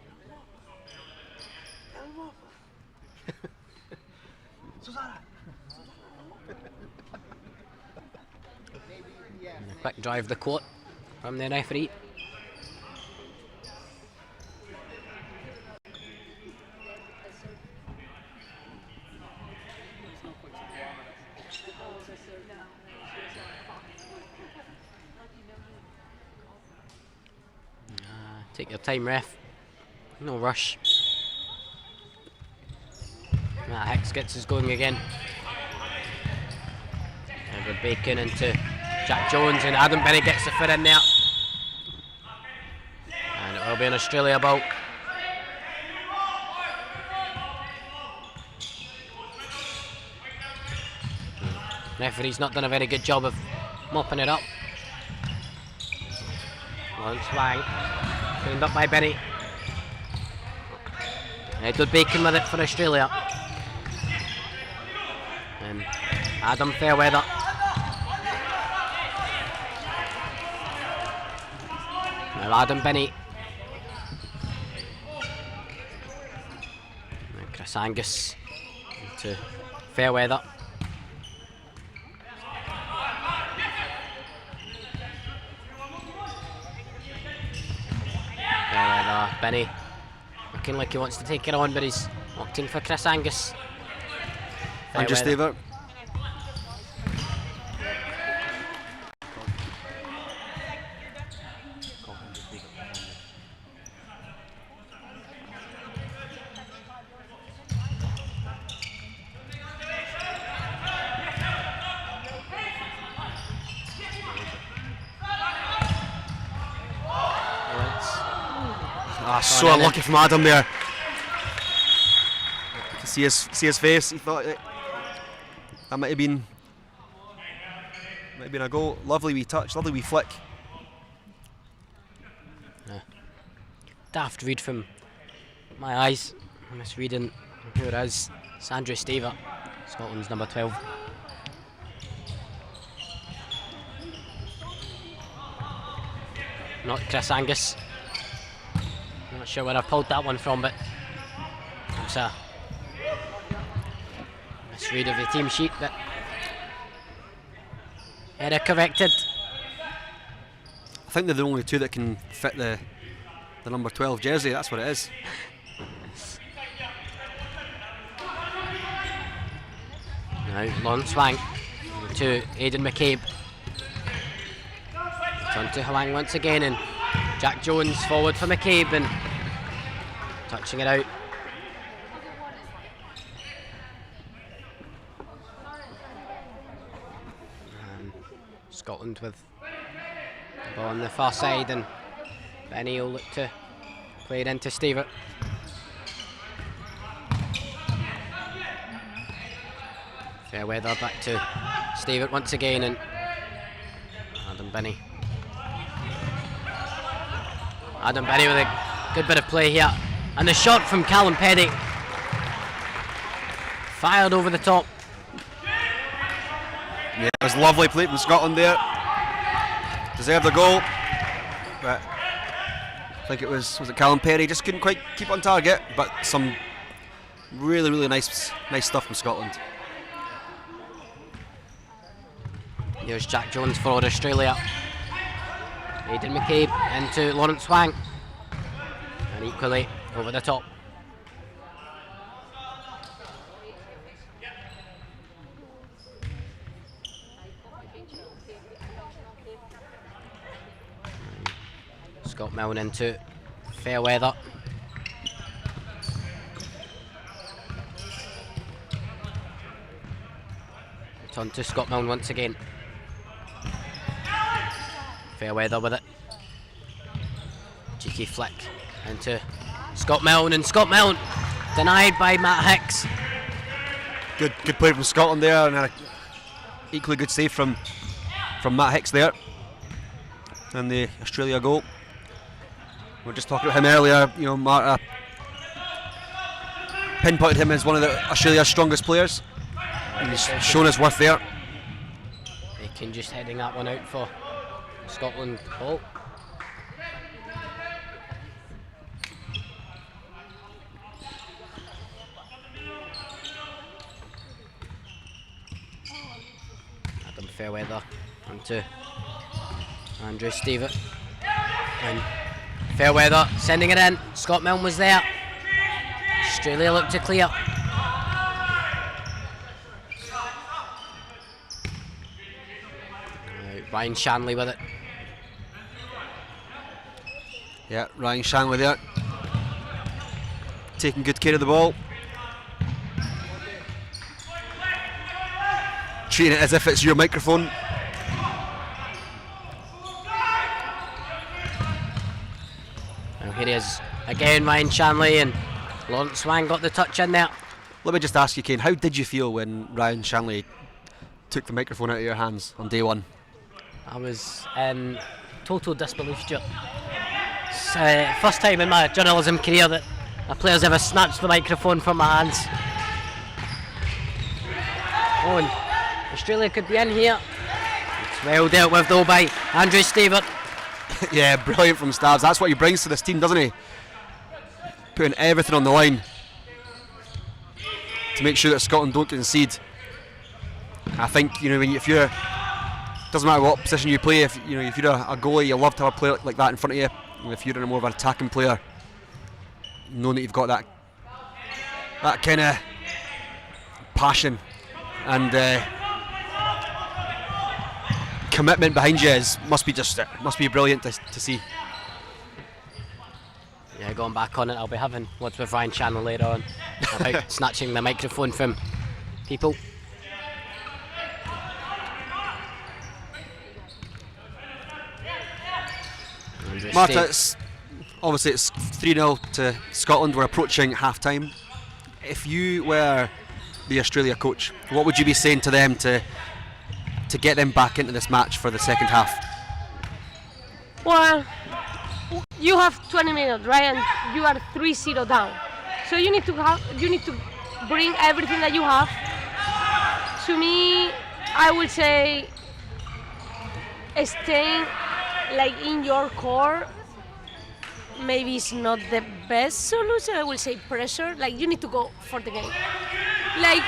And a quick drive of the court from the referee. Take your time, ref. No rush. Matt Hicks gets us going again. Edward Bacon into Jack Jones, and Adam Bennett gets the foot in there. And it will be an Australia ball. Referee's not done a very good job of mopping it up. Lawrence Wang, cleaned up by Benny. Edward Bacon with it for Australia. And Adam Fairweather. Now Adam Benny. And Chris Angus into Fairweather. Benny looking like he wants to take it on, but he's walked in for Chris Angus. Andrew Staver. So unlucky from Adam there. You can see his face. He thought that might have been a goal. Lovely wee touch, lovely wee flick. Daft read from my eyes. I'm misreading who it is. It's Andrew Staver, Scotland's number 12. Not Chris Angus. Not sure where I pulled that one from, but it's a misread of the team sheet, but error corrected. I think they're the only two that can fit the number 12 jersey, that's what it is. Now Lawrence Wang to Aidan McCabe. It's on to Hwang once again, and Jack Jones forward for McCabe and touching it out. And Scotland with the ball on the far side, and Benny will look to play it into Stewart. Fairweather back to Stewart once again, and Adam Benny. Adam Benny with a good bit of play here. And the shot from Callum Petty. Fired over the top. Yeah, it was lovely play from Scotland there. Deserved the goal. But I think it was it Callum Petty, just couldn't quite keep on target, but some really, really nice stuff from Scotland. Here's Jack Jones for Australia. Aidan McCabe into Lawrence Wang. And equally over the top. Scott Milne into Fairweather. It's on to Scott Milne once again. Fairweather with it. Cheeky flick into Scott Milne, and Scott Milne denied by Matt Hicks. Good play from Scotland there, and an equally good save from Matt Hicks there. And the Australia goal. We were just talking about him earlier. You know, Marta pinpointed him as one of Australia's strongest players. And he's shown his worth there. Aitken just heading that one out for Scotland ball. Adam Fairweather onto Andrew Stevett. And Fairweather sending it in. Scott Milne was there. Australia looked to clear. Ryan Shanley with it. Yeah, Ryan Shanley there. Taking good care of the ball. Treating it as if it's your microphone. Now here he is again, Ryan Shanley, and Lawrence Wang got the touch in there. Let me just ask you, Kane, how did you feel when Ryan Shanley took the microphone out of your hands on day one? I was in total disbelief, Stuart. It's first time in my journalism career that a player's ever snatched the microphone from my hands. Oh, and Australia could be in here. It's well dealt with though by Andrew Stevett. Yeah, brilliant from Stabs. That's what he brings to this team, doesn't he? Putting everything on the line to make sure that Scotland don't concede. I think, you know, if you're, doesn't matter what position you play, if you're a goalie, you love to have a player like that in front of you. And if you're more of an attacking player, knowing that you've got that kind of passion and commitment behind you must be brilliant to see. Yeah, going back on it, I'll be having words with Ryan Shanley later on about snatching the microphone from people. Marta, it's 3-0 to Scotland. We're approaching half-time. If you were the Australia coach, what would you be saying to them to get them back into this match for the second half? Well, you have 20 minutes, right? And you are 3-0 down. So you need to bring everything that you have. To me, I would say staying like in your core maybe it's not the best solution. I will say pressure. Like you need to go for the game. Like,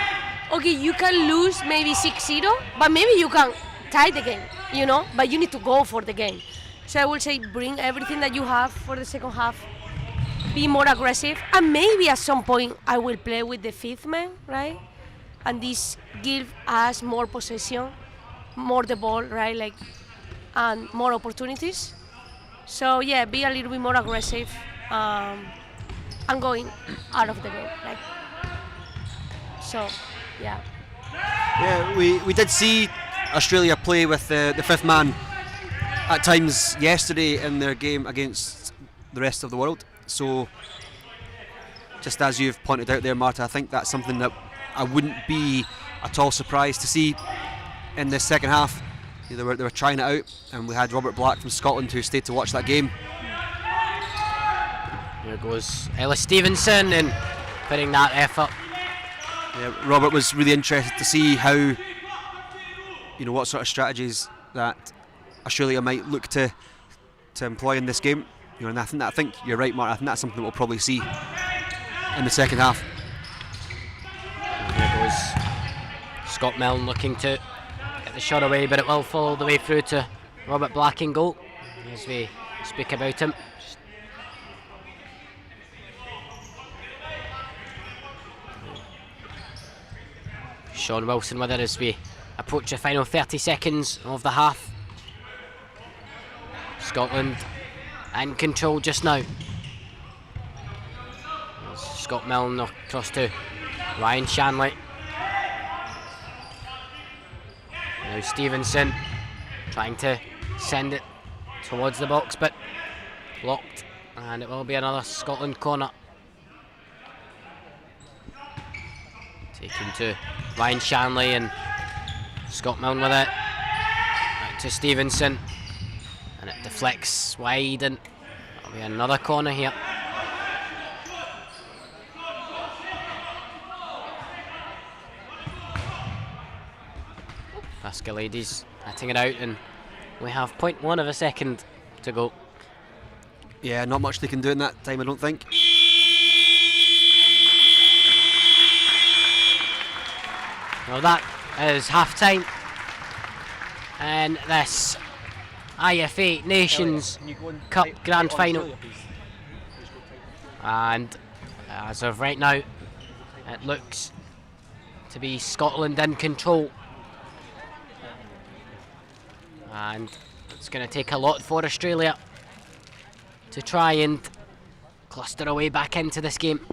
okay, you can lose maybe 6-0, but maybe you can tie the game, you know? But you need to go for the game. So I will say bring everything that you have for the second half. Be more aggressive. And maybe at some point I will play with the fifth man, right? And this give us more possession, more the ball, right? Like, and more opportunities. So yeah, be a little bit more aggressive and going out of the game. Like, so, yeah. Yeah, we did see Australia play with the fifth man at times yesterday in their game against the rest of the world. So, just as you've pointed out there, Marta, I think that's something that I wouldn't be at all surprised to see in the second half. They were trying it out, and we had Robert Black from Scotland who stayed to watch that game. There goes Ellis Stevenson and putting that effort. Yeah, Robert was really interested to see how, what sort of strategies that Australia might look to employ in this game. And I think you're right, Mark. I think that's something that we'll probably see in the second half. There goes Scott Milne looking to get the shot away, but it will fall all the way through to Robert Black in goal as we speak about him. Sean Wilson with it as we approach the final 30 seconds of the half. Scotland in control just now. There's Scott Milne across to Ryan Shanley. Now Stevenson trying to send it towards the box, but blocked, and it will be another Scotland corner. Taken to Ryan Shanley and Scott Milne with it. Back to Stevenson, and it deflects wide, and that'll be another corner here. Pascalides hitting it out, and we have 0.1 of a second to go. Yeah, not much they can do in that time, I don't think. Well, that is half time, and this IFA Nations Cup Grand Final. And as of right now, it looks to be Scotland in control. And it's going to take a lot for Australia to try and cluster away back into this game.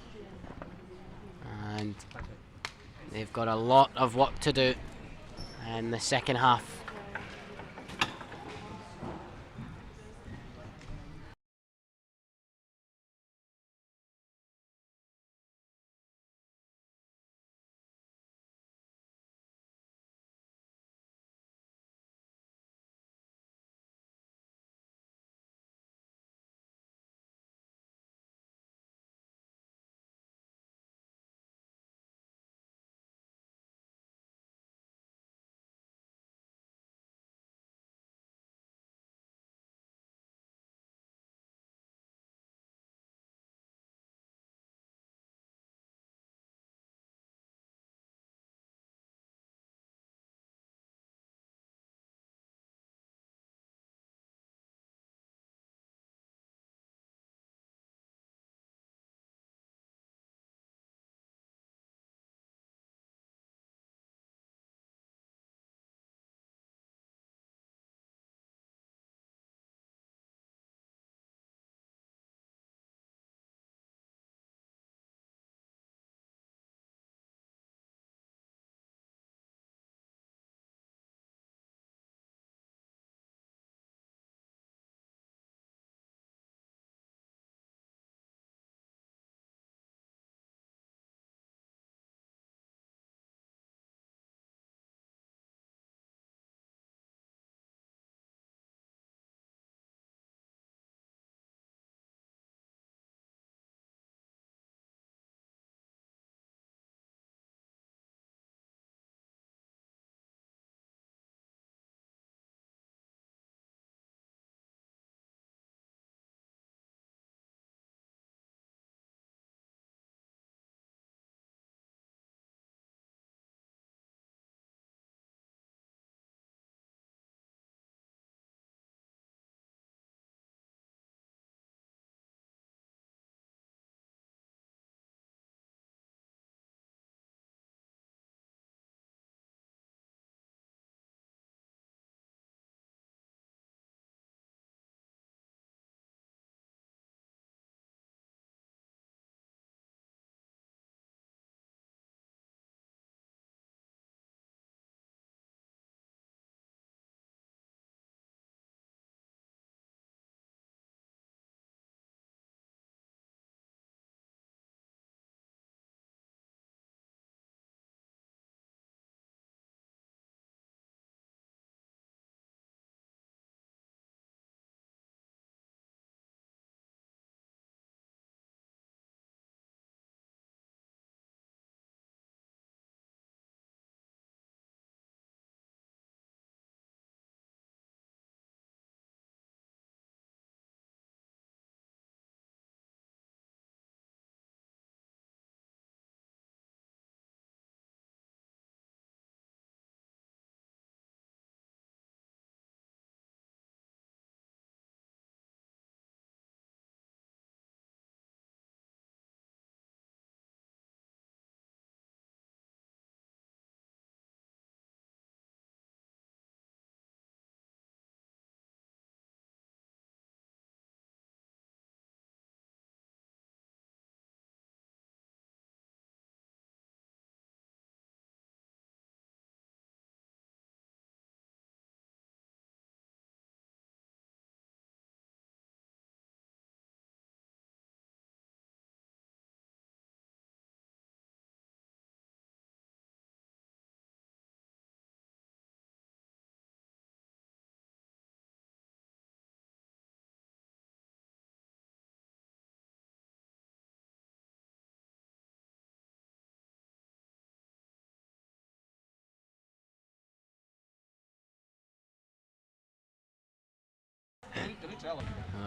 And they've got a lot of work to do in the second half.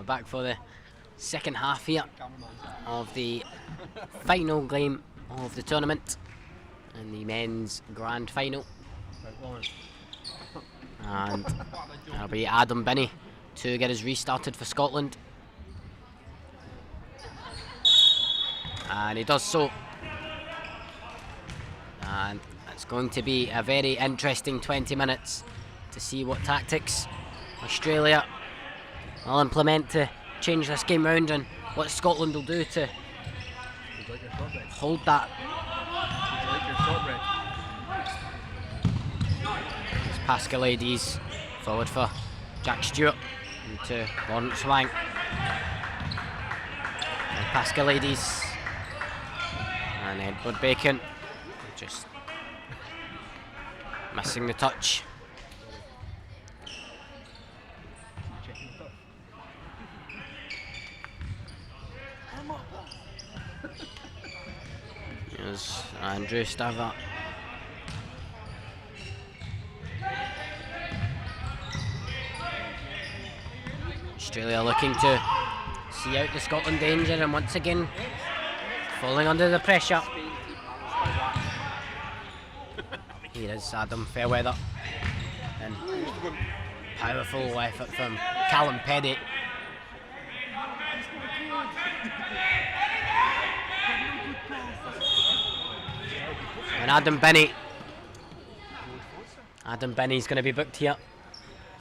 Back for the second half here of the final game of the tournament and the men's grand final. And that'll be Adam Binney to get us restarted for Scotland. And he does so. And it's going to be a very interesting 20 minutes to see what tactics Australia will implement to change this game round and what Scotland will do to hold that. It's Pascalidis forward for Jack Stewart into Lawrence Wang. And Pascalidis and Edward Bacon just missing the touch. Here's Andrew Stavart. Australia looking to see out the Scotland danger and once again falling under the pressure. Here is Adam Fairweather and powerful effort from Callum Peddy. And Adam Binney's going to be booked here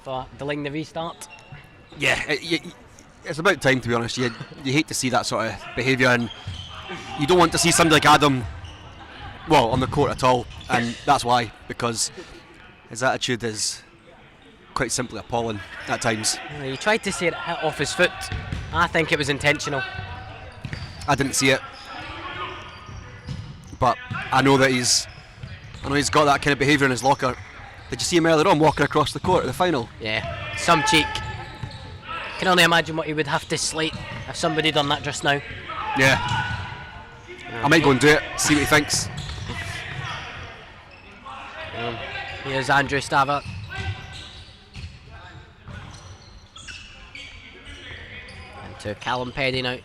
for delaying the restart. Yeah, it's about time, to be honest. You hate to see that sort of behaviour, and you don't want to see somebody like Adam, well, on the court at all, and that's why, because his attitude is quite simply appalling at times. He tried to say it hit off his foot. I think it was intentional. I didn't see it, but I know that he's got that kind of behaviour in his locker. Did you see him earlier on walking across the court at the final? Yeah, some cheek. Can only imagine what he would have to slate if somebody done that just now. Yeah. I might go and do it, see what he thinks. Here's Andrew Stavart. And to Callum Peddy now.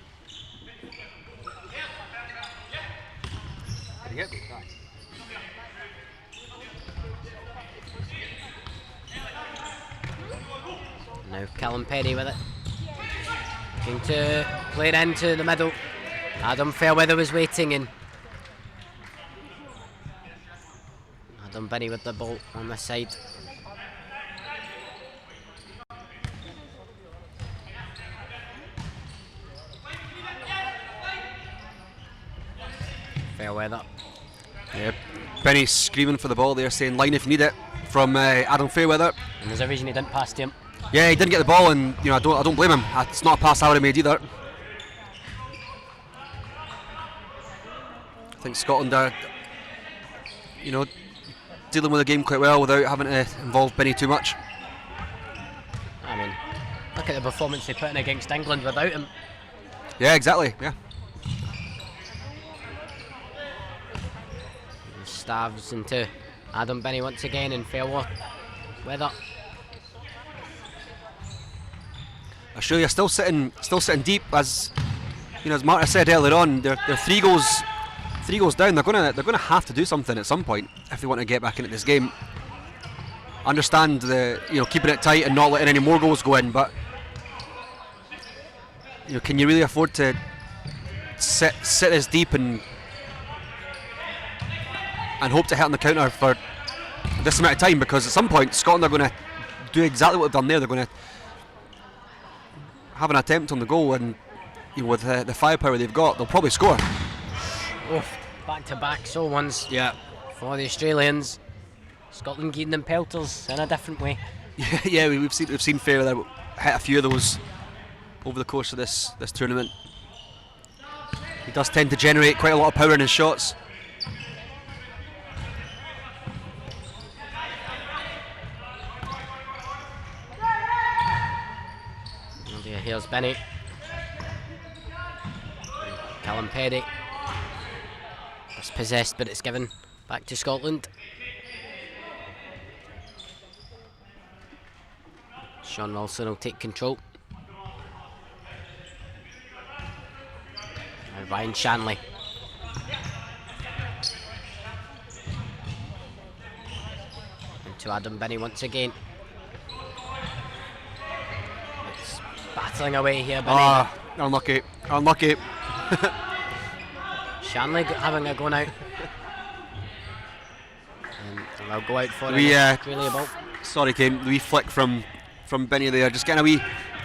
Now Callum Peddy with it. Looking to play it into the middle. Adam Fairweather was waiting and Adam Binney with the ball on the side. Fairweather. Yeah, Binney screaming for the ball there, saying line if you need it from Adam Fairweather. And there's a reason he didn't pass to him. Yeah, he didn't get the ball, and I don't blame him. It's not a pass I would have made either. I think Scotland are, dealing with the game quite well without having to involve Binney too much. I mean, look at the performance they put in against England without him. Yeah, exactly. Yeah. Stavs into Adam Binney once again in Fairweather. Australia still sitting deep, as as Marta said earlier on. They're 3 goals down. They're gonna have to do something at some point if they want to get back into this game. Understand the keeping it tight and not letting any more goals go in, but can you really afford to sit as deep and hope to hit on the counter for this amount of time? Because at some point Scotland are going to do exactly what they've done there. They're going to have an attempt on the goal, and with the firepower they've got, they'll probably score. Oof, back to back sole ones. Yeah, for the Australians. Scotland giving them pelters in a different way. Yeah, we've seen Fairweather hit a few of those over the course of this tournament. He does tend to generate quite a lot of power in his shots. Here's Binney. Callum Peddy. It's possessed, but it's given back to Scotland. Sean Wilson will take control. Ryan Shanley. To Adam Binney once again. It's battling away here, Binney. Ah, unlucky, unlucky. Shanley having a go now. And they'll go out for We, it. Really about. Sorry, Kane. The wee flick from Binney there. Just getting a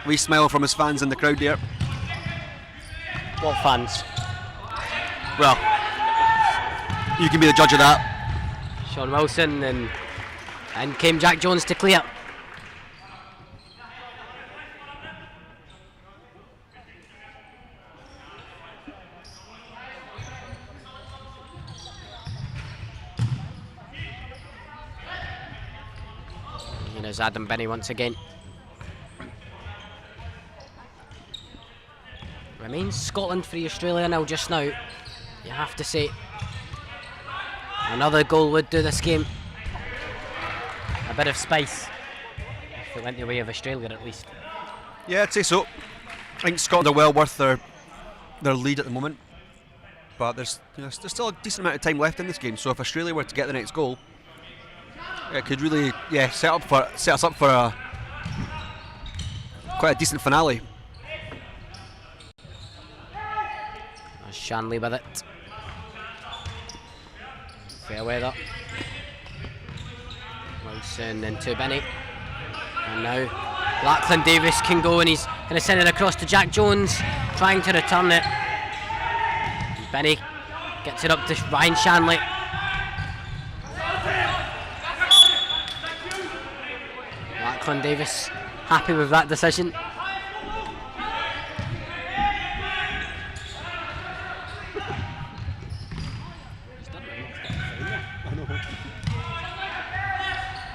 wee smile from his fans in the crowd there. What fans? Well, you can be the judge of that. Sean Wilson and came Jack Jones to clear. And there's Adam Binney once again. Remains Scotland 3, Australia 0 just now. You have to say, another goal would do this game a bit of spice if it went the way of Australia at least. Yeah, I'd say so. I think Scotland are well worth their lead at the moment, but there's still a decent amount of time left in this game. So if Australia were to get the next goal, it could really set us up for quite a decent finale. There's Shanley with it. Fair weather. Wilson into Binney. And now Lachlan Davis can go, and he's going to send it across to Jack Jones, trying to return it. Binney gets it up to Ryan Shanley. Lachlan Davis happy with that decision.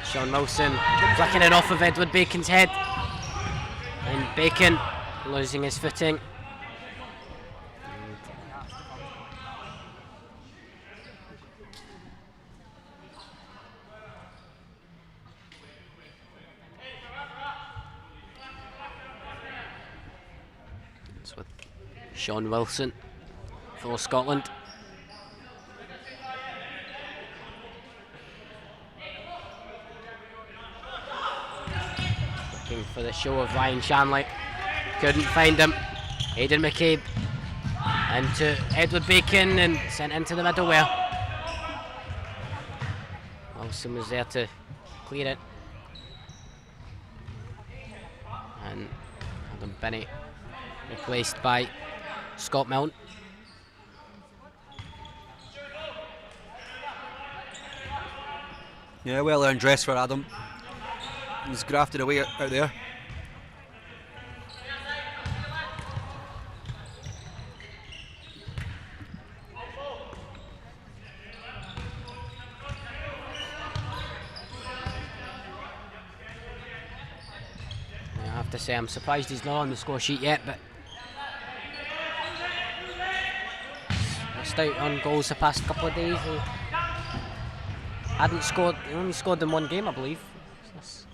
Sean Wilson flicking it off of Edward Bacon's head, and Bacon losing his footing. It's with Sean Wilson for Scotland. For the show of Ryan Shanley, couldn't find him. Aidan McCabe into Edward Bacon and sent into the middle where Wilson was there to clear it, and Adam Binney replaced by Scott Milne. Yeah, well earned dress for Adam. He's grafted away out there. I have to say, I'm surprised he's not on the score sheet yet, but missed out on goals the past couple of days. He hadn't scored, he only scored in one game, I believe.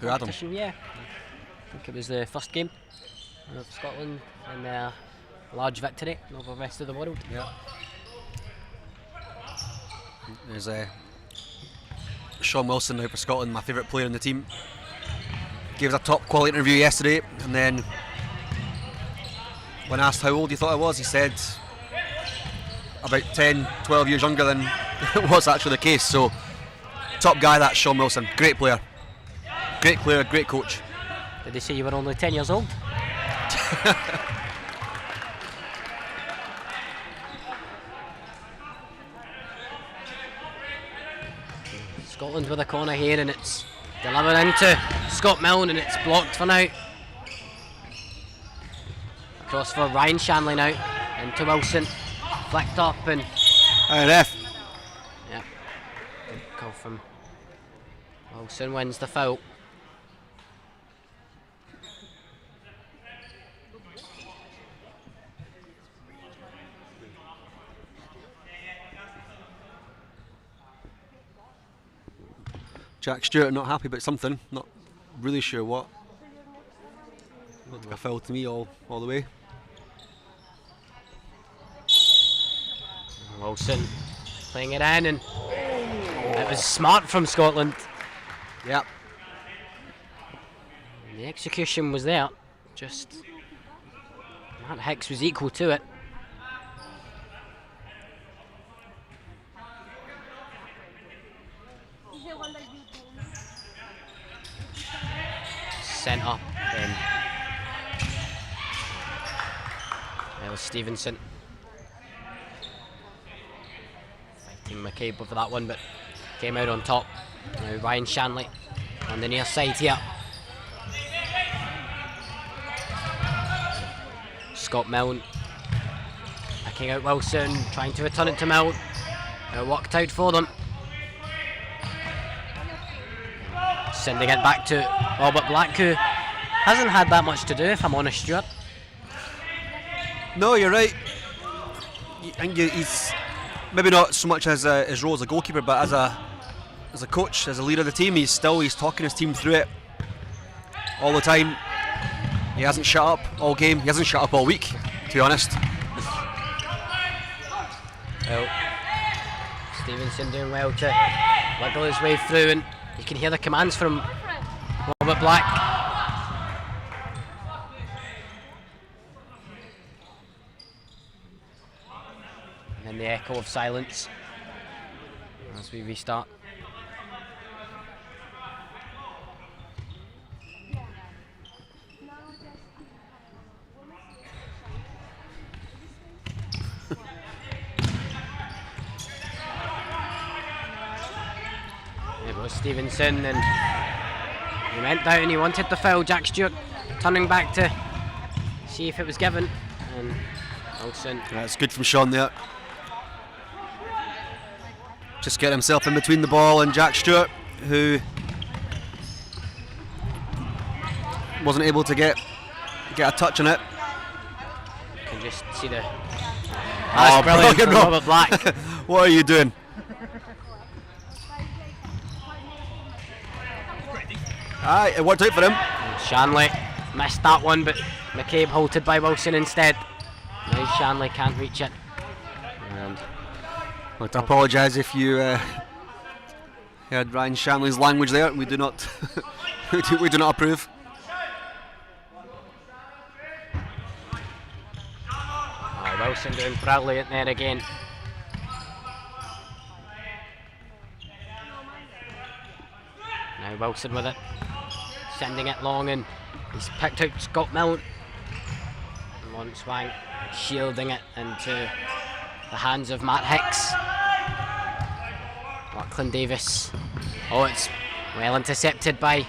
Who had him? Competition, yeah. I think it was the first game of Scotland in a large victory over the rest of the world. Yeah. There's Sean Wilson now for Scotland, my favourite player in the team. Gave us a top quality interview yesterday, and then when asked how old he thought I was, he said about 10, 12 years younger than was actually the case. So top guy, that's Sean Wilson. Great player. Great player, great coach. Did they say you were only 10 years old? Scotland with a corner here, and it's delivered into Scott Milne, and it's blocked for now. Across for Ryan Shanley now, into Wilson. Flicked up and... INF. Yeah. Good call from Wilson, wins the foul. Jack Stewart not happy about something, not really sure what. Looked like a foul to me all the way. Wilson playing it in, and it was smart from Scotland. Yep. The execution was there, just Matt Hicks was equal to it. Centre, then Ellis Stevenson fighting McCabe over that one, but came out on top. Now Ryan Shanley on the near side here. Scott Milne picking out Wilson, trying to return it to Milne. It worked out for them. Sending it back to Robert Black, who hasn't had that much to do, if I'm honest, Stuart. No, you're right. I think he's maybe not so much as his role as a goalkeeper, but as a coach, as a leader of the team, he's talking his team through it all the time. He hasn't shut up all game. He hasn't shut up all week, to be honest. Well, Stevenson doing well to wiggle his way through, and you can hear the commands from Robert Black. And then the echo of silence as we restart. There was Stevenson, and he went down and he wanted the foul. Jack Stewart turning back to see if it was given, and Wilson. That's good from Sean there. Just get himself in between the ball and Jack Stewart, who wasn't able to get a touch on it. You can just see the. That's brilliant from Robert Black. What are you doing? Aye, it worked out for him. And Shanley missed that one, but McCabe halted by Wilson instead. Now Shanley can't reach it. And I'd like to apologise if you heard Ryan Shanley's language there. We do not, we do not approve. Wilson doing brilliant there again. Now Wilson with it, sending it long, and he's picked out Scott Milne. Monswang shielding it into the hands of Matt Hicks. Lachlan Davis. Oh, it's well intercepted by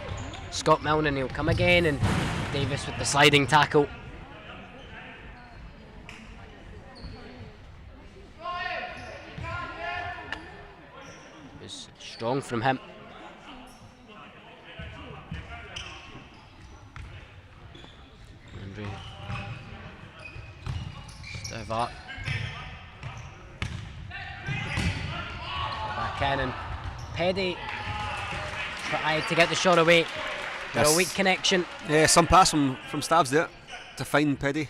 Scott Milne, and he'll come again, and Davis with the sliding tackle. It was strong from him. Stovat. Back in, and Peddy tried to get the shot away. Got a weak connection. Yeah, some pass from Stavs there to find Peddy.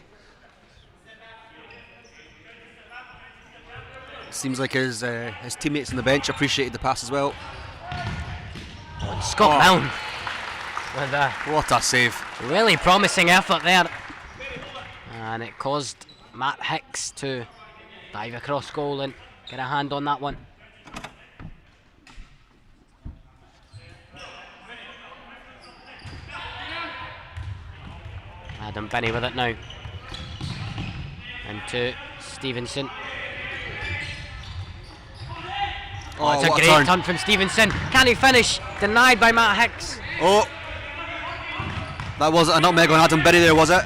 Seems like his teammates on the bench appreciated the pass as well. Oh, and Scott Milne with a what a save! Really promising effort there, and it caused Matt Hicks to dive across goal and get a hand on that one. Adam Binney with it now. Into Stevenson. Oh, it's a great turn from Stevenson. Can he finish? Denied by Matt Hicks. Oh, that wasn't a nutmeg on Adam Binney there, was it?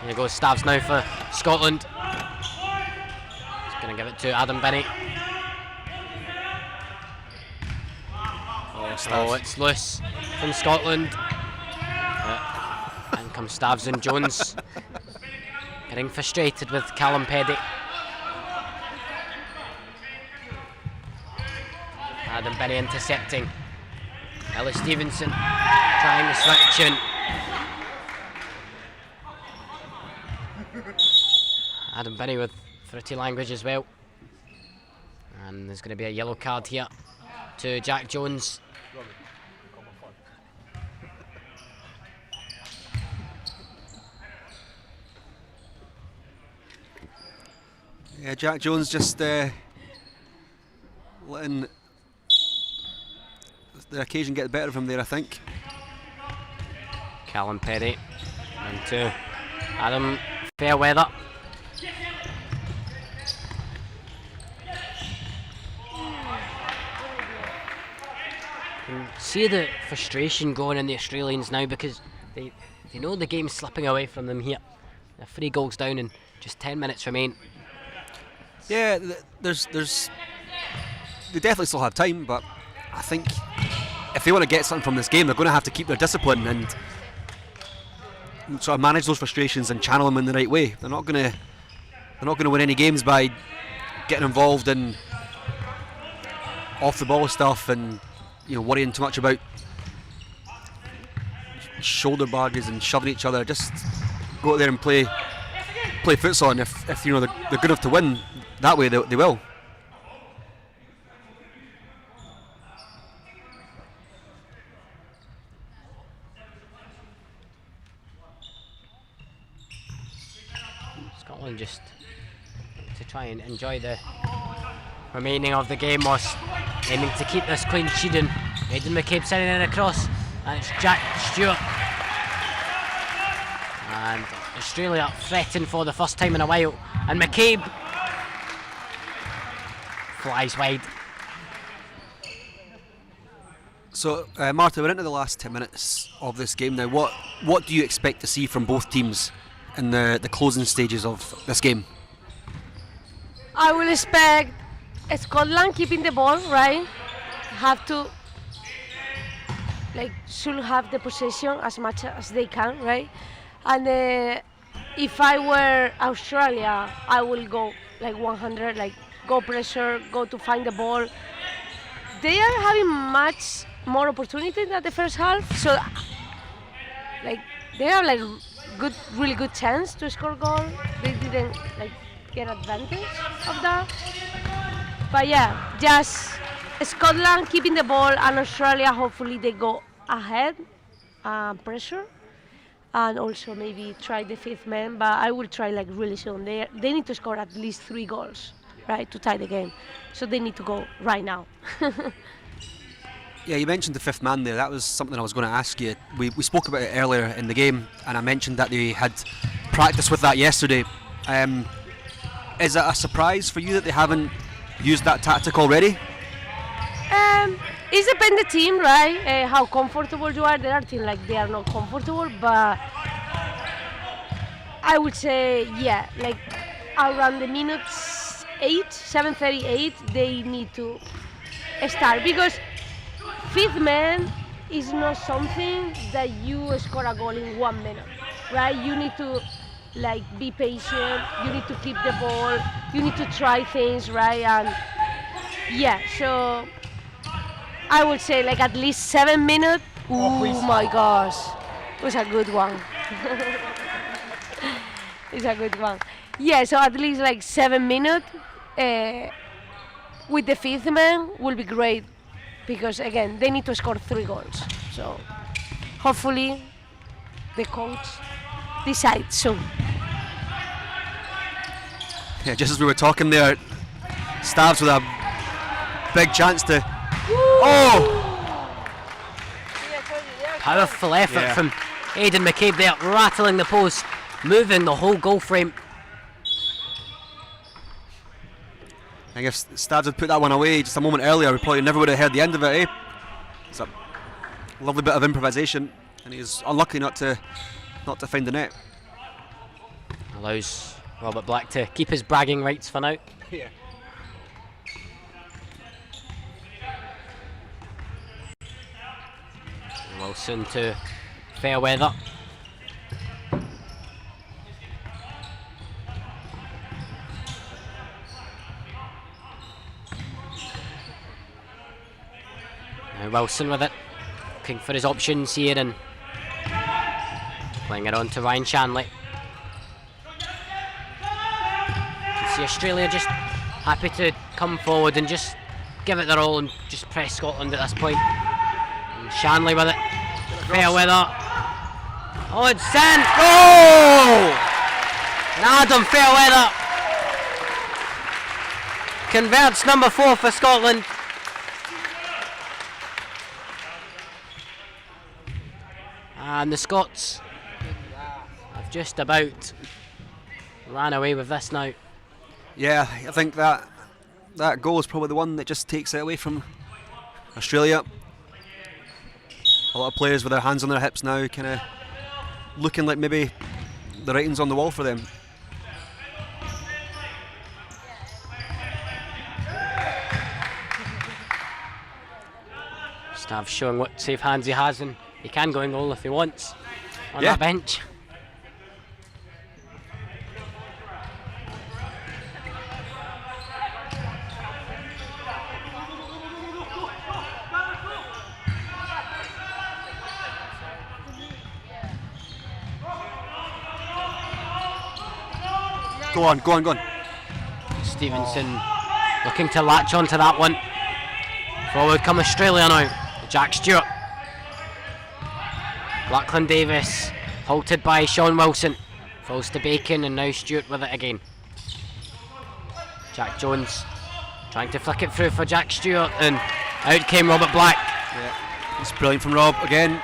Here goes Stavs now for Scotland. He's going to give it to Adam Binney. Oh, it's loose from Scotland. In comes Stavs and Jones. Getting frustrated with Callum Peddy. Adam Binney intercepting. Ellis Stevenson trying the switch in. Adam Binney with fruity language as well. And there's going to be a yellow card here to Jack Jones. Yeah, Jack Jones just letting the occasion get the better of him there, I think. Callum Perry into Adam Fairweather. See the frustration going in the Australians now, because they know the game's slipping away from them here. They're 3 goals down and just 10 minutes remain. Yeah, there's they definitely still have time, but I think if they want to get something from this game, they're going to have to keep their discipline and sort of manage those frustrations and channel them in the right way. They're not going to win any games by getting involved in off the ball stuff and worrying too much about shoulder barges and shoving each other. Just go out there and play futsal, and if they're good enough to win that way, they will. Scotland just to try and enjoy the remaining of the game, was aiming to keep this clean sheet, and Aidan McCabe sending it across, and it's Jack Stewart. And Australia threatened for the first time in a while, and McCabe flies wide. So, Martha, we're into the last 10 minutes of this game now. What do you expect to see from both teams in the closing stages of this game? I will expect Scotland keeping the ball, right? Should have the possession as much as they can, right? And if I were Australia, I will go 100, go pressure, go to find the ball. They are having much more opportunity than the first half, so they have really good chance to score goal. They didn't get advantage of that. But yeah, just Scotland keeping the ball, and Australia hopefully they go ahead, pressure, and also maybe try the 5th man. But I will try really soon. They need to score at least 3 goals, right, to tie the game. So they need to go right now. Yeah, you mentioned the 5th man there. That was something I was going to ask you. We spoke about it earlier in the game, and I mentioned that they had practiced with that yesterday. Is it a surprise for you that they haven't used that tactic already? It depends the team, right? How comfortable you are. There are teams they are not comfortable, but I would say around the minutes 7:38 they need to start, because 5th man is not something that you score a goal in 1 minute, right? You need to be patient. You need to keep the ball. You need to try things, right? And yeah, so I would say at least 7 minutes. Oh my gosh, it was a good one. It's a good one. Yeah, so at least 7 minutes with the 5th man will be great, because again they need to score 3 goals. So hopefully the coach decides soon. Yeah, just as we were talking there, Stavs with a big chance to. Oh! Powerful effort from Aidan McCabe there, rattling the post, moving the whole goal frame. I guess Stavs had put that one away just a moment earlier, we probably never would have heard the end of it, eh? It's a lovely bit of improvisation, and he's unlucky not to find the net. Allows Robert Black to keep his bragging rights for now. Yeah. Wilson to Fairweather. Now Wilson with it, looking for his options here and playing it on to Ryan Shanley. see Australia just happy to come forward and just give it their all and just press Scotland at this point. And Shanley with it. Fairweather. Oh, it's sent! Goal! And Adam Fairweather converts number 4 for Scotland. And the Scots have just about ran away with this now. Yeah, I think that goal is probably the one that just takes it away from Australia. A lot of players with their hands on their hips now, kind of looking like maybe the writing's on the wall for them. Stav showing what safe hands he has, and he can go in goal if he wants on Yeah. that bench. Go on, go on, go on. Stevenson looking to latch onto that one. Forward come Australia now. Jack Stewart. Lachlan Davis halted by Sean Wilson. Falls to Bacon and now Stewart with it again. Jack Jones trying to flick it through for Jack Stewart and out came Robert Black. Yeah, it's brilliant from Rob again.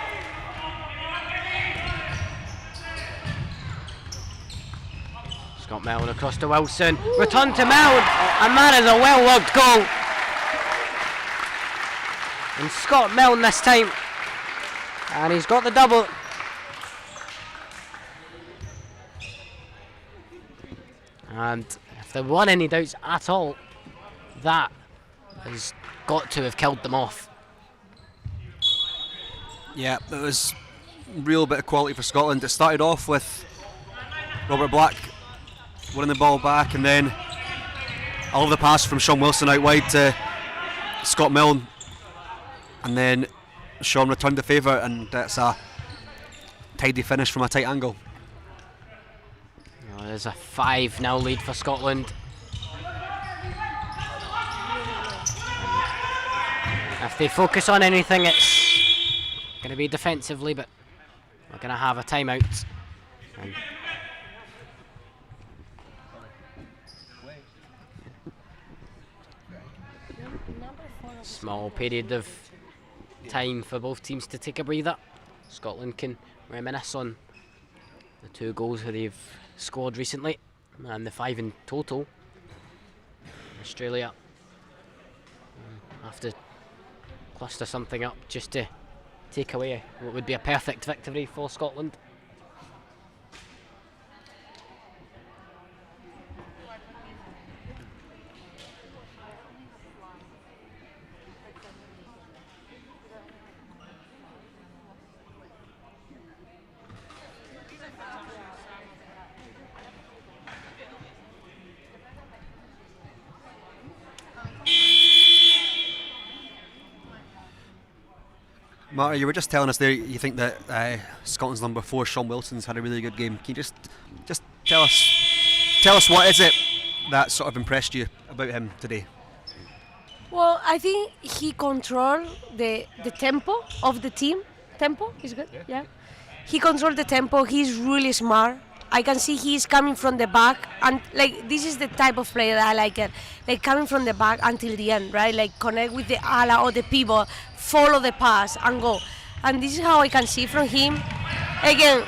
Scott Mellon across to Wilson. Return to Mellon, and that is a well-worked goal. And Scott Mellon this time, and he's got the double. And if there weren't any doubts at all, that has got to have killed them off. Yeah, it was a real bit of quality for Scotland. It started off with Robert Black winning the ball back, and then I love the pass from Sean Wilson out wide to Scott Milne, and then Sean returned the favour, and that's a tidy finish from a tight angle. Oh, there's a 5-0 lead for Scotland. And if they focus on anything, it's going to be defensively, but we're going to have a timeout. And small period of time for both teams to take a breather. Scotland can reminisce on the 2 goals that they've scored recently and the 5 in total. Australia have to cluster something up just to take away what would be a perfect victory for Scotland. Marty, you were just telling us there you think that Scotland's number 4, Sean Wilson's had a really good game. Can you just tell us what is it that sort of impressed you about him today? Well, I think he controlled the tempo of the team. Tempo is good, yeah. He controlled the tempo. He's really smart. I can see he's coming from the back, and like this is the type of player that I like it. Like coming from the back until the end, right? Like connect with the ala or the pivot, follow the pass and go. And this is how I can see from him. Again,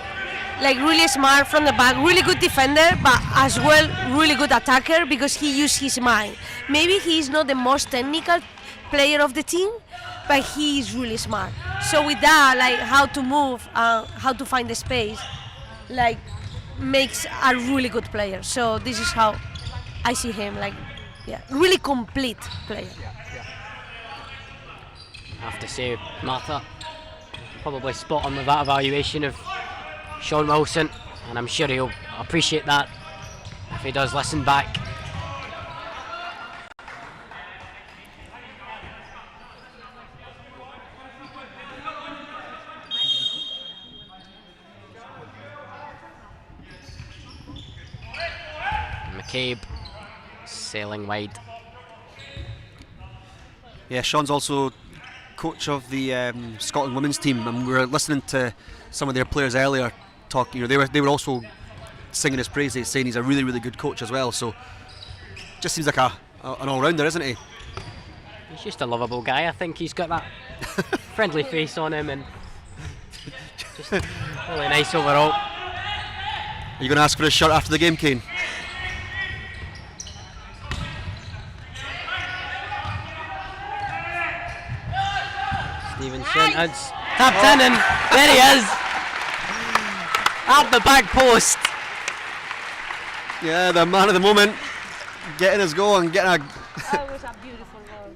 like really smart from the back, really good defender, but as well really good attacker because he used his mind. Maybe he's not the most technical player of the team, but he is really smart. So with that, like how to move, how to find the space, like makes a really good player. So this is how I see him, like, yeah, really complete player. I have to say, Martha, probably spot on with that evaluation of Sean Wilson, and I'm sure he'll appreciate that if he does listen back. McCabe sailing wide. Yeah, Sean's also coach of the Scotland women's team, and we were listening to some of their players earlier talking. You know, they were also singing his praises, saying he's a really, really good coach as well. So, just seems like an all-rounder, isn't he? He's just a lovable guy. I think he's got that friendly face on him, and just really nice overall. Are you going to ask for his shirt after the game, Kane? Stevenson has tapped in, and there he is, at the back post. Yeah, the man of the moment, getting his goal and getting a. That was a beautiful goal.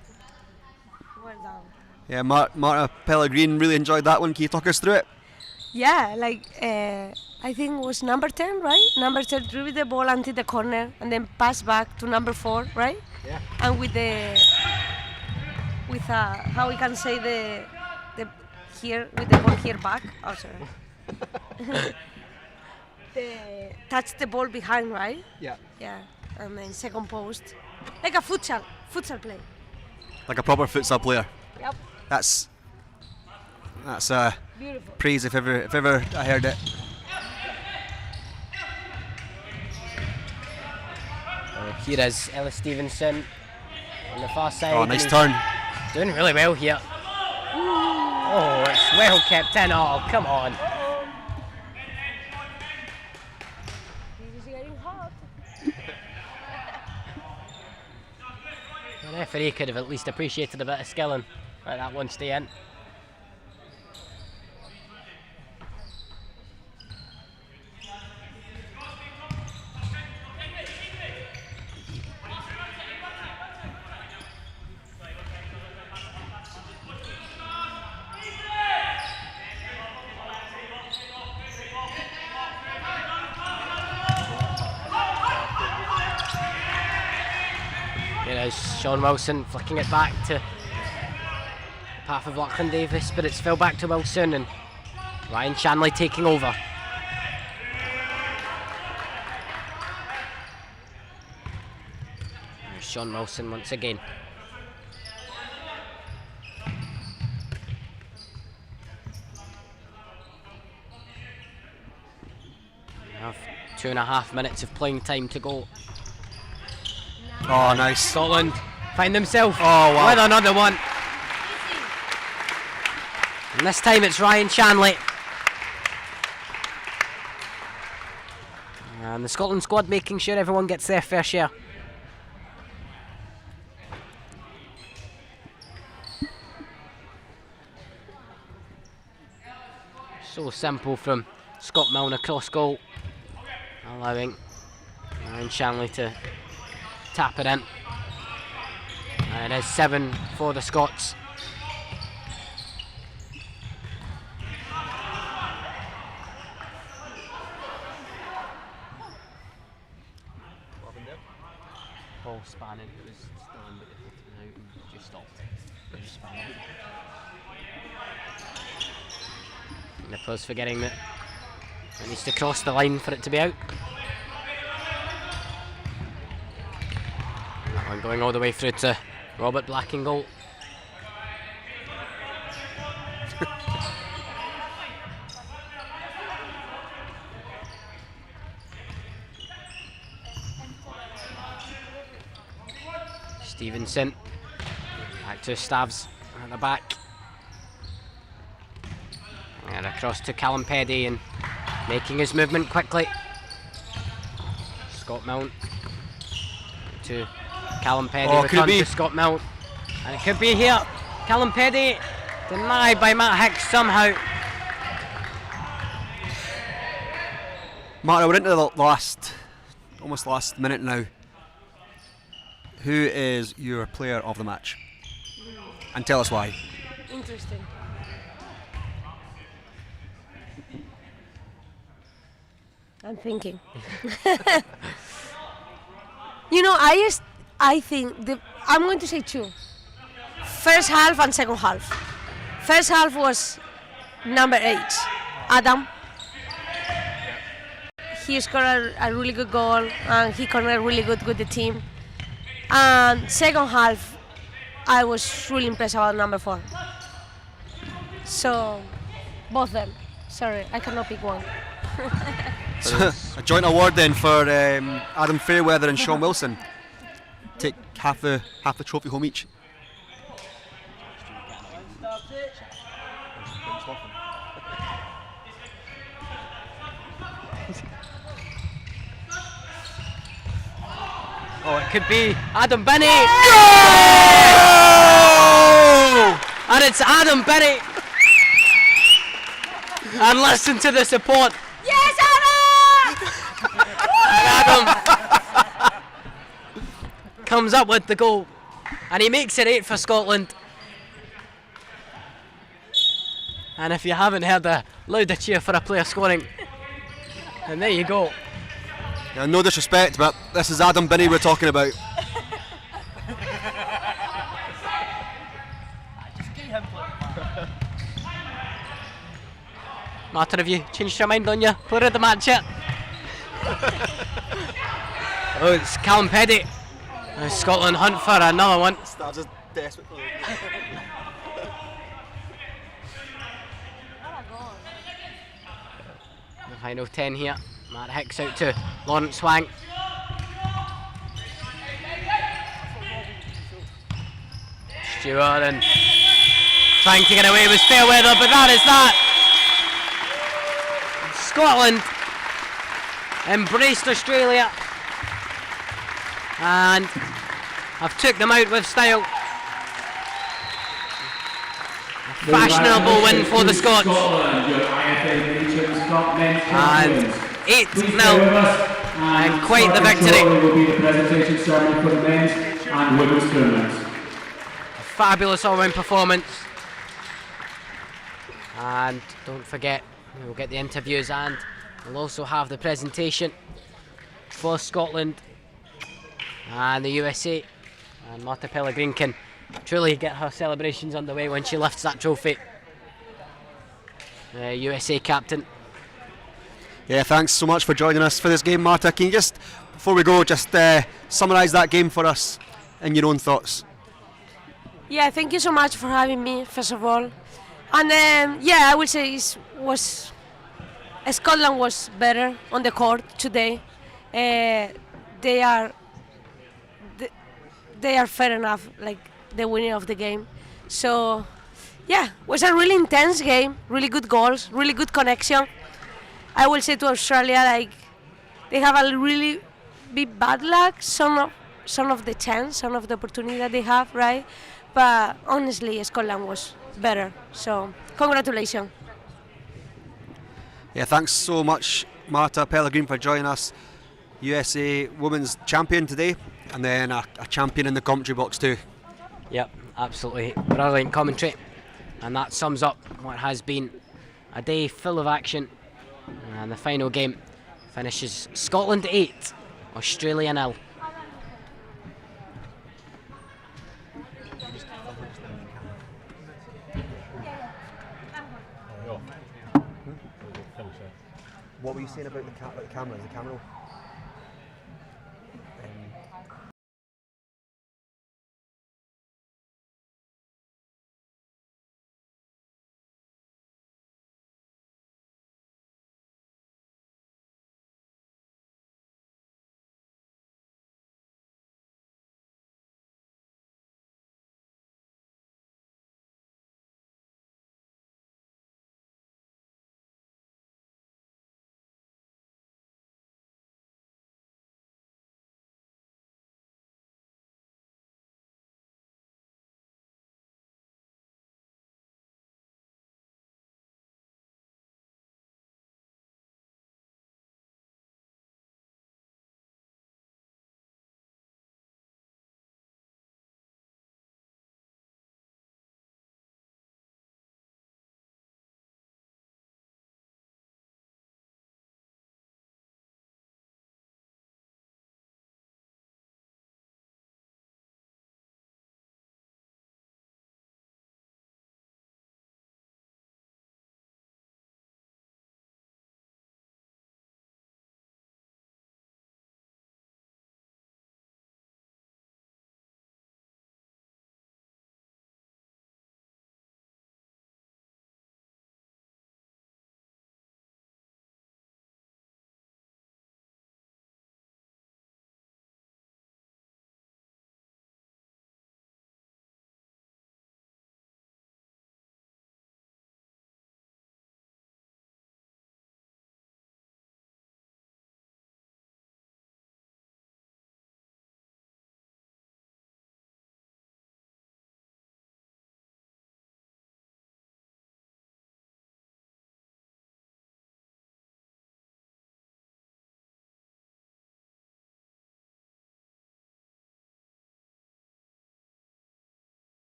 Well done. Yeah, Marta Pellegrini really enjoyed that one. Can you talk us through it? Yeah, like I think it was number 10, right? Number 10 dribbled the ball until the corner and then pass back to number 4, right? Yeah. And with how we can say the here with the ball here back. Oh, sorry. Touch the ball behind, right? Yeah. Yeah, and then second post, like a futsal play. Like a proper futsal player. Yep. That's Beautiful. praise if ever I heard it. Here is Ella Stevenson on the far side. Oh, nice turn. Doing really well here. Oh, it's well kept in. Oh, come on. This is getting hot. The referee could have at least appreciated a bit of skill and let that one stay in. Here is Sean Wilson flicking it back to the path of Lachlan Davis, but it's fell back to Wilson and Ryan Shanley taking over. There's Sean Wilson once again. We have 2.5 minutes of playing time to go. Oh, nice. Scotland find themselves wow. with another one. And this time it's Ryan Shanley. And the Scotland squad making sure everyone gets their fair share. So simple from Scott Milne across goal, allowing Ryan Shanley to tap it in. And it is 7 for the Scots. Ball spanning, it was still in, but they put it out and just stopped. Just spanning. And the player's forgetting that it needs to cross the line for it to be out. That one going all the way through to Robert Black in goal. Stevenson back to Stavs at the back. And across to Callum Peddy and making his movement quickly. Scott Milne to Callum Peddy, return to Scott Milne. And it could be here. Callum Peddy denied by Matt Hicks somehow. Marta, we're into the almost last minute now. Who is your player of the match? And tell us why. Interesting. I'm thinking. You know, I think I'm going to say 2. First half and second half. First half was number 8, Adam. He scored a really good goal and he connected really good with the team. And second half, I was really impressed about number 4. So, both them. Sorry, I cannot pick one. So, a joint award then for Adam Fairweather and Sean Wilson. Take half the trophy home each. Oh, it could be Adam Binney. And it's Adam Binney. And listen to the support. Yes, And Adam comes up with the goal. And he makes it 8 for Scotland. And if you haven't heard a louder cheer for a player scoring, and there you go. Yeah, no disrespect, but this is Adam Binney we're talking about. Martin, have you changed your mind on your player of the match yet? Oh, it's Callum Peddy. Scotland hunt for another one. Stabs is desperate for The final 10 here. Matt Hicks out to Lawrence Wang. Stewart and trying to get away with Fairweather, but that is that. Scotland embraced Australia and have took them out with style. A fashionable win for the Scots. Scotland, your IFA Nations Cup men's And champions. 8-0 and quite the victory. Will be the presentation ceremony for the men's and women's tournaments. A fabulous all-round performance. And don't forget, we'll get the interviews and we'll also have the presentation for Scotland and the USA. And Marta Pellegrin can truly get her celebrations underway when she lifts that trophy. USA captain. Yeah, thanks so much for joining us for this game, Marta. Can you just, before we go, just summarise that game for us in your own thoughts? Yeah, thank you so much for having me, first of all. And yeah, I would say Scotland was better on the court today. They are fair enough, like the winner of the game. So yeah, it was a really intense game, really good goals, really good connection. I will say to Australia, like, they have a really big bad luck, some of the chance, some of the opportunity that they have, right? But honestly, Scotland was better. So congratulations. Yeah, thanks so much, Marta Pellegrin, for joining us. USA Women's Champion today, and then a champion in the commentary box too. Yep, absolutely brilliant commentary. And that sums up what has been a day full of action. And the final game finishes Scotland 8, Australia 0. What were you saying about the camera?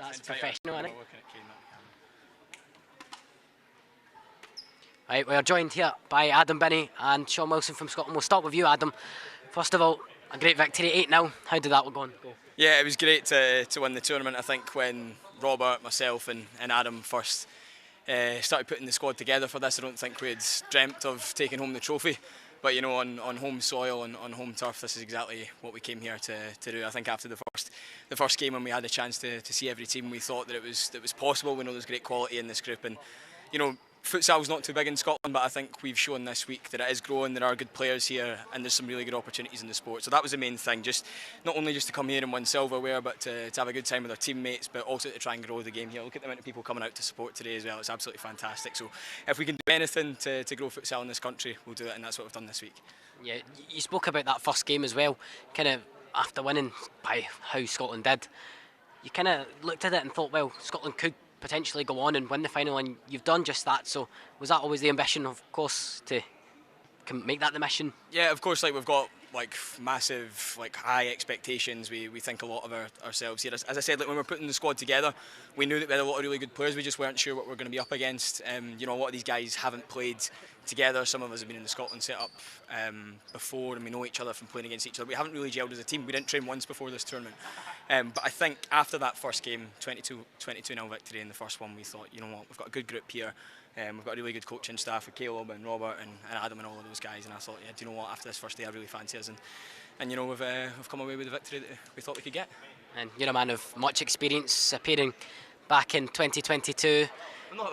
That's professional, isn't it? Right, we are joined here by Adam Binney and Sean Wilson from Scotland. We'll start with you, Adam. First of all, a great victory, 8-0. How did that one go? Yeah, it was great to win the tournament. I think when Robert, myself and Adam first started putting the squad together for this, I don't think we'd dreamt of taking home the trophy. But you know, on home soil and on home turf, this is exactly what we came here to do. I think after the first game, when we had a chance to see every team, we thought that it was possible. We know there's great quality in this group, and you know, futsal's not too big in Scotland, but I think we've shown this week that it is growing. There are good players here, and there's some really good opportunities in the sport. So that was the main thing, just not only just to come here and win silverware, but to have a good time with our teammates, but also to try and grow the game here. Look at the amount of people coming out to support today as well. It's absolutely fantastic. So if we can do anything to grow futsal in this country, we'll do it, and that's what we've done this week. Yeah, you spoke about that first game as well, kind of after winning by how Scotland did. You kind of looked at it and thought, well, Scotland could potentially go on and win the final, and you've done just that. So was that always the ambition, of course, to make that the mission? Yeah, of course. Like, we've got like massive, like high expectations. We think a lot of ourselves here. As I said, like when we're putting the squad together, we knew that we had a lot of really good players. We just weren't sure what we're going to be up against. You know, a lot of these guys haven't played together. Some of us have been in the Scotland setup before, and we know each other from playing against each other. We haven't really gelled as a team. We didn't train once before this tournament. But I think after that first game, 22-0 victory in the first one, we thought, you know what, we've got a good group here. We've got a really good coaching staff with Caleb and Robert and Adam and all of those guys. And I thought, yeah, do you know what, after this first day, I really fancy us. And you know, we've come away with the victory that we thought we could get. And you're a man of much experience, appearing back in 2022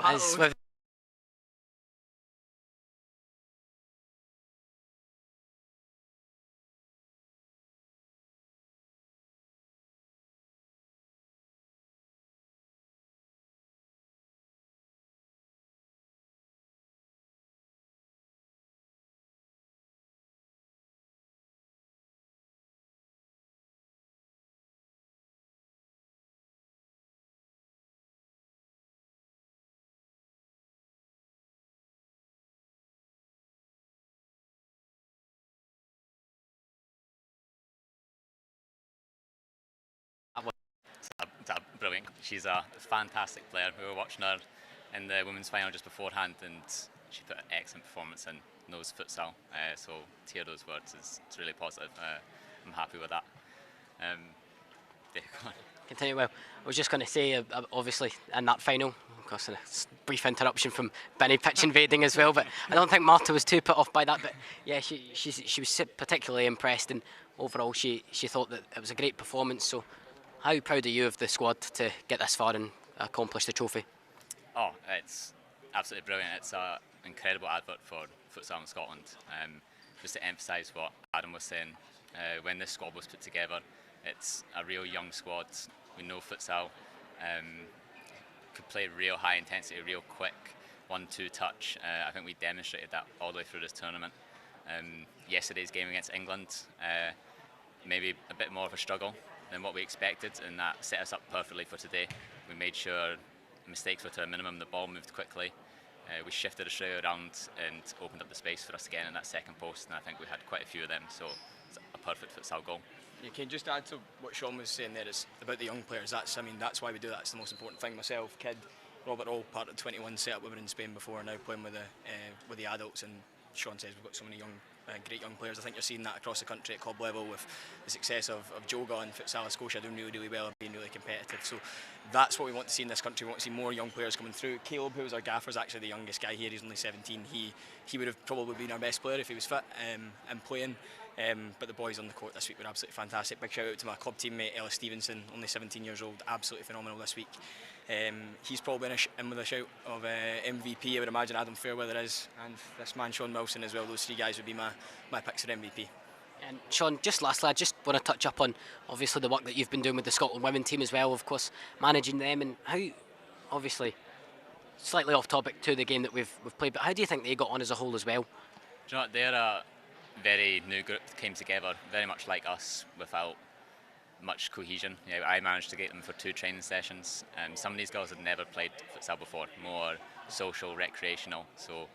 as with brilliant. She's a fantastic player. We were watching her in the women's final just beforehand, and she put an excellent performance and knows futsal. So to hear those words is really positive. I'm happy with that. Yeah, go on. Continue. Well, I was just going to say, obviously, in that final, of course, a brief interruption from Benny pitch invading as well, but I don't think Marta was too put off by that. But yeah, she was particularly impressed, and overall, she thought that it was a great performance. So, how proud are you of the squad to get this far and accomplish the trophy? Oh, it's absolutely brilliant. It's an incredible advert for futsal in Scotland. Just to emphasise what Adam was saying, when this squad was put together, it's a real young squad. We know futsal could play real high intensity, real quick 1-2 touch. I think we demonstrated that all the way through this tournament. Yesterday's game against England, maybe a bit more of a struggle than what we expected, and that set us up perfectly for today. We made sure mistakes were to a minimum, the ball moved quickly. We shifted Australia around and opened up the space for us again in that second post, and I think we had quite a few of them, so it's a perfect futsal goal. You can just add to what Sean was saying there, is about the young players. That's why we do that. It's the most important thing. Myself, Kid, Robert, all part of the 21 setup. We were in Spain before, now playing with the adults, and Sean says we've got so many great young players. I think you're seeing that across the country at club level with the success of Joga and Futsal Scotia doing really, really well and being really competitive. So that's what we want to see in this country. We want to see more young players coming through. Caleb, who was our gaffer, is actually the youngest guy here. He's only 17. He would have probably been our best player if he was fit and playing. But the boys on the court this week were absolutely fantastic. Big shout out to my club teammate Ella Stevenson, only 17 years old, absolutely phenomenal this week. He's probably in with a shout of MVP. I would imagine Adam Fairweather is, and this man Sean Wilson as well. Those three guys would be my picks for MVP. And Sean, just lastly, I just want to touch up on obviously the work that you've been doing with the Scotland women team as well, of course, managing them, and how, obviously, slightly off topic to the game that we've played, but how do you think they got on as a whole as well? Do you know what, they're a very new group that came together, very much like us, without much cohesion. Yeah, I managed to get them for 2 training sessions. Some of these girls had never played futsal before, more social, recreational, so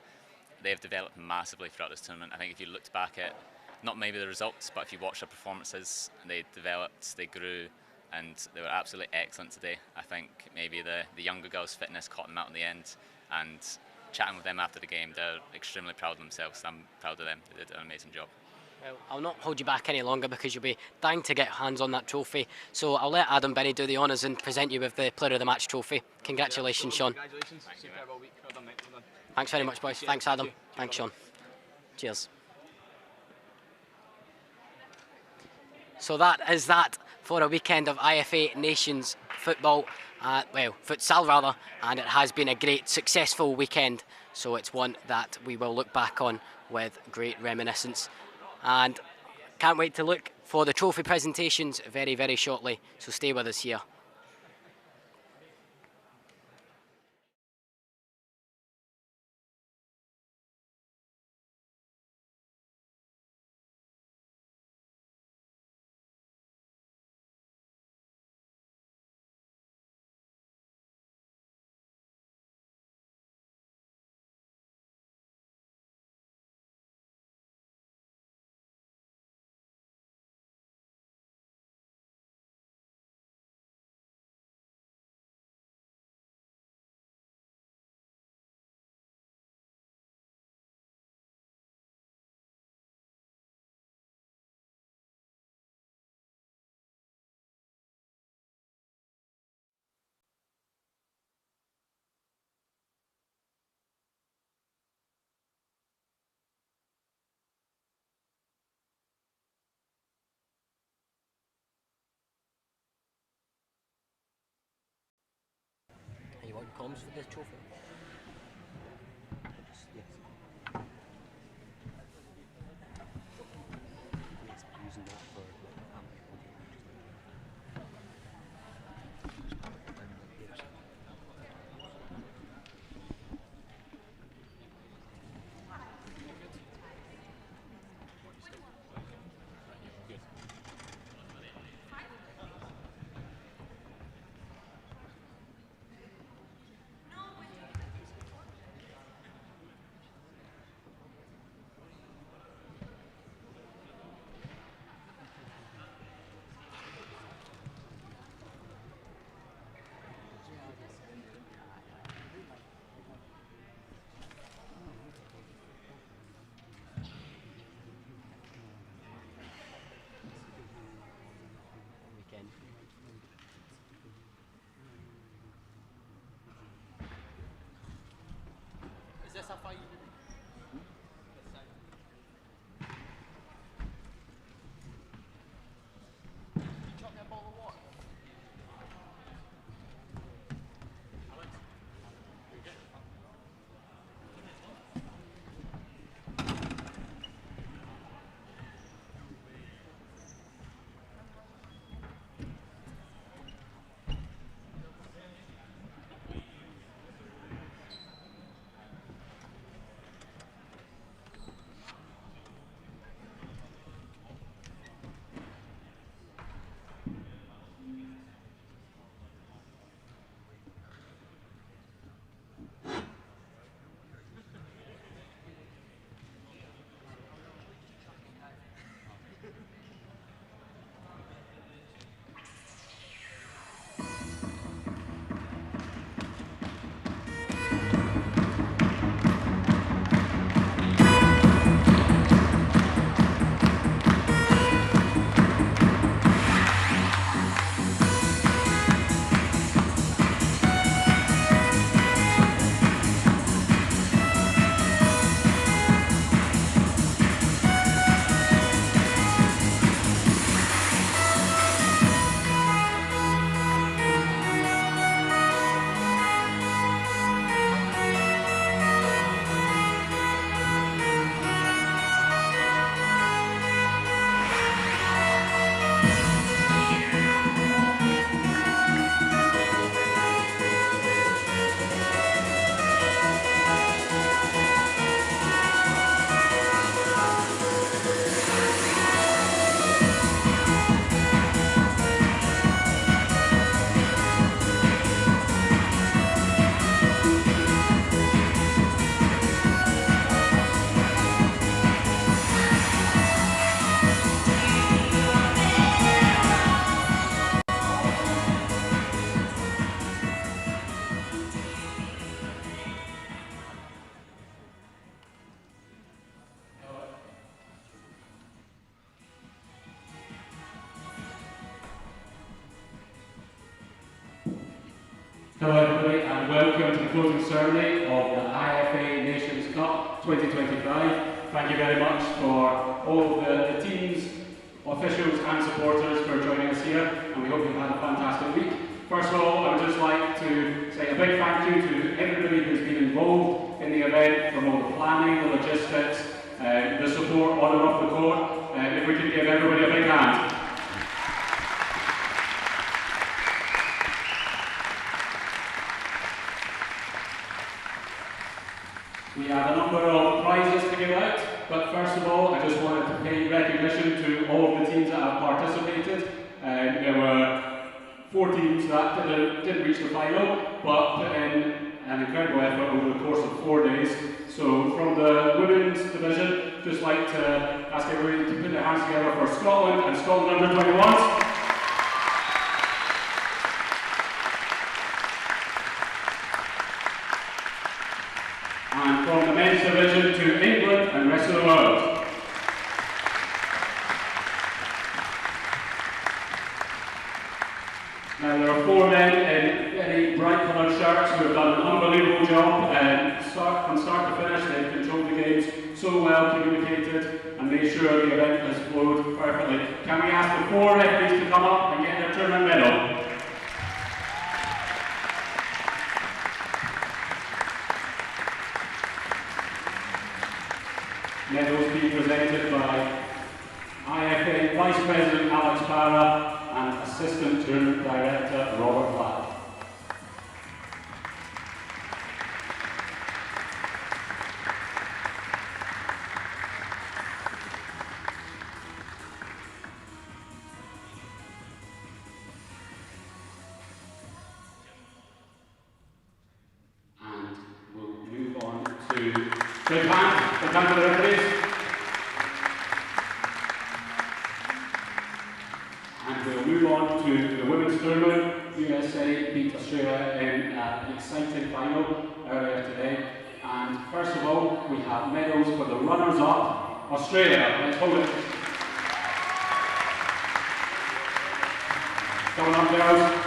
they've developed massively throughout this tournament. I think if you looked back at, not maybe the results, but if you watched their performances, they developed, they grew and they were absolutely excellent today. I think maybe the younger girls' fitness caught them out in the end, and chatting with them after the game, they're extremely proud of themselves. I'm proud of them. They did an amazing job. Well, I'll not hold you back any longer because you'll be dying to get hands on that trophy. So I'll let Adam Binney do the honours and present you with the Player of the Match trophy. Congratulations, Sean. Congratulations. Superb all week. Well done, mate. Well done. Thanks very much, boys. Thanks, Adam. Thanks, Sean. Cheers. So that is that for a weekend of IFA Nations football, futsal rather, and it has been a great, successful weekend. So it's one that we will look back on with great reminiscence. And can't wait to look for the trophy presentations very, very shortly. So stay with us here. Are you wanting comms for the trophy? Yes. Using that for weekend. Is this a fight? Chop me a bottle of water. Hello everybody and welcome to the closing ceremony of the IFA Nations Cup 2025. Thank you very much for all the teams, officials and supporters for joining us here, and we hope you've had a fantastic week. First of all, I would just like to say a big thank you to everybody who's been involved in the event, from all the planning, the logistics, the support on and off the court. If we could give everybody a big hand. We have a number of prizes to give out, but first of all, I just wanted to pay recognition to all of the teams that have participated. There were 4 teams that didn't reach the final, but put in an incredible effort over the course of 4 days. So from the women's division, just like to ask everybody to put their hands together for Scotland and Scotland under 21s. And from the men's division to England and the rest of the world. Now there are 4 men in very bright coloured shirts who have done an unbelievable job, and from start to finish they've controlled the games so well, communicated and made sure the event has flowed perfectly. Can we ask the 4 referees to come up and get their tournament medal? Medals being presented by IFA Vice President Alex Parra and Assistant Tournament Director Robert Platt. And we'll move on to big hand to the referees. And we'll move on to the women's tournament. USA beat Australia in an exciting final earlier today. And first of all, we have medals for the runners-up. Australia, let's hold it. Coming up, girls.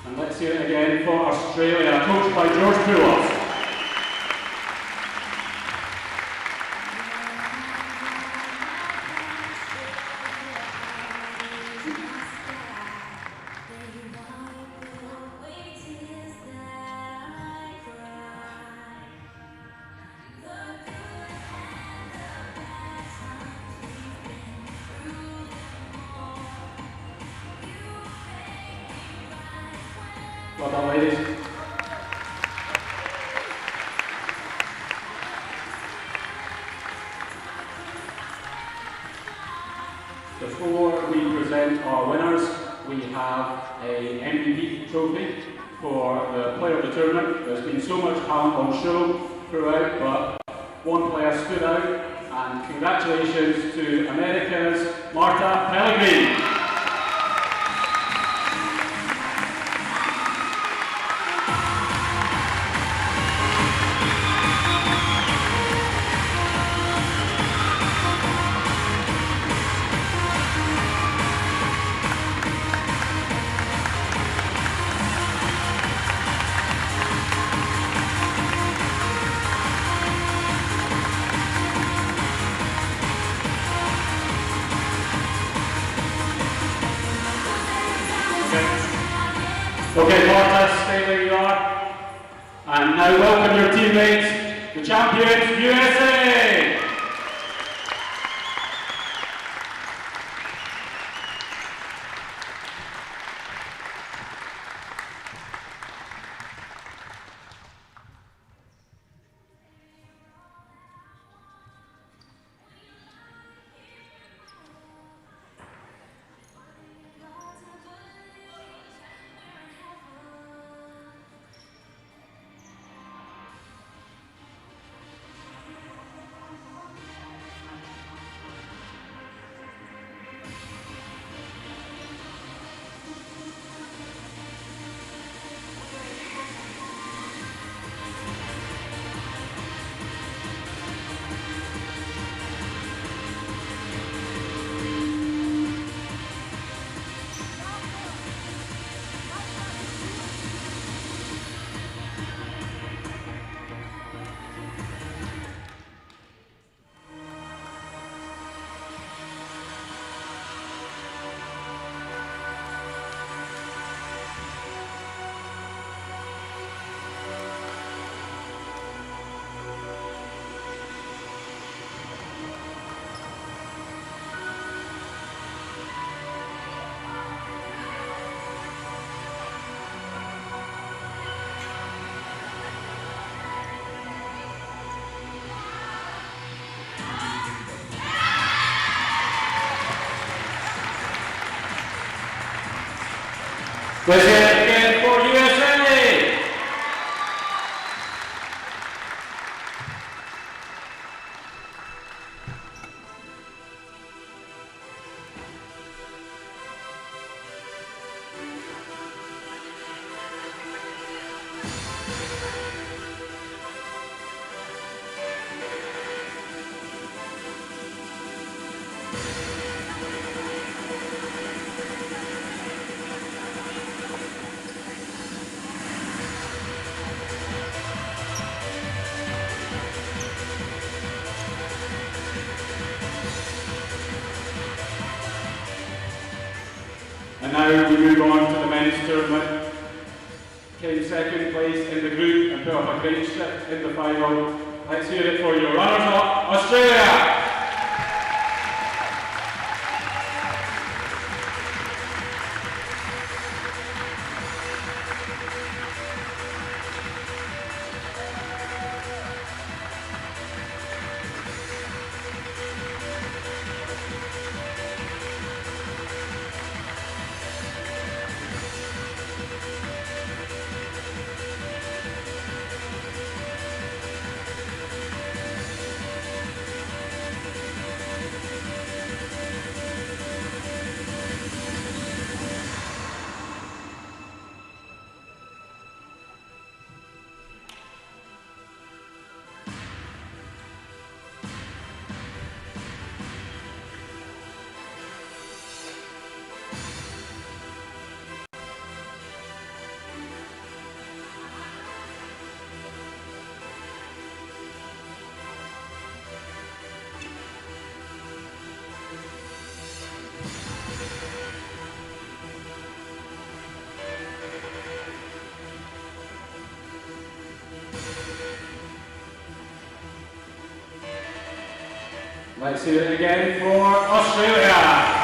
And let's hear it again for Australia, coached by George Poulos. Well done, ladies. Before we present our winners, we have a MVP trophy for the player of the tournament. There's been so much talent on show throughout, but one player stood out, and congratulations to America's Marta Pellegrini. Okay, Marta, stay where you are. And now welcome your teammates, the champions, USA! Let's hear it again for USA! And now we move on to the men's tournament. Came second place in the group and put up a great shift in the final. Let's hear it for your runners-up, Australia! Let's hear it again for Australia.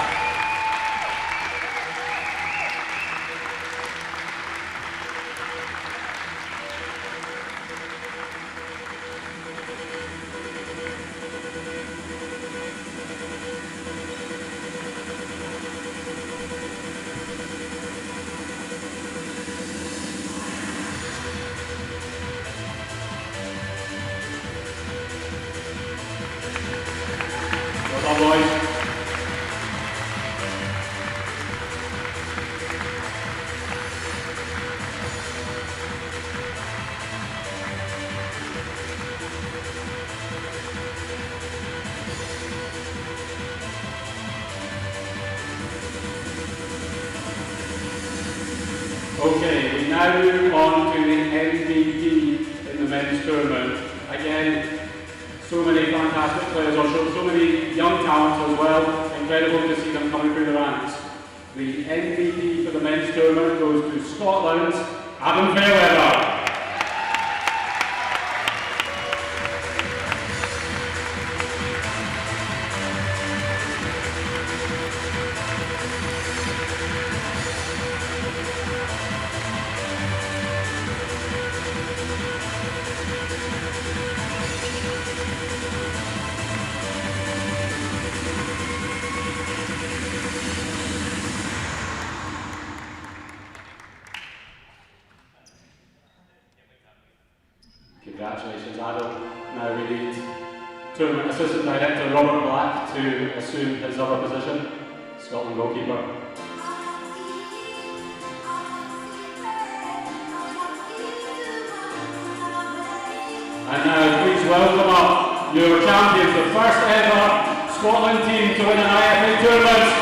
Well done, boys. Okay, we now move on to the MVP in the men's tournament. Again, so many fantastic players, or so many young talents as well. Incredible to see them coming through the ranks. The MVP for the men's tournament goes to Scotland's Adam Fairweather. Congratulations, Adam. Now we need Tournament Assistant Director Robert Black to assume his other position, Scotland goalkeeper. And now please welcome up your champions, the first ever Scotland team to win an IFA tournament.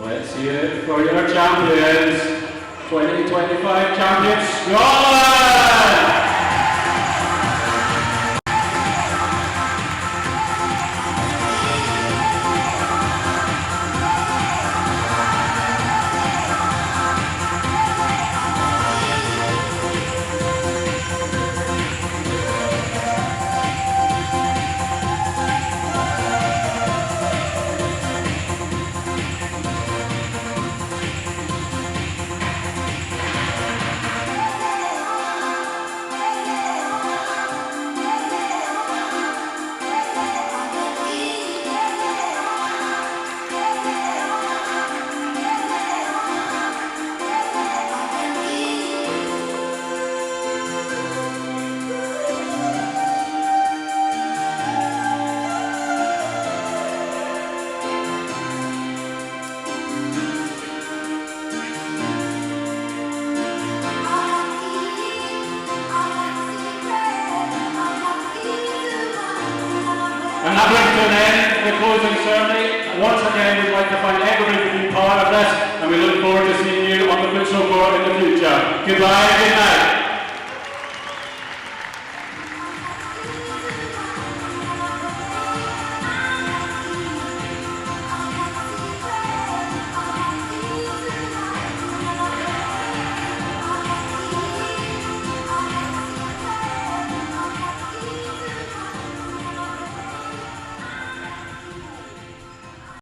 Let's hear it for your champions, 2025 champions, Scotland! And that brings to an end the closing ceremony. Once again, we'd like to thank everybody for being part of this, and we look forward to seeing you on the futsal court in the future. Goodbye, good night.